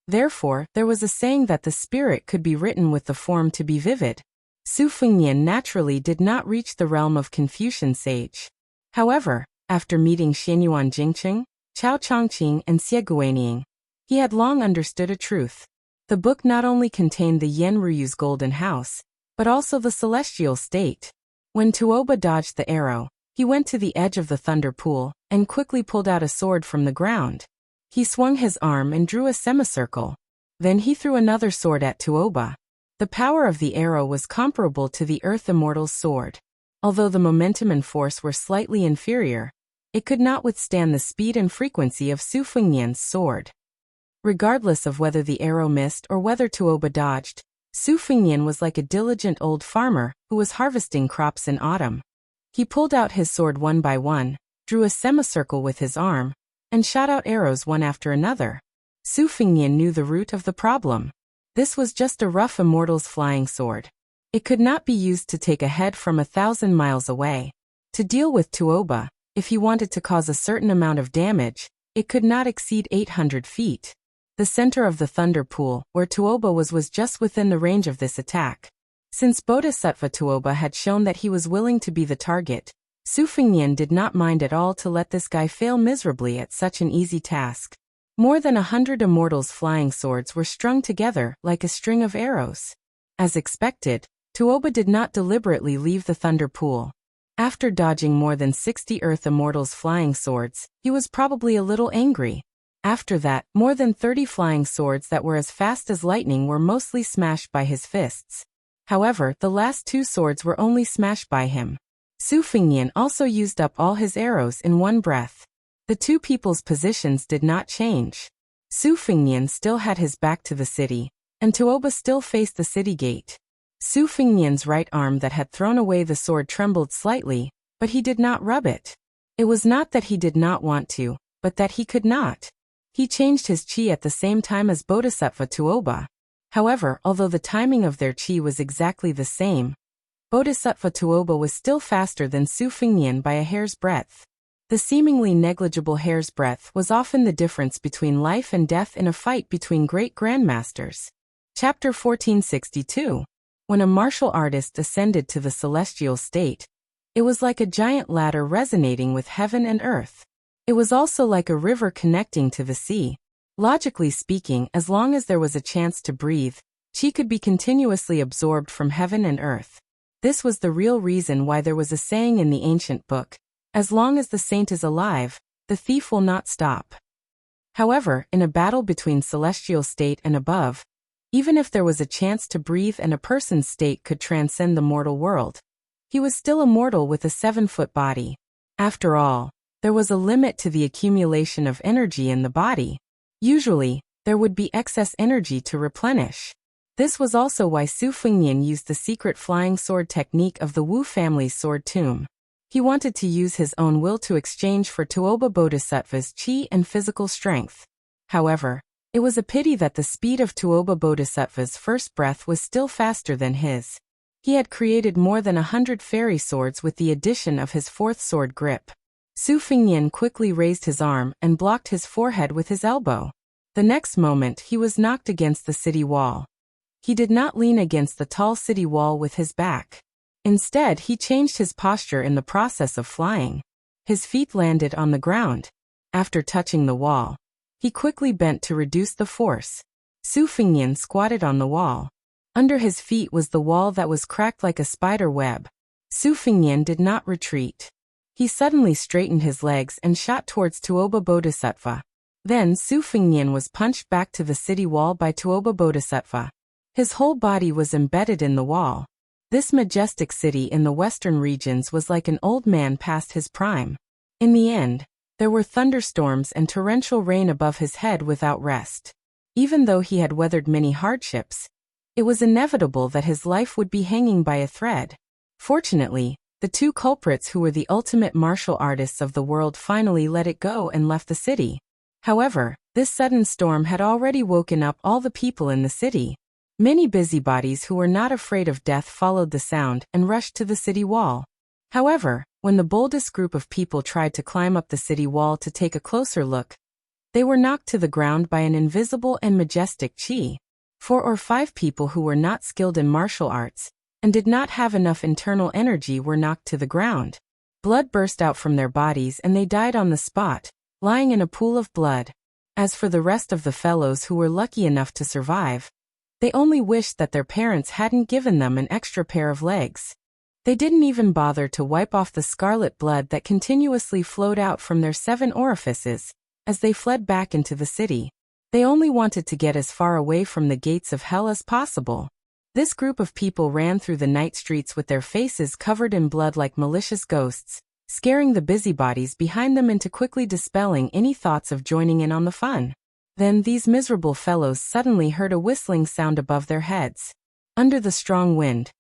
Therefore, there was a saying that the spirit could be written with the form to be vivid. Su Fengnian naturally did not reach the realm of Confucian sage. However, after meeting Xianyuan Jingqing, Chao Chongqing and Xie Guanying, he had long understood a truth. The book not only contained the Yen Ruyu's golden house, but also the celestial state. When Tuoba dodged the arrow, he went to the edge of the thunder pool and quickly pulled out a sword from the ground. He swung his arm and drew a semicircle. Then he threw another sword at Tuoba. The power of the arrow was comparable to the Earth Immortal's sword. Although the momentum and force were slightly inferior, it could not withstand the speed and frequency of Su Fengnian's sword. Regardless of whether the arrow missed or whether Tuoba dodged, Su Fengnian was like a diligent old farmer who was harvesting crops in autumn. He pulled out his sword one by one, drew a semicircle with his arm, and shot out arrows one after another. Su Fengnian knew the root of the problem. This was just a rough immortal's flying sword. It could not be used to take a head from 1,000 miles away. To deal with Tuoba, if he wanted to cause a certain amount of damage, it could not exceed 800 feet. The center of the thunder pool, where Tuoba was just within the range of this attack. Since Bodhisattva Tuoba had shown that he was willing to be the target, Su Fengnian did not mind at all to let this guy fail miserably at such an easy task. More than 100 immortals' flying swords were strung together like a string of arrows. As expected, Tuoba did not deliberately leave the thunder pool. After dodging more than 60 Earth Immortals' flying swords, he was probably a little angry. After that, more than 30 flying swords that were as fast as lightning were mostly smashed by his fists. However, the last 2 swords were only smashed by him. Su Fengnian also used up all his arrows in one breath. The 2 people's positions did not change. Su Fengnian still had his back to the city, and Tuoba still faced the city gate. Su Fengnian's right arm that had thrown away the sword trembled slightly, but he did not rub it. It was not that he did not want to, but that he could not. He changed his qi at the same time as Bodhisattva Tuoba. However, although the timing of their qi was exactly the same, Bodhisattva Tuoba was still faster than Su Fengnian by a hair's breadth. The seemingly negligible hair's breadth was often the difference between life and death in a fight between great grandmasters. Chapter 1462. When a martial artist ascended to the celestial state, it was like a giant ladder resonating with heaven and earth. It was also like a river connecting to the sea. Logically speaking, as long as there was a chance to breathe, chi could be continuously absorbed from heaven and earth. This was the real reason why there was a saying in the ancient book, "As long as the saint is alive, the thief will not stop." However, in a battle between celestial state and above, even if there was a chance to breathe and a person's state could transcend the mortal world, he was still a mortal with a 7-foot body. After all, there was a limit to the accumulation of energy in the body. Usually, there would be excess energy to replenish. This was also why Su Fengnian used the secret flying sword technique of the Wu family's sword tomb. He wanted to use his own will to exchange for Tuoba Bodhisattva's chi and physical strength. However, it was a pity that the speed of Tuoba Bodhisattva's first breath was still faster than his. He had created more than 100 fairy swords with the addition of his fourth sword grip. Su Fengnian quickly raised his arm and blocked his forehead with his elbow. The next moment he was knocked against the city wall. He did not lean against the tall city wall with his back. Instead, he changed his posture in the process of flying. His feet landed on the ground. After touching the wall, he quickly bent to reduce the force. Su Fengnian squatted on the wall. Under his feet was the wall that was cracked like a spider web. Su Fengnian did not retreat. He suddenly straightened his legs and shot towards Tuoba Bodhisattva. Then Su Fengnian was punched back to the city wall by Tuoba Bodhisattva. His whole body was embedded in the wall. This majestic city in the western regions was like an old man past his prime. In the end, there were thunderstorms and torrential rain above his head without rest. Even though he had weathered many hardships, it was inevitable that his life would be hanging by a thread. Fortunately, the two culprits who were the ultimate martial artists of the world finally let it go and left the city. However, this sudden storm had already woken up all the people in the city. Many busybodies who were not afraid of death followed the sound and rushed to the city wall. However, when the boldest group of people tried to climb up the city wall to take a closer look, they were knocked to the ground by an invisible and majestic chi. 4 or 5 people who were not skilled in martial arts and did not have enough internal energy were knocked to the ground. Blood burst out from their bodies and they died on the spot, lying in a pool of blood. As for the rest of the fellows who were lucky enough to survive, they only wished that their parents hadn't given them an extra pair of legs. They didn't even bother to wipe off the scarlet blood that continuously flowed out from their 7 orifices as they fled back into the city. They only wanted to get as far away from the gates of hell as possible. This group of people ran through the night streets with their faces covered in blood like malicious ghosts, scaring the busybodies behind them into quickly dispelling any thoughts of joining in on the fun. Then these miserable fellows suddenly heard a whistling sound above their heads. Under the strong wind,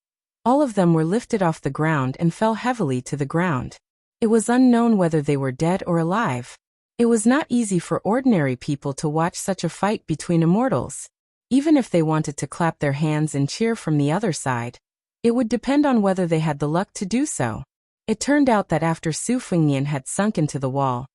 all of them were lifted off the ground and fell heavily to the ground. It was unknown whether they were dead or alive. It was not easy for ordinary people to watch such a fight between immortals. Even if they wanted to clap their hands and cheer from the other side, it would depend on whether they had the luck to do so. It turned out that after Su Fengnian had sunk into the wall,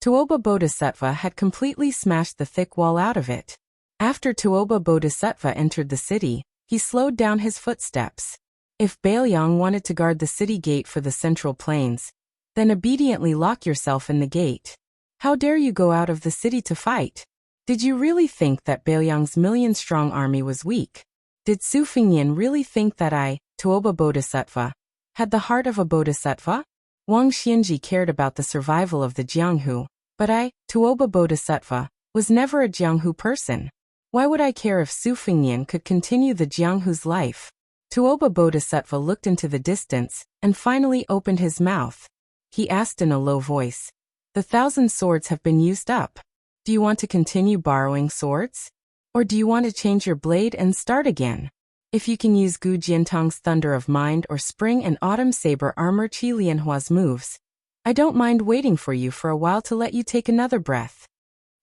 Tuoba Bodhisattva had completely smashed the thick wall out of it. After Tuoba Bodhisattva entered the city, he slowed down his footsteps. If Bailiang wanted to guard the city gate for the central plains, then obediently lock yourself in the gate. How dare you go out of the city to fight? Did you really think that Bailiang's million-strong army was weak? Did Su Fengnian really think that I, Tuoba Bodhisattva, had the heart of a bodhisattva? Wang Xianji cared about the survival of the Jianghu, but I, Tuoba Bodhisattva, was never a Jianghu person. Why would I care if Su Fengnian could continue the Jianghu's life? Tuoba Bodhisattva looked into the distance and finally opened his mouth. He asked in a low voice, "The 1,000 swords have been used up. Do you want to continue borrowing swords? Or do you want to change your blade and start again? If you can use Gu Jiantong's Thunder of Mind or Spring and Autumn Saber Armor Qi Lianhua's moves, I don't mind waiting for you for a while to let you take another breath."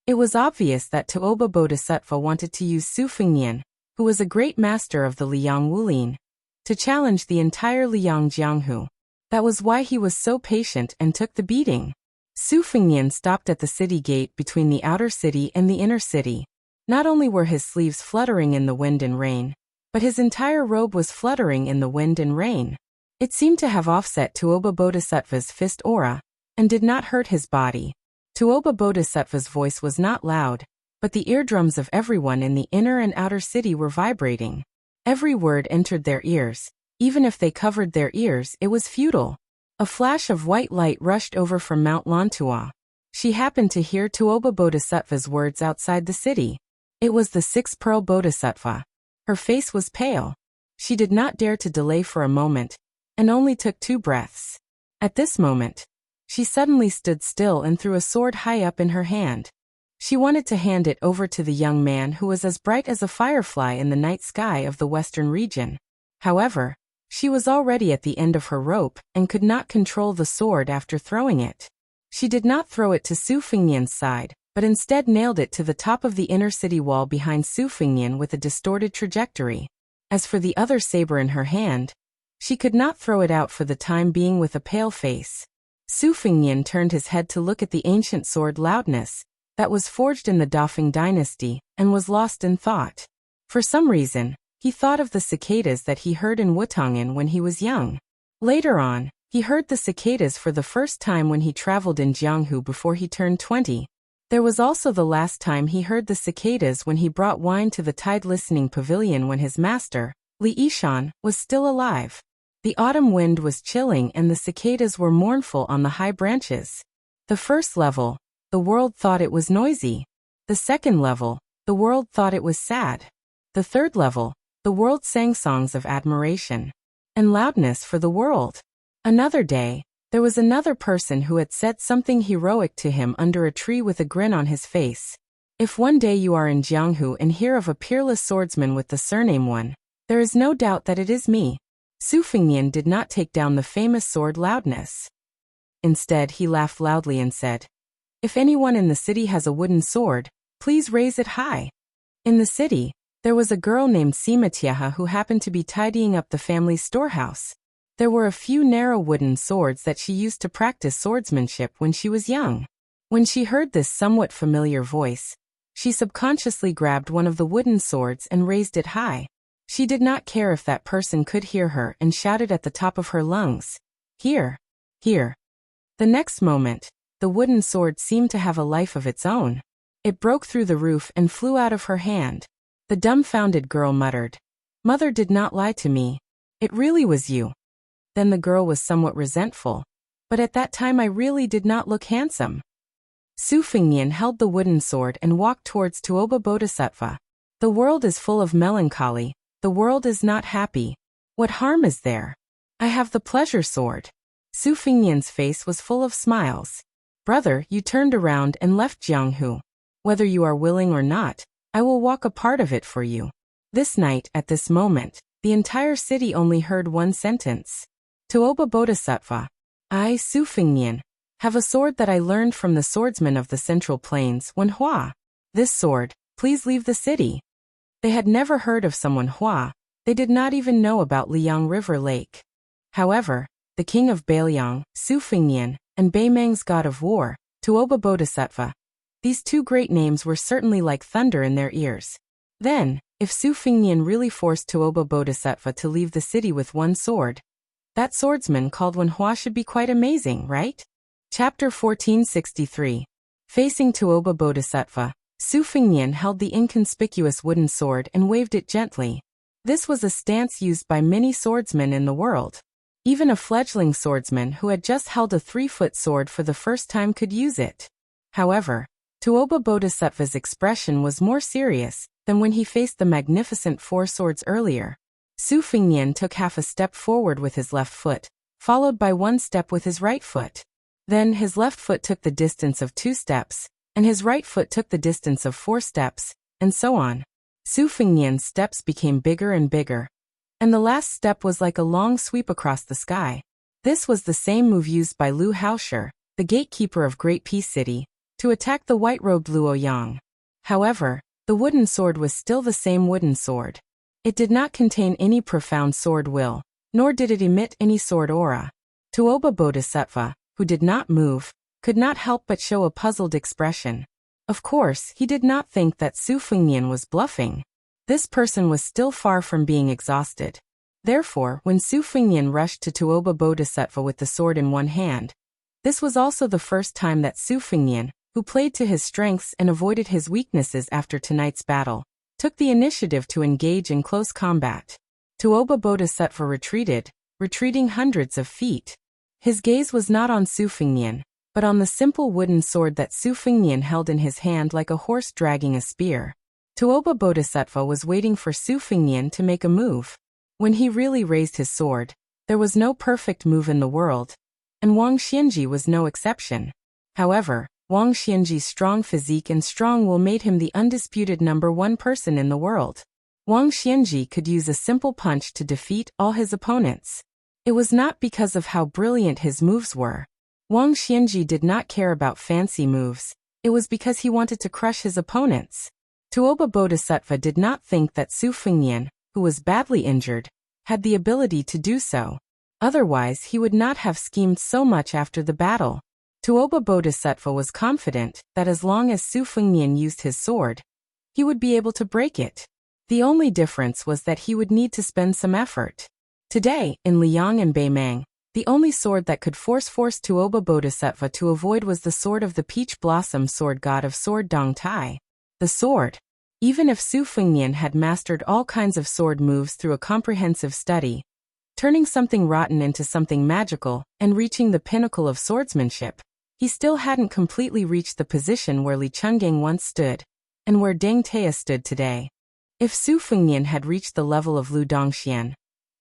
It was obvious that Tuoba Bodhisattva wanted to use Su Fengnian, who was a great master of the Liang Wulin. to challenge the entire Liang Jianghu. That was why he was so patient and took the beating. Su Fengnian stopped at the city gate between the outer city and the inner city. Not only were his sleeves fluttering in the wind and rain, but his entire robe was fluttering in the wind and rain. It seemed to have offset Tuoba Bodhisattva's fist aura, and did not hurt his body. Tuoba Bodhisattva's voice was not loud, but the eardrums of everyone in the inner and outer city were vibrating. Every word entered their ears. Even if they covered their ears, it was futile. A flash of white light rushed over from Mount Lantua. She happened to hear Tuoba Bodhisattva's words outside the city. It was the sixth pearl Bodhisattva. Her face was pale. She did not dare to delay for a moment, and only took 2 breaths. At this moment, she suddenly stood still and threw a sword high up in her hand. She wanted to hand it over to the young man who was as bright as a firefly in the night sky of the western region. However, she was already at the end of her rope and could not control the sword after throwing it. She did not throw it to Su Fengnian's side, but instead nailed it to the top of the inner city wall behind Su Fengnian with a distorted trajectory. As for the other saber in her hand, she could not throw it out for the time being with a pale face. Su Fengnian turned his head to look at the ancient sword Loudness, that was forged in the Dafeng dynasty, and was lost in thought. For some reason, he thought of the cicadas that he heard in Wutongan when he was young. Later on, he heard the cicadas for the first time when he traveled in Jianghu before he turned 20. There was also the last time he heard the cicadas when he brought wine to the Tide Listening Pavilion when his master, Li Yishan, was still alive. The autumn wind was chilling and the cicadas were mournful on the high branches. The first level, the world thought it was noisy. The second level, the world thought it was sad. The third level, the world sang songs of admiration and loudness for the world. Another day, there was another person who had said something heroic to him under a tree with a grin on his face. If one day you are in Jianghu and hear of a peerless swordsman with the surname One, there is no doubt that it is me. Su Fengnian did not take down the famous sword Loudness. Instead, he laughed loudly and said, "If anyone in the city has a wooden sword, please raise it high." In the city, there was a girl named Simatieha who happened to be tidying up the family's storehouse. There were a few narrow wooden swords that she used to practice swordsmanship when she was young. When she heard this somewhat familiar voice, she subconsciously grabbed one of the wooden swords and raised it high. She did not care if that person could hear her and shouted at the top of her lungs, "Here! Here!" The next moment, the wooden sword seemed to have a life of its own. It broke through the roof and flew out of her hand. The dumbfounded girl muttered, "Mother did not lie to me. It really was you." Then the girl was somewhat resentful. "But at that time I really did not look handsome." Su Fengnian held the wooden sword and walked towards Tuoba Bodhisattva. "The world is full of melancholy. The world is not happy. What harm is there? I have the pleasure sword." Su Fengnian's face was full of smiles. "Brother, you turned around and left Jianghu. Whether you are willing or not, I will walk a part of it for you." This night, at this moment, the entire city only heard one sentence. Tuoba Bodhisattva. "I, Su Fengnian, have a sword that I learned from the swordsman of the Central Plains, Wen Hua. This sword, please leave the city." They had never heard of someone Hua. They did not even know about Liang River Lake. However, the king of Bailiang, Su Fengnian, and Beimang's god of war, Tuoba Bodhisattva. These 2 great names were certainly like thunder in their ears. Then, if Su Fengnian really forced Tuoba Bodhisattva to leave the city with one sword, that swordsman called Wen Hua should be quite amazing, right? Chapter 1463. Facing Tuoba Bodhisattva, Su Fengnian held the inconspicuous wooden sword and waved it gently. This was a stance used by many swordsmen in the world. Even a fledgling swordsman who had just held a 3-foot sword for the first time could use it. However, Tuoba Bodhisattva's expression was more serious than when he faced the magnificent 4 swords earlier. Su Fengnian took half a step forward with his left foot, followed by 1 step with his right foot. Then his left foot took the distance of 2 steps, and his right foot took the distance of 4 steps, and so on. Su Fengnian's steps became bigger and bigger, and the last step was like a long sweep across the sky. This was the same move used by Lu Haoshi, the gatekeeper of Great Peace City, to attack the white-robed Luo Yang. However, the wooden sword was still the same wooden sword. It did not contain any profound sword will, nor did it emit any sword aura. Tuoba Bodhisattva, who did not move, could not help but show a puzzled expression. Of course, he did not think that Su Fengnian was bluffing. This person was still far from being exhausted. Therefore, when Su Fengnian rushed to Tuoba Bodhisattva with the sword in one hand, this was also the first time that Su Fengnian, who played to his strengths and avoided his weaknesses after tonight's battle, took the initiative to engage in close combat. Tuoba Bodhisattva retreating hundreds of feet. His gaze was not on Su Fengnian, but on the simple wooden sword that Su Fengnian held in his hand like a horse dragging a spear. Tuoba Bodhisattva was waiting for Su Fengnian to make a move. When he really raised his sword, there was no perfect move in the world, and Wang Xianji was no exception. However, Wang Xianji's strong physique and strong will made him the undisputed #1 person in the world. Wang Xianji could use a simple punch to defeat all his opponents. It was not because of how brilliant his moves were. Wang Xianji did not care about fancy moves. It was because he wanted to crush his opponents. Tuoba Bodhisattva did not think that Su Fengnian, who was badly injured, had the ability to do so. Otherwise, he would not have schemed so much after the battle. Tuoba Bodhisattva was confident that as long as Su Fengnian used his sword, he would be able to break it. The only difference was that he would need to spend some effort. Today, in Liang and Beimang, the only sword that could force Tuoba Bodhisattva to avoid was the sword of the peach blossom sword god of sword Dong Tai. The sword. Even if Su Fengnian had mastered all kinds of sword moves through a comprehensive study, turning something rotten into something magical and reaching the pinnacle of swordsmanship, he still hadn't completely reached the position where Li Chungang once stood, and where Deng Taya stood today. If Su Fengnian had reached the level of Lu Dongxian,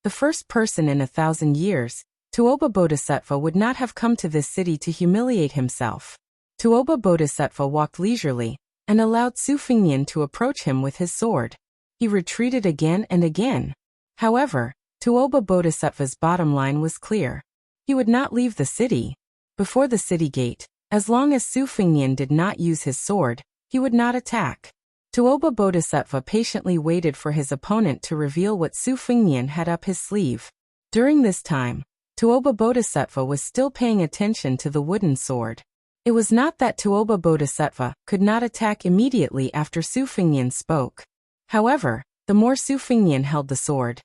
the first person in 1,000 years, Tuoba Bodhisattva would not have come to this city to humiliate himself. Tuoba Bodhisattva walked leisurely, and allowed Su Fengnian to approach him with his sword. He retreated again and again. However, Tuoba Bodhisattva's bottom line was clear. He would not leave the city. Before the city gate, as long as Su Fengnian did not use his sword, he would not attack. Tuoba Bodhisattva patiently waited for his opponent to reveal what Su Fengnian had up his sleeve. During this time, Tuoba Bodhisattva was still paying attention to the wooden sword. It was not that Tuoba Bodhisattva could not attack immediately after Su Fengnian spoke. However, the more Su Fengnian held the sword,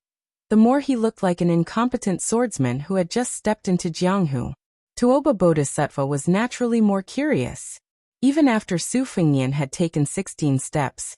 the more he looked like an incompetent swordsman who had just stepped into Jianghu. Tuoba Bodhisattva was naturally more curious. Even after Su Fengnian had taken 16 steps,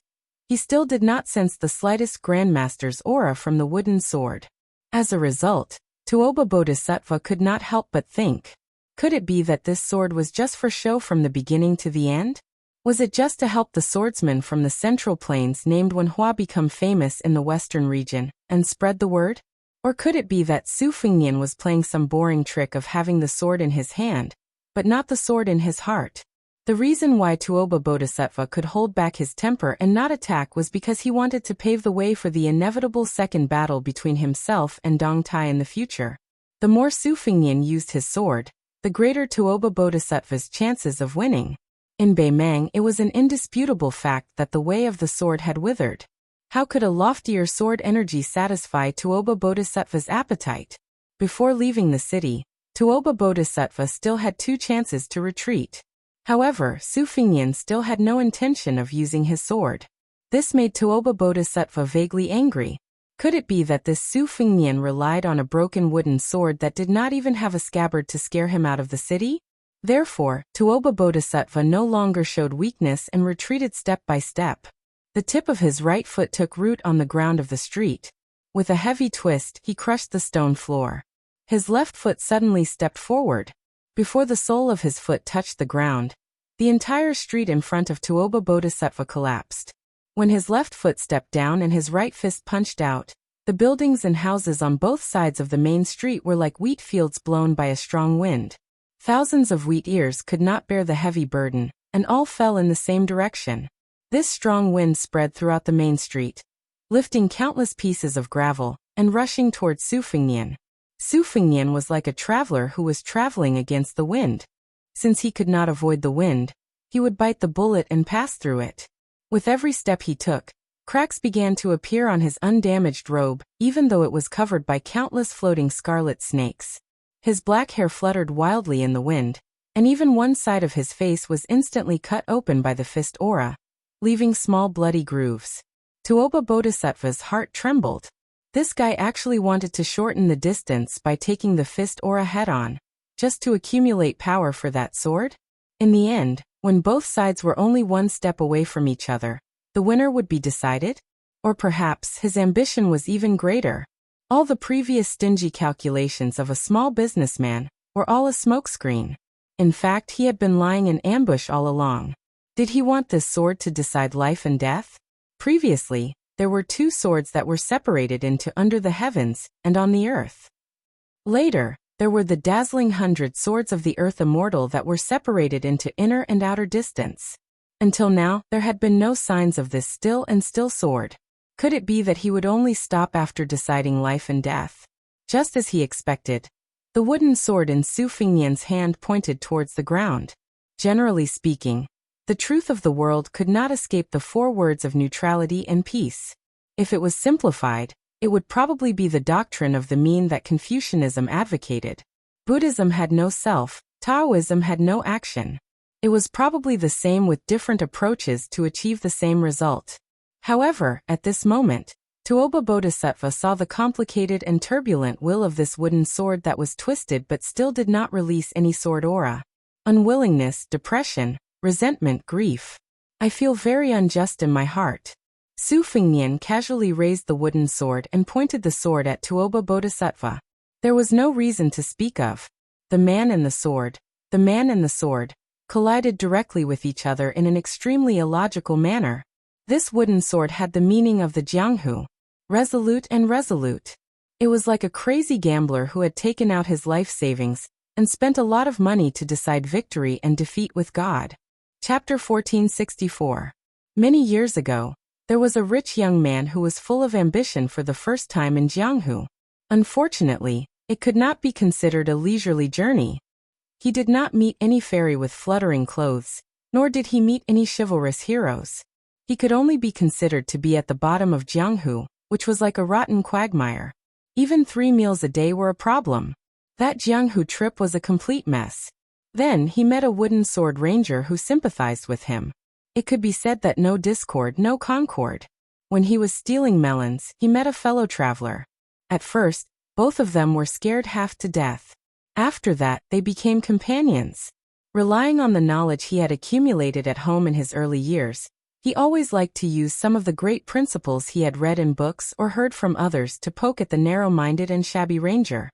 he still did not sense the slightest grandmaster's aura from the wooden sword. As a result, Tuoba Bodhisattva could not help but think, could it be that this sword was just for show from the beginning to the end? Was it just to help the swordsman from the Central Plains named Wenhua become famous in the western region and spread the word? Or could it be that Su Fengnian was playing some boring trick of having the sword in his hand, but not the sword in his heart? The reason why Tuoba Bodhisattva could hold back his temper and not attack was because he wanted to pave the way for the inevitable second battle between himself and Dong Tai in the future. The more Su Fengnian used his sword, the greater Tuoba Bodhisattva's chances of winning. In Beimang, it was an indisputable fact that the way of the sword had withered. How could a loftier sword energy satisfy Tuoba Bodhisattva's appetite? Before leaving the city, Tuoba Bodhisattva still had 2 chances to retreat. However, Su Fengnian still had no intention of using his sword. This made Tuoba Bodhisattva vaguely angry. Could it be that this Su Fengnian relied on a broken wooden sword that did not even have a scabbard to scare him out of the city? Therefore, Tuoba Bodhisattva no longer showed weakness and retreated step by step. The tip of his right foot took root on the ground of the street. With a heavy twist, he crushed the stone floor. His left foot suddenly stepped forward. Before the sole of his foot touched the ground, the entire street in front of Tuoba Bodhisattva collapsed. When his left foot stepped down and his right fist punched out, the buildings and houses on both sides of the main street were like wheat fields blown by a strong wind. Thousands of wheat ears could not bear the heavy burden, and all fell in the same direction. This strong wind spread throughout the main street, lifting countless pieces of gravel, and rushing towards Su Fengnian. Su Fengnian was like a traveler who was traveling against the wind. Since he could not avoid the wind, he would bite the bullet and pass through it. With every step he took, Cracks began to appear on his undamaged robe, even though it was covered by countless floating scarlet snakes. His black hair fluttered wildly in the wind, and even one side of his face was instantly cut open by the fist aura, leaving small bloody grooves. Tuoba Bodhisattva's heart trembled. This guy actually wanted to shorten the distance by taking the fist aura head-on, just to accumulate power for that sword? In the end, when both sides were only one step away from each other, the winner would be decided? Or perhaps his ambition was even greater. All the previous stingy calculations of a small businessman were all a smokescreen. In fact, he had been lying in ambush all along. Did he want this sword to decide life and death? Previously, there were two swords that were separated into under the heavens and on the earth. Later, there were the dazzling 100 swords of the earth immortal that were separated into inner and outer distance. Until now, there had been no signs of this still sword. Could it be that he would only stop after deciding life and death? Just as he expected, the wooden sword in Su Fingnian's hand pointed towards the ground. Generally speaking, the truth of the world could not escape the 4 words of neutrality and peace. If it was simplified, it would probably be the doctrine of the mean that Confucianism advocated. Buddhism had no self, Taoism had no action. It was probably the same with different approaches to achieve the same result. However, at this moment, Tuoba Bodhisattva saw the complicated and turbulent will of this wooden sword that was twisted but still did not release any sword aura. Unwillingness, depression, resentment, grief. I feel very unjust in my heart. Su Fingnian casually raised the wooden sword and pointed the sword at Tuoba Bodhisattva. There was no reason to speak of. The man and the sword, collided directly with each other in an extremely illogical manner. This wooden sword had the meaning of the Jianghu, resolute and resolute. It was like a crazy gambler who had taken out his life savings and spent a lot of money to decide victory and defeat with God. Chapter 1464. Many years ago, there was a rich young man who was full of ambition for the first time in Jianghu. Unfortunately, it could not be considered a leisurely journey. He did not meet any fairy with fluttering clothes, nor did he meet any chivalrous heroes. He could only be considered to be at the bottom of Jianghu, which was like a rotten quagmire. Even 3 meals a day were a problem. That Jianghu trip was a complete mess. Then he met a wooden sword ranger who sympathized with him. It could be said that no discord, no concord. When he was stealing melons, he met a fellow traveler. At first, both of them were scared half to death. After that, they became companions. Relying on the knowledge he had accumulated at home in his early years, he always liked to use some of the great principles he had read in books or heard from others to poke at the narrow-minded and shabby ranger.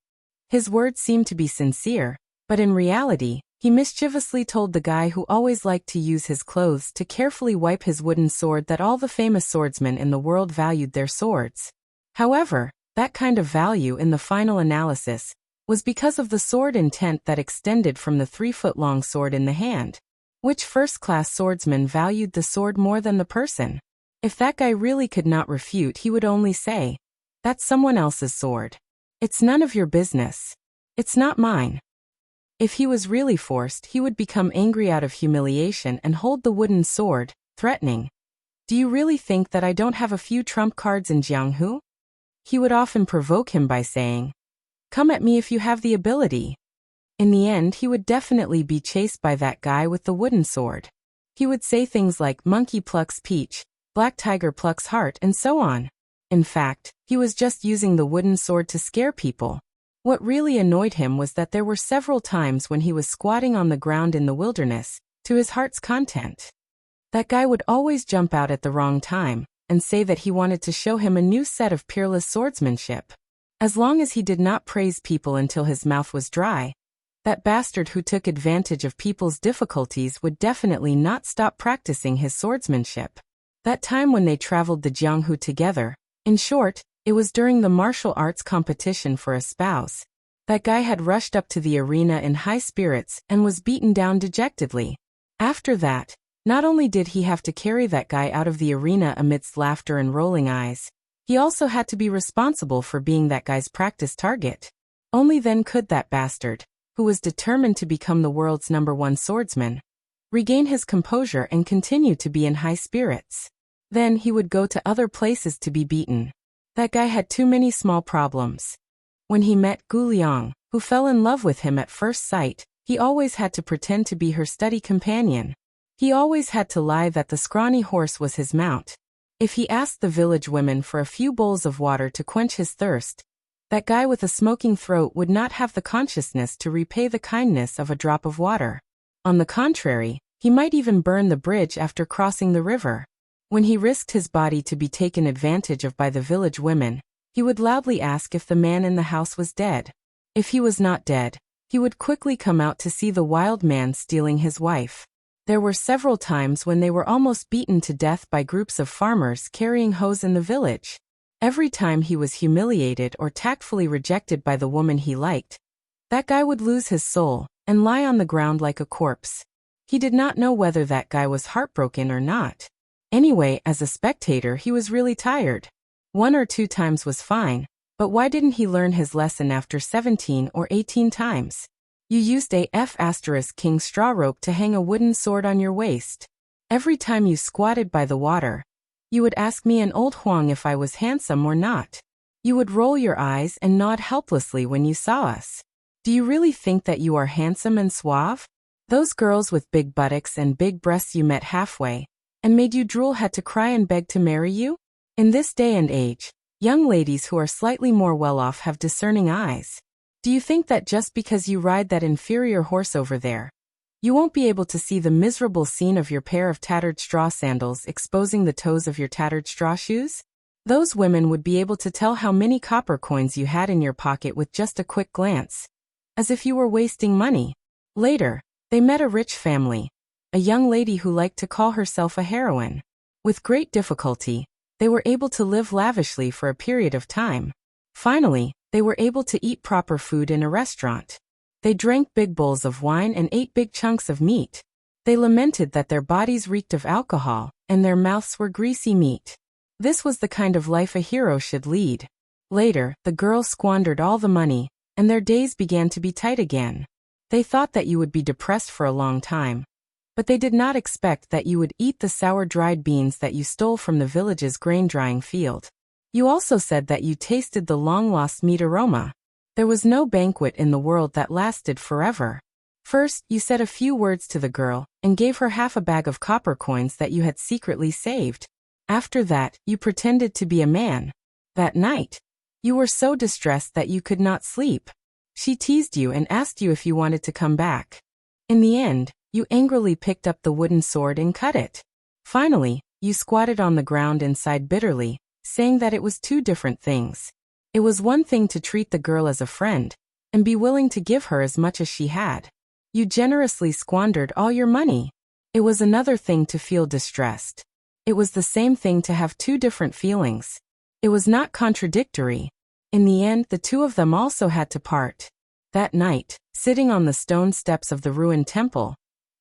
His words seemed to be sincere, but in reality, he mischievously told the guy who always liked to use his clothes to carefully wipe his wooden sword that all the famous swordsmen in the world valued their swords. However, that kind of value in the final analysis was because of the sword intent that extended from the 3-foot-long sword in the hand. Which first-class swordsman valued the sword more than the person? If that guy really could not refute, he would only say, "That's someone else's sword. It's none of your business. It's not mine." If he was really forced, he would become angry out of humiliation and hold the wooden sword, threatening, "Do you really think that I don't have a few trump cards in Jianghu?" He would often provoke him by saying, "Come at me if you have the ability." In the end, he would definitely be chased by that guy with the wooden sword. He would say things like monkey plucks peach, black tiger plucks heart, and so on. In fact, he was just using the wooden sword to scare people. What really annoyed him was that there were several times when he was squatting on the ground in the wilderness, to his heart's content. That guy would always jump out at the wrong time and say that he wanted to show him a new set of peerless swordsmanship. As long as he did not praise people until his mouth was dry, that bastard who took advantage of people's difficulties would definitely not stop practicing his swordsmanship. That time when they traveled the Jianghu together, in short, it was during the martial arts competition for a spouse. That guy had rushed up to the arena in high spirits and was beaten down dejectedly. After that, not only did he have to carry that guy out of the arena amidst laughter and rolling eyes, he also had to be responsible for being that guy's practice target. Only then could that bastard, who was determined to become the world's #1 swordsman, regain his composure and continue to be in high spirits. Then he would go to other places to be beaten. That guy had too many small problems. When he met Gu Liang, who fell in love with him at first sight, he always had to pretend to be her study companion. He always had to lie that the scrawny horse was his mount. If he asked the village women for a few bowls of water to quench his thirst, that guy with a smoking throat would not have the consciousness to repay the kindness of a drop of water. On the contrary, he might even burn the bridge after crossing the river. When he risked his body to be taken advantage of by the village women, he would loudly ask if the man in the house was dead. If he was not dead, he would quickly come out to see the wild man stealing his wife. There were several times when they were almost beaten to death by groups of farmers carrying hoes in the village. Every time he was humiliated or tactfully rejected by the woman he liked, that guy would lose his soul and lie on the ground like a corpse. He did not know whether that guy was heartbroken or not. Anyway, as a spectator, he was really tired. 1 or 2 times was fine, but why didn't he learn his lesson after 17 or 18 times? You used a F***king straw rope to hang a wooden sword on your waist. Every time you squatted by the water, you would ask me and old Huang if I was handsome or not. You would roll your eyes and nod helplessly when you saw us. Do you really think that you are handsome and suave? Those girls with big buttocks and big breasts you met halfway and made you drool had to cry and beg to marry you? In this day and age, young ladies who are slightly more well-off have discerning eyes. Do you think that just because you ride that inferior horse over there, you won't be able to see the miserable scene of your pair of tattered straw sandals exposing the toes of your tattered straw shoes? Those women would be able to tell how many copper coins you had in your pocket with just a quick glance, as if you were wasting money. Later, they met a rich family, a young lady who liked to call herself a heroine. With great difficulty, they were able to live lavishly for a period of time. Finally, they were able to eat proper food in a restaurant. They drank big bowls of wine and ate big chunks of meat. They lamented that their bodies reeked of alcohol, and their mouths were greasy meat. This was the kind of life a hero should lead. Later, the girls squandered all the money, and their days began to be tight again. They thought that you would be depressed for a long time, but they did not expect that you would eat the sour dried beans that you stole from the village's grain-drying field. You also said that you tasted the long-lost meat aroma. There was no banquet in the world that lasted forever. First, you said a few words to the girl and gave her half a bag of copper coins that you had secretly saved. After that, you pretended to be a man. That night, you were so distressed that you could not sleep. She teased you and asked you if you wanted to come back. In the end, you angrily picked up the wooden sword and cut it. Finally, you squatted on the ground and sighed bitterly, saying that it was 2 different things. It was one thing to treat the girl as a friend and be willing to give her as much as she had. You generously squandered all your money. It was another thing to feel distressed. It was the same thing to have 2 different feelings. It was not contradictory. In the end, the 2 of them also had to part. That night, sitting on the stone steps of the ruined temple,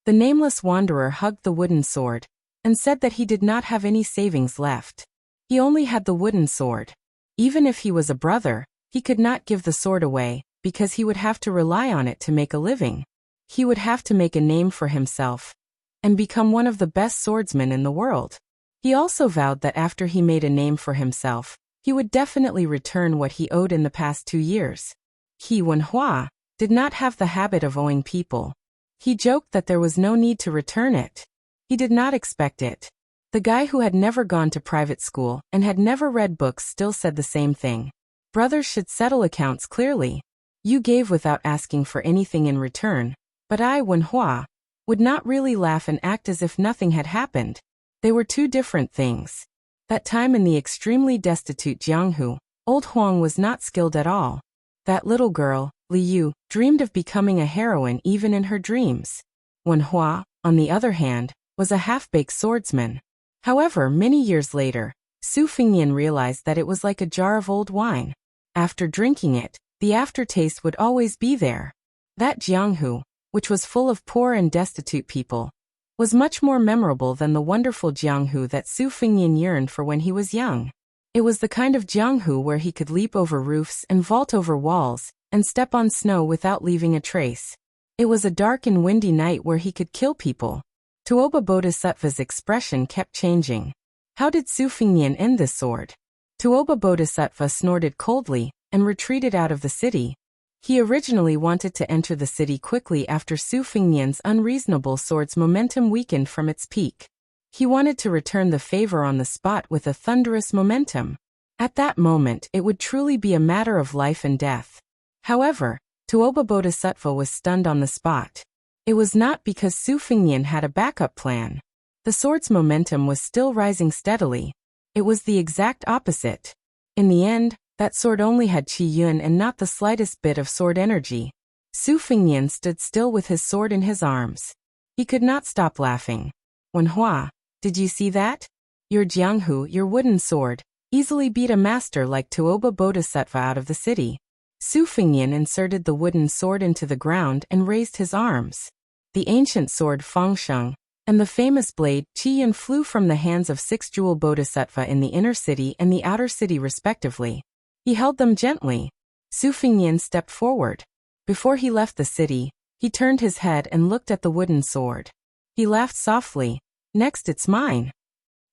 the nameless wanderer hugged the wooden sword and said that he did not have any savings left. He only had the wooden sword. Even if he was a brother, he could not give the sword away, because he would have to rely on it to make a living. He would have to make a name for himself and become one of the best swordsmen in the world. He also vowed that after he made a name for himself, he would definitely return what he owed in the past 2 years. He, Wenhua, did not have the habit of owing people. He joked that there was no need to return it. He did not expect it. The guy who had never gone to private school and had never read books still said the same thing. Brothers should settle accounts clearly. You gave without asking for anything in return, but I, Wenhua, would not really laugh and act as if nothing had happened. They were 2 different things. That time in the extremely destitute Jianghu, old Huang was not skilled at all. That little girl, Liu, dreamed of becoming a heroine even in her dreams. Wenhua, on the other hand, was a half-baked swordsman. However, many years later, Su Fingyan realized that it was like a jar of old wine. After drinking it, the aftertaste would always be there. That Jianghu, which was full of poor and destitute people, was much more memorable than the wonderful Jianghu that Su Fingyan yearned for when he was young. It was the kind of Jianghu where he could leap over roofs and vault over walls and step on snow without leaving a trace. It was a dark and windy night where he could kill people. Tuoba Bodhisattva's expression kept changing. How did Su Fingnian end this sword? Tuoba Bodhisattva snorted coldly and retreated out of the city. He originally wanted to enter the city quickly after Su Fingnian's unreasonable sword's momentum weakened from its peak. He wanted to return the favor on the spot with a thunderous momentum. At that moment, it would truly be a matter of life and death. However, Tuoba Bodhisattva was stunned on the spot. It was not because Su Fingnian had a backup plan. The sword's momentum was still rising steadily. It was the exact opposite. In the end, that sword only had Qi Yun and not the slightest bit of sword energy. Su Fingnian stood still with his sword in his arms. He could not stop laughing. Wenhua, did you see that? Your Jianghu, your wooden sword, easily beat a master like Tuoba Bodhisattva out of the city. Su Fingnian inserted the wooden sword into the ground and raised his arms. The ancient sword Fangsheng and the famous blade Qi Yun flew from the hands of 6 jewel Bodhisattva in the inner city and the outer city respectively. He held them gently. Su Fingnian stepped forward. Before he left the city, he turned his head and looked at the wooden sword. He laughed softly. Next, it's mine.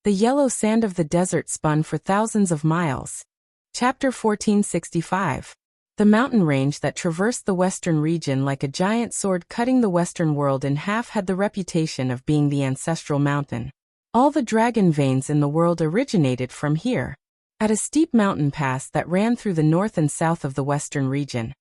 The yellow sand of the desert spun for thousands of miles. Chapter 1465. The mountain range that traversed the western region like a giant sword cutting the western world in half had the reputation of being the ancestral mountain. All the dragon veins in the world originated from here. At a steep mountain pass that ran through the north and south of the western region.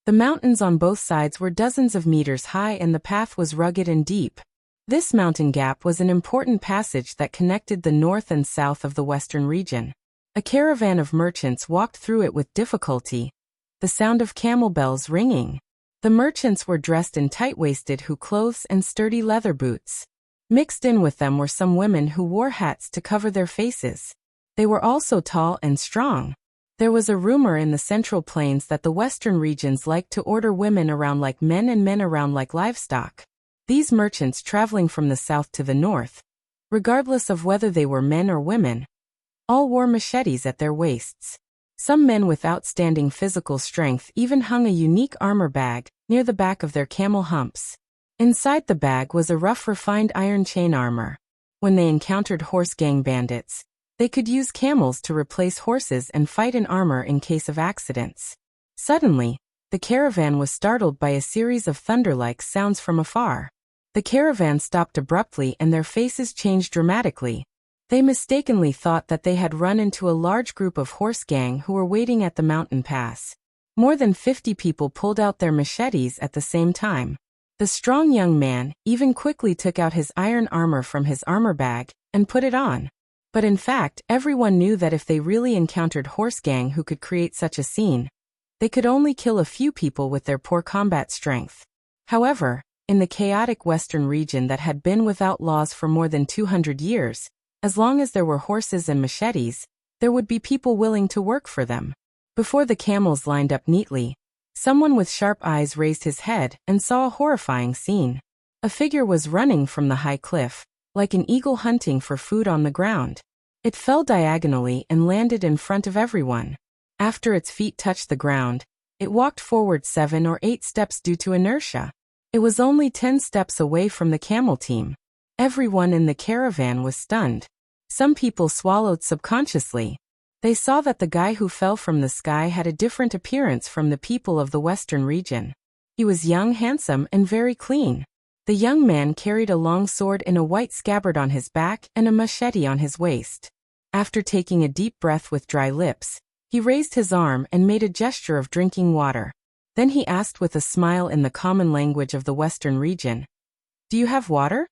The mountains on both sides were dozens of meters high and the path was rugged and deep. This mountain gap was an important passage that connected the north and south of the western region. A caravan of merchants walked through it with difficulty, the sound of camel bells ringing. The merchants were dressed in tight-waisted clothes and sturdy leather boots. Mixed in with them were some women who wore hats to cover their faces. They were also tall and strong. There was a rumor in the Central Plains that the western regions liked to order women around like men and men around like livestock. These merchants traveling from the south to the north, regardless of whether they were men or women, all wore machetes at their waists. Some men with outstanding physical strength even hung a unique armor bag near the back of their camel humps. Inside the bag was a rough refined iron chain armor. When they encountered horse gang bandits, they could use camels to replace horses and fight in armor in case of accidents. Suddenly, the caravan was startled by a series of thunder-like sounds from afar. The caravan stopped abruptly and their faces changed dramatically. They mistakenly thought that they had run into a large group of horse gang who were waiting at the mountain pass. More than 50 people pulled out their machetes at the same time. The strong young man even quickly took out his iron armor from his armor bag and put it on. But in fact, everyone knew that if they really encountered horse gang who could create such a scene, they could only kill a few people with their poor combat strength. However, in the chaotic western region that had been without laws for more than 200 years, as long as there were horses and machetes, there would be people willing to work for them. Before the camels lined up neatly, someone with sharp eyes raised his head and saw a horrifying scene. A figure was running from the high cliff, like an eagle hunting for food on the ground. It fell diagonally and landed in front of everyone. After its feet touched the ground, it walked forward 7 or 8 steps due to inertia. It was only 10 steps away from the camel team. Everyone in the caravan was stunned. Some people swallowed subconsciously. They saw that the guy who fell from the sky had a different appearance from the people of the western region. He was young, handsome, and very clean. The young man carried a long sword in a white scabbard on his back and a machete on his waist. After taking a deep breath with dry lips, he raised his arm and made a gesture of drinking water. Then he asked with a smile in the common language of the western region, "Do you have water?"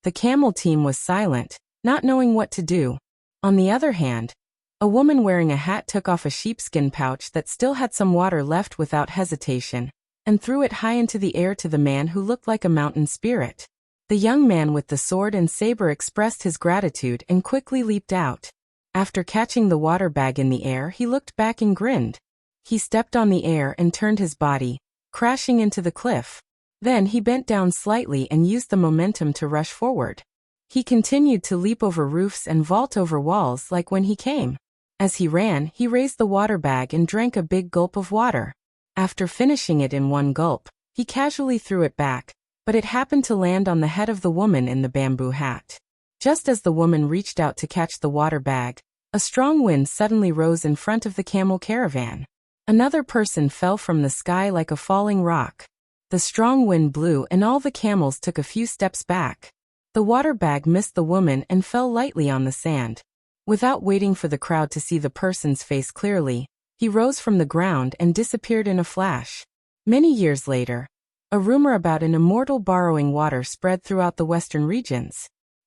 The camel team was silent, not knowing what to do. On the other hand, a woman wearing a hat took off a sheepskin pouch that still had some water left without hesitation, and threw it high into the air to the man who looked like a mountain spirit. The young man with the sword and saber expressed his gratitude and quickly leaped out. After catching the water bag in the air, he looked back and grinned. He stepped on the air and turned his body, crashing into the cliff. Then he bent down slightly and used the momentum to rush forward. He continued to leap over roofs and vault over walls like when he came. As he ran, he raised the water bag and drank a big gulp of water. After finishing it in one gulp, he casually threw it back, but it happened to land on the head of the woman in the bamboo hat. Just as the woman reached out to catch the water bag, a strong wind suddenly rose in front of the camel caravan. Another person fell from the sky like a falling rock. The strong wind blew and all the camels took a few steps back. The water bag missed the woman and fell lightly on the sand. Without waiting for the crowd to see the person's face clearly, he rose from the ground and disappeared in a flash. Many years later, a rumor about an immortal borrowing water spread throughout the western regions.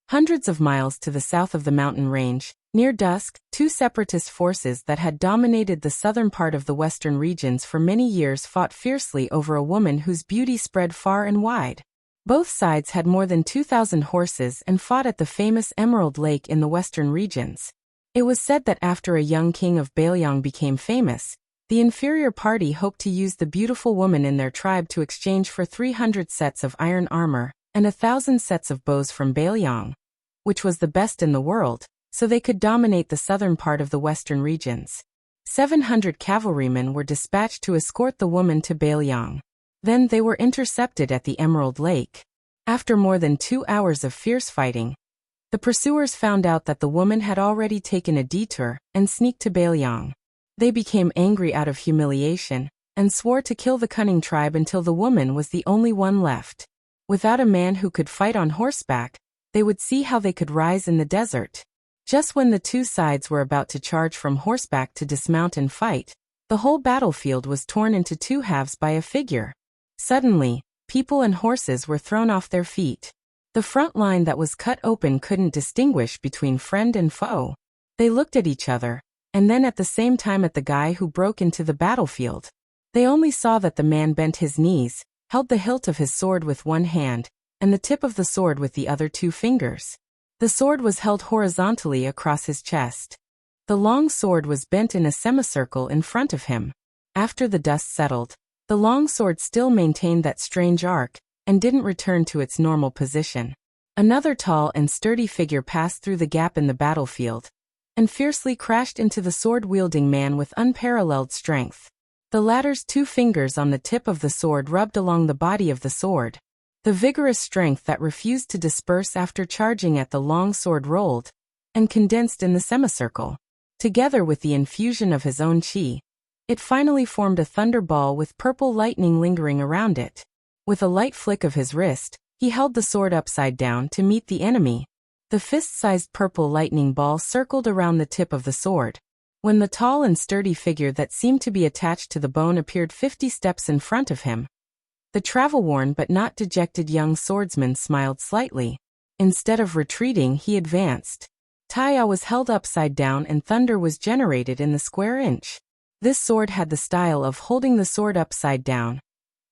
Hundreds of miles to the south of the mountain range, near dusk, two separatist forces that had dominated the southern part of the western regions for many years fought fiercely over a woman whose beauty spread far and wide. Both sides had more than 2,000 horses and fought at the famous Emerald Lake in the western regions. It was said that after a young king of Baelyang became famous, the inferior party hoped to use the beautiful woman in their tribe to exchange for 300 sets of iron armor and 1,000 sets of bows from Baelyang, which was the best in the world, so they could dominate the southern part of the western regions. 700 cavalrymen were dispatched to escort the woman to Baelyang. Then they were intercepted at the Emerald Lake. After more than 2 hours of fierce fighting, the pursuers found out that the woman had already taken a detour and sneaked to Baelyang. They became angry out of humiliation and swore to kill the cunning tribe until the woman was the only one left. Without a man who could fight on horseback, they would see how they could rise in the desert. Just when the two sides were about to charge from horseback to dismount and fight, the whole battlefield was torn into two halves by a figure. Suddenly, people and horses were thrown off their feet. The front line that was cut open couldn't distinguish between friend and foe. They looked at each other, and then at the same time at the guy who broke into the battlefield. They only saw that the man bent his knees, held the hilt of his sword with one hand, and the tip of the sword with the other 2 fingers. The sword was held horizontally across his chest. The long sword was bent in a semicircle in front of him. After the dust settled, the long sword still maintained that strange arc, and didn't return to its normal position. Another tall and sturdy figure passed through the gap in the battlefield, and fiercely crashed into the sword-wielding man with unparalleled strength. The latter's 2 fingers on the tip of the sword rubbed along the body of the sword. The vigorous strength that refused to disperse after charging at the long sword rolled and condensed in the semicircle. Together with the infusion of his own chi, it finally formed a thunderball with purple lightning lingering around it. With a light flick of his wrist, he held the sword upside down to meet the enemy. The fist-sized purple lightning ball circled around the tip of the sword. When the tall and sturdy figure that seemed to be attached to the bone appeared 50 steps in front of him, the travel-worn but not dejected young swordsman smiled slightly. Instead of retreating, he advanced. Taya was held upside down and thunder was generated in the square inch. This sword had the style of holding the sword upside down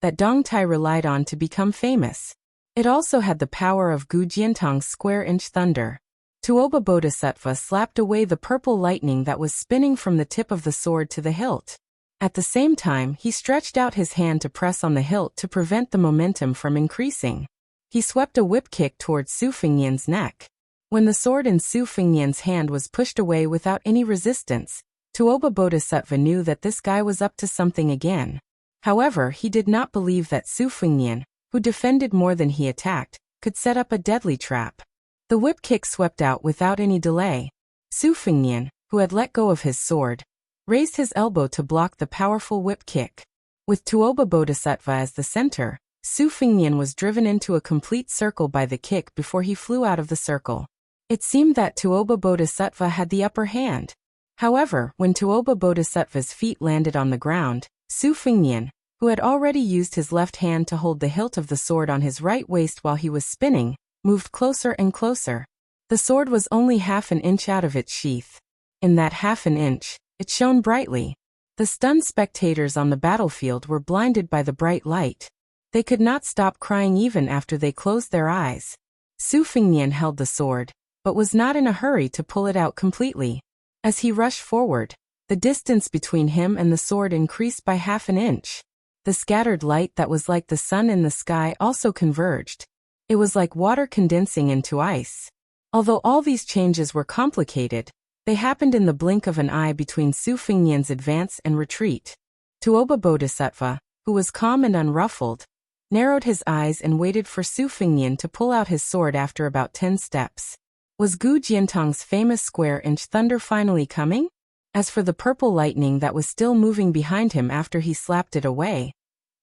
that Dong Tai relied on to become famous. It also had the power of Gu Jiantong's square inch thunder. Tuoba Bodhisattva slapped away the purple lightning that was spinning from the tip of the sword to the hilt. At the same time, he stretched out his hand to press on the hilt to prevent the momentum from increasing. He swept a whip kick towards Su Fengnian's neck. When the sword in Su Fengnian's hand was pushed away without any resistance, Tuoba Bodhisattva knew that this guy was up to something again. However, he did not believe that Su Fengnian, who defended more than he attacked, could set up a deadly trap. The whip kick swept out without any delay. Su Fengnian, who had let go of his sword, raised his elbow to block the powerful whip kick. With Tuoba Bodhisattva as the center, Su Fengnian was driven into a complete circle by the kick before he flew out of the circle. It seemed that Tuoba Bodhisattva had the upper hand. However, when Tuoba Bodhisattva's feet landed on the ground, Su Fengnian, who had already used his left hand to hold the hilt of the sword on his right waist while he was spinning, moved closer and closer. The sword was only half an inch out of its sheath. In that half an inch, it shone brightly. The stunned spectators on the battlefield were blinded by the bright light. They could not stop crying even after they closed their eyes. Su Fengnian held the sword, but was not in a hurry to pull it out completely. As he rushed forward, the distance between him and the sword increased by half an inch. The scattered light that was like the sun in the sky also converged. It was like water condensing into ice. Although all these changes were complicated, they happened in the blink of an eye between Su Fengnian's advance and retreat. Tuoba Bodhisattva, who was calm and unruffled, narrowed his eyes and waited for Su Fengnian to pull out his sword after about 10 steps. Was Gu Jiantong's famous square-inch thunder finally coming? As for the purple lightning that was still moving behind him after he slapped it away,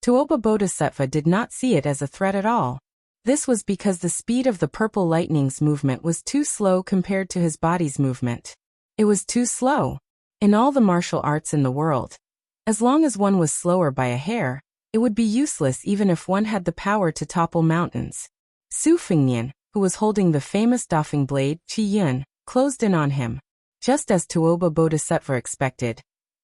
Tuoba Bodhisattva did not see it as a threat at all. This was because the speed of the purple lightning's movement was too slow compared to his body's movement. It was too slow. In all the martial arts in the world, as long as one was slower by a hair, it would be useless even if one had the power to topple mountains. Su Fengnian, who was holding the famous Dafeng blade, Qi Yun, closed in on him. Just as Tuoba Bodhisattva expected,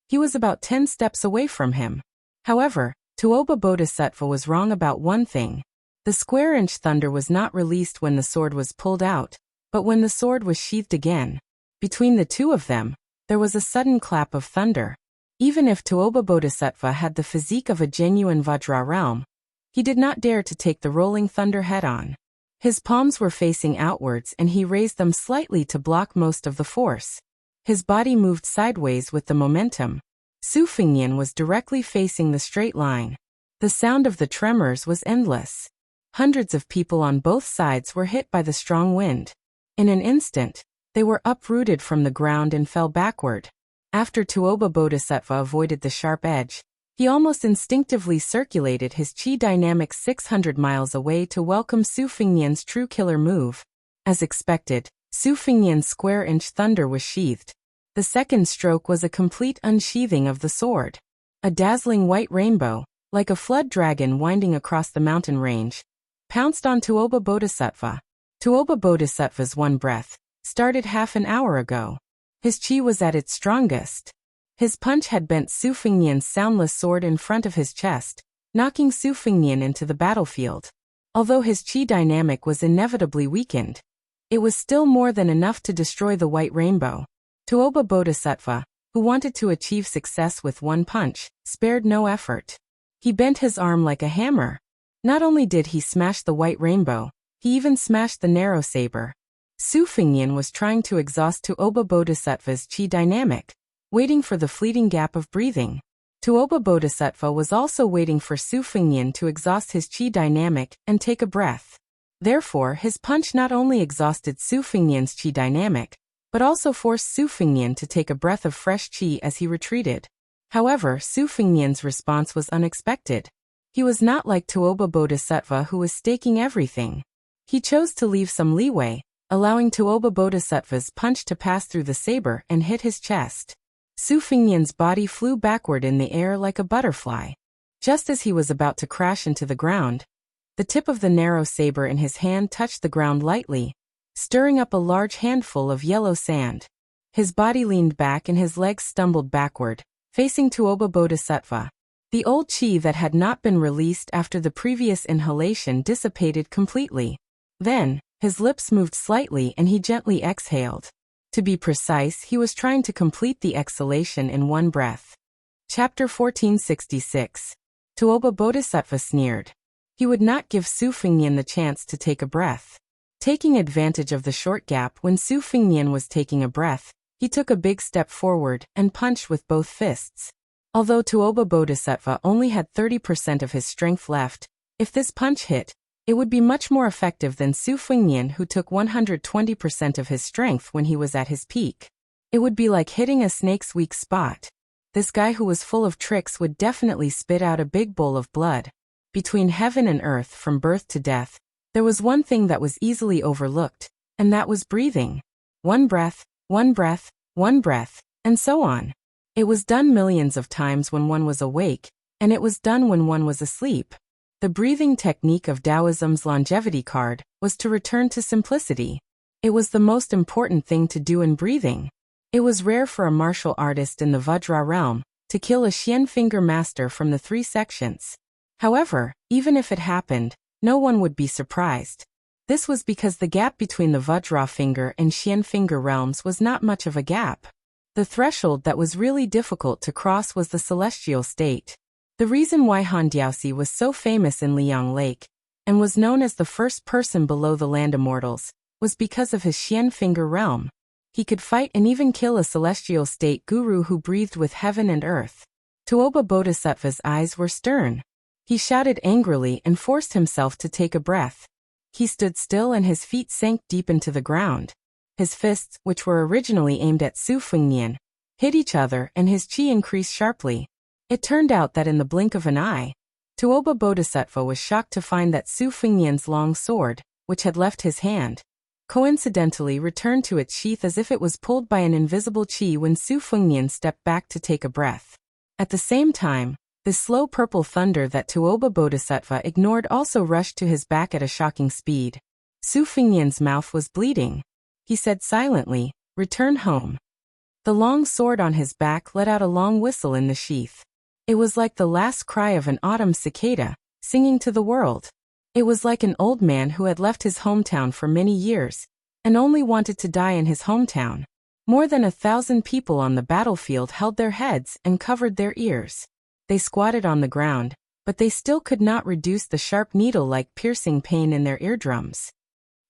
he was about 10 steps away from him. However, Tuoba Bodhisattva was wrong about one thing. The square-inch thunder was not released when the sword was pulled out, but when the sword was sheathed again. Between the two of them, there was a sudden clap of thunder. Even if Tuoba Bodhisattva had the physique of a genuine Vajra realm, he did not dare to take the rolling thunder head-on. His palms were facing outwards and he raised them slightly to block most of the force. His body moved sideways with the momentum. Su Fengnian was directly facing the straight line. The sound of the tremors was endless. Hundreds of people on both sides were hit by the strong wind. In an instant, they were uprooted from the ground and fell backward. After Tuoba Bodhisattva avoided the sharp edge, he almost instinctively circulated his chi dynamics 600 miles away to welcome Su Fengnian's true killer move. As expected, Su Fengnian's square-inch thunder was sheathed. The second stroke was a complete unsheathing of the sword. A dazzling white rainbow, like a flood dragon winding across the mountain range, pounced on Tuoba Bodhisattva. Tuoba Bodhisattva's one breath started half an hour ago. His chi was at its strongest. His punch had bent Su Fengnian's soundless sword in front of his chest, knocking Su Fengnian into the battlefield. Although his chi dynamic was inevitably weakened, it was still more than enough to destroy the white rainbow. Tuoba Bodhisattva, who wanted to achieve success with one punch, spared no effort. He bent his arm like a hammer. Not only did he smash the white rainbow, he even smashed the narrow saber. Su Fengnian was trying to exhaust Tuoba Bodhisattva's chi dynamic, waiting for the fleeting gap of breathing. Tuoba Bodhisattva was also waiting for Su Fengnian to exhaust his chi dynamic and take a breath. Therefore, his punch not only exhausted Su Fengnian's chi dynamic, but also forced Su Fengnian to take a breath of fresh chi as he retreated. However, Su Fengnian's response was unexpected. He was not like Tuoba Bodhisattva, who was staking everything. He chose to leave some leeway, allowing Tuoba Bodhisattva's punch to pass through the saber and hit his chest. Su Fengnian's body flew backward in the air like a butterfly. Just as he was about to crash into the ground, the tip of the narrow saber in his hand touched the ground lightly, stirring up a large handful of yellow sand. His body leaned back and his legs stumbled backward, facing Tuoba Bodhisattva. The old chi that had not been released after the previous inhalation dissipated completely. Then, his lips moved slightly and he gently exhaled. To be precise, he was trying to complete the exhalation in one breath. Chapter 1466. Tuoba Bodhisattva sneered. He would not give Su Fengnian the chance to take a breath. Taking advantage of the short gap when Su Fengnian was taking a breath, he took a big step forward and punched with both fists. Although Tuoba Bodhisattva only had 30% of his strength left, if this punch hit, it would be much more effective than Su Fengnian, who took 120% of his strength when he was at his peak. It would be like hitting a snake's weak spot. This guy who was full of tricks would definitely spit out a big bowl of blood. Between heaven and earth, from birth to death, there was one thing that was easily overlooked, and that was breathing. One breath, one breath, one breath, and so on. It was done millions of times when one was awake, and it was done when one was asleep. The breathing technique of Taoism's longevity card was to return to simplicity. It was the most important thing to do in breathing. It was rare for a martial artist in the Vajra realm to kill a Xian finger master from the 3 sections. However, even if it happened, no one would be surprised. This was because the gap between the Vajra finger and Xian finger realms was not much of a gap. The threshold that was really difficult to cross was the celestial state. The reason why Han Diaoxi was so famous in Liang Lake, and was known as the first person below the land immortals, was because of his Xian finger realm. He could fight and even kill a celestial state guru who breathed with heaven and earth. Tuoba Bodhisattva's eyes were stern. He shouted angrily and forced himself to take a breath. He stood still and his feet sank deep into the ground. His fists, which were originally aimed at Su Fengnian, hit each other and his chi increased sharply. It turned out that in the blink of an eye, Tuoba Bodhisattva was shocked to find that Su Fengnian's long sword, which had left his hand, coincidentally returned to its sheath as if it was pulled by an invisible chi when Su Fengnian stepped back to take a breath. At the same time, the slow purple thunder that Tuoba Bodhisattva ignored also rushed to his back at a shocking speed. Su Fengnian's mouth was bleeding. He said silently, "Return home." The long sword on his back let out a long whistle in the sheath. It was like the last cry of an autumn cicada, singing to the world. It was like an old man who had left his hometown for many years, and only wanted to die in his hometown. More than 1,000 people on the battlefield held their heads and covered their ears. They squatted on the ground, but they still could not reduce the sharp needle-like piercing pain in their eardrums.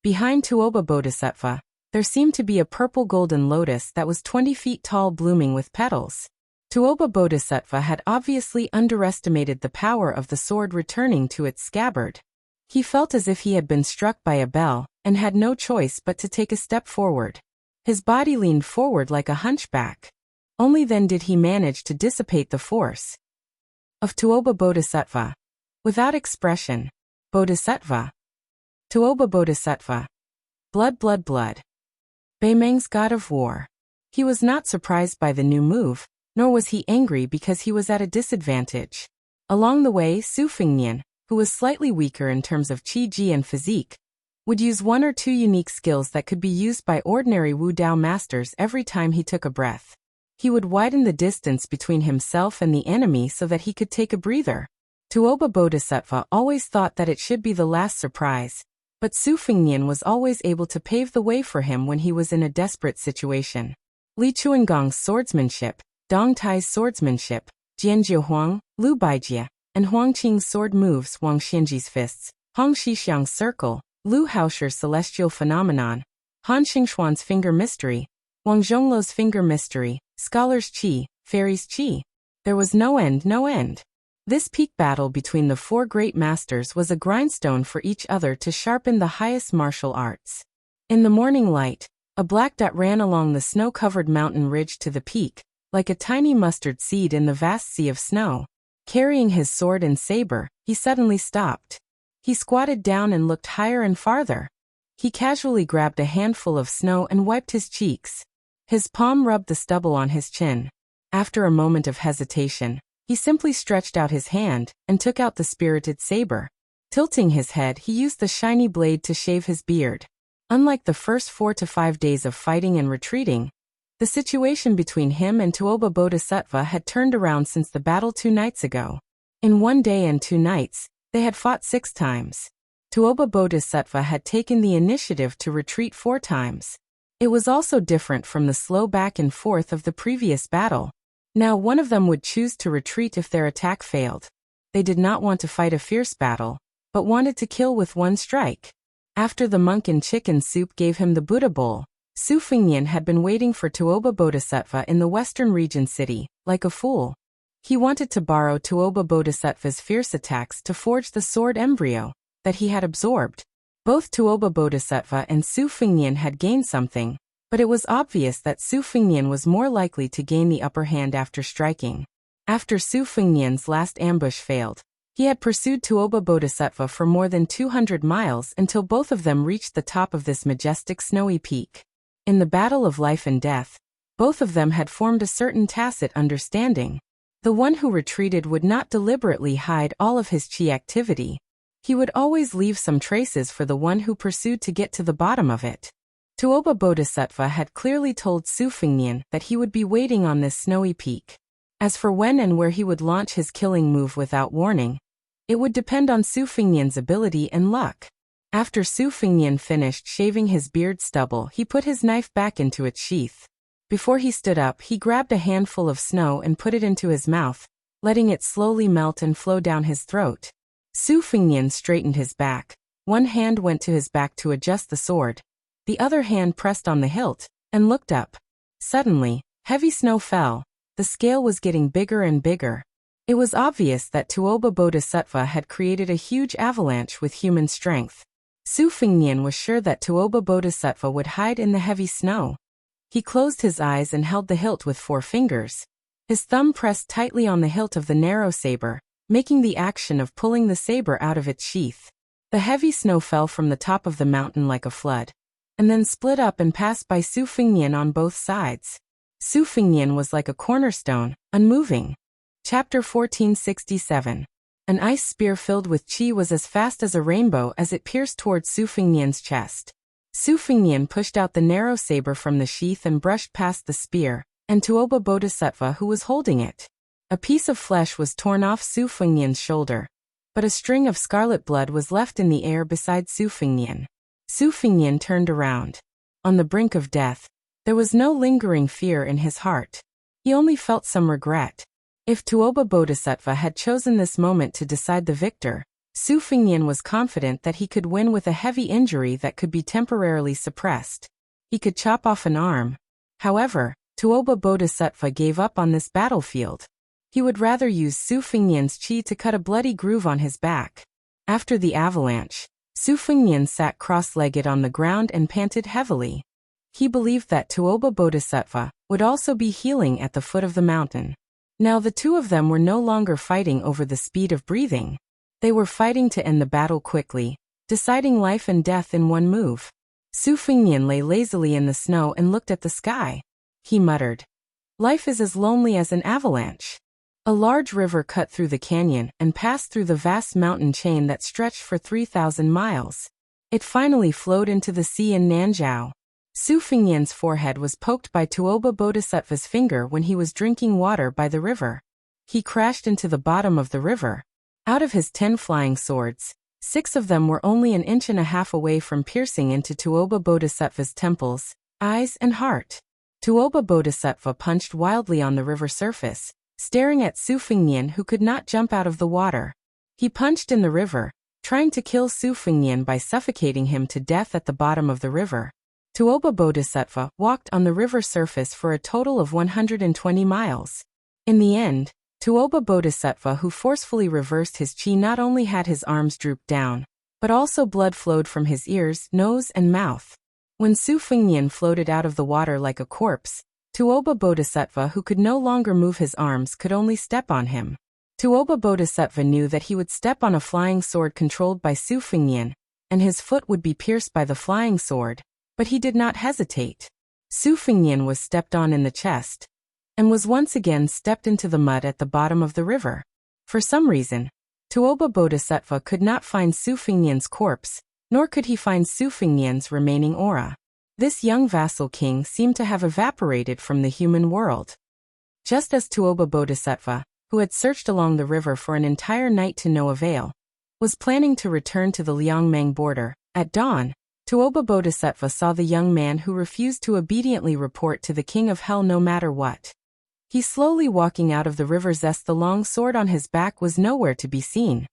Behind Tuoba Bodhisattva, there seemed to be a purple golden lotus that was 20 feet tall blooming with petals. Tuoba Bodhisattva had obviously underestimated the power of the sword returning to its scabbard. He felt as if he had been struck by a bell, and had no choice but to take a step forward. His body leaned forward like a hunchback. Only then did he manage to dissipate the force of Tuoba Bodhisattva. Without expression. Bodhisattva. Tuoba Bodhisattva. Blood, blood, blood. Beimeng's god of war. He was not surprised by the new move, nor was he angry because he was at a disadvantage. Along the way, Su Fengnian, who was slightly weaker in terms of Qi and physique, would use one or two unique skills that could be used by ordinary Wu Dao masters every time he took a breath. He would widen the distance between himself and the enemy so that he could take a breather. Tuoba Bodhisattva always thought that it should be the last surprise, but Su Fengnian was always able to pave the way for him when he was in a desperate situation. Li Chuangong's swordsmanship, Dong Tai's swordsmanship, Jian Huang, Lu Baijie, and Huang Qing's sword moves, Wang Xianji's fists, Hong Shixiang's circle, Lu Haosher's celestial phenomenon, Han Xingxuan's finger mystery, Wang Zhongluo's finger mystery, Scholar's Qi, Fairy's Qi. There was no end, no end. This peak battle between the four great masters was a grindstone for each other to sharpen the highest martial arts. In the morning light, a black dot ran along the snow-covered mountain ridge to the peak, like a tiny mustard seed in the vast sea of snow. Carrying his sword and saber, he suddenly stopped. He squatted down and looked higher and farther. He casually grabbed a handful of snow and wiped his cheeks. His palm rubbed the stubble on his chin. After a moment of hesitation, he simply stretched out his hand and took out the spirited saber. Tilting his head, he used the shiny blade to shave his beard. Unlike the first 4 to 5 days of fighting and retreating, the situation between him and Tuoba Bodhisattva had turned around since the battle 2 nights ago. In 1 day and 2 nights, they had fought 6 times. Tuoba Bodhisattva had taken the initiative to retreat 4 times. It was also different from the slow back and forth of the previous battle. Now one of them would choose to retreat if their attack failed. They did not want to fight a fierce battle, but wanted to kill with 1 strike. After the monk in chicken soup gave him the Buddha bowl, Su Fengnian had been waiting for Tuoba Bodhisattva in the western region city, like a fool. He wanted to borrow Tuoba Bodhisattva's fierce attacks to forge the sword embryo that he had absorbed. Both Tuoba Bodhisattva and Su Fengnian had gained something, but it was obvious that Su Fengnian was more likely to gain the upper hand after striking. After Su Fengnian's last ambush failed, he had pursued Tuoba Bodhisattva for more than 200 miles until both of them reached the top of this majestic snowy peak. In the battle of life and death, both of them had formed a certain tacit understanding. The one who retreated would not deliberately hide all of his chi activity. He would always leave some traces for the one who pursued to get to the bottom of it. Tuoba Bodhisattva had clearly told Su Fengnian that he would be waiting on this snowy peak. As for when and where he would launch his killing move without warning, it would depend on Su Fengnian's ability and luck. After Su Fengnian finished shaving his beard stubble, he put his knife back into its sheath. Before he stood up, he grabbed a handful of snow and put it into his mouth, letting it slowly melt and flow down his throat. Su Fengnian straightened his back. One hand went to his back to adjust the sword. The other hand pressed on the hilt, and looked up. Suddenly, heavy snow fell. The scale was getting bigger and bigger. It was obvious that Tuoba Bodhisattva had created a huge avalanche with human strength. Su Fengnian was sure that Tuoba Bodhisattva would hide in the heavy snow. He closed his eyes and held the hilt with 4 fingers. His thumb pressed tightly on the hilt of the narrow saber, making the action of pulling the saber out of its sheath. The heavy snow fell from the top of the mountain like a flood, and then split up and passed by Su Fengnian on both sides. Su Fengnian was like a cornerstone, unmoving. Chapter 1467. An ice spear filled with qi was as fast as a rainbow as it pierced towards Su Fengnian's chest. Su Fengnian pushed out the narrow saber from the sheath and brushed past the spear, and Tuoba Bodhisattva who was holding it. A piece of flesh was torn off Su Fengnian's shoulder, but a string of scarlet blood was left in the air beside Su Fengnian. Su Fengnian turned around. On the brink of death, there was no lingering fear in his heart. He only felt some regret. If Tuoba Bodhisattva had chosen this moment to decide the victor, Su Fengnian was confident that he could win with a heavy injury that could be temporarily suppressed. He could chop off an arm. However, Tuoba Bodhisattva gave up on this battlefield. He would rather use Su Fengnian's qi to cut a bloody groove on his back. After the avalanche, Su Fengnian sat cross-legged on the ground and panted heavily. He believed that Tuoba Bodhisattva would also be healing at the foot of the mountain. Now the two of them were no longer fighting over the speed of breathing. They were fighting to end the battle quickly, deciding life and death in one move. Su Fengnian lay lazily in the snow and looked at the sky. He muttered, "Life is as lonely as an avalanche." A large river cut through the canyon and passed through the vast mountain chain that stretched for 3,000 miles. It finally flowed into the sea in Nanzhao. Su Fengnian's forehead was poked by Tuoba Bodhisattva's finger when he was drinking water by the river. He crashed into the bottom of the river. Out of his 10 flying swords, 6 of them were only an inch and a half away from piercing into Tuoba Bodhisattva's temples, eyes and heart. Tuoba Bodhisattva punched wildly on the river surface, staring at Su Fengnian who could not jump out of the water. He punched in the river, trying to kill Su Fengnian by suffocating him to death at the bottom of the river. Tuoba Bodhisattva walked on the river surface for a total of 120 miles. In the end, Tuoba Bodhisattva who forcefully reversed his qi not only had his arms droop down, but also blood flowed from his ears, nose and mouth. When Su Fengnian floated out of the water like a corpse, Tuoba Bodhisattva who could no longer move his arms could only step on him. Tuoba Bodhisattva knew that he would step on a flying sword controlled by Su Fengnian, and his foot would be pierced by the flying sword. But he did not hesitate. Su Fengnian was stepped on in the chest, and was once again stepped into the mud at the bottom of the river. For some reason, Tuoba Bodhisattva could not find Su Fengnian's corpse, nor could he find Su Fengnian's remaining aura. This young vassal king seemed to have evaporated from the human world. Just as Tuoba Bodhisattva, who had searched along the river for an entire night to no avail, was planning to return to the Liangmang border, at dawn, Tuoba Bodhisattva saw the young man who refused to obediently report to the king of hell no matter what. He slowly walking out of the river zest the long sword on his back was nowhere to be seen.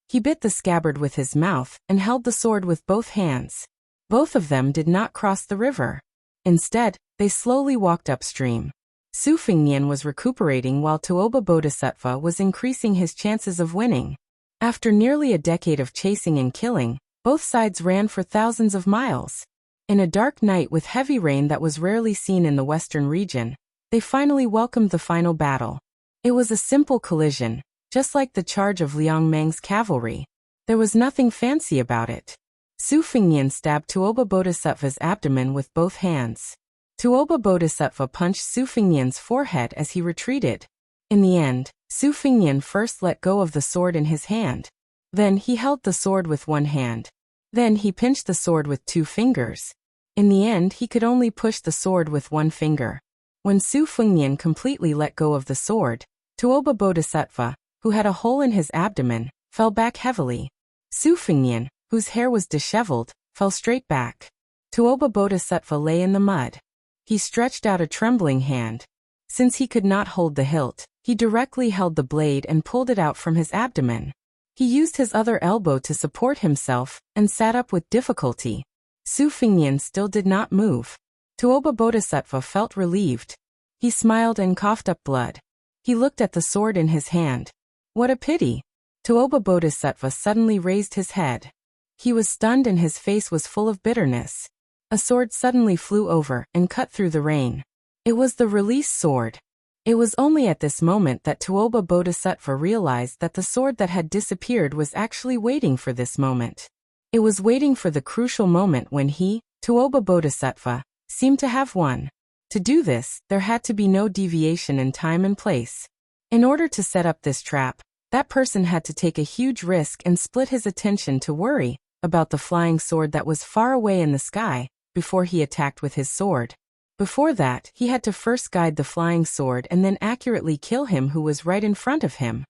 He bit the scabbard with his mouth and held the sword with both hands. Both of them did not cross the river. Instead, they slowly walked upstream. Su Fengnian was recuperating while Tuoba Bodhisattva was increasing his chances of winning. After nearly a decade of chasing and killing, both sides ran for thousands of miles. In a dark night with heavy rain that was rarely seen in the western region, they finally welcomed the final battle. It was a simple collision, just like the charge of Liangmang's cavalry. There was nothing fancy about it. Su Fengnian stabbed Tuoba Bodhisattva's abdomen with both hands. Tuoba Bodhisattva punched Su Fengnian's forehead as he retreated. In the end, Su Fengnian first let go of the sword in his hand. Then he held the sword with one hand. Then he pinched the sword with 2 fingers. In the end he could only push the sword with 1 finger. When Su Fengnian completely let go of the sword, Tuoba Bodhisattva, who had a hole in his abdomen, fell back heavily. Su Fengnian, whose hair was disheveled, fell straight back. Tuoba Bodhisattva lay in the mud. He stretched out a trembling hand. Since he could not hold the hilt, he directly held the blade and pulled it out from his abdomen. He used his other elbow to support himself and sat up with difficulty. Su Fengnian still did not move. Tuoba Bodhisattva felt relieved. He smiled and coughed up blood. He looked at the sword in his hand. What a pity! Tuoba Bodhisattva suddenly raised his head. He was stunned and his face was full of bitterness. A sword suddenly flew over and cut through the rain. It was the release sword. It was only at this moment that Tuoba Bodhisattva realized that the sword that had disappeared was actually waiting for this moment. It was waiting for the crucial moment when he, Tuoba Bodhisattva, seemed to have won. To do this, there had to be no deviation in time and place. In order to set up this trap, that person had to take a huge risk and split his attention to worry about the flying sword that was far away in the sky before he attacked with his sword. Before that, he had to first guide the flying sword and then accurately kill him who was right in front of him.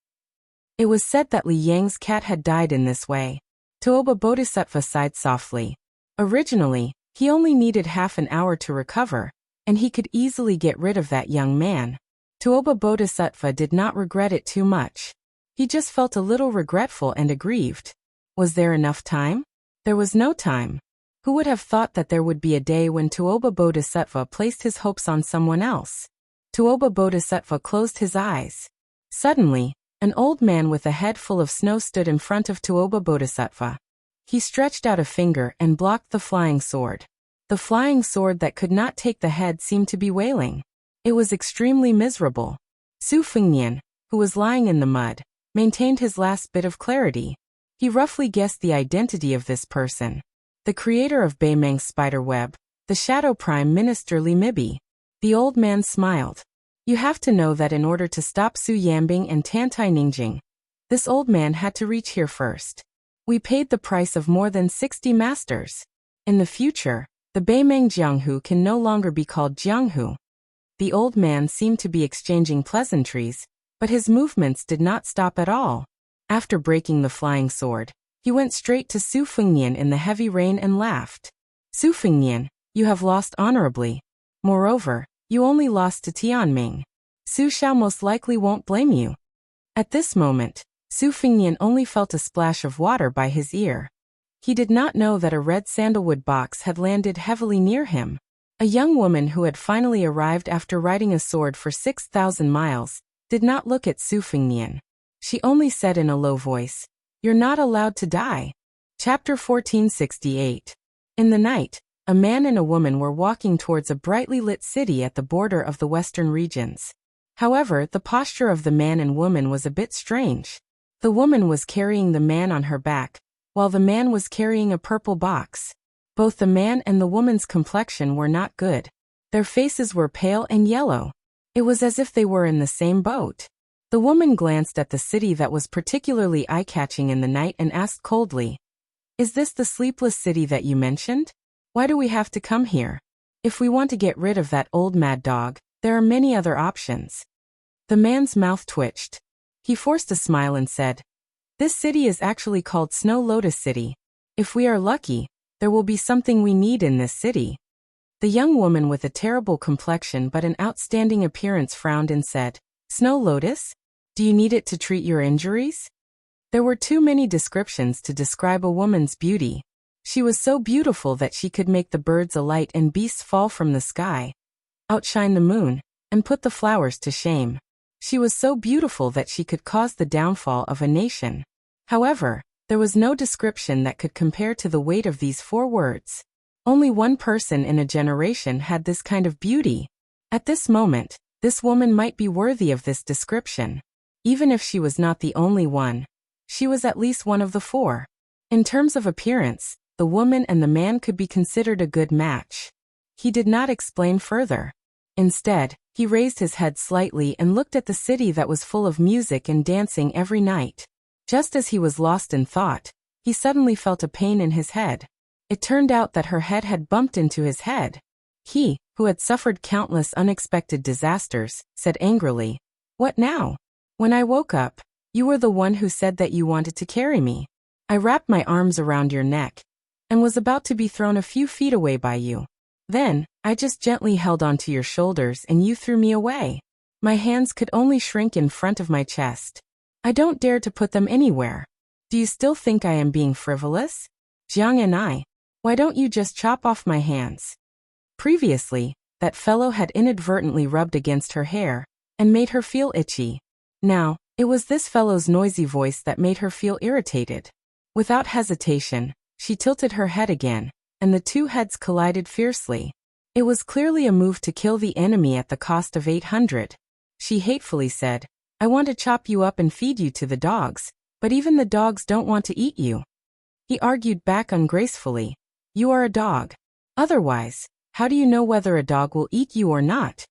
It was said that Li Yang's cat had died in this way. Tuoba Bodhisattva sighed softly. Originally, he only needed half an hour to recover, and he could easily get rid of that young man. Tuoba Bodhisattva did not regret it too much. He just felt a little regretful and aggrieved. Was there enough time? There was no time. Who would have thought that there would be a day when Tuoba Bodhisattva placed his hopes on someone else? Tuoba Bodhisattva closed his eyes. Suddenly, an old man with a head full of snow stood in front of Tuoba Bodhisattva. He stretched out a finger and blocked the flying sword. The flying sword that could not take the head seemed to be wailing. It was extremely miserable. Su Fengnian, who was lying in the mud, maintained his last bit of clarity. He roughly guessed the identity of this person. The creator of Beimang's spider web, the Shadow Prime Minister Li Mibi. The old man smiled. You have to know that in order to stop Su Yambing and Tantai Ningjing, this old man had to reach here first. We paid the price of more than 60 masters. In the future, the Beimang Jianghu can no longer be called Jianghu. The old man seemed to be exchanging pleasantries, but his movements did not stop at all. After breaking the flying sword, he went straight to Su Fengnian in the heavy rain and laughed. Su Fengnian, you have lost honorably. Moreover, you only lost to Tianming. Su Xiao most likely won't blame you. At this moment, Su Fengnian only felt a splash of water by his ear. He did not know that a red sandalwood box had landed heavily near him. A young woman who had finally arrived after riding a sword for 6,000 miles did not look at Su Fengnian. She only said in a low voice, "You're not allowed to die." Chapter 1468. In the night, a man and a woman were walking towards a brightly lit city at the border of the western regions. However, the posture of the man and woman was a bit strange. The woman was carrying the man on her back, while the man was carrying a purple box. Both the man and the woman's complexion were not good. Their faces were pale and yellow. It was as if they were in the same boat. The woman glanced at the city that was particularly eye-catching in the night and asked coldly, "Is this the sleepless city that you mentioned? Why do we have to come here? If we want to get rid of that old mad dog, there are many other options." The man's mouth twitched. He forced a smile and said, "This city is actually called Snow Lotus City. If we are lucky, there will be something we need in this city." The young woman with a terrible complexion but an outstanding appearance frowned and said, "Snow Lotus? Do you need it to treat your injuries?" There were too many descriptions to describe a woman's beauty. She was so beautiful that she could make the birds alight and beasts fall from the sky, outshine the moon, and put the flowers to shame. She was so beautiful that she could cause the downfall of a nation. However, there was no description that could compare to the weight of these 4 words. Only one person in a generation had this kind of beauty. At this moment, this woman might be worthy of this description. Even if she was not the only one, she was at least one of the 4. In terms of appearance, the woman and the man could be considered a good match. He did not explain further. Instead, he raised his head slightly and looked at the city that was full of music and dancing every night. Just as he was lost in thought, he suddenly felt a pain in his head. It turned out that her head had bumped into his head. He, who had suffered countless unexpected disasters, said angrily, "What now? When I woke up, you were the one who said that you wanted to carry me. I wrapped my arms around your neck and was about to be thrown a few feet away by you. Then, I just gently held onto your shoulders and you threw me away. My hands could only shrink in front of my chest. I don't dare to put them anywhere. Do you still think I am being frivolous? Jiang and I, why don't you just chop off my hands?" Previously, that fellow had inadvertently rubbed against her hair and made her feel itchy. Now, it was this fellow's noisy voice that made her feel irritated. Without hesitation, She tilted her head again, and the two heads collided fiercely. It was clearly a move to kill the enemy at the cost of 800. She hatefully said, I want to chop you up and feed you to the dogs, but even the dogs don't want to eat you. He argued back ungracefully. You are a dog. Otherwise, how do you know whether a dog will eat you or not?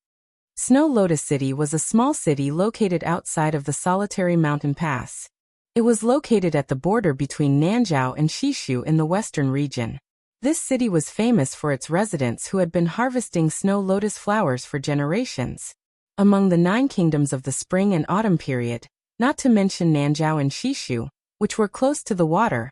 Snow Lotus City was a small city located outside of the solitary mountain pass. It was located at the border between Nanzhou and Shishu in the western region. This city was famous for its residents who had been harvesting snow lotus flowers for generations. Among the 9 kingdoms of the spring and autumn period, not to mention Nanzhou and Shishu, which were close to the water,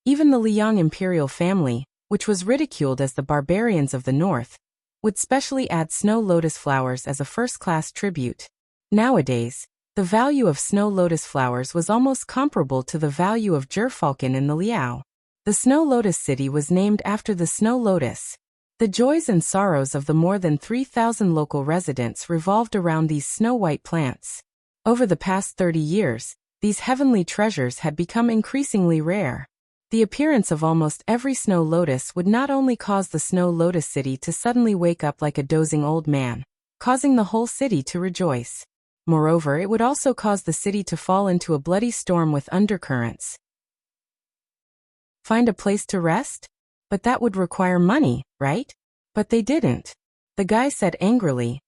even the Liang imperial family, which was ridiculed as the barbarians of the north, would specially add snow lotus flowers as a first-class tribute. Nowadays, the value of snow lotus flowers was almost comparable to the value of gerfalcon in the Liao. The Snow Lotus City was named after the snow lotus. The joys and sorrows of the more than 3,000 local residents revolved around these snow-white plants. Over the past 30 years, these heavenly treasures had become increasingly rare. The appearance of almost every snow lotus would not only cause the Snow Lotus City to suddenly wake up like a dozing old man, causing the whole city to rejoice. Moreover, it would also cause the city to fall into a bloody storm with undercurrents. Find a place to rest? But that would require money, right? But they didn't. The guy said angrily,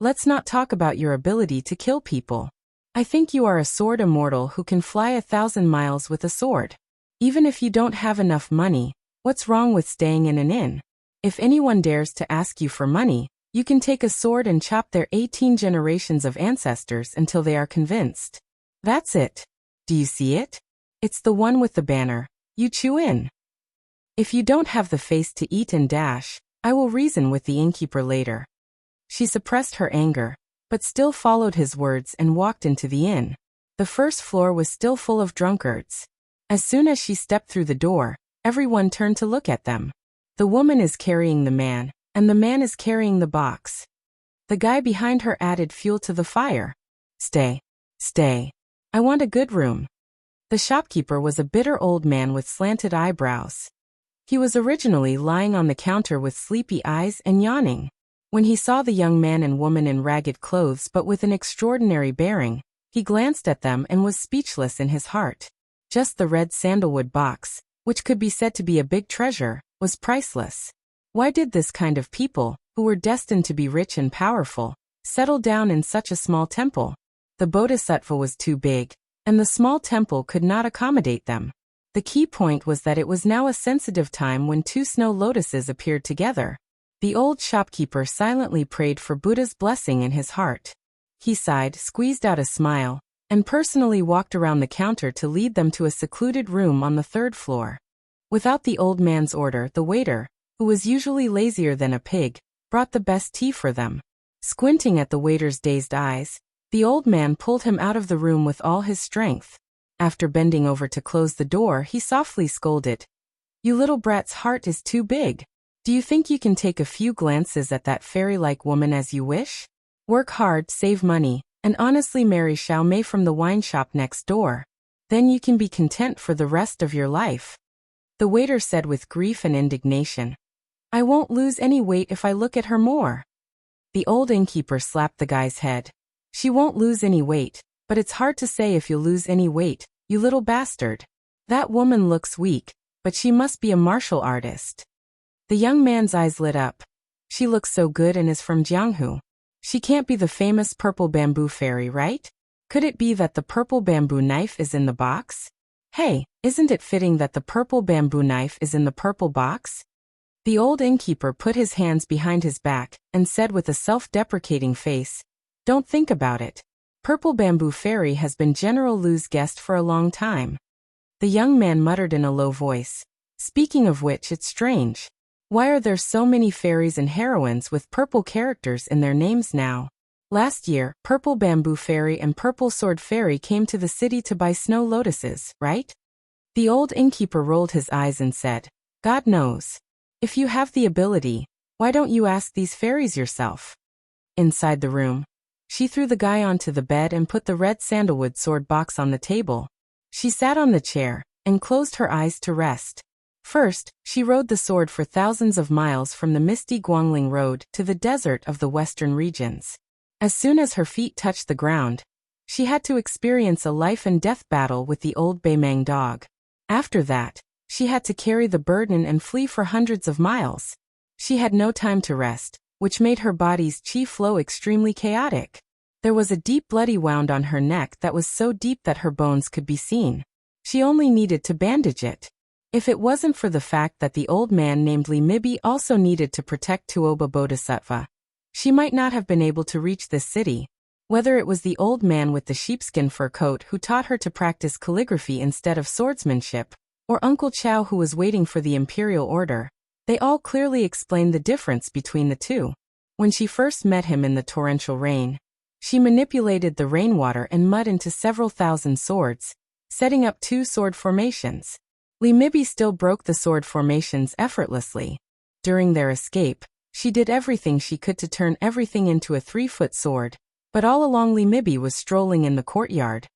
Let's not talk about your ability to kill people. I think you are a sword immortal who can fly 1,000 miles with a sword. Even if you don't have enough money, what's wrong with staying in an inn? If anyone dares to ask you for money, you can take a sword and chop their 18 generations of ancestors until they are convinced. That's it. Do you see it? It's the one with the banner. You chew in. If you don't have the face to eat and dash, I will reason with the innkeeper later. She suppressed her anger, but still followed his words and walked into the inn. The first floor was still full of drunkards. As soon as she stepped through the door, everyone turned to look at them. The woman is carrying the man, and the man is carrying the box. The guy behind her added fuel to the fire. Stay. Stay. I want a good room. The shopkeeper was a bitter old man with slanted eyebrows. He was originally lying on the counter with sleepy eyes and yawning. When he saw the young man and woman in ragged clothes but with an extraordinary bearing, he glanced at them and was speechless in his heart. Just the red sandalwood box, which could be said to be a big treasure, was priceless. Why did this kind of people, who were destined to be rich and powerful, settle down in such a small temple? The bodhisattva was too big, and the small temple could not accommodate them. The key point was that it was now a sensitive time when 2 snow lotuses appeared together. The old shopkeeper silently prayed for Buddha's blessing in his heart. He sighed, squeezed out a smile, and personally walked around the counter to lead them to a secluded room on the 3rd floor. Without the old man's order, the waiter, who was usually lazier than a pig, brought the best tea for them. Squinting at the waiter's dazed eyes, the old man pulled him out of the room with all his strength. After bending over to close the door, he softly scolded, You little brat's heart is too big. Do you think you can take a few glances at that fairy-like woman as you wish? Work hard, save money, and honestly marry Xiao Mei from the wine shop next door. Then you can be content for the rest of your life. The waiter said with grief and indignation, I won't lose any weight if I look at her more. The old innkeeper slapped the guy's head. She won't lose any weight, but it's hard to say if you'll lose any weight, you little bastard. That woman looks weak, but she must be a martial artist. The young man's eyes lit up. She looks so good and is from Jianghu. She can't be the famous purple bamboo fairy, right? Could it be that the purple bamboo knife is in the box? Hey, isn't it fitting that the purple bamboo knife is in the purple box? The old innkeeper put his hands behind his back and said with a self-deprecating face, Don't think about it. Purple Bamboo Fairy has been General Lu's guest for a long time. The young man muttered in a low voice, Speaking of which, it's strange. Why are there so many fairies and heroines with purple characters in their names now? Last year, Purple Bamboo Fairy and Purple Sword Fairy came to the city to buy snow lotuses, right? The old innkeeper rolled his eyes and said, God knows. If you have the ability, why don't you ask these fairies yourself? Inside the room, she threw the guy onto the bed and put the red sandalwood sword box on the table. She sat on the chair and closed her eyes to rest. First, she rode the sword for thousands of miles from the misty Guangling Road to the desert of the western regions. As soon as her feet touched the ground, she had to experience a life-and-death battle with the old Beimang dog. After that, she had to carry the burden and flee for hundreds of miles. She had no time to rest, which made her body's qi flow extremely chaotic. There was a deep bloody wound on her neck that was so deep that her bones could be seen. She only needed to bandage it. If it wasn't for the fact that the old man named Li Mibi also needed to protect Tuoba Bodhisattva, she might not have been able to reach this city. Whether it was the old man with the sheepskin fur coat who taught her to practice calligraphy instead of swordsmanship, or Uncle Chow who was waiting for the imperial order, they all clearly explained the difference between the two. When she first met him in the torrential rain, she manipulated the rainwater and mud into several thousand swords, setting up 2 sword formations. Li Mibi still broke the sword formations effortlessly. During their escape, she did everything she could to turn everything into a 3-foot sword, but all along Li Mibi was strolling in the courtyard,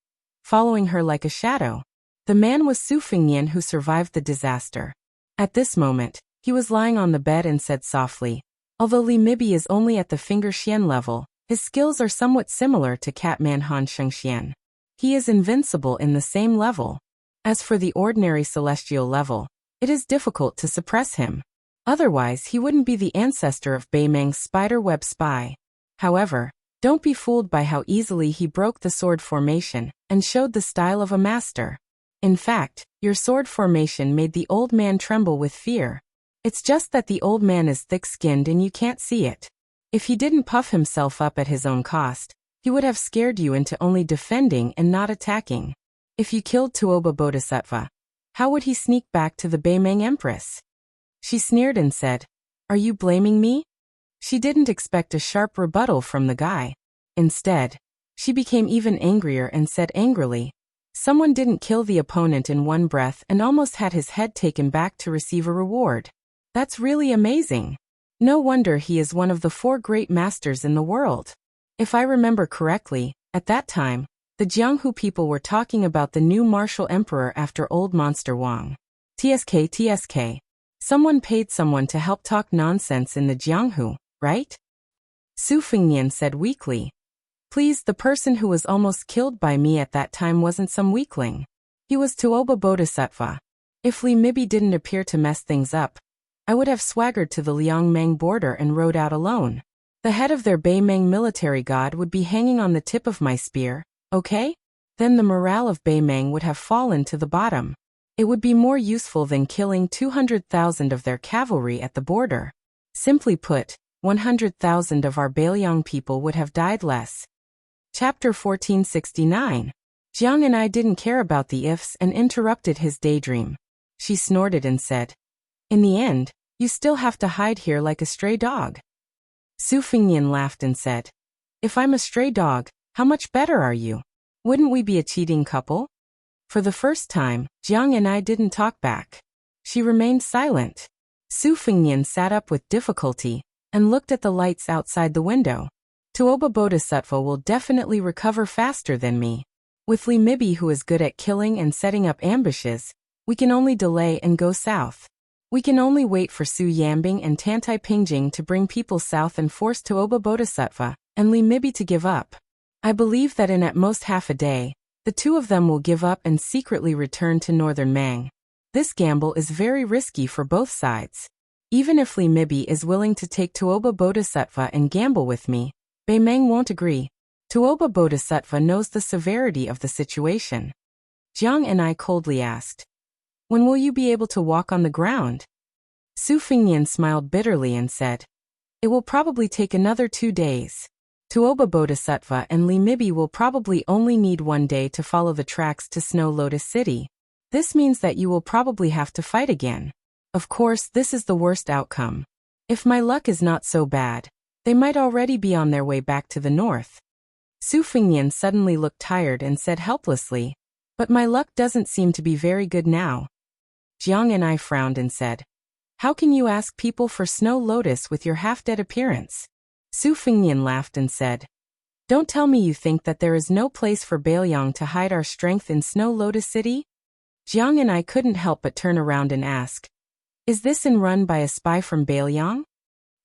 following her like a shadow. The man was Su Fingnian who survived the disaster. At this moment, he was lying on the bed and said softly, although Li Mibi is only at the finger xian level, his skills are somewhat similar to Catman Han Shengxian. He is invincible in the same level. As for the ordinary celestial level, it is difficult to suppress him. Otherwise he wouldn't be the ancestor of Beimang's spiderweb spy. However, don't be fooled by how easily he broke the sword formation and showed the style of a master. In fact, your sword formation made the old man tremble with fear. It's just that the old man is thick-skinned and you can't see it. If he didn't puff himself up at his own cost, he would have scared you into only defending and not attacking. If you killed Tuoba Bodhisattva, how would he sneak back to the Beimang Empress? She sneered and said, "Are you blaming me?" She didn't expect a sharp rebuttal from the guy. Instead, she became even angrier and said angrily, "Someone didn't kill the opponent in one breath and almost had his head taken back to receive a reward. That's really amazing. No wonder he is one of the 4 great masters in the world." If I remember correctly, at that time, the Jianghu people were talking about the new martial emperor after old Monster Wang. TSK. Someone paid someone to help talk nonsense in the Jianghu, right? Su Fingnian said weakly. Please, the person who was almost killed by me at that time wasn't some weakling. He was Tuoba Bodhisattva. If Li Mibi didn't appear to mess things up, I would have swaggered to the Liangmang border and rode out alone. The head of their Beimang military god would be hanging on the tip of my spear, okay? Then the morale of Beimang would have fallen to the bottom. It would be more useful than killing 200,000 of their cavalry at the border. Simply put, 100,000 of our Beiliang people would have died less. Chapter 1469. Jiang and I didn't care about the ifs and interrupted his daydream. She snorted and said, "In the end, you still have to hide here like a stray dog." Su Fingnian laughed and said, "If I'm a stray dog, how much better are you? Wouldn't we be a cheating couple?" For the first time, Jiang and I didn't talk back. She remained silent. Su Fingnian sat up with difficulty and looked at the lights outside the window. Tuoba Bodhisattva will definitely recover faster than me. With Li Mibi who is good at killing and setting up ambushes, we can only delay and go south. We can only wait for Su Yambing and Tantai Pingjing to bring people south and force Tuoba Bodhisattva and Li Mibi to give up. I believe that in at most half a day, the 2 of them will give up and secretly return to northern Mang. This gamble is very risky for both sides. Even if Li Mibi is willing to take Tuoba Bodhisattva and gamble with me, Beimang won't agree. Tuoba Bodhisattva knows the severity of the situation. Jiang and I coldly asked, "When will you be able to walk on the ground?" Su Fingnian smiled bitterly and said, "It will probably take another 2 days. Tuoba Bodhisattva and Li Mibi will probably only need 1 day to follow the tracks to Snow Lotus City. This means that you will probably have to fight again. Of course, this is the worst outcome. If my luck is not so bad, they might already be on their way back to the north." Su Fingnian suddenly looked tired and said helplessly, "But my luck doesn't seem to be very good now." Jiang and I frowned and said, "How can you ask people for Snow Lotus with your half-dead appearance?" Su Fingnian laughed and said, "Don't tell me you think that there is no place for Beiliang to hide our strength in Snow Lotus City?" Jiang and I couldn't help but turn around and ask, Is this inn run by a spy from Bailiang?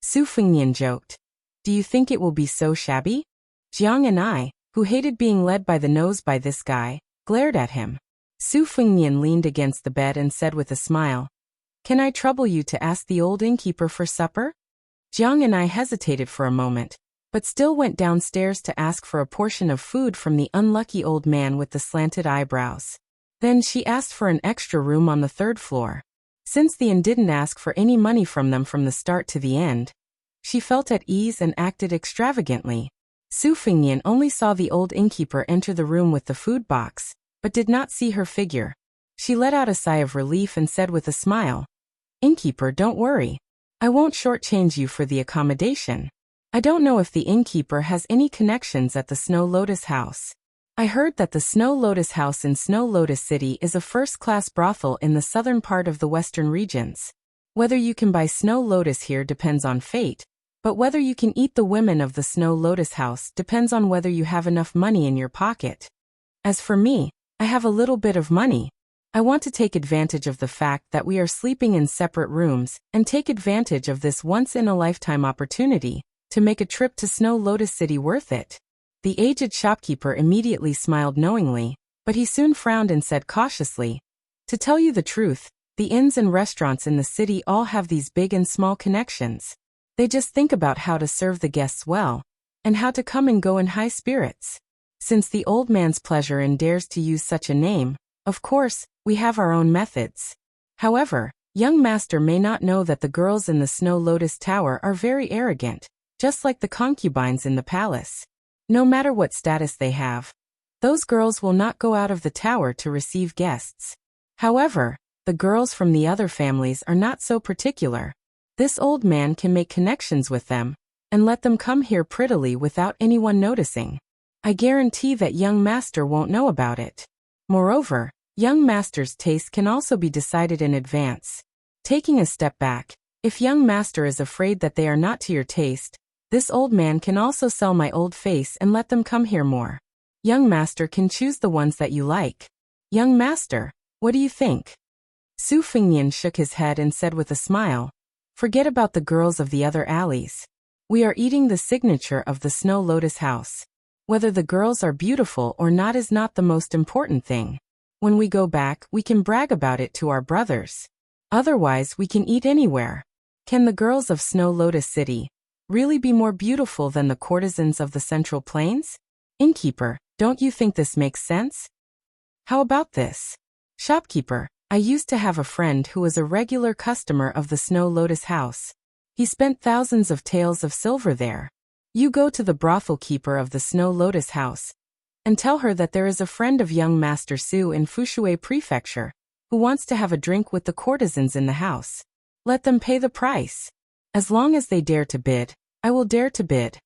Su Fengnian joked. Do you think it will be so shabby? Jiang and I, who hated being led by the nose by this guy, glared at him. Su Fengnian leaned against the bed and said with a smile, Can I trouble you to ask the old innkeeper for supper? Jiang and I hesitated for a moment, but still went downstairs to ask for a portion of food from the unlucky old man with the slanted eyebrows. Then she asked for an extra room on the 3rd floor. Since the inn didn't ask for any money from them from the start to the end, she felt at ease and acted extravagantly. Su Fengnian only saw the old innkeeper enter the room with the food box, but did not see her figure. She let out a sigh of relief and said with a smile, Innkeeper, don't worry. I won't shortchange you for the accommodation. I don't know if the innkeeper has any connections at the Snow Lotus House. I heard that the Snow Lotus House in Snow Lotus City is a first-class brothel in the southern part of the western regions. Whether you can buy Snow Lotus here depends on fate, but whether you can eat the women of the Snow Lotus House depends on whether you have enough money in your pocket. As for me, I have a little bit of money. I want to take advantage of the fact that we are sleeping in separate rooms and take advantage of this once-in-a-lifetime opportunity to make a trip to Snow Lotus City worth it. The aged shopkeeper immediately smiled knowingly, but he soon frowned and said cautiously, To tell you the truth, the inns and restaurants in the city all have these big and small connections. They just think about how to serve the guests well, and how to come and go in high spirits. Since the old man's pleasure and dares to use such a name, of course, we have our own methods. However, young master may not know that the girls in the Snow Lotus Tower are very arrogant, just like the concubines in the palace. No matter what status they have, those girls will not go out of the tower to receive guests. However, the girls from the other families are not so particular. This old man can make connections with them, and let them come here prettily without anyone noticing. I guarantee that young master won't know about it. Moreover, young master's taste can also be decided in advance. Taking a step back, if young master is afraid that they are not to your taste, this old man can also sell my old face and let them come here more. Young master can choose the ones that you like. Young master, what do you think? Su Fengnian shook his head and said with a smile, Forget about the girls of the other alleys. We are eating the signature of the Snow Lotus House. Whether the girls are beautiful or not is not the most important thing. When we go back, we can brag about it to our brothers. Otherwise, we can eat anywhere. Can the girls of Snow Lotus City really be more beautiful than the courtesans of the Central Plains? Innkeeper, don't you think this makes sense? How about this? Shopkeeper, I used to have a friend who was a regular customer of the Snow Lotus House. He spent thousands of taels of silver there. You go to the brothel keeper of the Snow Lotus House and tell her that there is a friend of young Master Su in Fushui Prefecture who wants to have a drink with the courtesans in the house. Let them pay the price. As long as they dare to bid, I will dare to bid.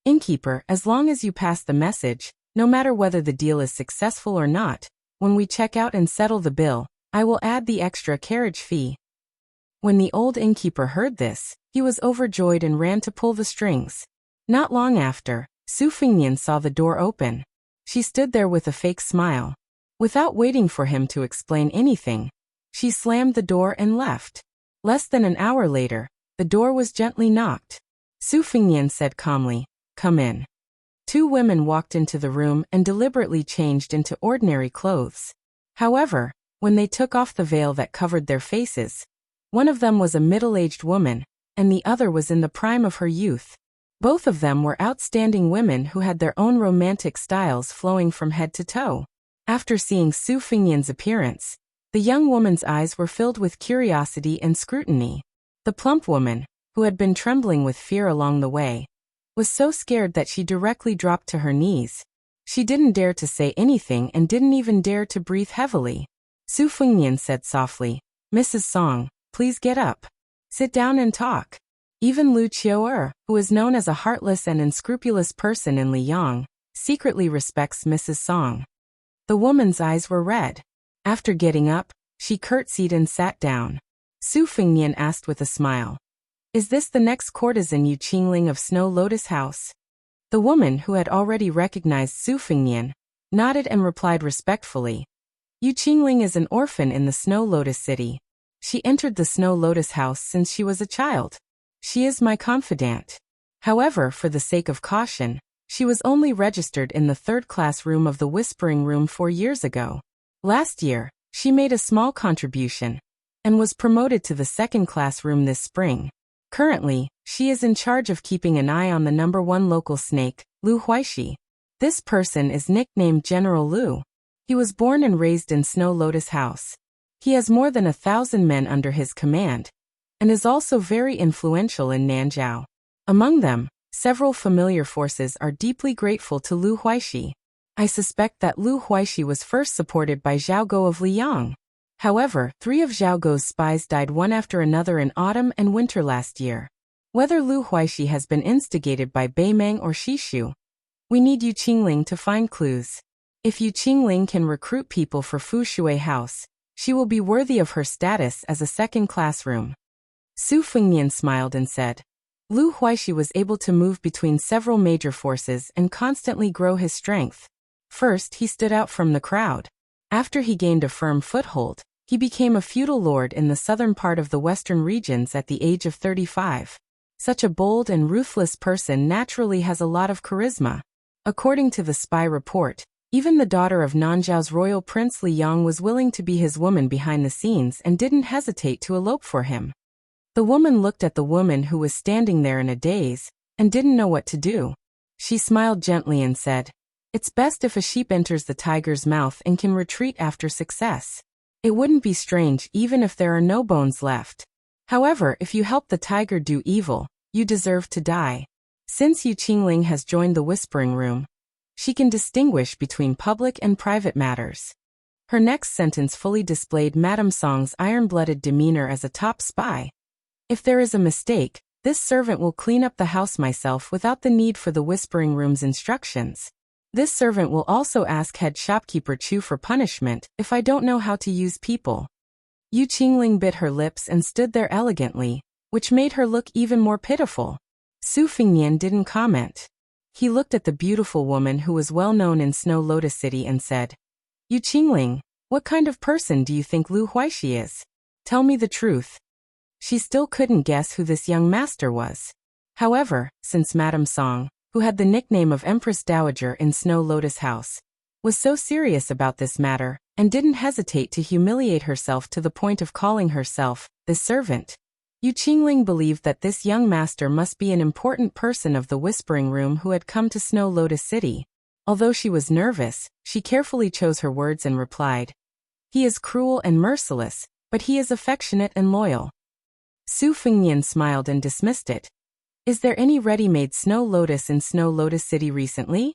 Innkeeper, as long as you pass the message, no matter whether the deal is successful or not, when we check out and settle the bill, I will add the extra carriage fee. When the old innkeeper heard this, he was overjoyed and ran to pull the strings. Not long after, Su Fengnian saw the door open. She stood there with a fake smile. Without waiting for him to explain anything, she slammed the door and left. Less than an hour later, the door was gently knocked. Su Fengnian said calmly, Come in. Two women walked into the room and deliberately changed into ordinary clothes. However, when they took off the veil that covered their faces, one of them was a middle-aged woman, and the other was in the prime of her youth. Both of them were outstanding women who had their own romantic styles flowing from head to toe. After seeing Su Fengnian's appearance, the young woman's eyes were filled with curiosity and scrutiny. The plump woman, who had been trembling with fear along the way, was so scared that she directly dropped to her knees. She didn't dare to say anything and didn't even dare to breathe heavily. Su Fengnian said softly, Mrs. Song, please get up. Sit down and talk. Even Lu Qiu'er, who is known as a heartless and unscrupulous person in Liyang, secretly respects Mrs. Song. The woman's eyes were red. After getting up, she curtsied and sat down. Su Fengnian asked with a smile, Is this the next courtesan Yu Qingling of Snow Lotus House? The woman, who had already recognized Su Fengnian, nodded and replied respectfully, Yu Qingling is an orphan in the Snow Lotus City. She entered the Snow Lotus house since she was a child. She is my confidant. However, for the sake of caution, she was only registered in the third-class room of the Whispering Room 4 years ago. Last year, she made a small contribution and was promoted to the second-class room this spring. Currently, she is in charge of keeping an eye on the #1 local snake, Lu Huaishi. This person is nicknamed General Lu. He was born and raised in Snow Lotus House. He has more than 1,000 men under his command and is also very influential in Nanjiao. Among them, several familiar forces are deeply grateful to Lu Huaishi. I suspect that Lu Huaishi was first supported by Zhao Go of Liang. However, 3 of Zhao Go's spies died one after another in autumn and winter last year. Whether Lu Huaishi has been instigated by Beimeng or Shishu, we need Yu Qingling to find clues. If Yu Qingling can recruit people for Fu Shui House, she will be worthy of her status as a second-class room. Su Fengnian smiled and said, Lu Huaishi was able to move between several major forces and constantly grow his strength. First, he stood out from the crowd. After he gained a firm foothold, he became a feudal lord in the southern part of the western regions at the age of 35. Such a bold and ruthless person naturally has a lot of charisma. According to the spy report, even the daughter of Nanjiao's royal prince Li Yang was willing to be his woman behind the scenes and didn't hesitate to elope for him. The woman looked at the woman who was standing there in a daze and didn't know what to do. She smiled gently and said, "It's best if a sheep enters the tiger's mouth and can retreat after success. It wouldn't be strange even if there are no bones left. However, if you help the tiger do evil, you deserve to die." Since Yu Qingling has joined the Whispering Room, she can distinguish between public and private matters. Her next sentence fully displayed Madame Song's iron-blooded demeanor as a top spy. If there is a mistake, this servant will clean up the house myself without the need for the Whispering Room's instructions. This servant will also ask head shopkeeper Chu for punishment if I don't know how to use people. Yu Qingling bit her lips and stood there elegantly, which made her look even more pitiful. Su Fengnian didn't comment. He looked at the beautiful woman who was well known in Snow Lotus City and said, "Yu Qingling, what kind of person do you think Lu Huaishi is? Tell me the truth." She still couldn't guess who this young master was. However, since Madame Song, who had the nickname of Empress Dowager in Snow Lotus House, was so serious about this matter and didn't hesitate to humiliate herself to the point of calling herself the servant, Yu Qingling believed that this young master must be an important person of the Whispering Room who had come to Snow Lotus City. Although she was nervous, she carefully chose her words and replied, "He is cruel and merciless, but he is affectionate and loyal." Su Fengnian smiled and dismissed it. Is there any ready-made Snow Lotus in Snow Lotus City recently?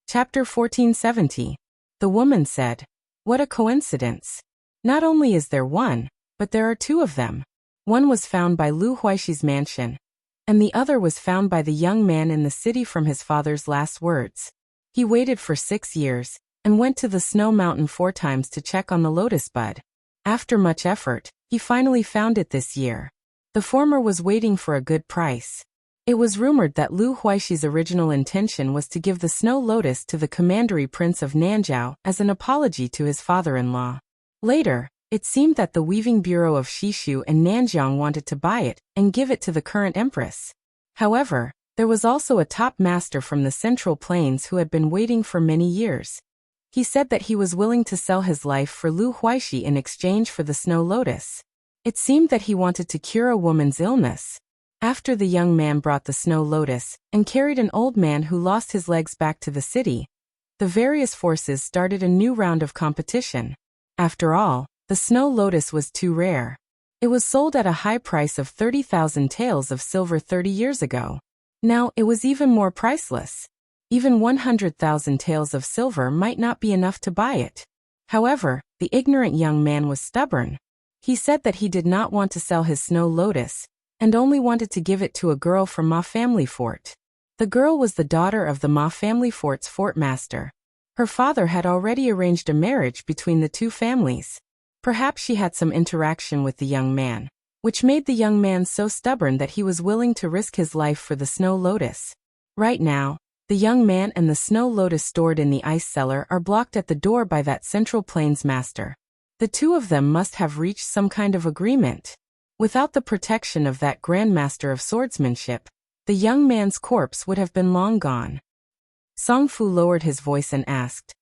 Chapter 1470. The woman said, "What a coincidence. Not only is there one, but there are 2 of them. One was found by Lu Huaishi's mansion, and the other was found by the young man in the city from his father's last words. He waited for 6 years, and went to the Snow Mountain 4 times to check on the lotus bud. After much effort, he finally found it this year. The former was waiting for a good price. It was rumored that Lu Huaishi's original intention was to give the Snow Lotus to the Commandery Prince of Nanjiao as an apology to his father-in-law. Later, it seemed that the Weaving Bureau of Shishu and Nanjiang wanted to buy it and give it to the current empress. However, there was also a top master from the Central Plains who had been waiting for many years. He said that he was willing to sell his life for Lu Huaishi in exchange for the Snow Lotus. It seemed that he wanted to cure a woman's illness. After the young man brought the Snow Lotus and carried an old man who lost his legs back to the city, the various forces started a new round of competition. After all, the Snow Lotus was too rare. It was sold at a high price of 30,000 taels of silver 30 years ago. Now it was even more priceless. Even 100,000 taels of silver might not be enough to buy it. However, the ignorant young man was stubborn. He said that he did not want to sell his Snow Lotus, and only wanted to give it to a girl from Ma family fort. The girl was the daughter of the Ma family fort's fort master. Her father had already arranged a marriage between the 2 families. Perhaps she had some interaction with the young man, which made the young man so stubborn that he was willing to risk his life for the Snow Lotus. Right now, the young man and the Snow Lotus stored in the ice cellar are blocked at the door by that Central Plains master. The two of them must have reached some kind of agreement. Without the protection of that grandmaster of swordsmanship, the young man's corpse would have been long gone. Song Fu lowered his voice and asked,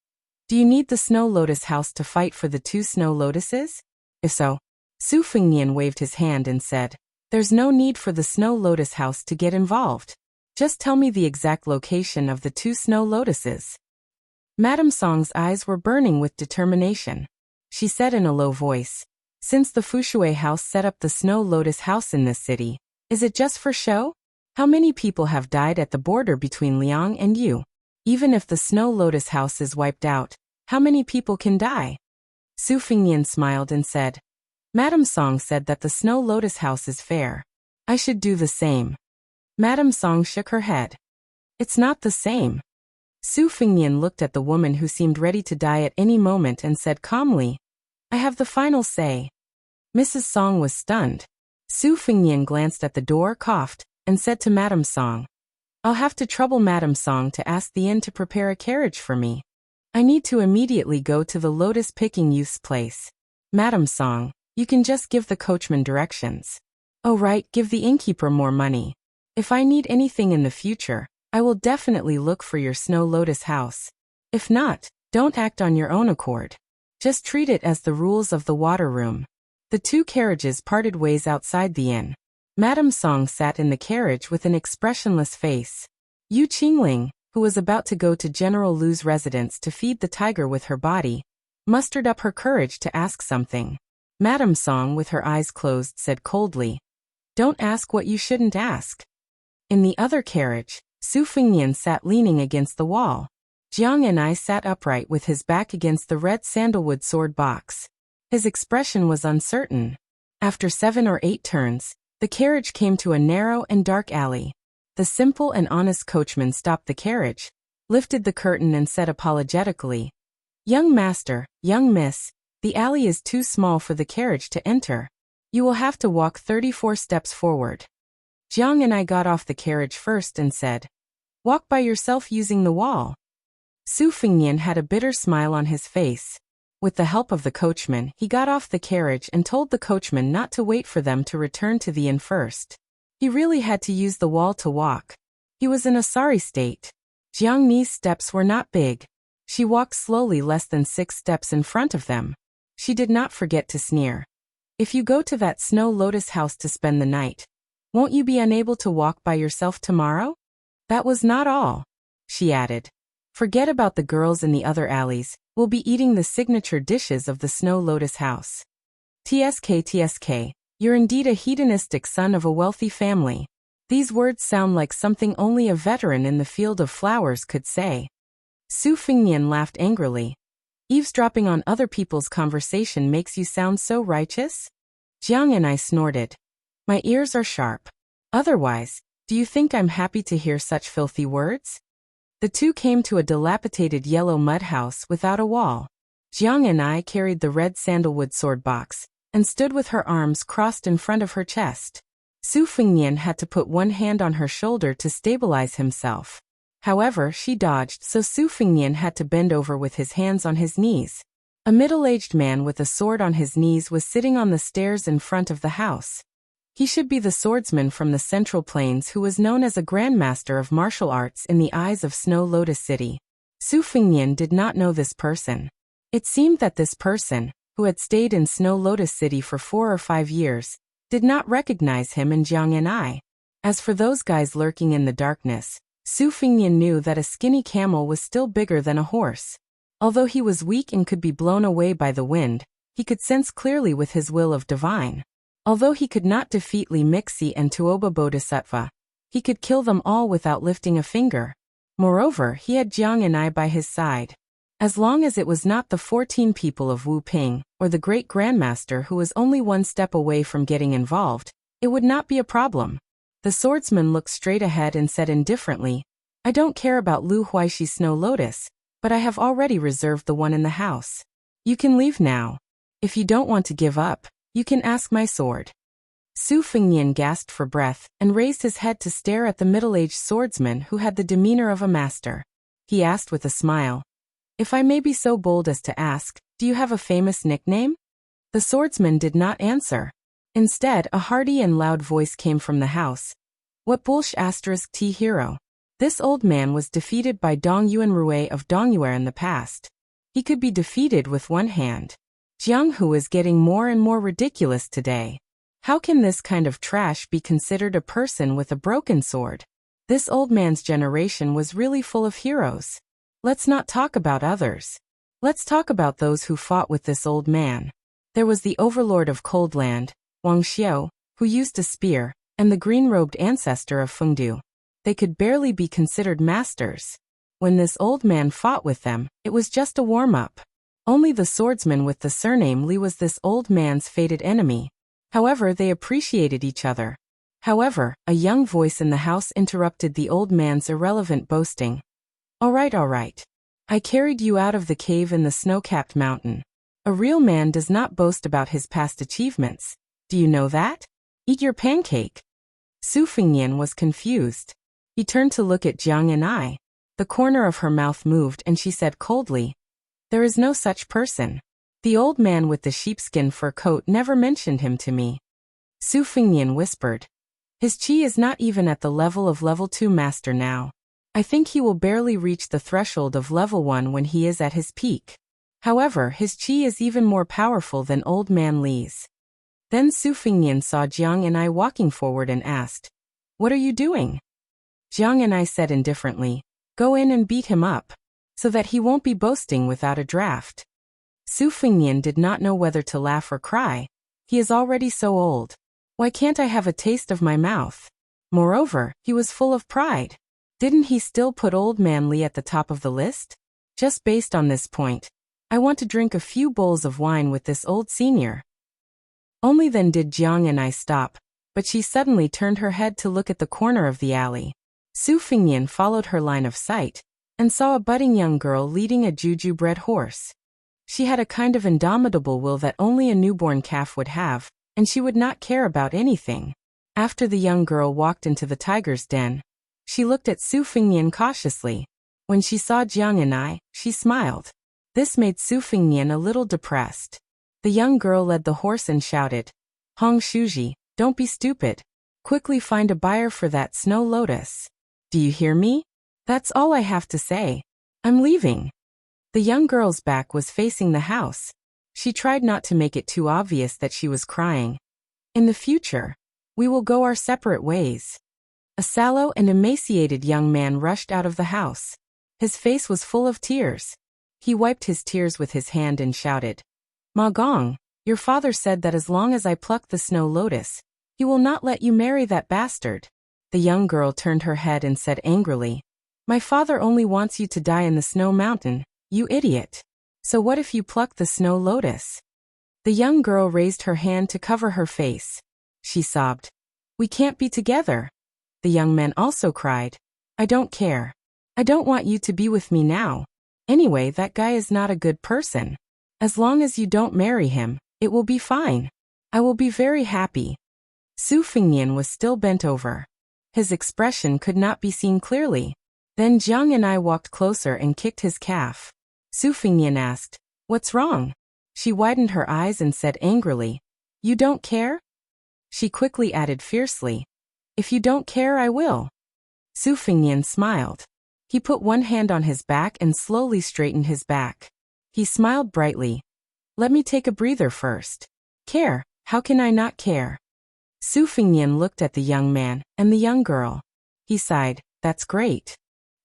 "Do you need the Snow Lotus House to fight for the two Snow Lotuses? If so," Su Fengnian waved his hand and said, "There's no need for the Snow Lotus House to get involved. Just tell me the exact location of the two Snow Lotuses." Madame Song's eyes were burning with determination. She said in a low voice, "Since the Fushui House set up the Snow Lotus House in this city, is it just for show? How many people have died at the border between Liang and Yu? Even if the Snow Lotus House is wiped out, how many people can die?" Su Fengnian smiled and said, "Madame Song said that the Snow Lotus House is fair. I should do the same." Madame Song shook her head. "It's not the same." Su Fengnian looked at the woman who seemed ready to die at any moment and said calmly, "I have the final say." Mrs. Song was stunned. Su Fengnian glanced at the door, coughed, and said to Madame Song, "I'll have to trouble Madame Song to ask the inn to prepare a carriage for me. I need to immediately go to the lotus-picking youth's place. Madame Song, you can just give the coachman directions. Oh right, give the innkeeper more money. If I need anything in the future, I will definitely look for your Snow Lotus House. If not, don't act on your own accord. Just treat it as the rules of the water room." The two carriages parted ways outside the inn. Madame Song sat in the carriage with an expressionless face. Yu Qingling, who was about to go to General Lu's residence to feed the tiger with her body, mustered up her courage to ask something. Madame Song, with her eyes closed, said coldly, "Don't ask what you shouldn't ask." In the other carriage, Su Fengnian sat leaning against the wall. Jiang and I sat upright with his back against the red sandalwood sword box. His expression was uncertain. After 7 or 8 turns, the carriage came to a narrow and dark alley. The simple and honest coachman stopped the carriage, lifted the curtain and said apologetically, "Young master, young miss, the alley is too small for the carriage to enter. You will have to walk 34 steps forward." Jiang and I got off the carriage first and said, "Walk by yourself using the wall." Su Fengnian had a bitter smile on his face. With the help of the coachman, he got off the carriage and told the coachman not to wait for them to return to the inn first. He really had to use the wall to walk. He was in a sorry state. Jiang Ni's steps were not big. She walked slowly, less than 6 steps in front of them. She did not forget to sneer. "If you go to that Snow Lotus House to spend the night, won't you be unable to walk by yourself tomorrow?" That was not all. She added, "Forget about the girls in the other alleys. We'll be eating the signature dishes of the Snow Lotus House." TSK, you're indeed a hedonistic son of a wealthy family. These words sound like something only a veteran in the field of flowers could say. Su Fengnian laughed angrily. "Eavesdropping on other people's conversation makes you sound so righteous?" Jiang and I snorted. "My ears are sharp. Otherwise, do you think I'm happy to hear such filthy words?" The two came to a dilapidated yellow mud house without a wall. Jiang and I carried the red sandalwood sword box and stood with her arms crossed in front of her chest. Su Fengnian had to put one hand on her shoulder to stabilize himself. However, she dodged, so Su Fengnian had to bend over with his hands on his knees. A middle-aged man with a sword on his knees was sitting on the stairs in front of the house. He should be the swordsman from the Central Plains who was known as a grandmaster of martial arts in the eyes of Snow Lotus City. Su Fengnian did not know this person. It seemed that this person, who had stayed in Snow Lotus City for 4 or 5 years, did not recognize him and Jiang and I. As for those guys lurking in the darkness, Su Fengnian knew that a skinny camel was still bigger than a horse. Although he was weak and could be blown away by the wind, he could sense clearly with his will of divine. Although he could not defeat Li Mixi and Tuoba Bodhisattva, he could kill them all without lifting a finger. Moreover, he had Jiang and I by his side. As long as it was not the 14 people of Wu Ping, or the great grandmaster who was only 1 step away from getting involved, it would not be a problem. The swordsman looked straight ahead and said indifferently, "I don't care about Lu Huaishi's Snow Lotus, but I have already reserved the one in the house. You can leave now. If you don't want to give up, you can ask my sword." Su Fengnian gasped for breath and raised his head to stare at the middle-aged swordsman who had the demeanor of a master. He asked with a smile, "If I may be so bold as to ask, do you have a famous nickname?" The swordsman did not answer. Instead, a hearty and loud voice came from the house. What bullsh *t hero? This old man was defeated by Dong Yuan Rui of Dongyuer in the past. He could be defeated with one hand. Jiang Hu is getting more and more ridiculous today. How can this kind of trash be considered a person with a broken sword? This old man's generation was really full of heroes. Let's not talk about others. Let's talk about those who fought with this old man. There was the overlord of Coldland, Wang Xiao, who used a spear, and the green-robed ancestor of Fengdu. They could barely be considered masters. When this old man fought with them, it was just a warm-up. Only the swordsman with the surname Li was this old man's fated enemy. However, they appreciated each other. However, a young voice in the house interrupted the old man's irrelevant boasting. All right. I carried you out of the cave in the snow-capped mountain. A real man does not boast about his past achievements. Do you know that? Eat your pancake. Su Fengnian was confused. He turned to look at Jiang and I. The corner of her mouth moved and she said coldly, There is no such person. The old man with the sheepskin fur coat never mentioned him to me. Su Fengnian whispered. His qi is not even at the level of level 2 master now. I think he will barely reach the threshold of level 1 when he is at his peak. However, his qi is even more powerful than old man Li's. Then Su Fengnian saw Jiang and I walking forward and asked, What are you doing? Jiang and I said indifferently, Go in and beat him up, so that he won't be boasting without a draft. Su Fengnian did not know whether to laugh or cry. He is already so old. Why can't I have a taste of my mouth? Moreover, he was full of pride. Didn't he still put old man Li at the top of the list? Just based on this point, I want to drink a few bowls of wine with this old senior. Only then did Jiang and I stop, but she suddenly turned her head to look at the corner of the alley. Su Fengnian followed her line of sight, and saw a budding young girl leading a juju-bred horse. She had a kind of indomitable will that only a newborn calf would have, and she would not care about anything. After the young girl walked into the tiger's den, she looked at Su Fengnian cautiously. When she saw Jiang and I, she smiled. This made Su Fengnian a little depressed. The young girl led the horse and shouted, Hong Shuji, don't be stupid. Quickly find a buyer for that snow lotus. Do you hear me? That's all I have to say. I'm leaving. The young girl's back was facing the house. She tried not to make it too obvious that she was crying. In the future, we will go our separate ways. A sallow and emaciated young man rushed out of the house. His face was full of tears. He wiped his tears with his hand and shouted, Ma Gong, your father said that as long as I pluck the snow lotus, he will not let you marry that bastard. The young girl turned her head and said angrily, My father only wants you to die in the snow mountain, you idiot. So what if you pluck the snow lotus? The young girl raised her hand to cover her face. She sobbed, We can't be together. The young man also cried, I don't care. I don't want you to be with me now. Anyway, that guy is not a good person. As long as you don't marry him, it will be fine. I will be very happy. Su Fengnian was still bent over. His expression could not be seen clearly. Then Jiang and I walked closer and kicked his calf. Su Fengnian asked, What's wrong? She widened her eyes and said angrily, You don't care? She quickly added fiercely, If you don't care, I will. Su Fengnian smiled. He put one hand on his back and slowly straightened his back. He smiled brightly. Let me take a breather first. Care? How can I not care? Su Fengnian looked at the young man and the young girl. He sighed, That's great.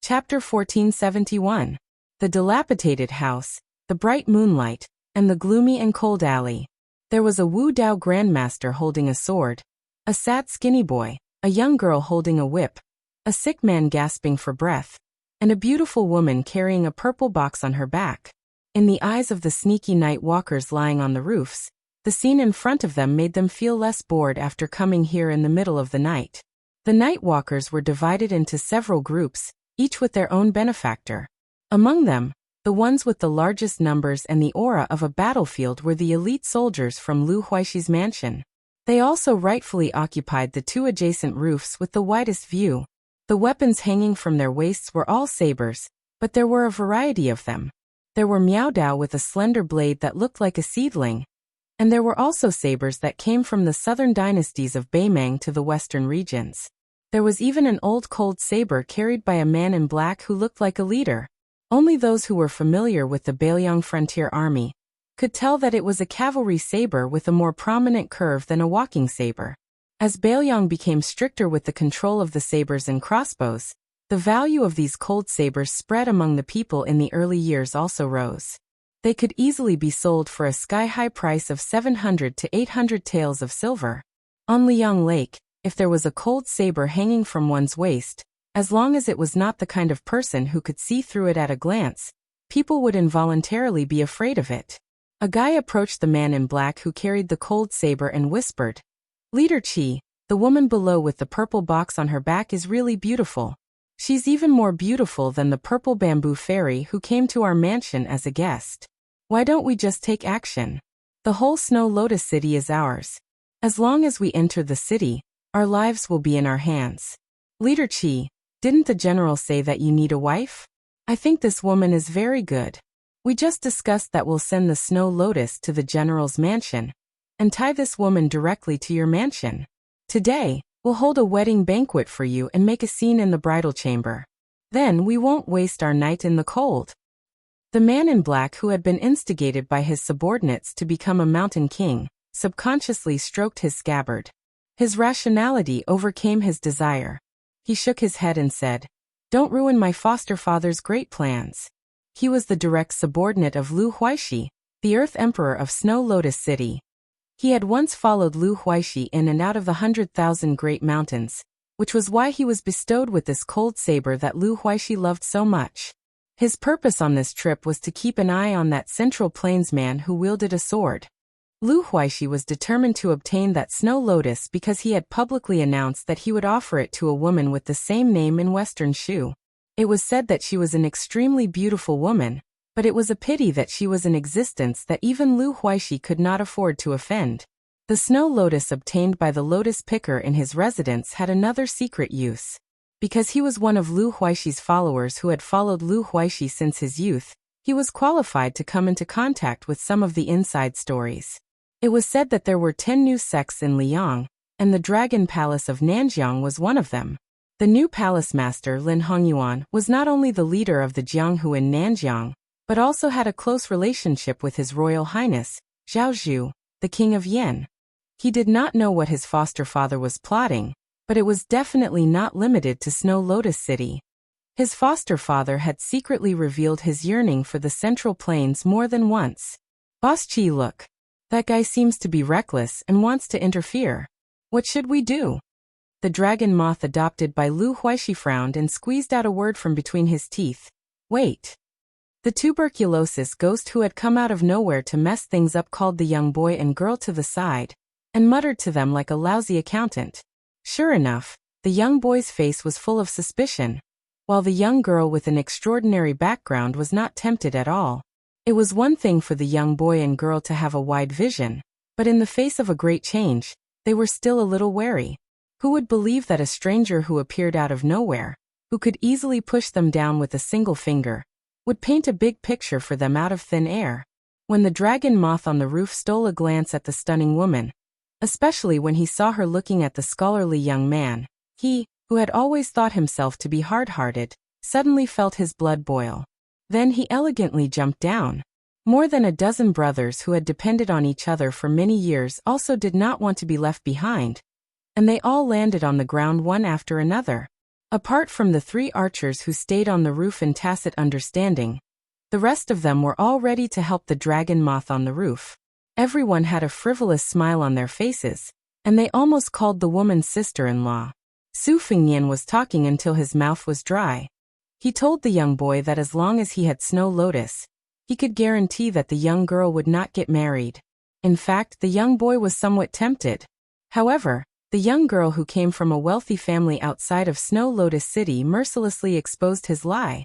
Chapter 1471. The dilapidated house, the bright moonlight, and the gloomy and cold alley. There was a Wu Dao grandmaster holding a sword, a sad skinny boy, a young girl holding a whip, a sick man gasping for breath, and a beautiful woman carrying a purple box on her back. In the eyes of the sneaky night walkers lying on the roofs, the scene in front of them made them feel less bored after coming here in the middle of the night. The night walkers were divided into several groups, each with their own benefactor. Among them, the ones with the largest numbers and the aura of a battlefield were the elite soldiers from Lu Huaishi's mansion. They also rightfully occupied the two adjacent roofs with the widest view. The weapons hanging from their waists were all sabers, but there were a variety of them. There were Miao Dao with a slender blade that looked like a seedling, And there were also sabers that came from the southern dynasties of Beimang to the western regions. There was even an old cold saber carried by a man in black who looked like a leader. Only those who were familiar with the Bailiang frontier army could tell that it was a cavalry saber with a more prominent curve than a walking saber. As Bailiang became stricter with the control of the sabers and crossbows, the value of these cold sabers spread among the people in the early years also rose. They could easily be sold for a sky-high price of 700 to 800 taels of silver. On Liang Lake, if there was a cold saber hanging from one's waist, as long as it was not the kind of person who could see through it at a glance, people would involuntarily be afraid of it. A guy approached the man in black who carried the cold saber and whispered, "Leader Chi, the woman below with the purple box on her back is really beautiful. She's even more beautiful than the purple bamboo fairy who came to our mansion as a guest. Why don't we just take action? The whole Snow Lotus City is ours. As long as we enter the city, our lives will be in our hands." "Leader Chi, didn't the general say that you need a wife? I think this woman is very good. We just discussed that we'll send the Snow Lotus to the general's mansion and tie this woman directly to your mansion. Today, we'll hold a wedding banquet for you and make a scene in the bridal chamber. Then we won't waste our night in the cold." The man in black, who had been instigated by his subordinates to become a mountain king, subconsciously stroked his scabbard. His rationality overcame his desire. He shook his head and said, "Don't ruin my foster father's great plans." He was the direct subordinate of Lu Huaishi, the Earth Emperor of Snow Lotus City. He had once followed Lu Huaishi in and out of the 100,000 Great Mountains, which was why he was bestowed with this cold saber that Lu Huaishi loved so much. His purpose on this trip was to keep an eye on that Central Plains man who wielded a sword. Lu Huaishi was determined to obtain that Snow Lotus because he had publicly announced that he would offer it to a woman with the same name in Western Shu. It was said that she was an extremely beautiful woman, but it was a pity that she was in existence that even Lu Huaishi could not afford to offend. The Snow Lotus obtained by the Lotus Picker in his residence had another secret use. Because he was one of Lu Huaishi's followers who had followed Lu Huaishi since his youth, he was qualified to come into contact with some of the inside stories. It was said that there were 10 new sects in Liang, and the Dragon Palace of Nanjiang was one of them. The new palace master Lin Hongyuan was not only the leader of the Jianghu in Nanjiang, but also had a close relationship with His Royal Highness, Zhao Zhu, the King of Yen. He did not know what his foster father was plotting, but it was definitely not limited to Snow Lotus City. His foster father had secretly revealed his yearning for the Central Plains more than once. "Boss Chi, look. That guy seems to be reckless and wants to interfere. What should we do?" The dragon moth adopted by Lu Huaishi frowned and squeezed out a word from between his teeth. "Wait." The tuberculosis ghost who had come out of nowhere to mess things up called the young boy and girl to the side and muttered to them like a lousy accountant. Sure enough, the young boy's face was full of suspicion, while the young girl with an extraordinary background was not tempted at all. It was one thing for the young boy and girl to have a wide vision, but in the face of a great change, they were still a little wary. Who would believe that a stranger who appeared out of nowhere, who could easily push them down with a single finger, would paint a big picture for them out of thin air? When the dragon moth on the roof stole a glance at the stunning woman, especially when he saw her looking at the scholarly young man, he, who had always thought himself to be hard-hearted, suddenly felt his blood boil. Then he elegantly jumped down. More than a dozen brothers who had depended on each other for many years also did not want to be left behind, and they all landed on the ground one after another. Apart from the 3 archers who stayed on the roof in tacit understanding, the rest of them were all ready to help the dragon moth on the roof. Everyone had a frivolous smile on their faces, and they almost called the woman sister-in-law. Su Fengnian was talking until his mouth was dry. He told the young boy that as long as he had Snow Lotus, he could guarantee that the young girl would not get married. In fact, the young boy was somewhat tempted. However, the young girl who came from a wealthy family outside of Snow Lotus City mercilessly exposed his lie.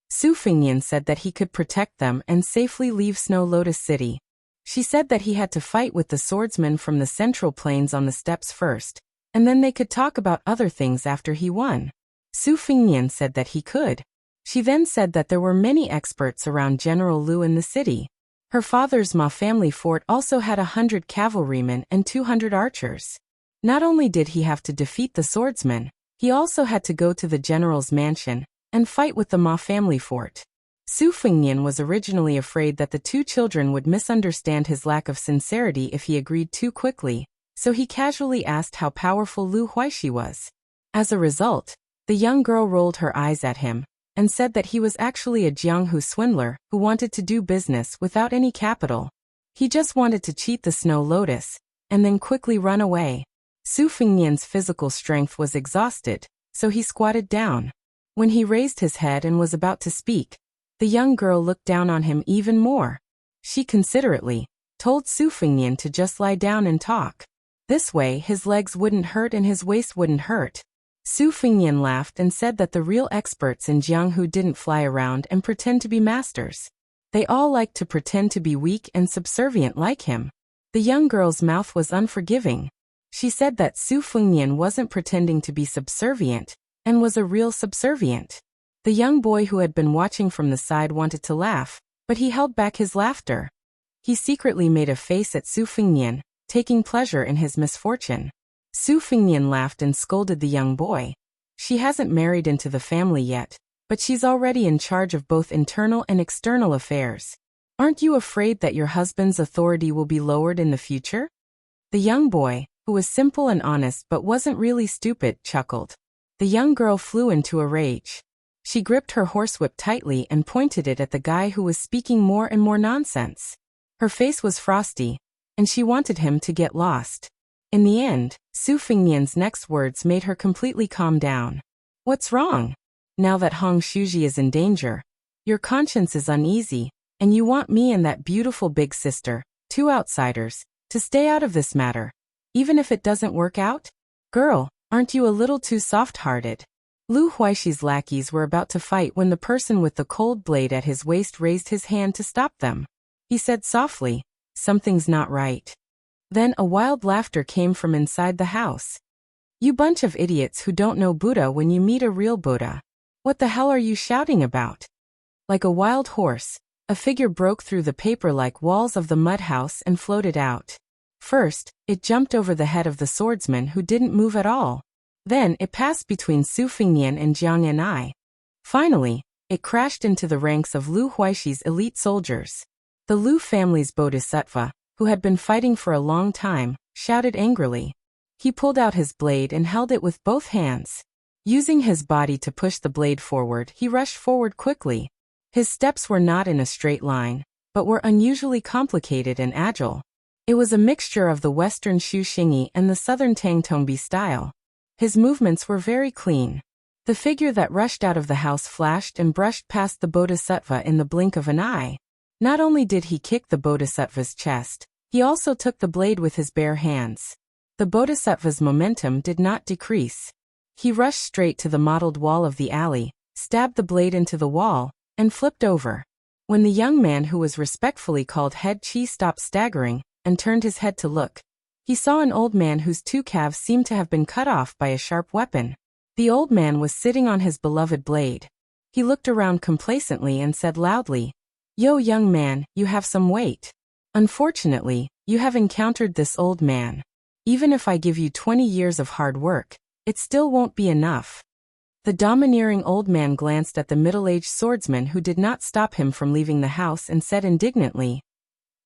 Su Fengnian said that he could protect them and safely leave Snow Lotus City. She said that he had to fight with the swordsman from the Central Plains on the steps first, and then they could talk about other things after he won. Su Fengnian said that he could. She then said that there were many experts around General Lu in the city. Her father's Ma family fort also had 100 cavalrymen and 200 archers. Not only did he have to defeat the swordsmen, he also had to go to the general's mansion and fight with the Ma family fort. Su Fengnian was originally afraid that the two children would misunderstand his lack of sincerity if he agreed too quickly, so he casually asked how powerful Lu Huixi was. As a result, the young girl rolled her eyes at him and said that he was actually a Jianghu swindler who wanted to do business without any capital. He just wanted to cheat the Snow Lotus and then quickly run away. Su Fengnian's physical strength was exhausted, so he squatted down. When he raised his head and was about to speak, the young girl looked down on him even more. She considerately told Su Fengnian to just lie down and talk. This way his legs wouldn't hurt and his waist wouldn't hurt. Su Fengnian laughed and said that the real experts in Jianghu didn't fly around and pretend to be masters. They all liked to pretend to be weak and subservient like him. The young girl's mouth was unforgiving. She said that Su Fengnian wasn't pretending to be subservient and was a real subservient. The young boy who had been watching from the side wanted to laugh, but he held back his laughter. He secretly made a face at Su Fengnian, taking pleasure in his misfortune. Su Fengnian laughed and scolded the young boy. She hasn't married into the family yet, but she's already in charge of both internal and external affairs. Aren't you afraid that your husband's authority will be lowered in the future? The young boy, who was simple and honest but wasn't really stupid, chuckled. The young girl flew into a rage. She gripped her horsewhip tightly and pointed it at the guy who was speaking more and more nonsense. Her face was frosty, and she wanted him to get lost. In the end, Su Fengnian's next words made her completely calm down. What's wrong? Now that Hong Shuji is in danger, your conscience is uneasy, and you want me and that beautiful big sister, two outsiders, to stay out of this matter, even if it doesn't work out? Girl, aren't you a little too soft-hearted? Lu Huixi's lackeys were about to fight when the person with the cold blade at his waist raised his hand to stop them. He said softly, "Something's not right." Then a wild laughter came from inside the house. You bunch of idiots who don't know Buddha when you meet a real Buddha. What the hell are you shouting about? Like a wild horse, a figure broke through the paper-like walls of the mud house and floated out. First, it jumped over the head of the swordsman who didn't move at all. Then it passed between Su Fengnian and Jiang Anai. Finally, it crashed into the ranks of Lu Huixi's elite soldiers. The Lu family's bodhisattva, who had been fighting for a long time, shouted angrily. He pulled out his blade and held it with both hands. Using his body to push the blade forward, he rushed forward quickly. His steps were not in a straight line, but were unusually complicated and agile. It was a mixture of the Western Shu Xingyi and the Southern Tang Tongbi style. His movements were very clean. The figure that rushed out of the house flashed and brushed past the bodhisattva in the blink of an eye. Not only did he kick the bodhisattva's chest, he also took the blade with his bare hands. The bodhisattva's momentum did not decrease. He rushed straight to the mottled wall of the alley, stabbed the blade into the wall, and flipped over. When the young man who was respectfully called Head Chi stopped staggering and turned his head to look, he saw an old man whose two calves seemed to have been cut off by a sharp weapon. The old man was sitting on his beloved blade. He looked around complacently and said loudly, "Yo, young man, you have some weight. Unfortunately, you have encountered this old man. Even if I give you 20 years of hard work, it still won't be enough." The domineering old man glanced at the middle-aged swordsman who did not stop him from leaving the house and said indignantly,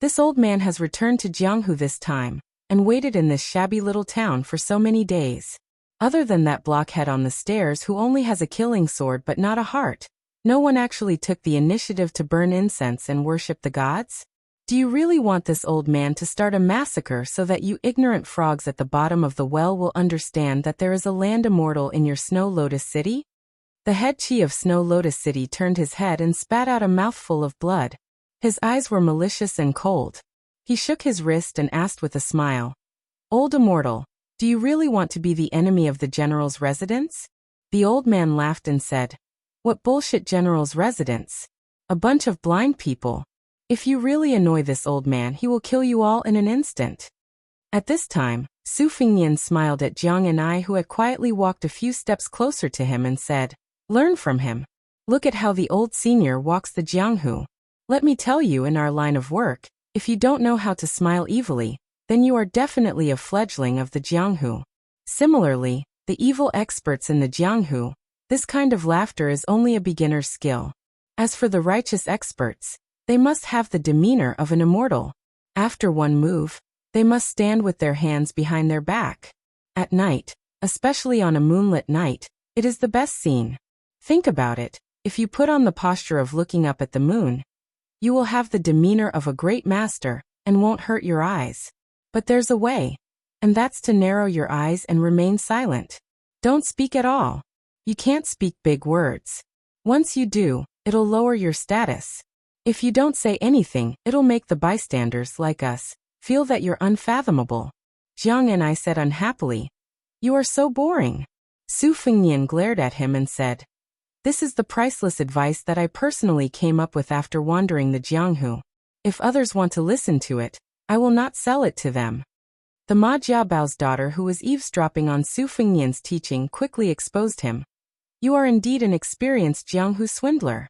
"This old man has returned to Jianghu this time, and waited in this shabby little town for so many days. Other than that blockhead on the stairs who only has a killing sword but not a heart, no one actually took the initiative to burn incense and worship the gods? Do you really want this old man to start a massacre so that you ignorant frogs at the bottom of the well will understand that there is a land immortal in your Snow Lotus City?" The head chi of Snow Lotus City turned his head and spat out a mouthful of blood. His eyes were malicious and cold. He shook his wrist and asked with a smile, "Old immortal, do you really want to be the enemy of the general's residence?" The old man laughed and said, "What bullshit general's residence? A bunch of blind people. If you really annoy this old man, he will kill you all in an instant." At this time, Su Fengnian smiled at Jiang Anai, who had quietly walked a few steps closer to him, and said, "Learn from him. Look at how the old senior walks the Jianghu." Let me tell you, in our line of work, if you don't know how to smile evilly, then you are definitely a fledgling of the Jianghu. Similarly, the evil experts in the Jianghu, this kind of laughter is only a beginner's skill. As for the righteous experts, they must have the demeanor of an immortal. After one move, they must stand with their hands behind their back. At night, especially on a moonlit night, it is the best scene. Think about it. If you put on the posture of looking up at the moon, you will have the demeanor of a great master and won't hurt your eyes. But there's a way, and that's to narrow your eyes and remain silent. Don't speak at all. You can't speak big words. Once you do, it'll lower your status. If you don't say anything, it'll make the bystanders, like us, feel that you're unfathomable. Jiang and I said unhappily, "You are so boring." Su Fengnian glared at him and said, "This is the priceless advice that I personally came up with after wandering the Jianghu. If others want to listen to it, I will not sell it to them." The Ma Jiabao's daughter, who was eavesdropping on Su Fengnian's teaching, quickly exposed him. "You are indeed an experienced Jianghu swindler.